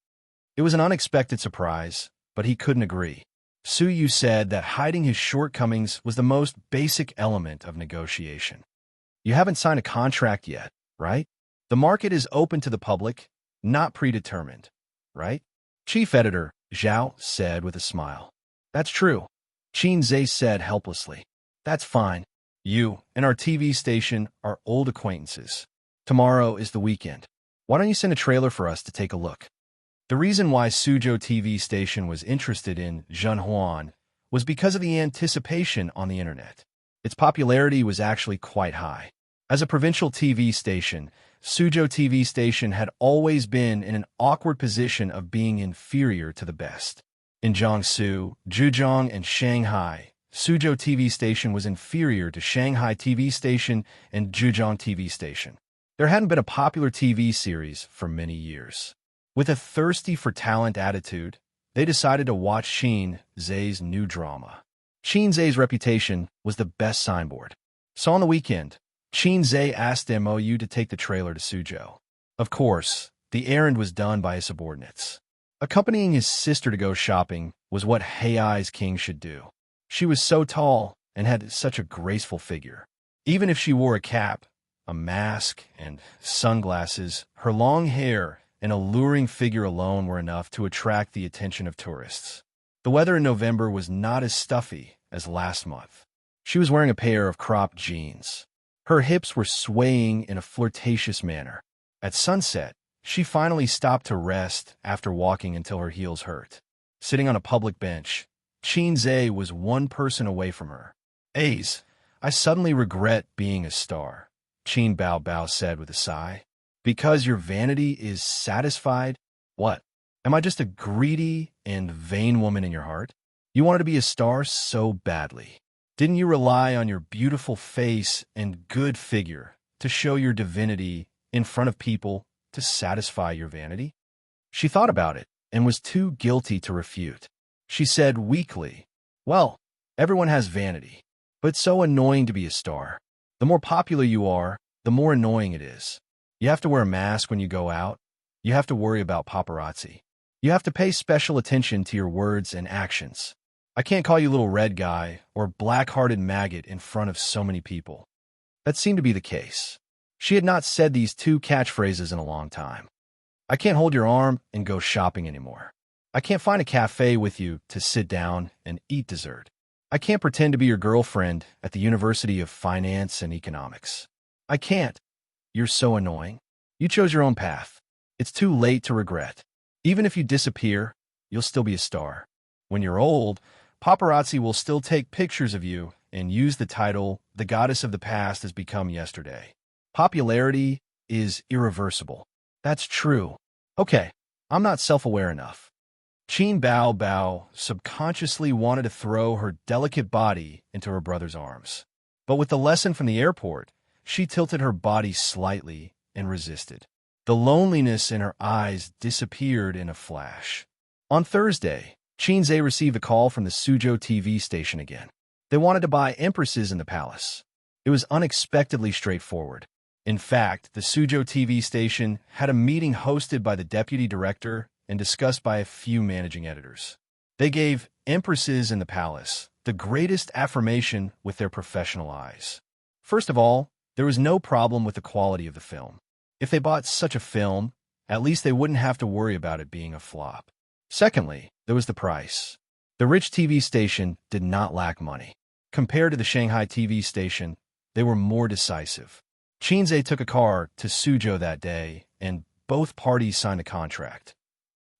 It was an unexpected surprise, but he couldn't agree. Su Yu said that hiding his shortcomings was the most basic element of negotiation. You haven't signed a contract yet, right? The market is open to the public, not predetermined, right? Chief Editor Zhao said with a smile. That's true. Xianxia said helplessly. That's fine. You and our TV station are old acquaintances. Tomorrow is the weekend. Why don't you send a trailer for us to take a look? The reason why Suzhou TV station was interested in Zhenhuan was because of the anticipation on the internet. Its popularity was actually quite high. As a provincial TV station, Suzhou TV station had always been in an awkward position of being inferior to the best. In Jiangsu, Zhejiang, and Shanghai, Suzhou TV station was inferior to Shanghai TV station and Zhejiang TV station. There hadn't been a popular TV series for many years. With a thirsty-for-talent attitude, they decided to watch Xianxia's new drama. Xianxia's reputation was the best signboard. So on the weekend, Xianxia asked MOU to take the trailer to Suzhou. Of course, the errand was done by his subordinates. Accompanying his sister to go shopping was what Heiai's king should do. She was so tall and had such a graceful figure. Even if she wore a cap, a mask, and sunglasses, her long hair and alluring figure alone were enough to attract the attention of tourists. The weather in November was not as stuffy as last month. She was wearing a pair of cropped jeans. Her hips were swaying in a flirtatious manner. At sunset, she finally stopped to rest after walking until her heels hurt. Sitting on a public bench, Xianxia was one person away from her. I suddenly regret being a star, Qin Bao Bao said with a sigh. Because your vanity is satisfied? What? Am I just a greedy and vain woman in your heart? You wanted to be a star so badly. Didn't you rely on your beautiful face and good figure to show your divinity in front of people to satisfy your vanity? She thought about it and was too guilty to refute. She said weakly, well, everyone has vanity, but it's so annoying to be a star. The more popular you are, the more annoying it is. You have to wear a mask when you go out. You have to worry about paparazzi. You have to pay special attention to your words and actions. I can't call you little red guy or black-hearted maggot in front of so many people. That seemed to be the case. She had not said these two catchphrases in a long time. I can't hold your arm and go shopping anymore. I can't find a cafe with you to sit down and eat dessert. I can't pretend to be your girlfriend at the University of Finance and Economics. I can't. You're so annoying. You chose your own path. It's too late to regret. Even if you disappear, you'll still be a star. When you're old, paparazzi will still take pictures of you and use the title, The Goddess of the Past Has Become Yesterday. Popularity is irreversible. That's true. Okay, I'm not self-aware enough. Qin Bao Bao subconsciously wanted to throw her delicate body into her brother's arms. But with the lesson from the airport, she tilted her body slightly and resisted. The loneliness in her eyes disappeared in a flash. On Thursday, Xianxia received a call from the Suzhou TV station again. They wanted to buy empresses in the palace. It was unexpectedly straightforward. In fact, the Suzhou TV station had a meeting hosted by the deputy director and discussed by a few managing editors. They gave empresses in the palace the greatest affirmation with their professional eyes. First of all, there was no problem with the quality of the film. If they bought such a film, at least they wouldn't have to worry about it being a flop. Secondly, there was the price. The rich TV station did not lack money. Compared to the Shanghai TV station, they were more decisive. Xianxia took a car to Suzhou that day, and both parties signed a contract.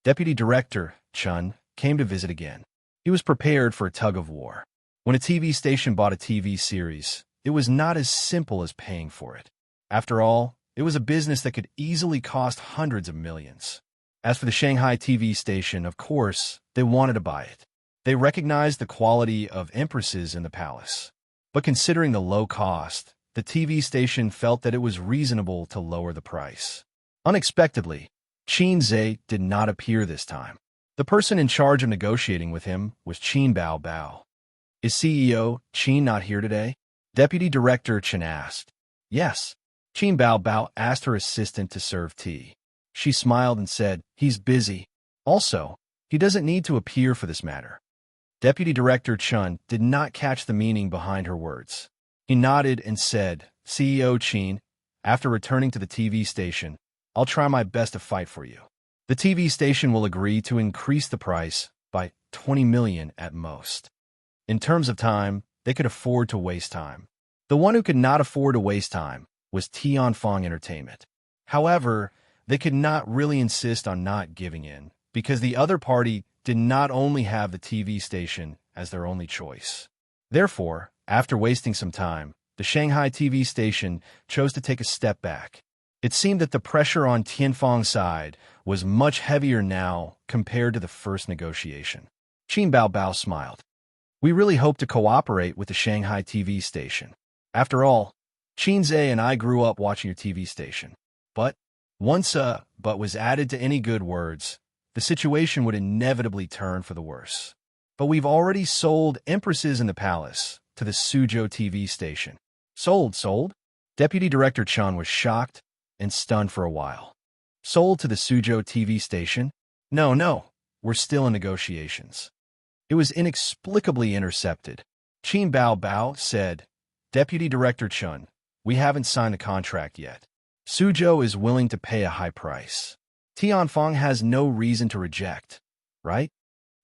Deputy Director Chun came to visit again. He was prepared for a tug-of-war. When a TV station bought a TV series, it was not as simple as paying for it. After all, it was a business that could easily cost hundreds of millions. As for the Shanghai TV station, of course, they wanted to buy it. They recognized the quality of empresses in the palace. But considering the low cost, the TV station felt that it was reasonable to lower the price. Unexpectedly, Xianxia did not appear this time. The person in charge of negotiating with him was Qin Bao Bao. Is CEO Qin not here today? Deputy Director Chen asked. Yes. Qin Bao Bao asked her assistant to serve tea. She smiled and said, he's busy. Also, he doesn't need to appear for this matter. Deputy Director Chen did not catch the meaning behind her words. He nodded and said, CEO Qin, after returning to the TV station, I'll try my best to fight for you. The TV station will agree to increase the price by 20 million at most. In terms of time, they could afford to waste time. The one who could not afford to waste time was Tianfeng Entertainment. However, they could not really insist on not giving in, because the other party did not only have the TV station as their only choice. Therefore, after wasting some time, the Shanghai TV station chose to take a step back. It seemed that the pressure on Tianfeng's side was much heavier now compared to the first negotiation. Qin Bao Bao smiled. We really hope to cooperate with the Shanghai TV station. After all, Qinze and I grew up watching your TV station. But once but was added to any good words, the situation would inevitably turn for the worse. But we've already sold Empresses in the Palace to the Suzhou TV station. Sold? Deputy Director Chen was shocked and stunned for a while. Sold to the Suzhou TV station? No, we're still in negotiations. It was inexplicably intercepted. Qin Bao Bao said, Deputy Director Chen, we haven't signed the contract yet. Suzhou is willing to pay a high price. Tianfeng has no reason to reject, right?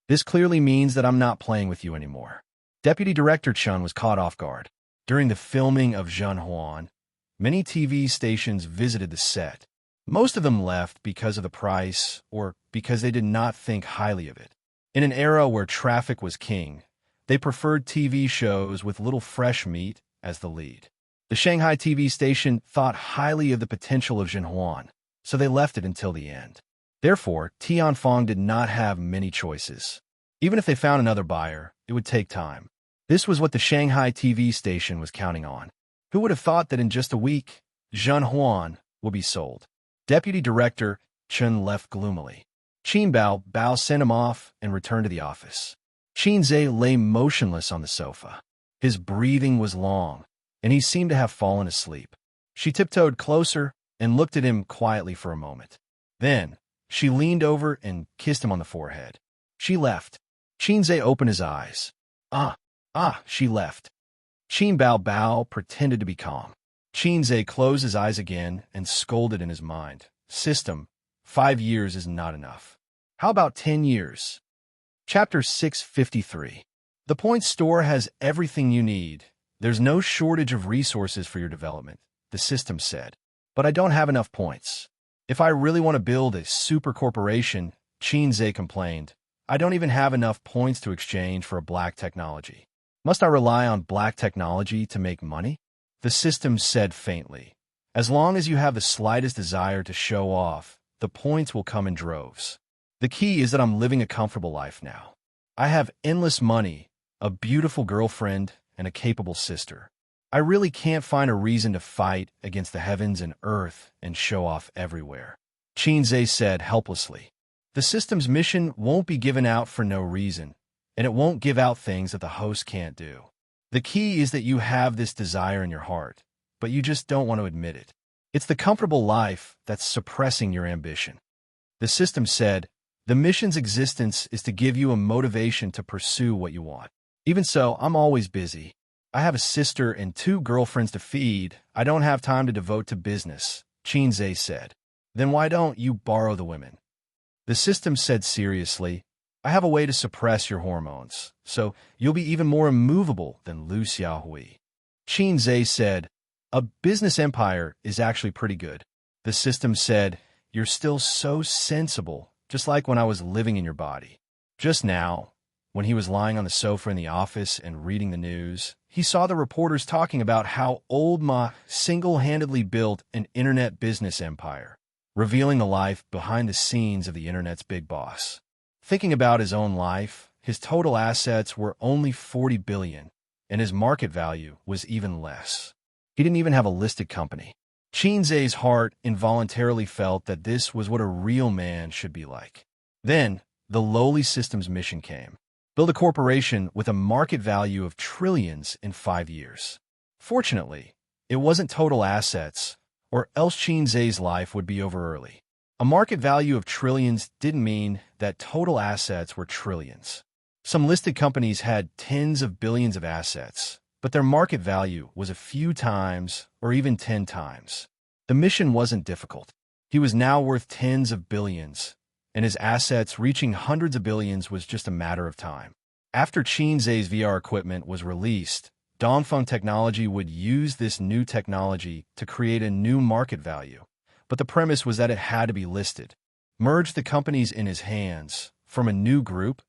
This clearly means that I'm not playing with you anymore. Deputy Director Chen was caught off guard. During the filming of Zhenhuan, many TV stations visited the set. Most of them left because of the price or because they did not think highly of it. In an era where traffic was king, they preferred TV shows with little fresh meat as the lead. The Shanghai TV station thought highly of the potential of Zhenhuan, so they left it until the end. Therefore, Tianfeng did not have many choices. Even if they found another buyer, it would take time. This was what the Shanghai TV station was counting on. Who would have thought that in just a week, Zhenhuan will be sold? Deputy Director Chen left gloomily. Qin Bao Bao sent him off and returned to the office. Qinze lay motionless on the sofa. His breathing was long, and he seemed to have fallen asleep. She tiptoed closer and looked at him quietly for a moment. Then, she leaned over and kissed him on the forehead. She left. Qinze opened his eyes. She left. Qin Bao Bao pretended to be calm. Qinze closed his eyes again and scolded in his mind. System, 5 years is not enough. How about 10 years? Chapter 653. The Point Store has everything you need. There's no shortage of resources for your development, the system said. But I don't have enough points. If I really want to build a super corporation, Qinze complained, I don't even have enough points to exchange for a black technology. Must I rely on black technology to make money? The system said faintly. As long as you have the slightest desire to show off, the points will come in droves. The key is that I'm living a comfortable life now. I have endless money, a beautiful girlfriend, and a capable sister. I really can't find a reason to fight against the heavens and earth and show off everywhere. Qinze said helplessly. The system's mission won't be given out for no reason, and it won't give out things that the host can't do. The key is that you have this desire in your heart, but you just don't want to admit it. It's the comfortable life that's suppressing your ambition. The system said, the mission's existence is to give you a motivation to pursue what you want. Even so, I'm always busy. I have a sister and 2 girlfriends to feed. I don't have time to devote to business, Qinze said. Then why don't you borrow the women? The system said seriously, I have a way to suppress your hormones, so you'll be even more immovable than Lu Xiaohui. Qinze said, a business empire is actually pretty good. The system said, you're still so sensible, just like when I was living in your body. Just now, when he was lying on the sofa in the office and reading the news, he saw the reporters talking about how old Ma single-handedly built an internet business empire, revealing the life behind the scenes of the internet's big boss. Thinking about his own life, his total assets were only 40 billion, and his market value was even less. He didn't even have a listed company. Qinze's heart involuntarily felt that this was what a real man should be like. Then, the lowly system's mission came. build a corporation with a market value of trillions in 5 years. Fortunately, it wasn't total assets, or else Xianxia's life would be over early. A market value of trillions didn't mean that total assets were trillions. Some listed companies had tens of billions of assets, but their market value was a few times or even 10 times. The mission wasn't difficult. He was now worth tens of billions, and his assets reaching hundreds of billions was just a matter of time. After Xianxia's VR equipment was released, Dongfeng Technology would use this new technology to create a new market value, but the premise was that it had to be listed. Merge the companies in his hands, form a new group,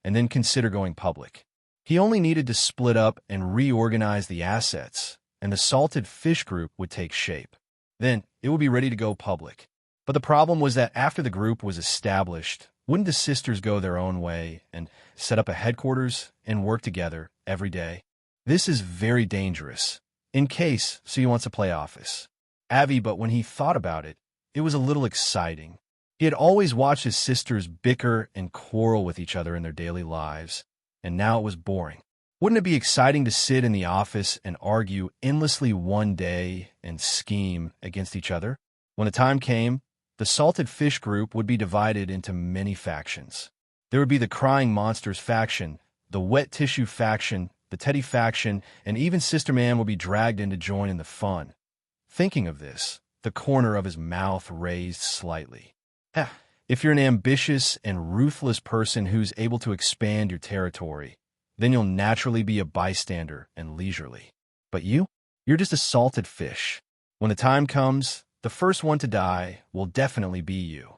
and then consider going public. He only needed to split up and reorganize the assets, and the Salted Fish Group would take shape. Then, it would be ready to go public. But the problem was that after the group was established, wouldn't the sisters go their own way and set up a headquarters and work together every day? This is very dangerous. In case, so he wants to play office. But when he thought about it, it was a little exciting. He had always watched his sisters bicker and quarrel with each other in their daily lives, and now it was boring. Wouldn't it be exciting to sit in the office and argue endlessly one day and scheme against each other? When the time came, the Salted Fish Group would be divided into many factions. There would be the Crying Monsters faction, the Wet Tissue faction, the Teddy faction, and even Sister Man would be dragged in to join in the fun. Thinking of this, the corner of his mouth raised slightly. If you're an ambitious and ruthless person who's able to expand your territory, then you'll naturally be a bystander and leisurely. But you're just a salted fish. When the time comes, the first one to die will definitely be you.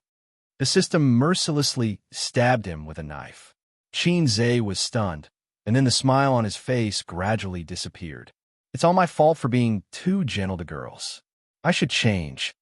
The system mercilessly stabbed him with a knife. Xianxia was stunned, and then the smile on his face gradually disappeared. It's all my fault for being too gentle to girls. I should change.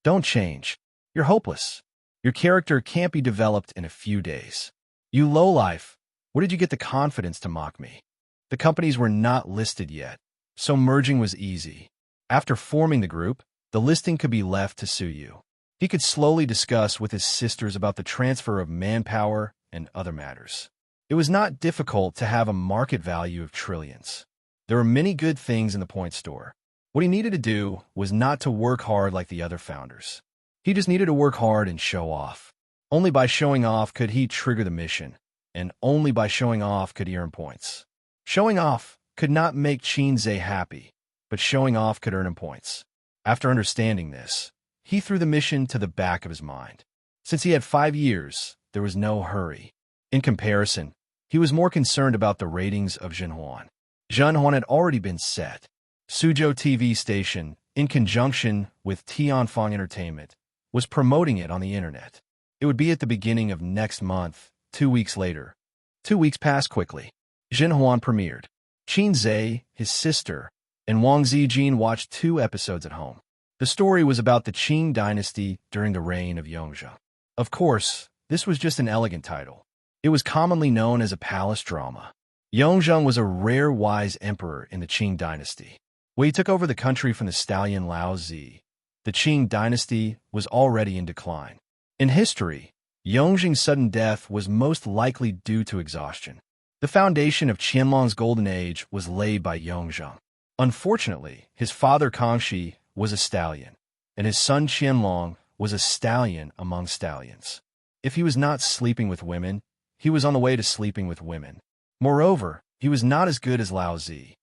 Don't change. You're hopeless. Your character can't be developed in a few days. You lowlife, where did you get the confidence to mock me? The companies were not listed yet, so merging was easy. After forming the group, the listing could be left to Suyu. He could slowly discuss with his sisters about the transfer of manpower and other matters. It was not difficult to have a market value of trillions. There were many good things in the point store. What he needed to do was not to work hard like the other founders. He just needed to work hard and show off. Only by showing off could he trigger the mission, and only by showing off could he earn points. Showing off could not make Xianxia happy, but showing off could earn him points. After understanding this, he threw the mission to the back of his mind. Since he had 5 years, there was no hurry. In comparison, he was more concerned about the ratings of Zhenhuan. Zhenhuan had already been set. Suzhou TV station, in conjunction with Tianfeng Entertainment, was promoting it on the internet. It would be at the beginning of next month, 2 weeks later. 2 weeks passed quickly. Zhenhuan premiered. Xianxia, his sister, and Wang Zijin watched 2 episodes at home. The story was about the Qing dynasty during the reign of Xianxia. Of course, this was just an elegant title. It was commonly known as a palace drama. Xianxia was a rare wise emperor in the Qing dynasty. When he took over the country from the stallion Laozi, the Qing dynasty was already in decline. In history, Yongzheng's sudden death was most likely due to exhaustion. The foundation of Qianlong's golden age was laid by Yongzheng. Unfortunately, his father Kangxi was a stallion, and his son Qianlong was a stallion among stallions. If he was not sleeping with women, he was on the way to sleeping with women. Moreover, he was not as good as Laozi.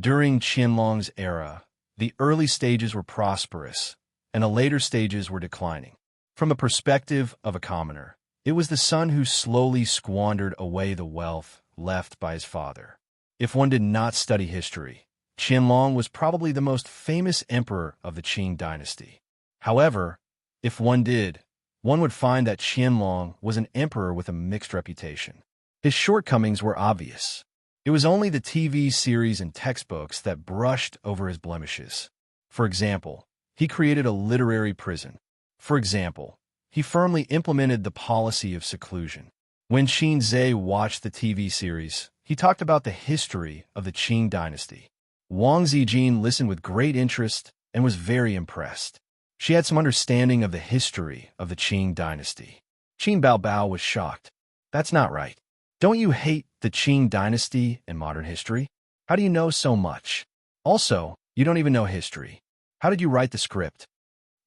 During Qianlong's era, the early stages were prosperous, and the later stages were declining. From the perspective of a commoner, it was the son who slowly squandered away the wealth left by his father. If one did not study history, Qianlong was probably the most famous emperor of the Qing dynasty. However, if one did, one would find that Qianlong was an emperor with a mixed reputation. His shortcomings were obvious. It was only the TV series and textbooks that brushed over his blemishes. For example, he created a literary prison. For example, he firmly implemented the policy of seclusion. When Xianxia watched the TV series, he talked about the history of the Qing dynasty. Wang Zijin listened with great interest and was very impressed. She had some understanding of the history of the Qing dynasty. Qin Baobao was shocked. That's not right. Don't you hate the Qing dynasty and modern history? How do you know so much? Also, you don't even know history. How did you write the script?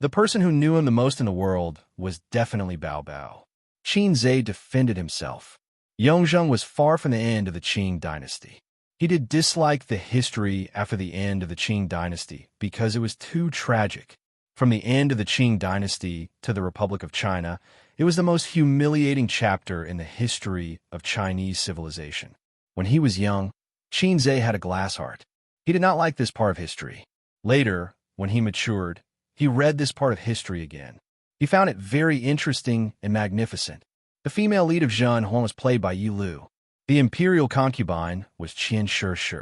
The person who knew him the most in the world was definitely Bao Bao. Qin Zhe defended himself. Yongzheng was far from the end of the Qing dynasty. He did dislike the history after the end of the Qing dynasty because it was too tragic. From the end of the Qing dynasty to the Republic of China, it was the most humiliating chapter in the history of Chinese civilization. When he was young, Qin Zhe had a glass heart. He did not like this part of history. Later, when he matured, he read this part of history again. He found it very interesting and magnificent. The female lead of Zhenhuan was played by Yi Lu. The imperial concubine was Qian Shi.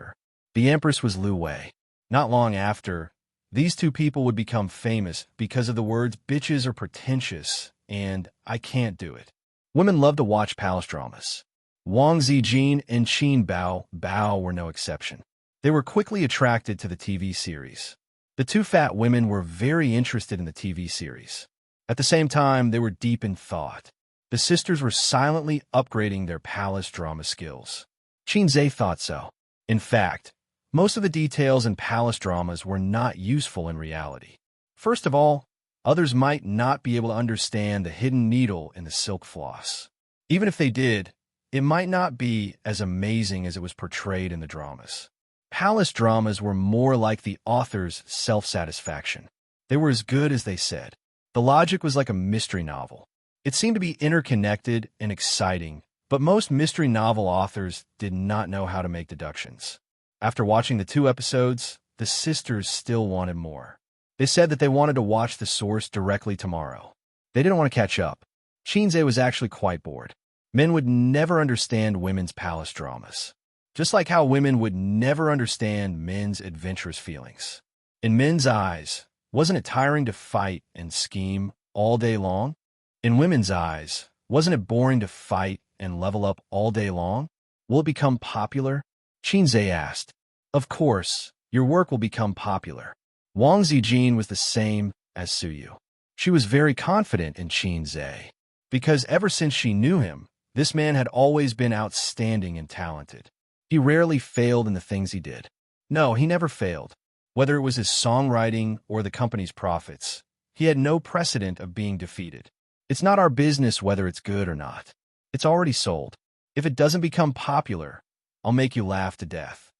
The empress was Lu Wei. Not long after, these two people would become famous because of the words bitches are pretentious and I can't do it. Women love to watch palace dramas. Wang Zijin and Qin Bao were no exception. They were quickly attracted to the TV series. The two fat women were very interested in the TV series. At the same time, they were deep in thought. The sisters were silently upgrading their palace drama skills. Qin Zhe thought so. In fact, most of the details in palace dramas were not useful in reality. First of all, others might not be able to understand the hidden needle in the silk floss. Even if they did, it might not be as amazing as it was portrayed in the dramas. Palace dramas were more like the author's self-satisfaction. They were as good as they said. The logic was like a mystery novel. It seemed to be interconnected and exciting, but most mystery novel authors did not know how to make deductions. After watching the 2 episodes, the sisters still wanted more. They said that they wanted to watch the source directly tomorrow. They didn't want to catch up. Qin Zhe was actually quite bored. Men would never understand women's palace dramas. Just like how women would never understand men's adventurous feelings. In men's eyes, wasn't it tiring to fight and scheme all day long? In women's eyes, wasn't it boring to fight and level up all day long? Will it become popular? Qin Zhe asked. Of course, your work will become popular. Wang Zijin was the same as Suyu. She was very confident in Qin Zhe. Because ever since she knew him, this man had always been outstanding and talented. He rarely failed in the things he did. No, he never failed. Whether it was his songwriting or the company's profits, he had no precedent of being defeated. It's not our business whether it's good or not. It's already sold. If it doesn't become popular, I'll make you laugh to death.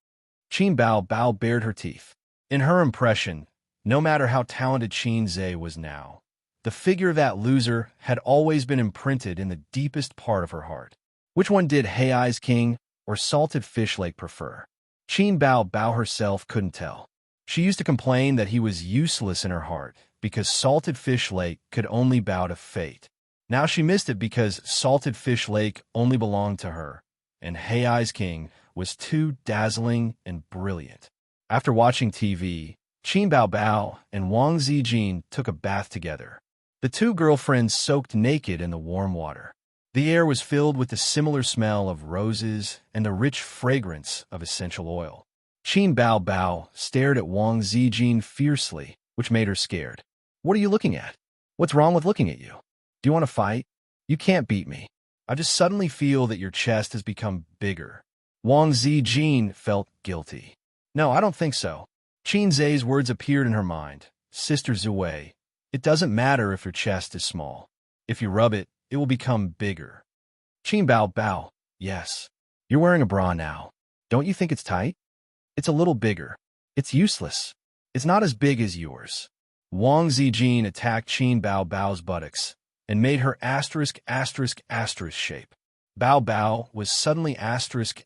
Qin Bao bared her teeth. In her impression, no matter how talented Qin Zhe was now, the figure of that loser had always been imprinted in the deepest part of her heart. Which one did Hei's King or Salted Fish Lake prefer? Qin Bao herself couldn't tell. She used to complain that he was useless in her heart because Salted Fish Lake could only bow to fate. Now she missed it because Salted Fish Lake only belonged to her, and Hei's King was too dazzling and brilliant. After watching TV, Qin Bao and Wang Zijin took a bath together. The two girlfriends soaked naked in the warm water. The air was filled with the similar smell of roses and the rich fragrance of essential oil. Qin Bao stared at Wang Zijin fiercely, which made her scared. What are you looking at? What's wrong with looking at you? Do you want to fight? You can't beat me. I just suddenly feel that your chest has become bigger. Wang Zijin felt guilty. No, I don't think so. Qin Zhe's words appeared in her mind. Sister Zue, it doesn't matter if your chest is small. If you rub it, it will become bigger. Qin Bao, yes. You're wearing a bra now. Don't you think it's tight? It's a little bigger. It's useless. It's not as big as yours. Wang Zijin attacked Qin Bao's buttocks and made her asterisk shape. Bao was suddenly asterisk.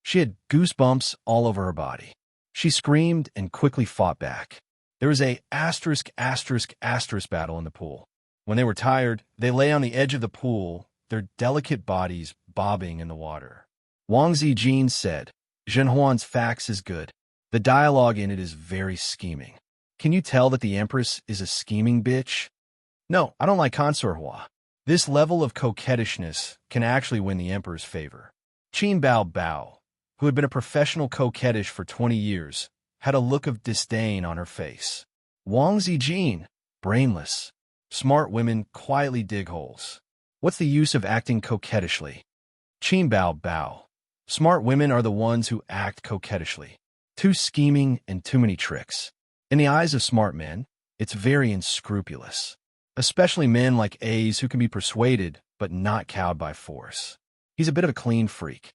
She had goosebumps all over her body. She screamed and quickly fought back. There was a asterisk battle in the pool. When they were tired, they lay on the edge of the pool, their delicate bodies bobbing in the water. Wang Zijin said, Zhenhuan's fax is good. The dialogue in it is very scheming. Can you tell that the Empress is a scheming bitch? No, I don't like Consort Hua. This level of coquettishness can actually win the Emperor's favor. Qin Bao, who had been a professional coquettish for 20 years, had a look of disdain on her face. Wang Zijin, brainless. Smart women quietly dig holes. What's the use of acting coquettishly? Qin Bao Bao. Smart women are the ones who act coquettishly. Too scheming and too many tricks. In the eyes of smart men, it's very unscrupulous. Especially men like A's who can be persuaded but not cowed by force. He's a bit of a clean freak.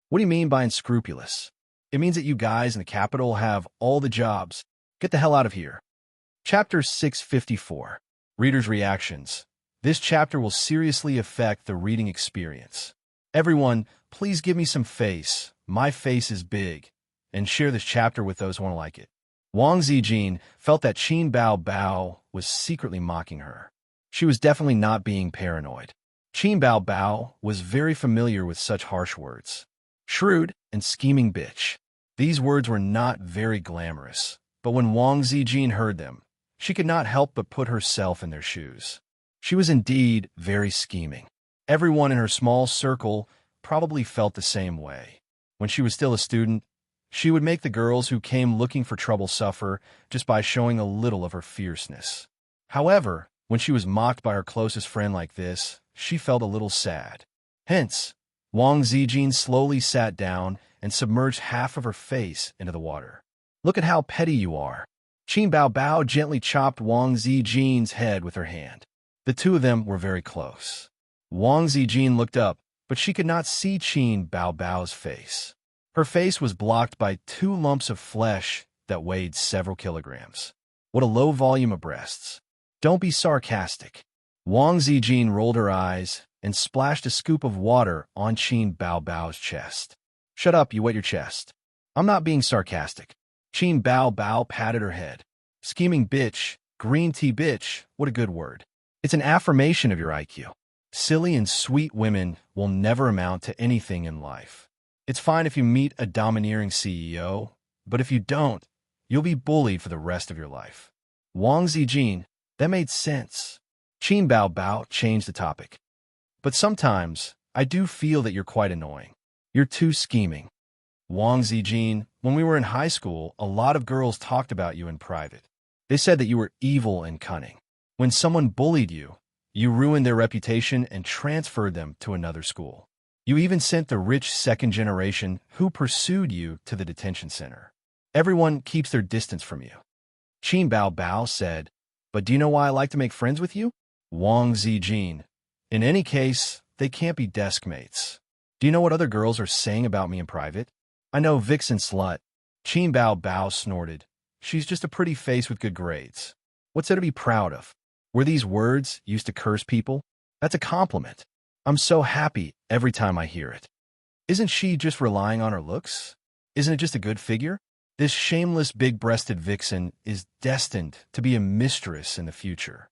What do you mean by unscrupulous? It means that you guys in the capital have all the jobs. Get the hell out of here. Chapter 654. Reader's Reactions. This chapter will seriously affect the reading experience. Everyone, please give me some face. My face is big. And share this chapter with those who want to like it. Wang Zijin felt that Qin Bao Bao was secretly mocking her. She was definitely not being paranoid. Qin Bao Bao was very familiar with such harsh words. Shrewd and scheming bitch. These words were not very glamorous, but when Wang Zijin heard them, she could not help but put herself in their shoes. She was indeed very scheming. Everyone in her small circle probably felt the same way. When she was still a student, she would make the girls who came looking for trouble suffer just by showing a little of her fierceness. However, when she was mocked by her closest friend like this, she felt a little sad. Hence, Wang Zijin slowly sat down and submerged half of her face into the water. Look at how petty you are. Qin Bao Bao gently chopped Wang Zijin's head with her hand. The two of them were very close. Wang Zijin looked up, but she could not see Qin Bao Bao's face. Her face was blocked by two lumps of flesh that weighed several kilograms. What a low volume of breasts. Don't be sarcastic. Wang Zijin rolled her eyes and splashed a scoop of water on Qin Bao Bao's chest. Shut up, you wet your chest. I'm not being sarcastic. Qin Bao Bao patted her head. Scheming bitch, green tea bitch, what a good word. It's an affirmation of your IQ. Silly and sweet women will never amount to anything in life. It's fine if you meet a domineering CEO, but if you don't, you'll be bullied for the rest of your life. Wang Zijin, that made sense. Qin Bao Bao changed the topic. But sometimes, I do feel that you're quite annoying. You're too scheming. Wang Zijin, when we were in high school, a lot of girls talked about you in private. They said that you were evil and cunning. When someone bullied you, you ruined their reputation and transferred them to another school. You even sent the rich second generation who pursued you to the detention center. Everyone keeps their distance from you. Qin Bao Bao said, but do you know why I like to make friends with you? Wang Zijin, in any case, they can't be desk mates. Do you know what other girls are saying about me in private? I know, vixen slut. Qin Bao Bao snorted. She's just a pretty face with good grades. What's there to be proud of? Were these words used to curse people? That's a compliment. I'm so happy every time I hear it. Isn't she just relying on her looks? Isn't it just a good figure? This shameless big-breasted vixen is destined to be a mistress in the future.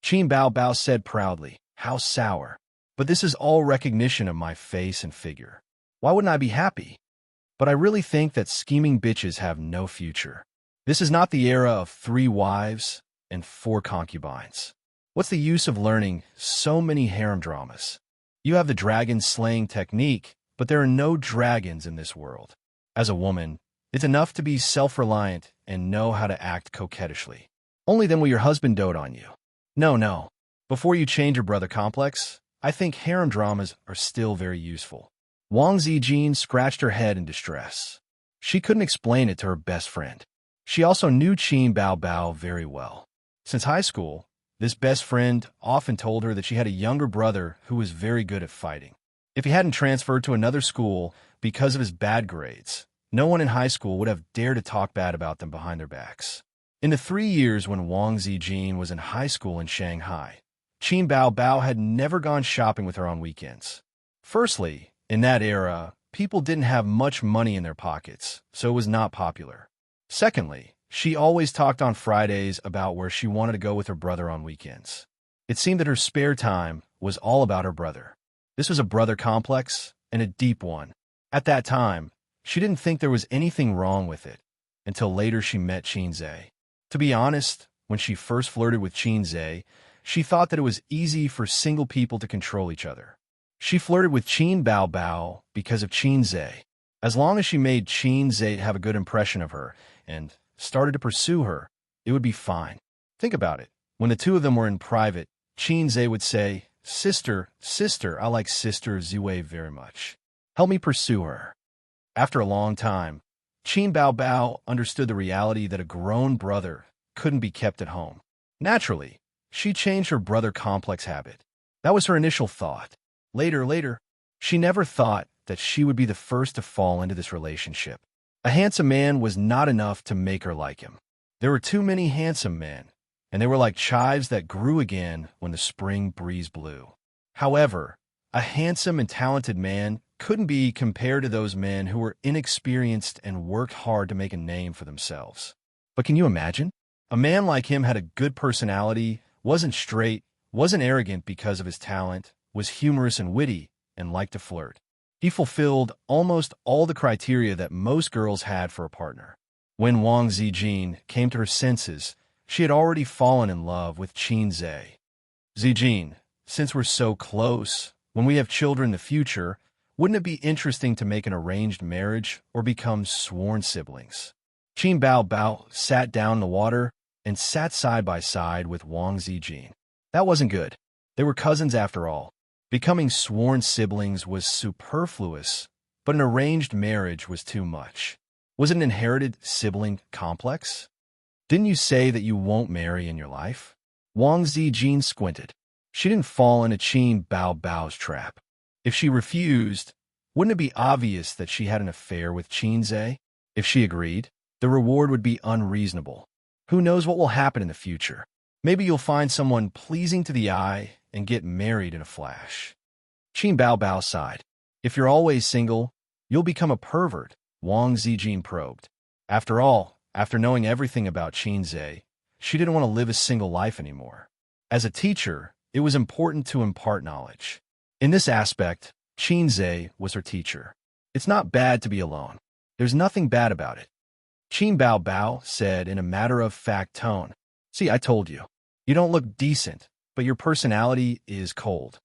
Qin Bao Bao said proudly, how sour. But this is all recognition of my face and figure. Why wouldn't I be happy? But I really think that scheming bitches have no future. This is not the era of 3 wives and 4 concubines. What's the use of learning so many harem dramas? You have the dragon slaying technique, but there are no dragons in this world. As a woman, it's enough to be self-reliant and know how to act coquettishly. Only then will your husband dote on you. No. Before you change your brother complex, I think harem dramas are still very useful. Wang Zijin scratched her head in distress. She couldn't explain it to her best friend. She also knew Qin Bao Bao very well. Since high school, this best friend often told her that she had a younger brother who was very good at fighting. If he hadn't transferred to another school because of his bad grades, no one in high school would have dared to talk bad about them behind their backs. In the 3 years when Wang Zijin was in high school in Shanghai, Qin Bao Bao had never gone shopping with her on weekends. Firstly, in that era, people didn't have much money in their pockets, so it was not popular. Secondly, she always talked on Fridays about where she wanted to go with her brother on weekends. It seemed that her spare time was all about her brother. This was a brother complex, and a deep one. At that time, she didn't think there was anything wrong with it, until later she met Xianxia. To be honest, when she first flirted with Xianxia, she thought that it was easy for single people to control each other. She flirted with Qin Bao Bao because of Xianxia. As long as she made Xianxia have a good impression of her and started to pursue her, it would be fine. Think about it. When the two of them were in private, Xianxia would say, Sister, I like Sister Zue very much. Help me pursue her." After a long time, Qin Bao Bao understood the reality that a grown brother couldn't be kept at home. Naturally, she changed her brother complex habit. That was her initial thought. Later, she never thought that she would be the first to fall into this relationship. A handsome man was not enough to make her like him. There were too many handsome men, and they were like chives that grew again when the spring breeze blew. However, a handsome and talented man couldn't be compared to those men who were inexperienced and worked hard to make a name for themselves. But can you imagine? A man like him had a good personality, wasn't straight, wasn't arrogant because of his talent, was humorous and witty, and liked to flirt. He fulfilled almost all the criteria that most girls had for a partner. When Wang Zijin came to her senses, she had already fallen in love with Qin Zhe. "Zijin, since we're so close, when we have children in the future, wouldn't it be interesting to make an arranged marriage or become sworn siblings?" Qin Bao Bao sat down in the water and sat side by side with Wang Zijin. That wasn't good. They were cousins after all. Becoming sworn siblings was superfluous, but an arranged marriage was too much. Was it an inherited sibling complex? "Didn't you say that you won't marry in your life?" Wang Zijin squinted. She didn't fall into Qin Bao Bao's trap. If she refused, wouldn't it be obvious that she had an affair with Qin Zhe? If she agreed, the reward would be unreasonable. Who knows what will happen in the future? Maybe you'll find someone pleasing to the eye and get married in a flash. Qin Bao Bao sighed. "If you're always single, you'll become a pervert," Wang Zijin probed. After all, after knowing everything about Qin Zhe, she didn't want to live a single life anymore. As a teacher, it was important to impart knowledge. In this aspect, Qin Zhe was her teacher. It's not bad to be alone. There's nothing bad about it. Qin Bao Bao said in a matter-of-fact tone, "See, I told you. You don't look decent, but your personality is cold."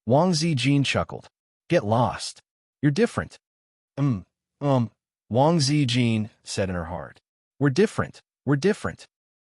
Wang Zijin chuckled. "Get lost. You're different." Wang Zijin said in her heart. We're different.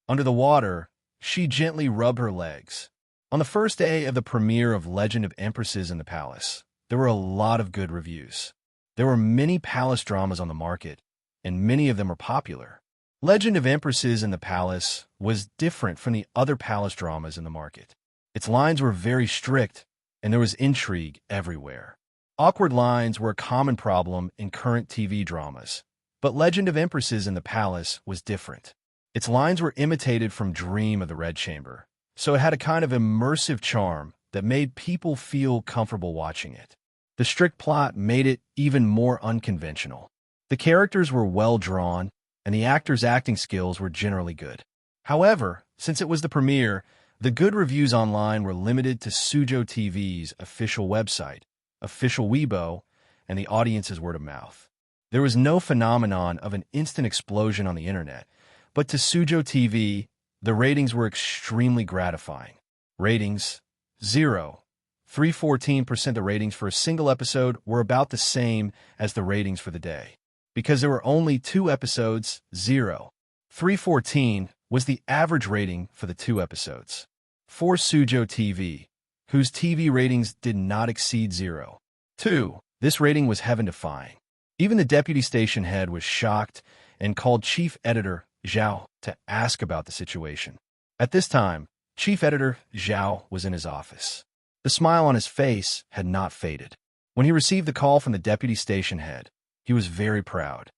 Under the water, she gently rubbed her legs. On the first day of the premiere of Legend of Empresses in the Palace, there were a lot of good reviews. There were many palace dramas on the market, and many of them were popular. Legend of Empresses in the Palace was different from the other palace dramas in the market. Its lines were very strict, and there was intrigue everywhere. Awkward lines were a common problem in current TV dramas, but Legend of Empresses in the Palace was different. Its lines were imitated from Dream of the Red Chamber, so it had a kind of immersive charm that made people feel comfortable watching it. The strict plot made it even more unconventional. The characters were well drawn, and the actors' acting skills were generally good. However, since it was the premiere, the good reviews online were limited to Suzhou TV's official website, official Weibo, and the audience's word of mouth. There was no phenomenon of an instant explosion on the internet, but to Suzhou TV, the ratings were extremely gratifying. Ratings 0. 314% the ratings for a single episode were about the same as the ratings for the day. Because there were only 2 episodes, 0. 314 was the average rating for the 2 episodes. For Suzhou TV, whose TV ratings did not exceed 0. 2. This rating was heaven-defying. Even the deputy station head was shocked and called chief editor Zhao to ask about the situation. At this time, chief editor Zhao was in his office. The smile on his face had not faded. When he received the call from the deputy station head, he was very proud.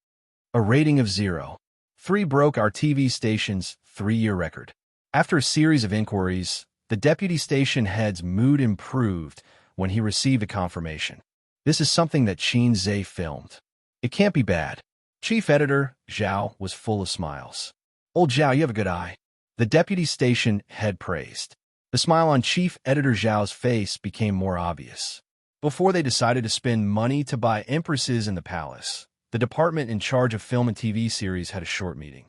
A rating of 0. 3 broke our TV station's 3-year record. After a series of inquiries, the deputy station head's mood improved when he received a confirmation. This is something that Qin Zhe filmed. It can't be bad. Chief editor Zhao was full of smiles. Old Zhao, you have a good eye. The deputy station head praised. The smile on chief editor Zhao's face became more obvious. Before they decided to spend money to buy Empresses in the Palace, the department in charge of film and TV series had a short meeting.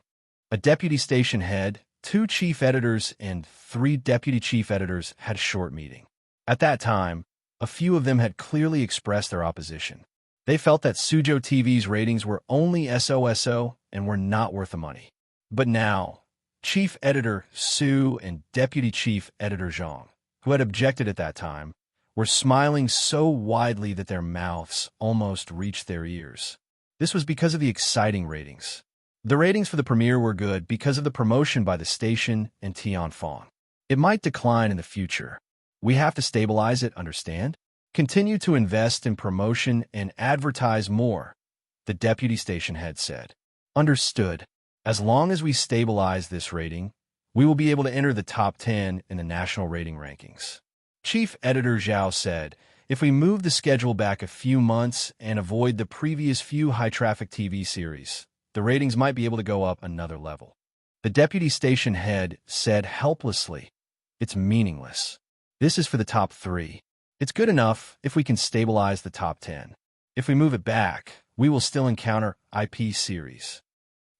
A deputy station head, 2 chief editors, and 3 deputy chief editors had a short meeting. At that time, a few of them had clearly expressed their opposition. They felt that Suzhou TV's ratings were only SOSO and were not worth the money. But now, chief editor Su and deputy chief editor Zhang, who had objected at that time, were smiling so widely that their mouths almost reached their ears. This was because of the exciting ratings. The ratings for the premiere were good because of the promotion by the station and Tianfeng. It might decline in the future. We have to stabilize it, understand? Continue to invest in promotion and advertise more, the deputy station head said. Understood. As long as we stabilize this rating, we will be able to enter the top 10 in the national rating rankings. Chief Editor Zhao said, if we move the schedule back a few months and avoid the previous few high-traffic TV series, the ratings might be able to go up another level. The deputy station head said helplessly, it's meaningless. This is for the top 3. It's good enough if we can stabilize the top 10. If we move it back, we will still encounter IP series.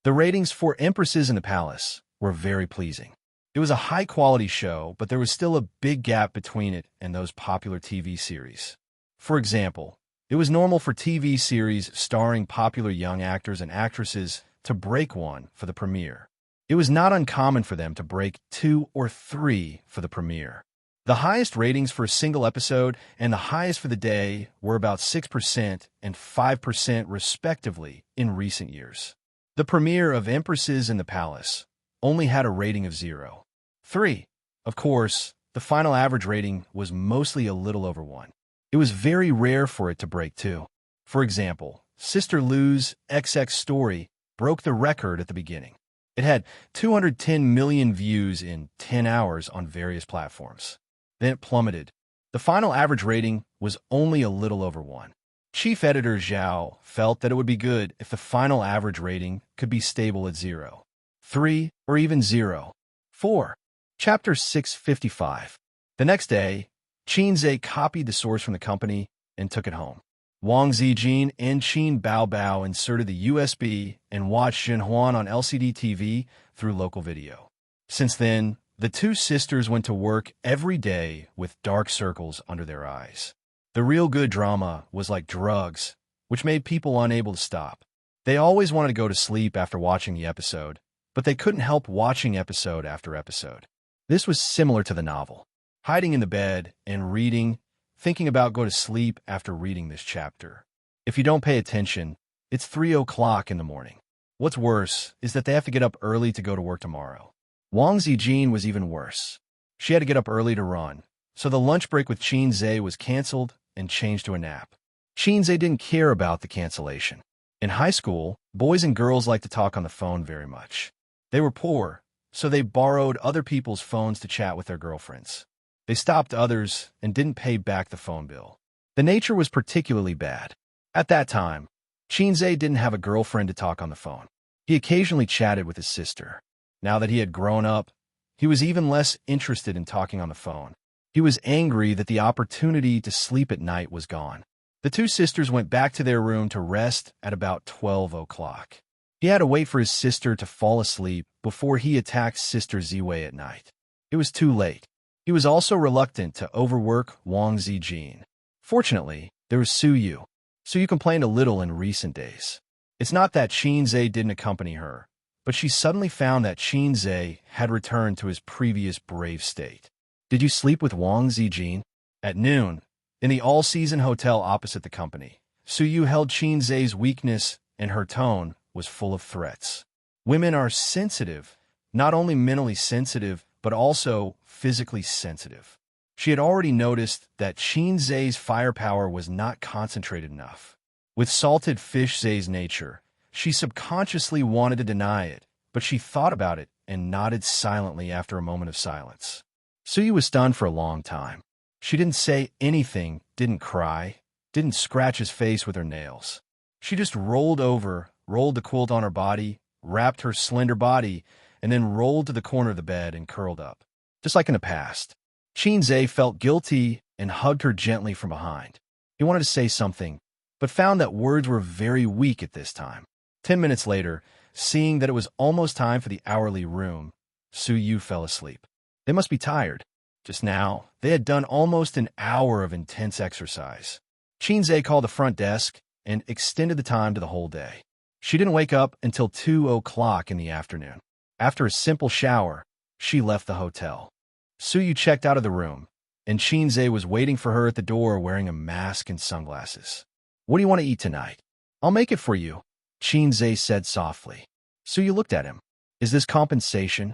The ratings for Empresses in the Palace were very pleasing. It was a high-quality show, but there was still a big gap between it and those popular TV series. For example, it was normal for TV series starring popular young actors and actresses to break one for the premiere. It was not uncommon for them to break 2 or 3 for the premiere. The highest ratings for a single episode and the highest for the day were about 6% and 5% respectively in recent years. The premiere of Empresses in the Palace only had a rating of 0.3. Of course, the final average rating was mostly a little over 1. It was very rare for it to break 2. For example, Sister Lu's XX story broke the record at the beginning. It had 210 million views in 10 hours on various platforms. Then it plummeted. The final average rating was only a little over 1. Chief Editor Zhao felt that it would be good if the final average rating could be stable at 0.3 or even 0.4. Chapter 655. The next day, Xianxia copied the source from the company and took it home. Wang Zijin and Qin Baobao inserted the USB and watched Zhenhuan on LCD TV through local video. Since then, the two sisters went to work every day with dark circles under their eyes. The real good drama was like drugs, which made people unable to stop. They always wanted to go to sleep after watching the episode, but they couldn't help watching episode after episode. This was similar to the novel. Hiding in the bed and reading, thinking about go to sleep after reading this chapter. If you don't pay attention, it's 3 o'clock in the morning. What's worse is that they have to get up early to go to work tomorrow. Wang Zijin was even worse. She had to get up early to run, so the lunch break with Xianxia was canceled and changed to a nap. Xianxia didn't care about the cancellation. In high school, boys and girls liked to talk on the phone very much. They were poor, so they borrowed other people's phones to chat with their girlfriends. They stopped others and didn't pay back the phone bill. The nature was particularly bad. At that time, Xianxia didn't have a girlfriend to talk on the phone. He occasionally chatted with his sister. Now that he had grown up, he was even less interested in talking on the phone. He was angry that the opportunity to sleep at night was gone. The two sisters went back to their room to rest at about 12 o'clock. He had to wait for his sister to fall asleep before he attacked Sister Ziwei at night. It was too late. He was also reluctant to overwork Wang Zijin. Fortunately, there was Su Yu. Su Yu complained a little in recent days. It's not that Xianxia didn't accompany her, but she suddenly found that Xianxia had returned to his previous brave state. Did you sleep with Wang Zijin? At noon, in the all-season hotel opposite the company, Su Yu held Xianxia's weakness, and her tone was full of threats. Women are sensitive, not only mentally sensitive, but also physically sensitive. She had already noticed that Xianxia's firepower was not concentrated enough. With salted fish Zay's nature, she subconsciously wanted to deny it, but she thought about it and nodded silently after a moment of silence. Su Yu was stunned for a long time. She didn't say anything, didn't cry, didn't scratch his face with her nails. She just rolled over, rolled the quilt on her body, wrapped her slender body, and then rolled to the corner of the bed and curled up. Just like in the past, Xianxia felt guilty and hugged her gently from behind. He wanted to say something, but found that words were very weak at this time. 10 minutes later, seeing that it was almost time for the hourly room, Su Yu fell asleep. They must be tired. Just now, they had done almost an hour of intense exercise. Xianxia called the front desk and extended the time to the whole day. She didn't wake up until 2 o'clock in the afternoon. After a simple shower, she left the hotel. Su Yu checked out of the room. and Xianxia was waiting for her at the door wearing a mask and sunglasses. "What do you want to eat tonight?" "I'll make it for you," Xianxia said softly. Suyu looked at him. "Is this compensation?"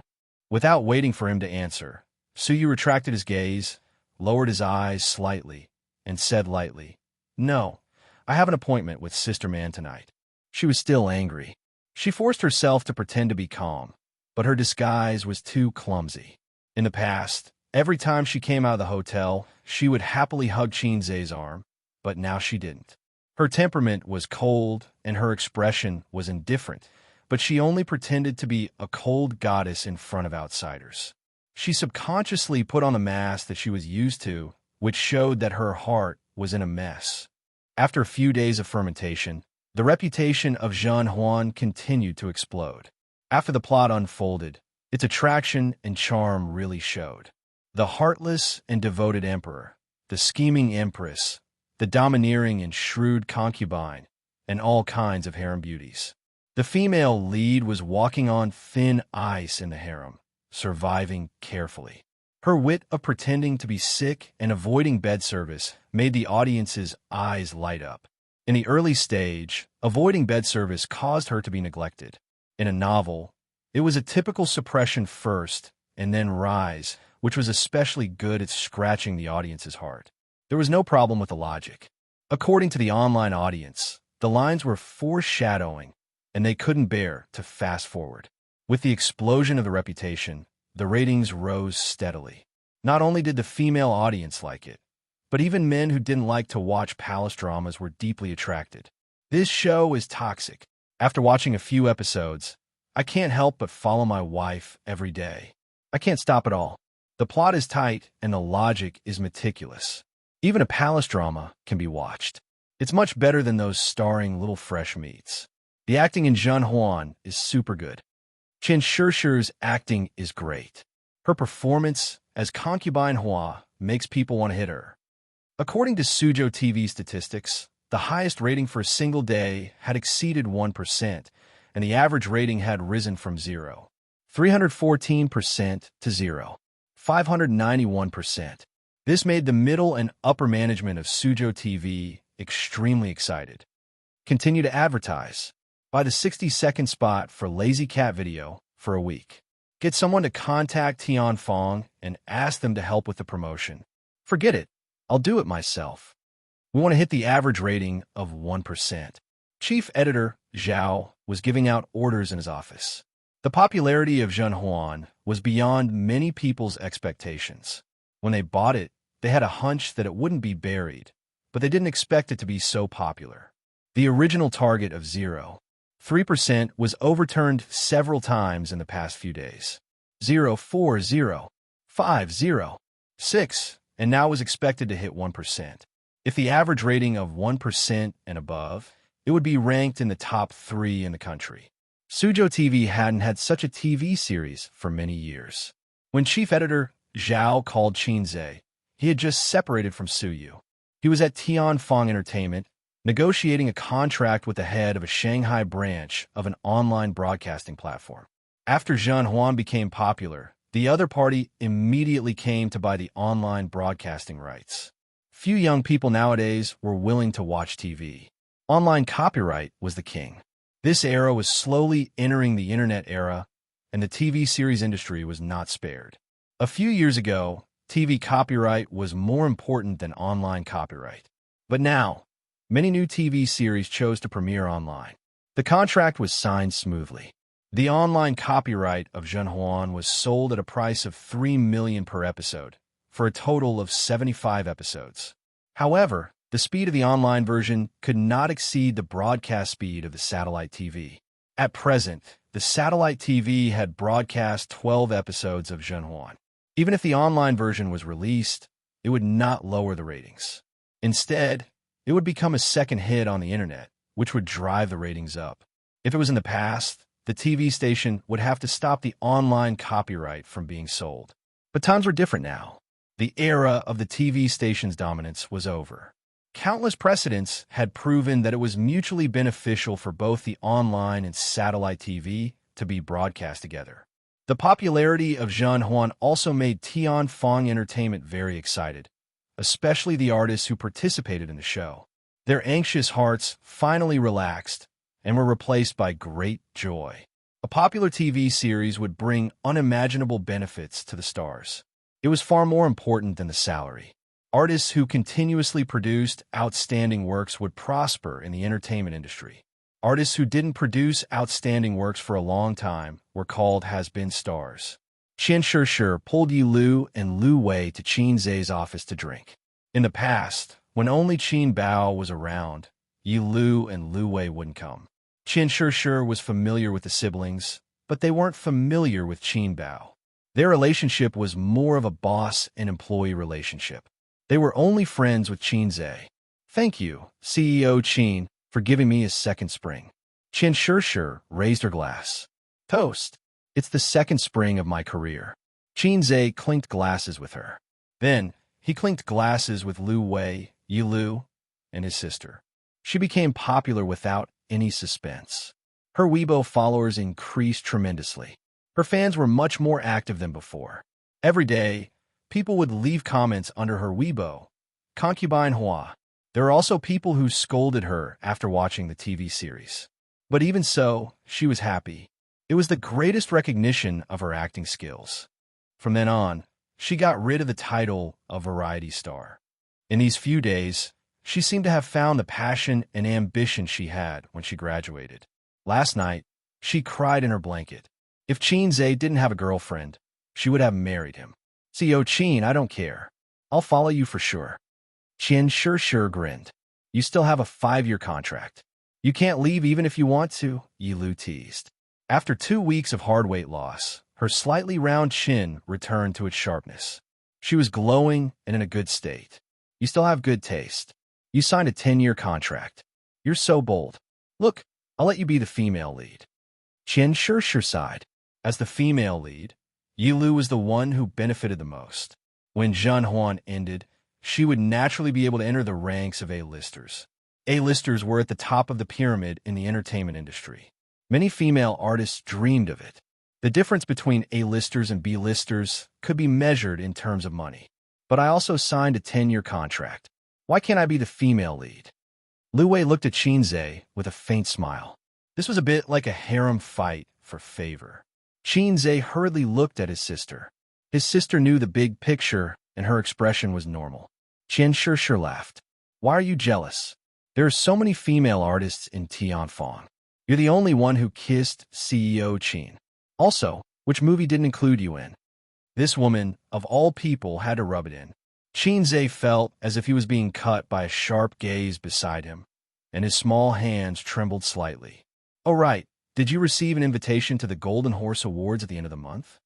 Without waiting for him to answer, Suyu retracted his gaze, lowered his eyes slightly, and said lightly, "No, I have an appointment with Sister Man tonight." She was still angry. She forced herself to pretend to be calm, but her disguise was too clumsy. In the past, every time she came out of the hotel, she would happily hug Xianxia's arm, but now she didn't. Her temperament was cold, and her expression was indifferent, but she only pretended to be a cold goddess in front of outsiders. She subconsciously put on the mask that she was used to, which showed that her heart was in a mess. After a few days of fermentation, the reputation of Zhen Huan continued to explode. After the plot unfolded, its attraction and charm really showed. The heartless and devoted emperor, the scheming empress, the domineering and shrewd concubine, and all kinds of harem beauties. The female lead was walking on thin ice in the harem, surviving carefully. Her wit of pretending to be sick and avoiding bed service made the audience's eyes light up. In the early stage, avoiding bed service caused her to be neglected. In a novel, it was a typical suppression first and then rise, which was especially good at scratching the audience's heart. There was no problem with the logic. According to the online audience, the lines were foreshadowing, and they couldn't bear to fast forward. With the explosion of the reputation, the ratings rose steadily. Not only did the female audience like it, but even men who didn't like to watch palace dramas were deeply attracted. This show is toxic. After watching a few episodes, I can't help but follow my wife every day. I can't stop at all. The plot is tight and the logic is meticulous. Even a palace drama can be watched. It's much better than those starring little fresh meats. The acting in Zhen Huan is super good. Chen Shirshi's acting is great. Her performance as concubine Hua makes people want to hit her. According to Suzhou TV statistics, the highest rating for a single day had exceeded 1%, and the average rating had risen from 314% to 591%. This made the middle and upper management of Suzhou TV extremely excited. Continue to advertise. Buy the 60-second spot for Lazy Cat video for a week. Get someone to contact Tianfeng and ask them to help with the promotion. Forget it. I'll do it myself. We want to hit the average rating of 1%. Chief editor Zhao was giving out orders in his office. The popularity of Zhen Huan was beyond many people's expectations. When they bought it, they had a hunch that it wouldn't be buried, but they didn't expect it to be so popular. The original target of 0.3% was overturned several times in the past few days. 0.40, 5.0, 6, and now was expected to hit 1%. If the average rating of 1% and above, it would be ranked in the top 3 in the country. Suzhou TV hadn't had such a TV series for many years. When chief editor Zhao called Xianxia, he had just separated from Suyu. He was at Tianfeng Entertainment, negotiating a contract with the head of a Shanghai branch of an online broadcasting platform. After Zhen Huan became popular, the other party immediately came to buy the online broadcasting rights. Few young people nowadays were willing to watch TV. Online copyright was the king. This era was slowly entering the internet era, and the TV series industry was not spared. A few years ago, TV copyright was more important than online copyright. But now, many new TV series chose to premiere online. The contract was signed smoothly. The online copyright of Zhen Huan was sold at a price of 3 million per episode, for a total of 75 episodes. However, the speed of the online version could not exceed the broadcast speed of the satellite TV. At present, the satellite TV had broadcast 12 episodes of Zhen Huan. Even if the online version was released, it would not lower the ratings. Instead, it would become a second hit on the internet, which would drive the ratings up. If it was in the past, the TV station would have to stop the online copyright from being sold. But times were different now. The era of the TV station's dominance was over. Countless precedents had proven that it was mutually beneficial for both the online and satellite TV to be broadcast together. The popularity of Zhen Huan also made Tianfeng Entertainment very excited, especially the artists who participated in the show. Their anxious hearts finally relaxed and were replaced by great joy. A popular TV series would bring unimaginable benefits to the stars. It was far more important than the salary. Artists who continuously produced outstanding works would prosper in the entertainment industry. Artists who didn't produce outstanding works for a long time were called has-been stars. Xianxia pulled Yi Lu and Lu Wei to Qin Zai's office to drink. In the past, when only Qin Bao was around, Yi Lu and Lu Wei wouldn't come. Xianxia was familiar with the siblings, but they weren't familiar with Qin Bao. Their relationship was more of a boss and employee relationship. They were only friends with Qin Zai. "Thank you, CEO Qin, for giving me a second spring." Xianxia raised her glass. "Toast. It's the second spring of my career." Qin Zai clinked glasses with her. Then, he clinked glasses with Lu Wei, Yi Lu, and his sister. She became popular without any suspense. Her Weibo followers increased tremendously. Her fans were much more active than before. Every day, people would leave comments under her Weibo, Concubine Hua. There are also people who scolded her after watching the TV series. But even so, she was happy. It was the greatest recognition of her acting skills. From then on, she got rid of the title of variety star. In these few days, she seemed to have found the passion and ambition she had when she graduated. Last night, she cried in her blanket. If Qin Zai didn't have a girlfriend, she would have married him. "CEO Qin, I don't care. I'll follow you for sure." Xianxia grinned. "You still have a 5-year contract. You can't leave even if you want to," Yi Lu teased. After 2 weeks of hard weight loss, her slightly round chin returned to its sharpness. She was glowing and in a good state. "You still have good taste. You signed a 10-year contract. You're so bold. Look, I'll let you be the female lead." Xianxia sighed. As the female lead, Yi Lu was the one who benefited the most. When Zhen Huan ended, she would naturally be able to enter the ranks of A-listers. A-listers were at the top of the pyramid in the entertainment industry. Many female artists dreamed of it. The difference between A-listers and B-listers could be measured in terms of money. "But I also signed a 10-year contract. Why can't I be the female lead?" Lu Wei looked at Qin Zai with a faint smile. This was a bit like a harem fight for favor. Qin Zai hurriedly looked at his sister. His sister knew the big picture, and her expression was normal. Xianxia laughed. "Why are you jealous? There are so many female artists in Tianfeng. You're the only one who kissed CEO Qin. Also, which movie didn't include you in?" This woman, of all people, had to rub it in. Qin Zai felt as if he was being cut by a sharp gaze beside him, and his small hands trembled slightly. "Oh right, did you receive an invitation to the Golden Horse Awards at the end of the month?"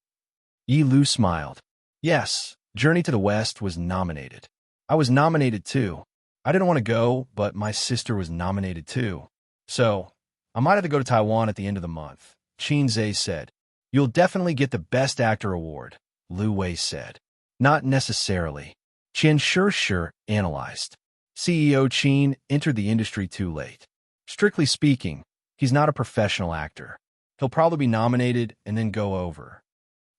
Yi Lu smiled. "Yes, Journey to the West was nominated. I was nominated too. I didn't want to go, but my sister was nominated too. So, I might have to go to Taiwan at the end of the month," Qin Zai said. "You'll definitely get the Best Actor award," Lu Wei said. "Not necessarily." Xianxia analyzed. "CEO Qin entered the industry too late. Strictly speaking, he's not a professional actor. He'll probably be nominated and then go over."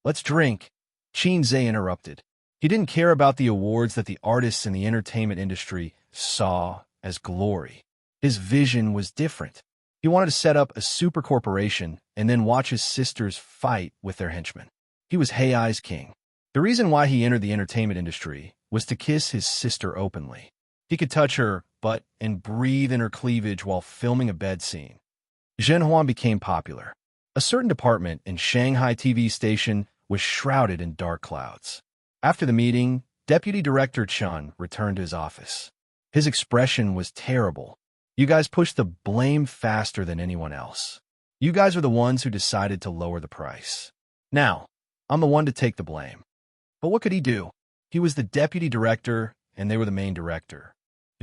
"Let's drink," Qin Zai interrupted. He didn't care about the awards that the artists in the entertainment industry saw as glory. His vision was different. He wanted to set up a super corporation and then watch his sisters fight with their henchmen. He was Hei's king. The reason why he entered the entertainment industry was to kiss his sister openly. He could touch her butt and breathe in her cleavage while filming a bed scene. Zhen Huan became popular. A certain department in Shanghai TV station was shrouded in dark clouds. After the meeting, Deputy Director Chun returned to his office. His expression was terrible. "You guys pushed the blame faster than anyone else. You guys are the ones who decided to lower the price. Now, I'm the one to take the blame." But what could he do? He was the deputy director, and they were the main director.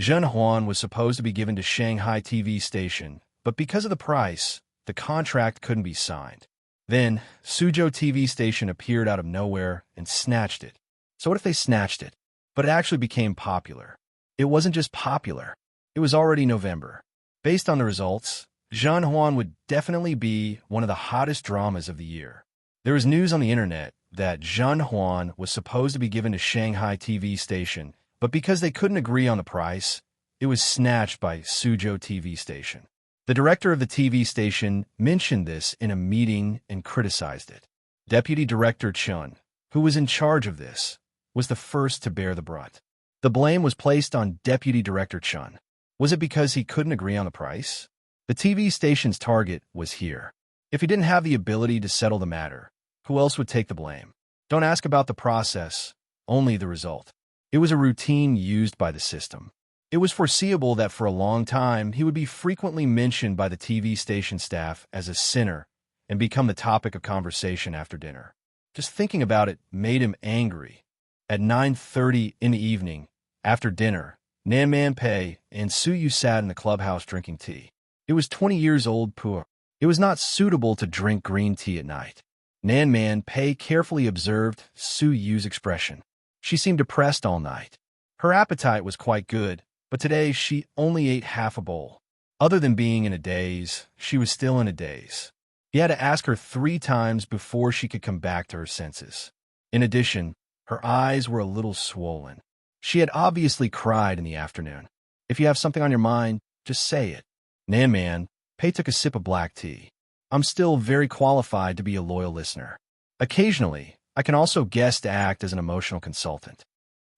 Zhen Huan was supposed to be given to Shanghai TV station, but because of the price, the contract couldn't be signed. Then, Suzhou TV station appeared out of nowhere and snatched it. So what if they snatched it? But it actually became popular. It wasn't just popular. It was already November. Based on the results, Zhen Huan would definitely be one of the hottest dramas of the year. There was news on the internet that Zhen Huan was supposed to be given to Shanghai TV station, but because they couldn't agree on the price, it was snatched by Suzhou TV station. The director of the TV station mentioned this in a meeting and criticized it. Deputy Director Chun, who was in charge of this, was the first to bear the brunt. The blame was placed on Deputy Director Chun. Was it because he couldn't agree on the price? The TV station's target was here. If he didn't have the ability to settle the matter, who else would take the blame? Don't ask about the process, only the result. It was a routine used by the system. It was foreseeable that for a long time he would be frequently mentioned by the TV station staff as a sinner and become the topic of conversation after dinner. Just thinking about it made him angry. At 9:30 in the evening, after dinner, Nan Man Pei and Su Yu sat in the clubhouse drinking tea. It was 20 years old pour. It was not suitable to drink green tea at night. Nan Man Pei carefully observed Su Yu's expression. She seemed depressed all night. Her appetite was quite good, but today she only ate half a bowl. Other than being in a daze, she was still in a daze. He had to ask her 3 times before she could come back to her senses. In addition, her eyes were a little swollen. She had obviously cried in the afternoon. If you have something on your mind, just say it. Nan Man Pei took a sip of black tea. I'm still very qualified to be a loyal listener. Occasionally, I can also guest act as an emotional consultant.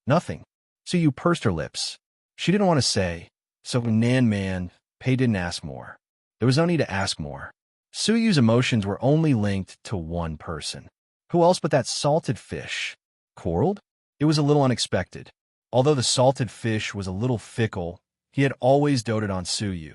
Nothing. Su Yu pursed her lips. She didn't want to say, so Nan Man Pei didn't ask more. There was no need to ask more. Su Yu's emotions were only linked to one person. Who else but that salted fish? Quarreled? It was a little unexpected. Although the salted fish was a little fickle, he had always doted on Su Yu.